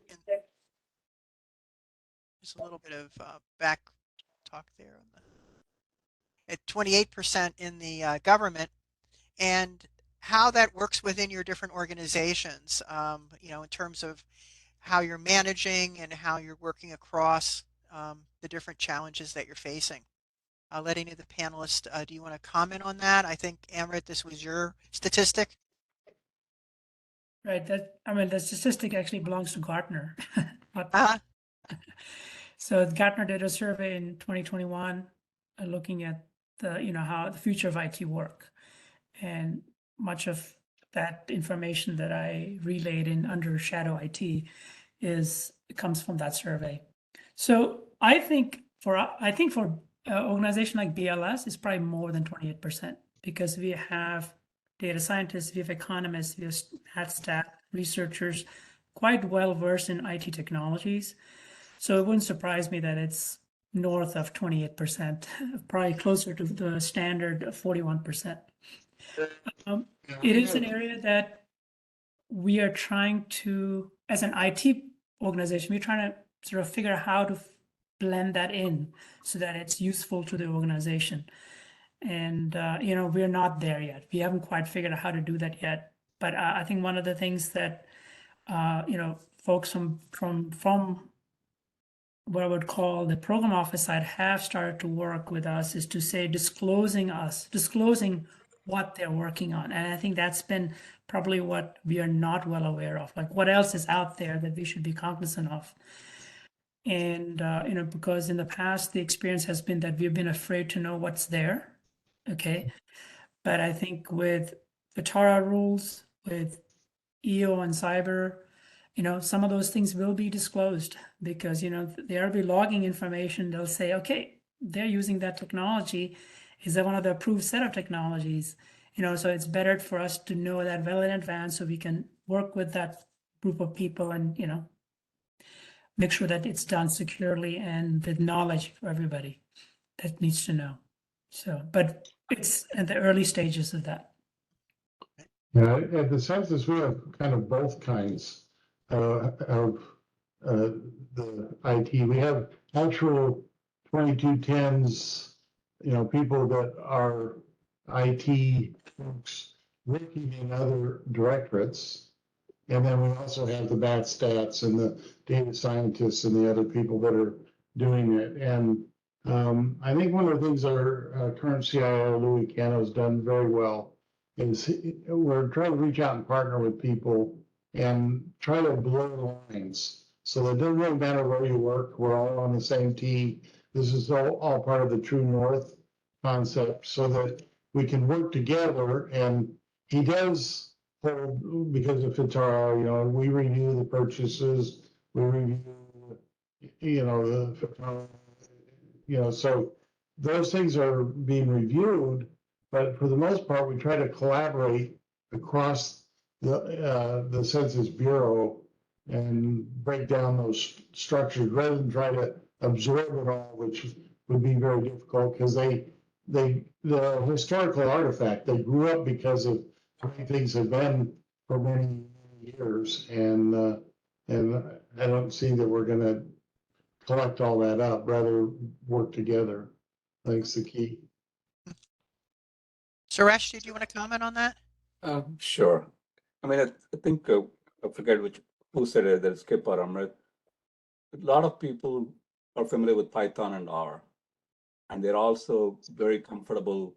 a little bit of back talk there. At 28% in the government, and how that works within your different organizations, you know, in terms of how you're managing and how you're working across the different challenges that you're facing. I'll let any of the panelists, do you want to comment on that? I think, Amrit, this was your statistic. Right. I mean, the statistic actually belongs to Gartner. Uh-huh. So Gartner did a survey in 2021 looking at how the future of IT work. And much of that information that I relayed in under Shadow IT comes from that survey. So I think for an organization like BLS, it's probably more than 28%, because we have data scientists, we have economists, we have staff, researchers, quite well versed in IT technologies. So it wouldn't surprise me that it's north of 28%, probably closer to the standard of 41%. It is an area that we are trying to, as an IT organization, we're trying to sort of figure out how to blend that in so that it's useful to the organization. And, we're not there yet. We haven't quite figured out how to do that yet. But I think one of the things that, folks from what I would call the program office side have started to work with us is to say disclosing what they're working on. And I think that's been probably what we are not well aware of, like what else is out there that we should be cognizant of. And, because in the past, the experience has been that we've been afraid to know what's there. Okay. But I think with the TARA rules, with EO and cyber, some of those things will be disclosed because, they'll be logging information. They'll say, okay, they're using that technology. Is that one of the approved set of technologies? So it's better for us to know that well in advance so we can work with that group of people and, make sure that it's done securely and with knowledge for everybody that needs to know. So, but it's at the early stages of that. Yeah, at the census, we have kind of both kinds of the IT. We have actual 2210s, people that are IT folks working in other directorates. And then we also have the bat stats and the data scientists and the other people that are doing it. And I think one of the things our current CIO, Louis Cano, has done very well is we're trying to reach out and partner with people and try to blur lines. So it doesn't really matter where you work. We're all on the same team. This is all part of the True North concept so that we can work together. And he does, because of FITARA, we review the purchases, we review, the FITARA, so those things are being reviewed, but for the most part, we try to collaborate across the Census Bureau and break down those structures rather than try to absorb it all, which would be very difficult because the historical artifact, they grew up because of the way things have been for many years, and I don't see that we're going to collect all that up, rather work together. I think it's the key. Suresh, did you want to comment on that? Sure. I mean, I think I forget who said it, that Skip or Amrit. A lot of people are familiar with Python and R, and they're also very comfortable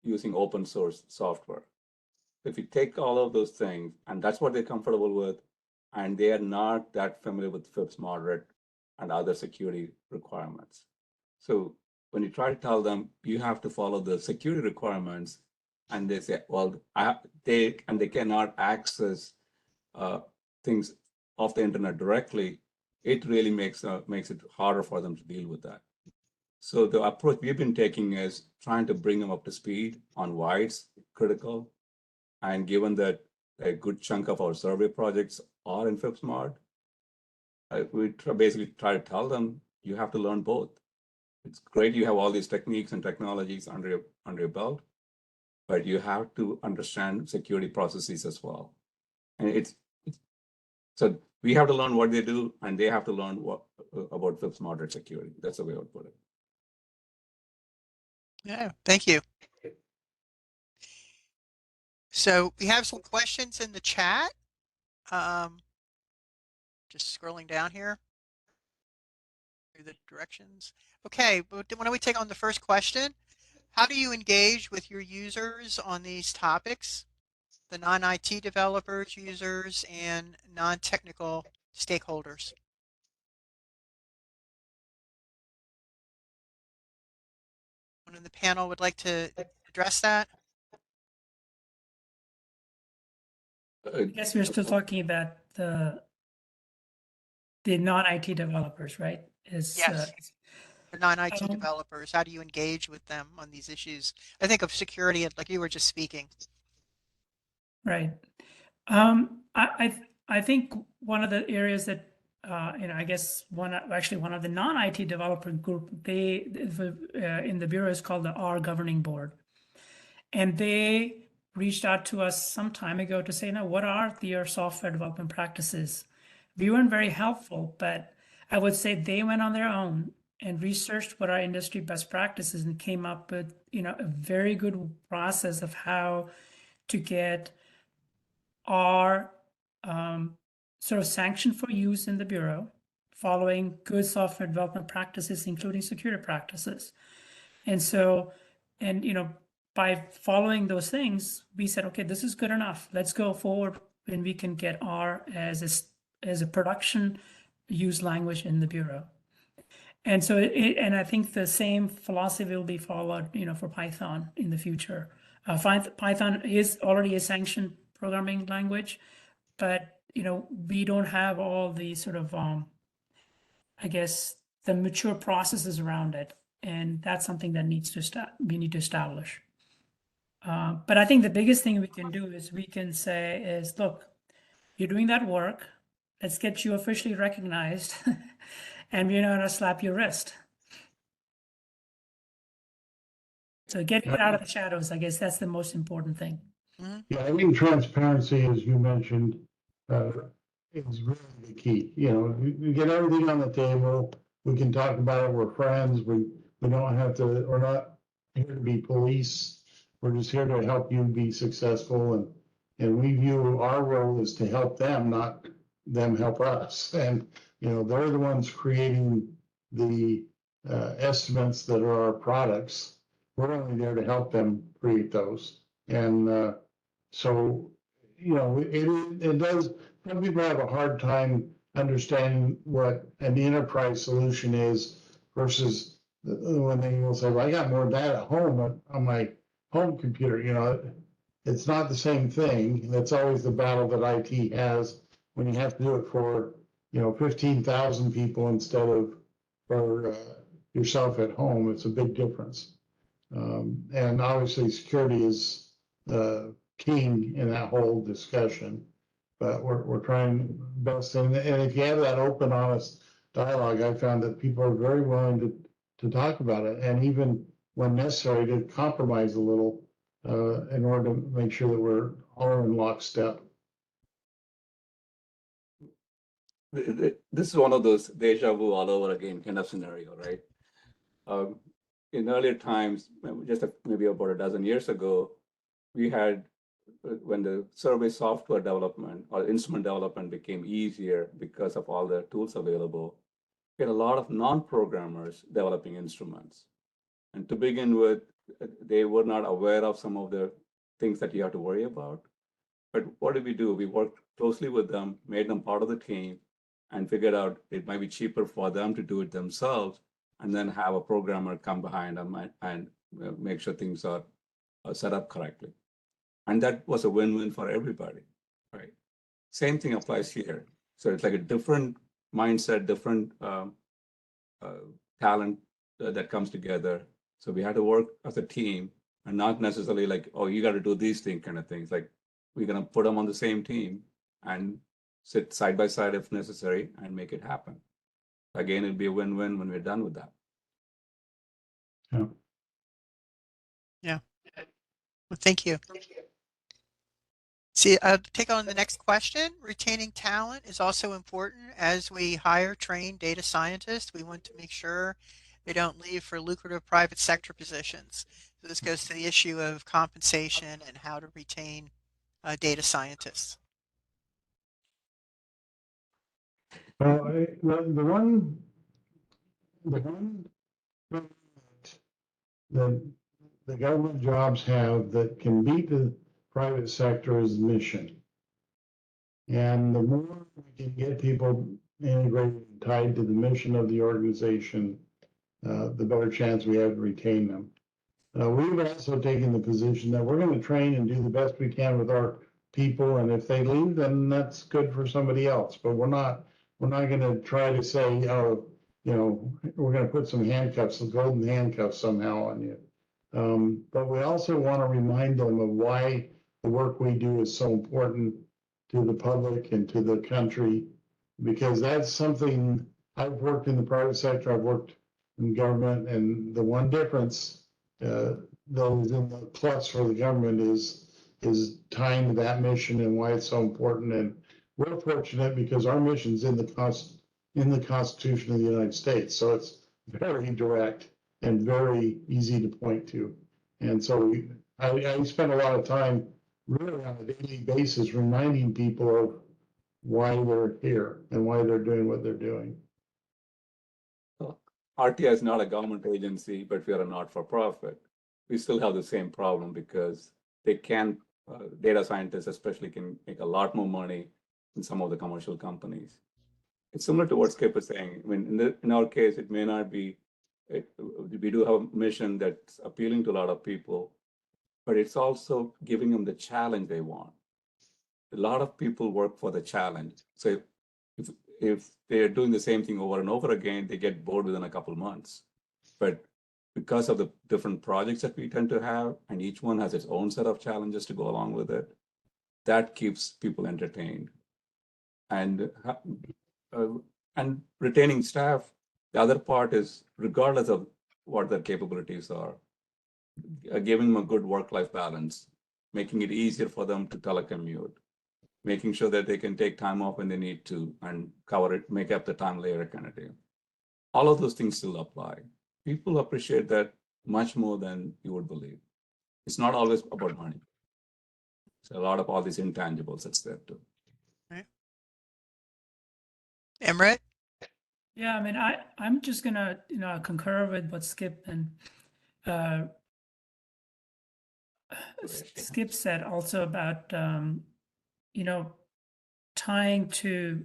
using open source software. If you take all of those things, and that's what they're comfortable with, and they are not that familiar with FIPS moderate and other security requirements. So when you try to tell them you have to follow the security requirements, and they say, well, they cannot access things off the internet directly, it really makes it harder for them to deal with that. So the approach we've been taking is trying to bring them up to speed on why it's critical. And given that a good chunk of our survey projects are in FIPS-Mod, we basically try to tell them, you have to learn both. It's great you have all these techniques and technologies under your belt, but you have to understand security processes as well. And so we have to learn what they do, and they have to learn about FIPS moderate security. That's the way I would put it. Yeah, thank you. So we have some questions in the chat. Just scrolling down here through the directions. Okay, but why don't we take on the first question? How do you engage with your users on these topics? The non-IT developers, users, and non-technical stakeholders. One in the panel would like to address that? I guess we're still talking about the non-IT developers, right? Yes. The non-IT developers, how do you engage with them on these issues? I think of security, like you were just speaking. Right. I think one of the areas that I guess one of the non-IT developer group, in the Bureau is called the R Governing Board. And they reached out to us some time ago to say, what are your software development practices? We weren't very helpful, but I would say they went on their own and researched what our industry best practices and came up with, a very good process of how to get our sort of sanction for use in the Bureau, following good software development practices, including security practices. And so, by following those things, we said, okay, this is good enough. Let's go forward and we can get R as a production use language in the Bureau. And so, and I think the same philosophy will be followed, for Python in the future. Python is already a sanctioned programming language, but we don't have all the sort of, I guess, the mature processes around it, and that's something that we need to establish. But I think the biggest thing we can do is we can say look, you're doing that work. Let's get you officially recognized, and we're not gonna slap your wrist. So getting it out of the shadows, I guess that's the most important thing. Yeah, I think transparency, as you mentioned, is really the key. We get everything on the table. We can talk about it. We're friends. We don't have to. We're not here to be police. We're just here to help you be successful, and we view our role as to help them, not them help us. And they're the ones creating the estimates that are our products. We're only there to help them create those. And so, it does. Some people have a hard time understanding what an enterprise solution is versus when they will say, well, I got more data at home on my home computer. It's not the same thing. That's always the battle that IT has when you have to do it for, 15,000 people instead of for yourself at home. It's a big difference. And obviously security is king in that whole discussion, but we're trying best. And if you have that open, honest dialogue, I found that people are very willing to talk about it, and even when necessary, to compromise a little in order to make sure that we're all in lockstep. This is one of those deja vu all over again kind of scenario, right? In earlier times, just maybe about a dozen years ago, we had, when the survey software development or instrument development became easier because of all the tools available, we had a lot of non-programmers developing instruments. And to begin with, they were not aware of some of the things that you have to worry about. But what did we do? We worked closely with them, made them part of the team, and figured out it might be cheaper for them to do it themselves, and then have a programmer come behind them and make sure things are set up correctly. And that was a win-win for everybody, right? Same thing applies here. So it's like a different mindset, different talent that comes together. So we had to work as a team, and not necessarily like, oh, you got to do these things kind of things. Like, we're going to put them on the same team and sit side by side if necessary and make it happen. Again, it'd be a win-win when we're done with that. Yeah. Well, thank you. See, take on the next question. Retaining talent is also important as we hire trained data scientists. We want to make sure they don't leave for lucrative private sector positions. So this goes to the issue of compensation and how to retain data scientists. Well, the one that the government jobs have that can beat the private sector is mission. And the more we can get people integrated and tied to the mission of the organization, the better chance we have to retain them. We've also taken the position that we're going to train and do the best we can with our people, and if they leave, then that's good for somebody else. But we're not going to try to say, oh, we're going to put some handcuffs, some golden handcuffs somehow on you. But we also want to remind them of why the work we do is so important to the public and to the country, because that's something I've worked in the private sector, I've worked in government, and the one difference that is in the plus for the government is tying to that mission and why it's so important. And we're fortunate because our mission's in the Constitution of the United States, so it's very direct and very easy to point to. And so I spend a lot of time really on a daily basis reminding people of why they're here and why they're doing what they're doing. RTI is not a government agency, but we are a not-for-profit. We still have the same problem because they can, data scientists especially, can make a lot more money than some of the commercial companies. It's similar to what Skip is saying. I mean, in our case, it may not be, we do have a mission that's appealing to a lot of people, but it's also giving them the challenge they want. A lot of people work for the challenge. So if they're doing the same thing over and over again, they get bored within a couple months. But because of the different projects that we tend to have, and each one has its own set of challenges to go along with it, that keeps people entertained. And retaining staff, the other part is, regardless of what their capabilities are, giving them a good work-life balance, making it easier for them to telecommute, making sure that they can take time off when they need to and cover it, make up the time later kind of thing. All of those things still apply. People appreciate that much more than you would believe. It's not always about money. So a lot of all these intangibles that's there too. Right. Emret? Yeah, I mean, I'm just gonna concur with what Skip and Skip said also about tying to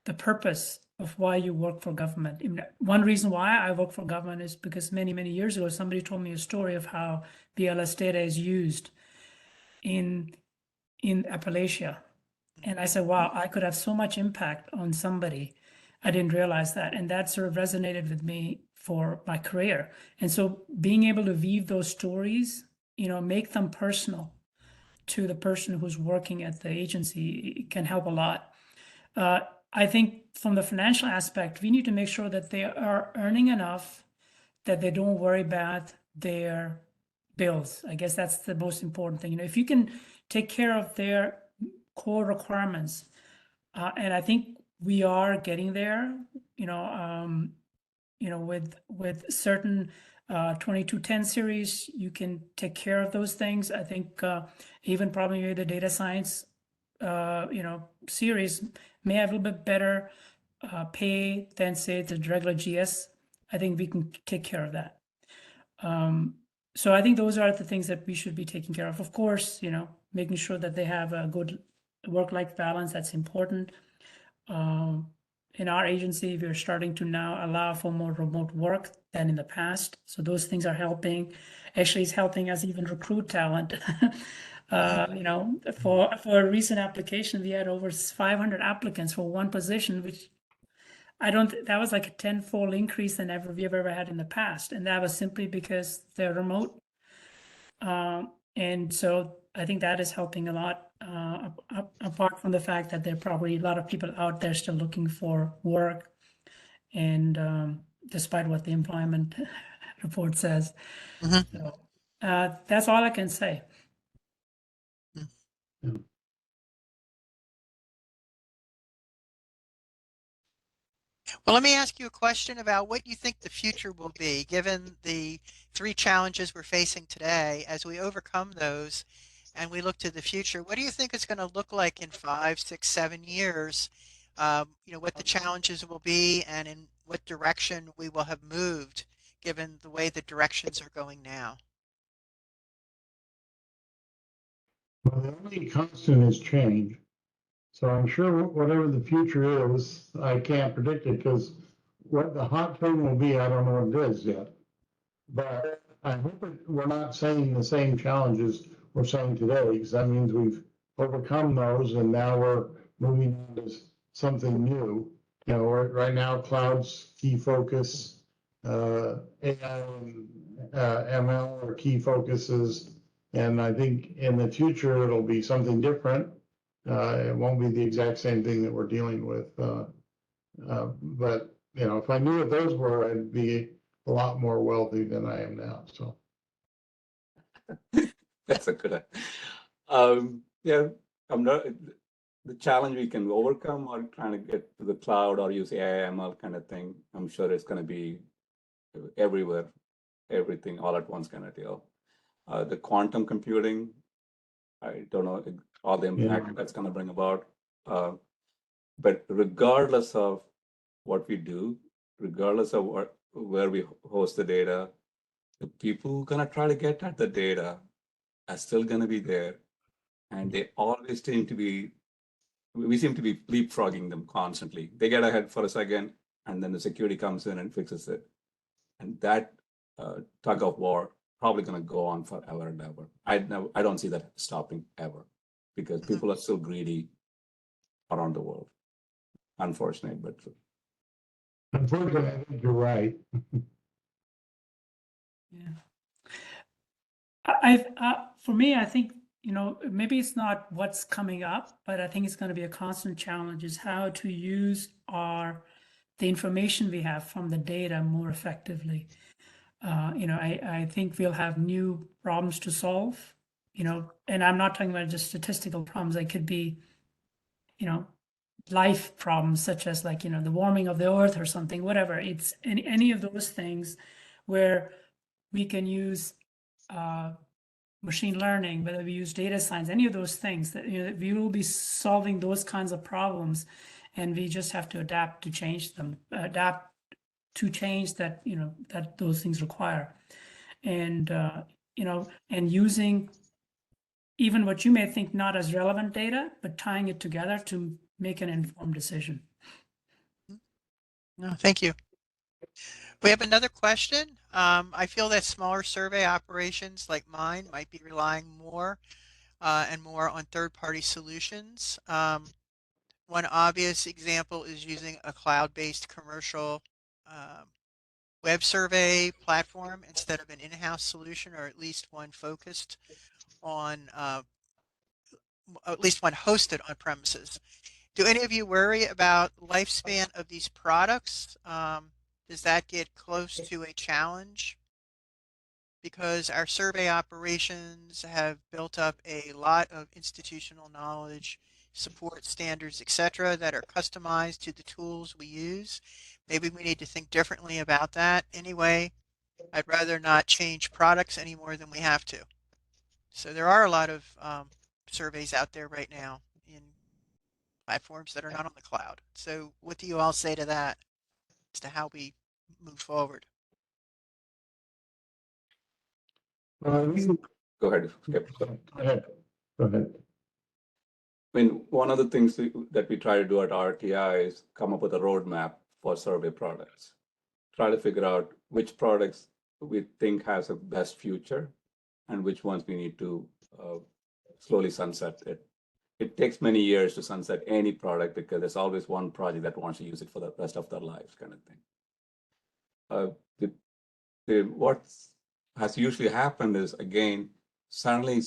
the purpose of why you work for government. I mean, one reason why I work for government is because many years ago somebody told me a story of how BLS data is used in Appalachia, and I said, wow, I could have so much impact on somebody. I didn't realize that. And that sort of resonated with me for my career. And so being able to weave those stories, make them personal to the person who's working at the agency can help a lot. I think from the financial aspect, we need to make sure that they are earning enough that they don't worry about their bills. I guess that's the most important thing. If you can take care of their core requirements, and I think we are getting there, with certain 2210 series, you can take care of those things. I think even probably the data science, series may have a little bit better pay than say the regular GS. I think we can take care of that. So I think those are the things that we should be taking care of. Of course, making sure that they have a good work-life balance, that's important. In our agency, we're starting to now allow for more remote work than in the past. So those things are helping. Actually, it's helping us even recruit talent. For a recent application, we had over 500 applicants for one position, which that was like a 10-fold increase than we've ever had in the past. And that was simply because they're remote. And so I think that is helping a lot, apart from the fact that there are probably a lot of people out there still looking for work. And despite what the employment report says. Mm-hmm. So, that's all I can say. Well, let me ask you a question about what you think the future will be, given the 3 challenges we're facing today. As we overcome those and we look to the future, what do you think it's going to look like in 5, 6, 7 years? What the challenges will be and in what direction we will have moved, given the way the directions are going now? Well, the only constant is change. So I'm sure whatever the future is, I can't predict it because what the hot thing will be, I don't know what it is yet. But I hope we're not saying the same challenges we're saying today, because that means we've overcome those and now we're moving on to something new. Right now, cloud's key focus, AI and ML are key focuses. And I think in the future, it'll be something different. It won't be the exact same thing that we're dealing with. But if I knew what those were, I'd be a lot more wealthy than I am now. So that's a good. Yeah, I'm not. The challenge we can overcome or trying to get to the cloud or use AI, ML kind of thing. I'm sure it's going to be everywhere, everything all at once kind of deal. The quantum computing, I don't know all the impact that's going to bring about. But regardless of what we do, regardless of where we host the data, the people who are going to try to get at the data are still going to be there. And they always seem to be, we seem to be leapfrogging them constantly. They get ahead for a second, and then the security comes in and fixes it. And that tug of war probably going to go on forever and ever. I don't see that stopping ever, because people are still greedy around the world. Unfortunate, but true. Unfortunately, I think you're right. Yeah. For me, I think, maybe it's not what's coming up, but I think it's going to be a constant challenge is how to use the information we have from the data more effectively. I think we'll have new problems to solve, and I'm not talking about just statistical problems. They could be, life problems such as like, the warming of the earth or something, whatever. It's any of those things where we can use machine learning, whether we use data science, any of those things that we will be solving those kinds of problems, and we just have to adapt to change that that those things require, and and using even what you may think not as relevant data, but tying it together to make an informed decision. No, thank you. We have another question. I feel that smaller survey operations like mine might be relying more and more on third-party solutions. One obvious example is using a cloud-based commercial web survey platform instead of an in-house solution, or at least one focused on, at least one hosted on premises. Do any of you worry about lifespan of these products? Does that get close to a challenge? Because our survey operations have built up a lot of institutional knowledge, support standards, etc., that are customized to the tools we use. Maybe we need to think differently about that. Anyway, I'd rather not change products any more than we have to. So there are a lot of surveys out there right now in platforms that are not on the cloud. So what do you all say to that as to how we move forward? Go ahead, Skip. Go ahead. I mean, one of the things that we try to do at RTI is come up with a roadmap for survey products. Try to figure out which products we think has a best future and which ones we need to slowly sunset it. It takes many years to sunset any product because there's always one project that wants to use it for the rest of their lives, kind of thing. What has usually happened is, again, suddenly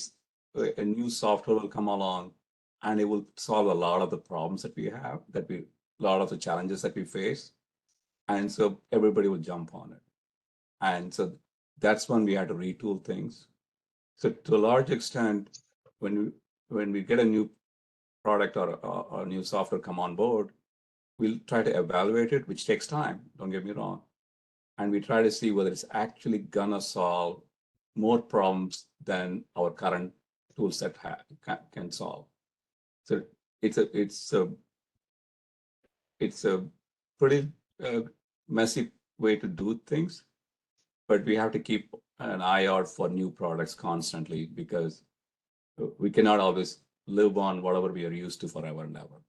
a new software will come along and it will solve a lot of the problems that we have, a lot of the challenges that we face. And so everybody will jump on it. And so that's when we had to retool things. So to a large extent, when we get a new product or new software come on board, we'll try to evaluate it, which takes time, don't get me wrong. And we try to see whether it's actually gonna solve more problems than our current tool set can solve. So it's a pretty messy way to do things, but we have to keep an eye out for new products constantly because we cannot always live on whatever we are used to forever and ever.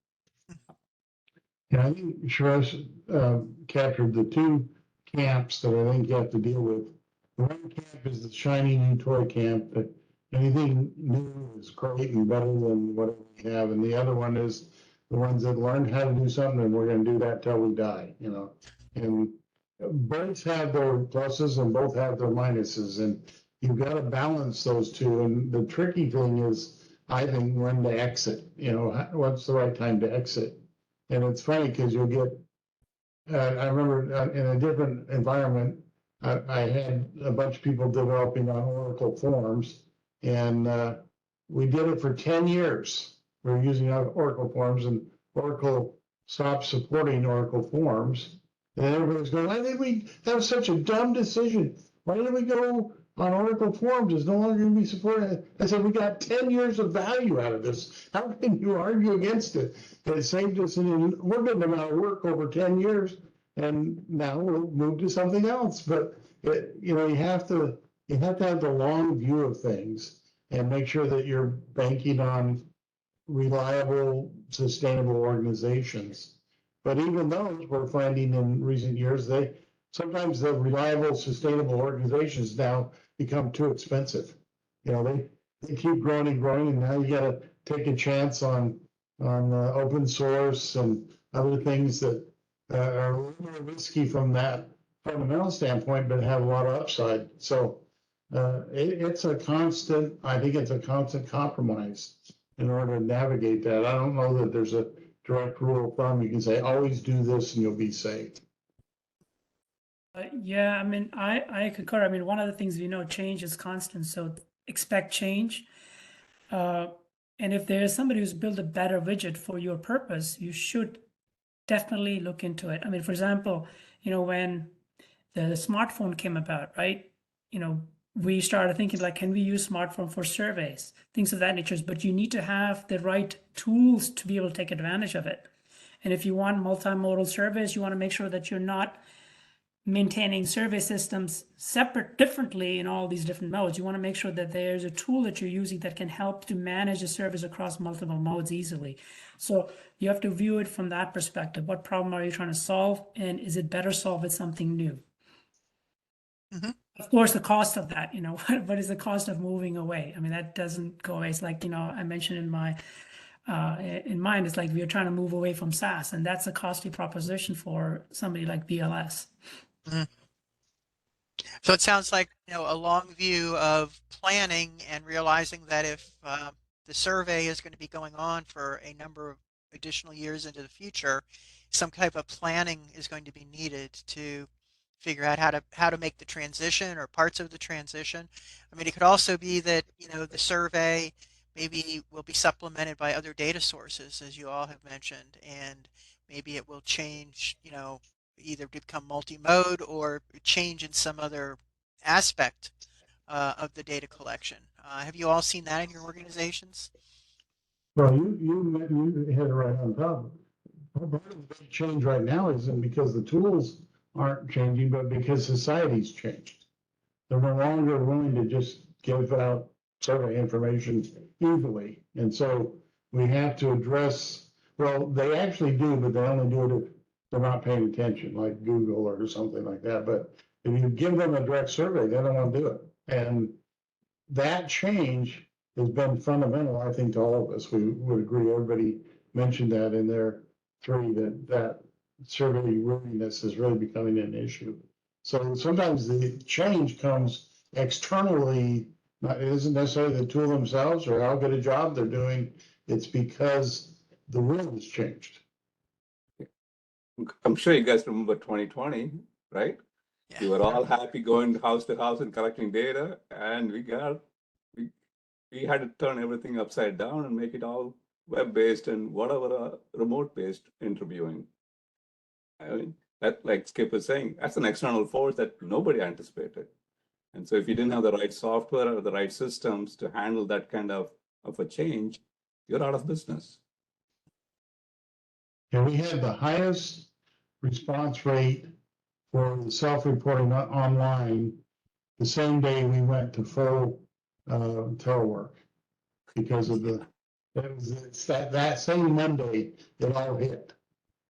Yeah, I think Suresh captured the two camps that I think you have to deal with. The one camp is the shiny new toy camp that anything new is great and better than whatever we have, and the other one is the ones that learned how to do something and we're going to do that till we die. And both have their pluses and both have their minuses, and you've got to balance those two. And the tricky thing is, I think, when to exit, what's the right time to exit. And it's funny because you'll get, I remember in a different environment, I had a bunch of people developing on Oracle Forms, and we did it for 10 years. We were using Oracle Forms, and Oracle stopped supporting Oracle Forms. And everybody was going, why did we, that was such a dumb decision. Why did we go on Oracle Forms? It's no longer going to be supported. I said, we got 10 years of value out of this. How can you argue against it? It saved us an inordinate amount of work over 10 years. And now we'll move to something else. But you have to have the long view of things and make sure that you're banking on reliable, sustainable organizations. But even those, we're finding in recent years, sometimes the reliable, sustainable organizations now become too expensive. They keep growing and growing, and now you got to take a chance on open source and other things that are a little more risky from that fundamental standpoint, but have a lot of upside. So it's a constant, I think it's a constant compromise in order to navigate that. I don't know that there's a direct rule of thumb. You can say, always do this and you'll be safe. Yeah, I mean, I concur. I mean, one of the things we know, change is constant, so expect change. And if there's somebody who's built a better widget for your purpose, you should definitely look into it. I mean, for example, when the smartphone came about, right? We started thinking like, can we use smartphone for surveys, things of that nature, but you need to have the right tools to be able to take advantage of it. And if you want multimodal surveys, you want to make sure that you're not maintaining survey systems differently in all these different modes. You want to make sure that there's a tool that you're using that can help to manage the surveys across multiple modes easily. So you have to view it from that perspective. What problem are you trying to solve? And is it better solved with something new? Mm-hmm. Of course, the cost of that, what is the cost of moving away? I mean, that doesn't go away. It's like, I mentioned in my in mind, it's like we're trying to move away from SAS, and that's a costly proposition for somebody like BLS. Mm-hmm. So it sounds like a long view of planning and realizing that if the survey is going to be going on for a number of additional years into the future, some type of planning is going to be needed to figure out how to make the transition or parts of the transition. I mean, it could also be that the survey maybe will be supplemented by other data sources, as you all have mentioned, and maybe it will change, either become multi-mode or change in some other aspect of the data collection. Have you all seen that in your organizations? Well, you hit it right on top. Part of the big change right now isn't because the tools aren't changing, but because society's changed. They're no longer willing to just give out survey information easily. And so we have to address, well, they actually do, but they only do it if they're not paying attention, like Google or something like that. But if you give them a direct survey, they don't want to do it. And that change has been fundamental, I think, to all of us. We would agree. Everybody mentioned that in their three, that survey worthiness is really becoming an issue. So sometimes the change comes externally. It isn't necessarily the tool themselves or how good a job they're doing. It's because the world has changed. I'm sure you guys remember 2020, right? Yeah. We were all happy going house to house and collecting data, and we had to turn everything upside down and make it all web-based and whatever remote-based interviewing. I mean, that, like Skip was saying, that's an external force that nobody anticipated. And so if you didn't have the right software or the right systems to handle that kind of a change, you're out of business. And we had the highest response rate for the self-reporting online the same day we went to full telework because of it's that same Monday it all hit.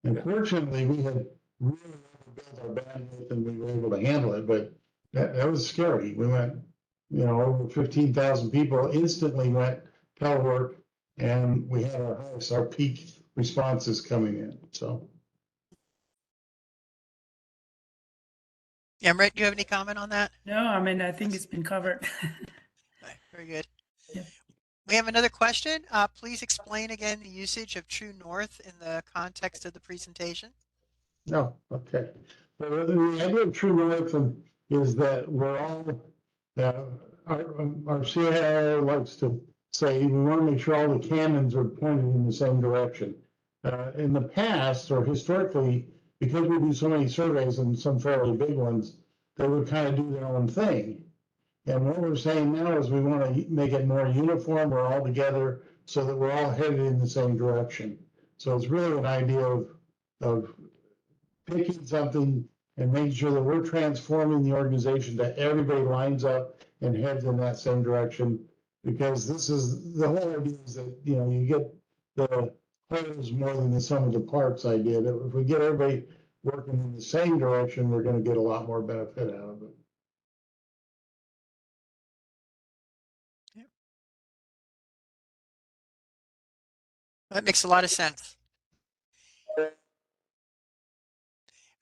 And fortunately, we had really built our bandwidth and we were able to handle it, but that was scary. We went, over 15,000 people instantly went telework, and we had our peak responses coming in. So. Emrit, do you have any comment on that? No, I mean, I think it's been covered. Very good. Yeah. We have another question. Please explain again the usage of true north in the context of the presentation. No, okay. Well, the idea of true north is that we're all, our CIO likes to say, we want to make sure all the cannons are pointed in the same direction. In the past, or historically, because we do so many surveys and some fairly big ones, they would kind of do their own thing. And what we're saying now is we want to make it more uniform, we're all together, so that we're all headed in the same direction. So it's really an idea of picking something and making sure that we're transforming the organization, that everybody lines up and heads in that same direction. Because this is the whole idea is that, you know, you get the wholes more than the sum of the parts idea, that if we get everybody working in the same direction, we're going to get a lot more benefit out of it. That makes a lot of sense.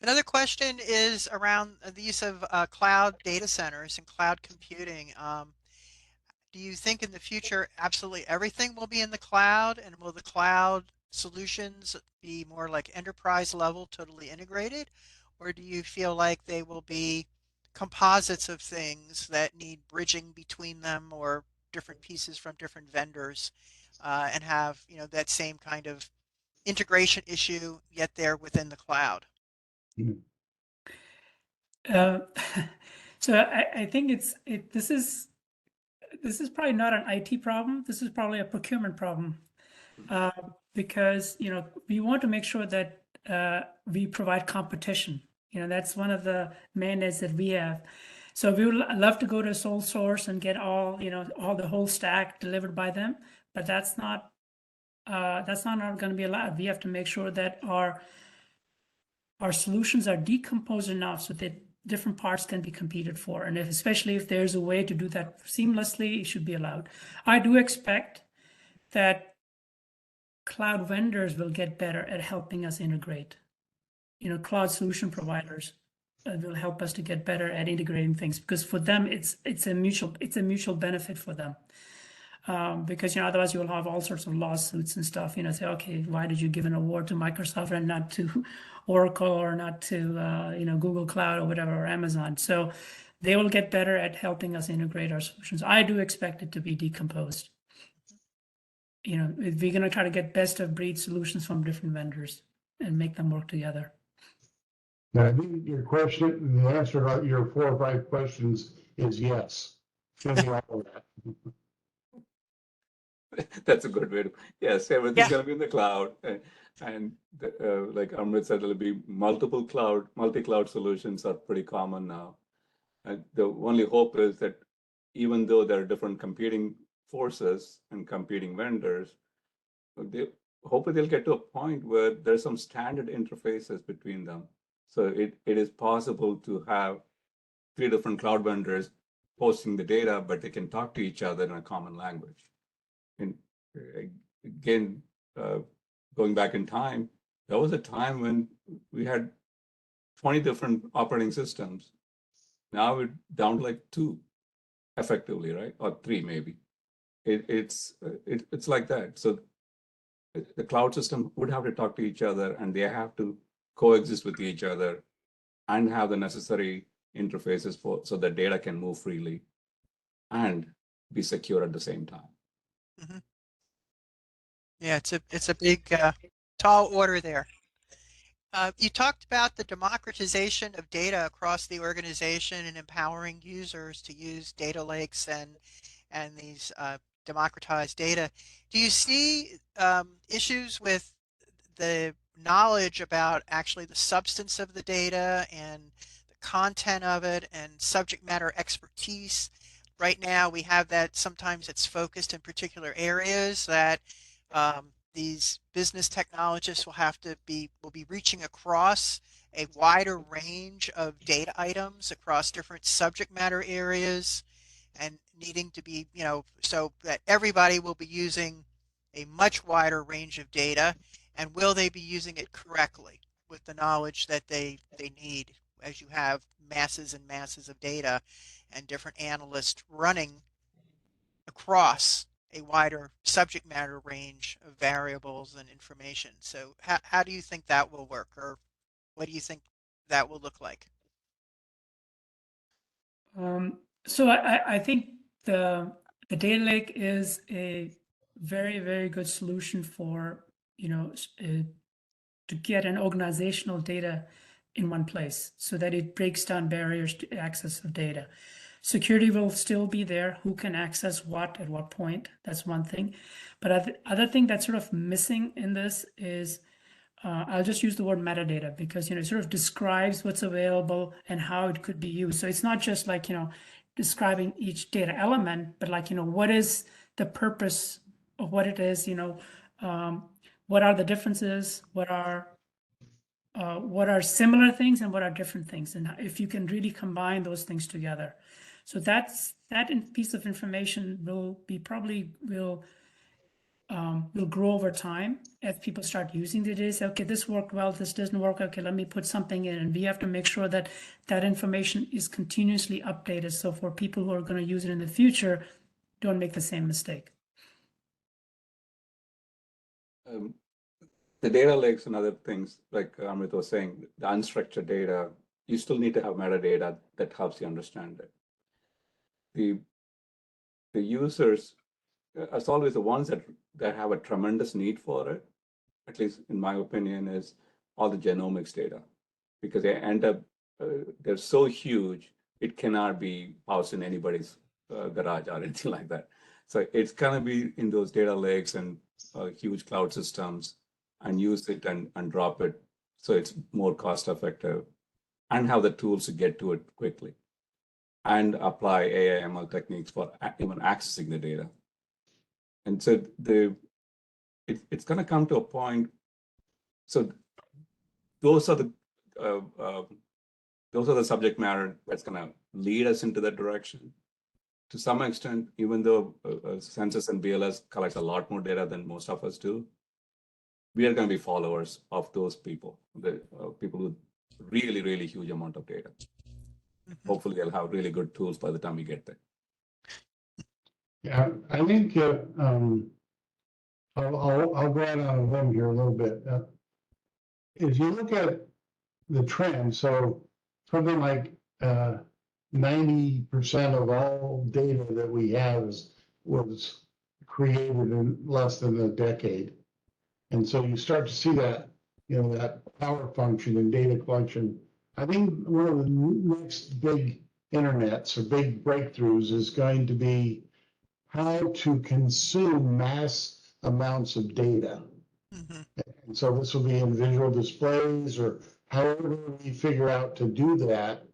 Another question is around the use of cloud data centers and cloud computing. Do you think in the future absolutely everything will be in the cloud, and will the cloud solutions be more like enterprise level, totally integrated? Or do you feel like they will be composites of things that need bridging between them, or different pieces from different vendors, and have, you know, that same kind of integration issue, yet they're within the cloud? So I think this is probably not an IT problem. This is probably a procurement problem, because, you know, we want to make sure that we provide competition. You know, that's one of the mandates that we have. So we would love to go to sole source and get all, you know, all the whole stack delivered by them, but that's not going to be allowed. We have to make sure that our solutions are decomposed enough so that different parts can be competed for. And especially if there's a way to do that seamlessly, it should be allowed. I do expect that cloud vendors will get better at helping us integrate. You know, cloud solution providers will help us to get better at integrating things, because for them, it's a mutual benefit for them. Because, you know, otherwise you'll have all sorts of lawsuits and stuff, you know, say, okay, why did you give an award to Microsoft and not to Oracle, or not to, you know, Google Cloud or whatever, or Amazon? So they will get better at helping us integrate our solutions. I do expect it to be decomposed. You know, we're going to try to get best of breed solutions from different vendors and make them work together. Now, I think your question, the answer to your 4 or 5 questions is yes. Give me all of that. That's a good way to, yes, everything's going to be in the cloud. And like Amrit said, there'll be multi-cloud solutions are pretty common now. And the only hope is that even though there are different competing forces and competing vendors, hopefully they'll get to a point where there's some standard interfaces between them. So it is possible to have 3 different cloud vendors posting the data, but they can talk to each other in a common language. And again, going back in time, there was a time when we had 20 different operating systems. Now we're down to like 2 effectively, right? Or 3 maybe. It's like that. So the cloud system would have to talk to each other, and they have to coexist with each other and have the necessary interfaces so that data can move freely and be secure at the same time. Mm-hmm. Yeah, it's a big, tall order there. You talked about the democratization of data across the organization and empowering users to use data lakes and these democratized data. Do you see issues with the knowledge about actually the substance of the data and the content of it and subject matter expertise? Right now we have that. Sometimes it's focused in particular areas that these business technologists will be reaching across a wider range of data items across different subject matter areas, and needing to be, you know, so that everybody will be using a much wider range of data. And will they be using it correctly with the knowledge that they need, as you have masses and masses of data and different analysts running across a wider subject matter range of variables and information. So how do you think that will work, or what do you think that will look like? So I think the data lake is a very, very good solution for, to get an organizational data in one place so that it breaks down barriers to access of data. Security will still be there. Who can access what at what point? That's one thing. But other thing that's sort of missing in this is, I'll just use the word metadata because, it sort of describes what's available and how it could be used. So it's not just like, describing each data element, but like, what is the purpose of what it is, what are the differences, what are similar things and what are different things, and if you can really combine those things together. So that piece of information will grow over time as people start using the data. Say, okay, this worked well, this doesn't work. Okay, let me put something in, and we have to make sure that that information is continuously updated. So for people who are going to use it in the future, don't make the same mistake. The data lakes and other things, like Amit was saying, the unstructured data, you still need to have metadata that helps you understand it. The users, as always, the ones that have a tremendous need for it, at least in my opinion, is all the genomics data, because they end up, they're so huge, it cannot be housed in anybody's garage or anything like that. So it's gonna be in those data lakes and huge cloud systems, and use it and drop it so it's more cost effective, and have the tools to get to it quickly, and apply AI ML techniques for even accessing the data. And so it's going to come to a point. So those are the subject matter that's going to lead us into that direction. To some extent, even though census and BLS collect a lot more data than most of us do, we are going to be followers of those people, the people with really, really huge amount of data. Hopefully, they'll have really good tools by the time we get there. Yeah, I think I'll go out on a limb here a little bit. If you look at the trend, so something like 90% of all data that we have was created in less than a decade. And so you start to see that, that power function in data collection. I think one of the next big internets or big breakthroughs is going to be how to consume mass amounts of data. Mm-hmm. And so this will be in visual displays or however we figure out to do that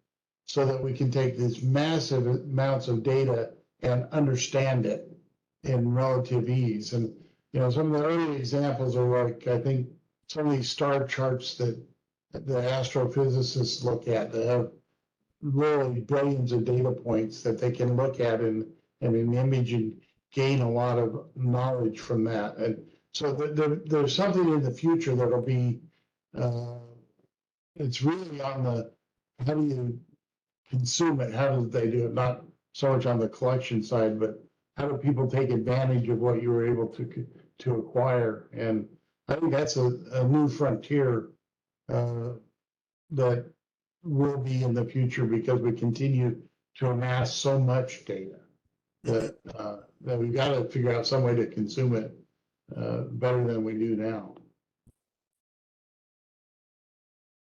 so that we can take these massive amounts of data and understand it in relative ease. And some of the early examples are like, I think some of these star charts that the astrophysicists look at that have literally billions of data points that they can look at in an image and gain a lot of knowledge from that. And so there's something in the future that'll be, it's really on the, how do you consume it? How do they do it? Not so much on the collection side, but how do people take advantage of what you were able to acquire? And I think that's a new frontier that will be in the future because we continue to amass so much data that that we've got to figure out some way to consume it better than we do now.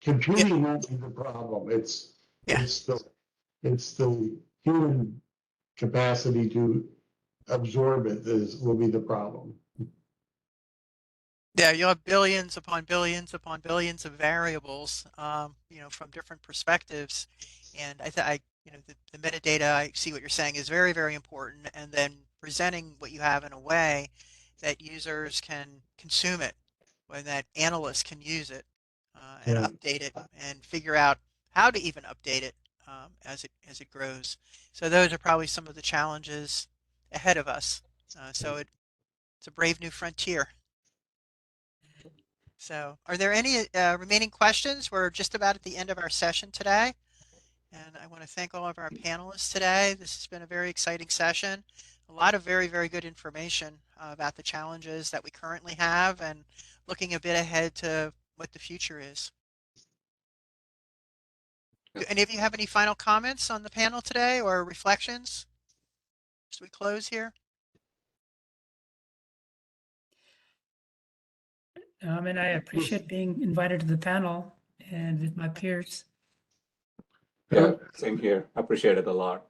Computing won't be the problem. It's the human capacity to absorb it will be the problem. Yeah, you'll have billions upon billions upon billions of variables, from different perspectives, and the metadata. I see what you're saying is very, very important, and then presenting what you have in a way that users can consume it, when that analysts can use it and update it, and figure out how to even update it as it grows. So those are probably some of the challenges ahead of us. So it's a brave new frontier. So are there any remaining questions? We're just about at the end of our session today. And I want to thank all of our panelists today. This has been a very exciting session. A lot of very, very good information about the challenges that we currently have and looking a bit ahead to what the future is. Do any of you have any final comments on the panel today or reflections as we close here? And I appreciate being invited to the panel and with my peers. Yeah, same here. I appreciate it a lot.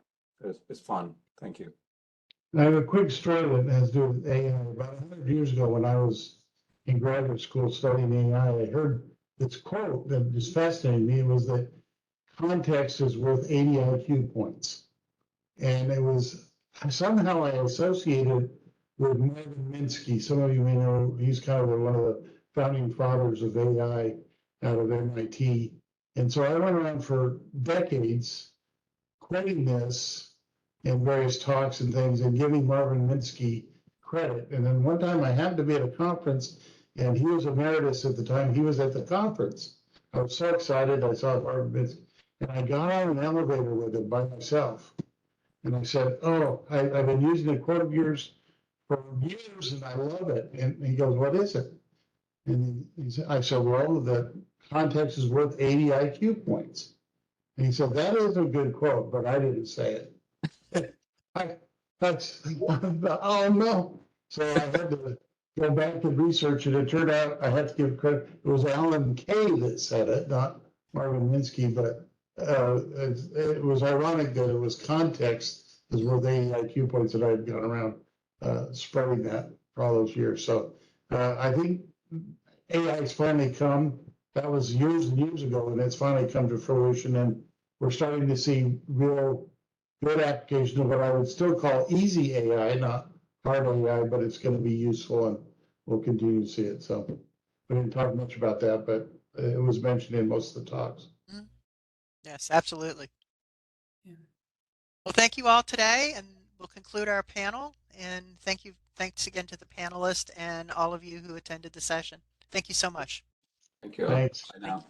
It's fun. Thank you. I have a quick story that has to do with AI. About 100 years ago, when I was in graduate school studying AI, I heard this quote that just fascinated me. It was that context is worth 80 IQ points. And it was somehow I associated with Marvin Minsky. Some of you may know he's kind of one of the founding fathers of AI out of MIT. And so I went around for decades quoting this in various talks and things and giving Marvin Minsky credit. And then one time I happened to be at a conference and he was emeritus at the time. He was at the conference. I was so excited. I saw Marvin Minsky and I got on an elevator with him by myself. And I said, oh, I've been using a quote of yours for years and I love it. And he goes, what is it? And I said, well, the context is worth 80 IQ points. And he said, that is a good quote, but I didn't say it. Oh no. So I had to go back and research it. It turned out I had to give credit. It was Alan Kay that said it, not Marvin Minsky, but it was ironic that it was context is worth 80 IQ points that I had gone around spreading that for all those years. So I think AI's finally come. That was years and years ago, and it's finally come to fruition. And we're starting to see real good application of what I would still call easy AI, not hard AI, but it's going to be useful and we'll continue to see it. So we didn't talk much about that, but it was mentioned in most of the talks. Mm-hmm. Yes, absolutely. Yeah. Well, thank you all today, and we'll conclude our panel. And thanks again to the panelists and all of you who attended the session. Thank you so much. Thank you. Thanks. Bye now.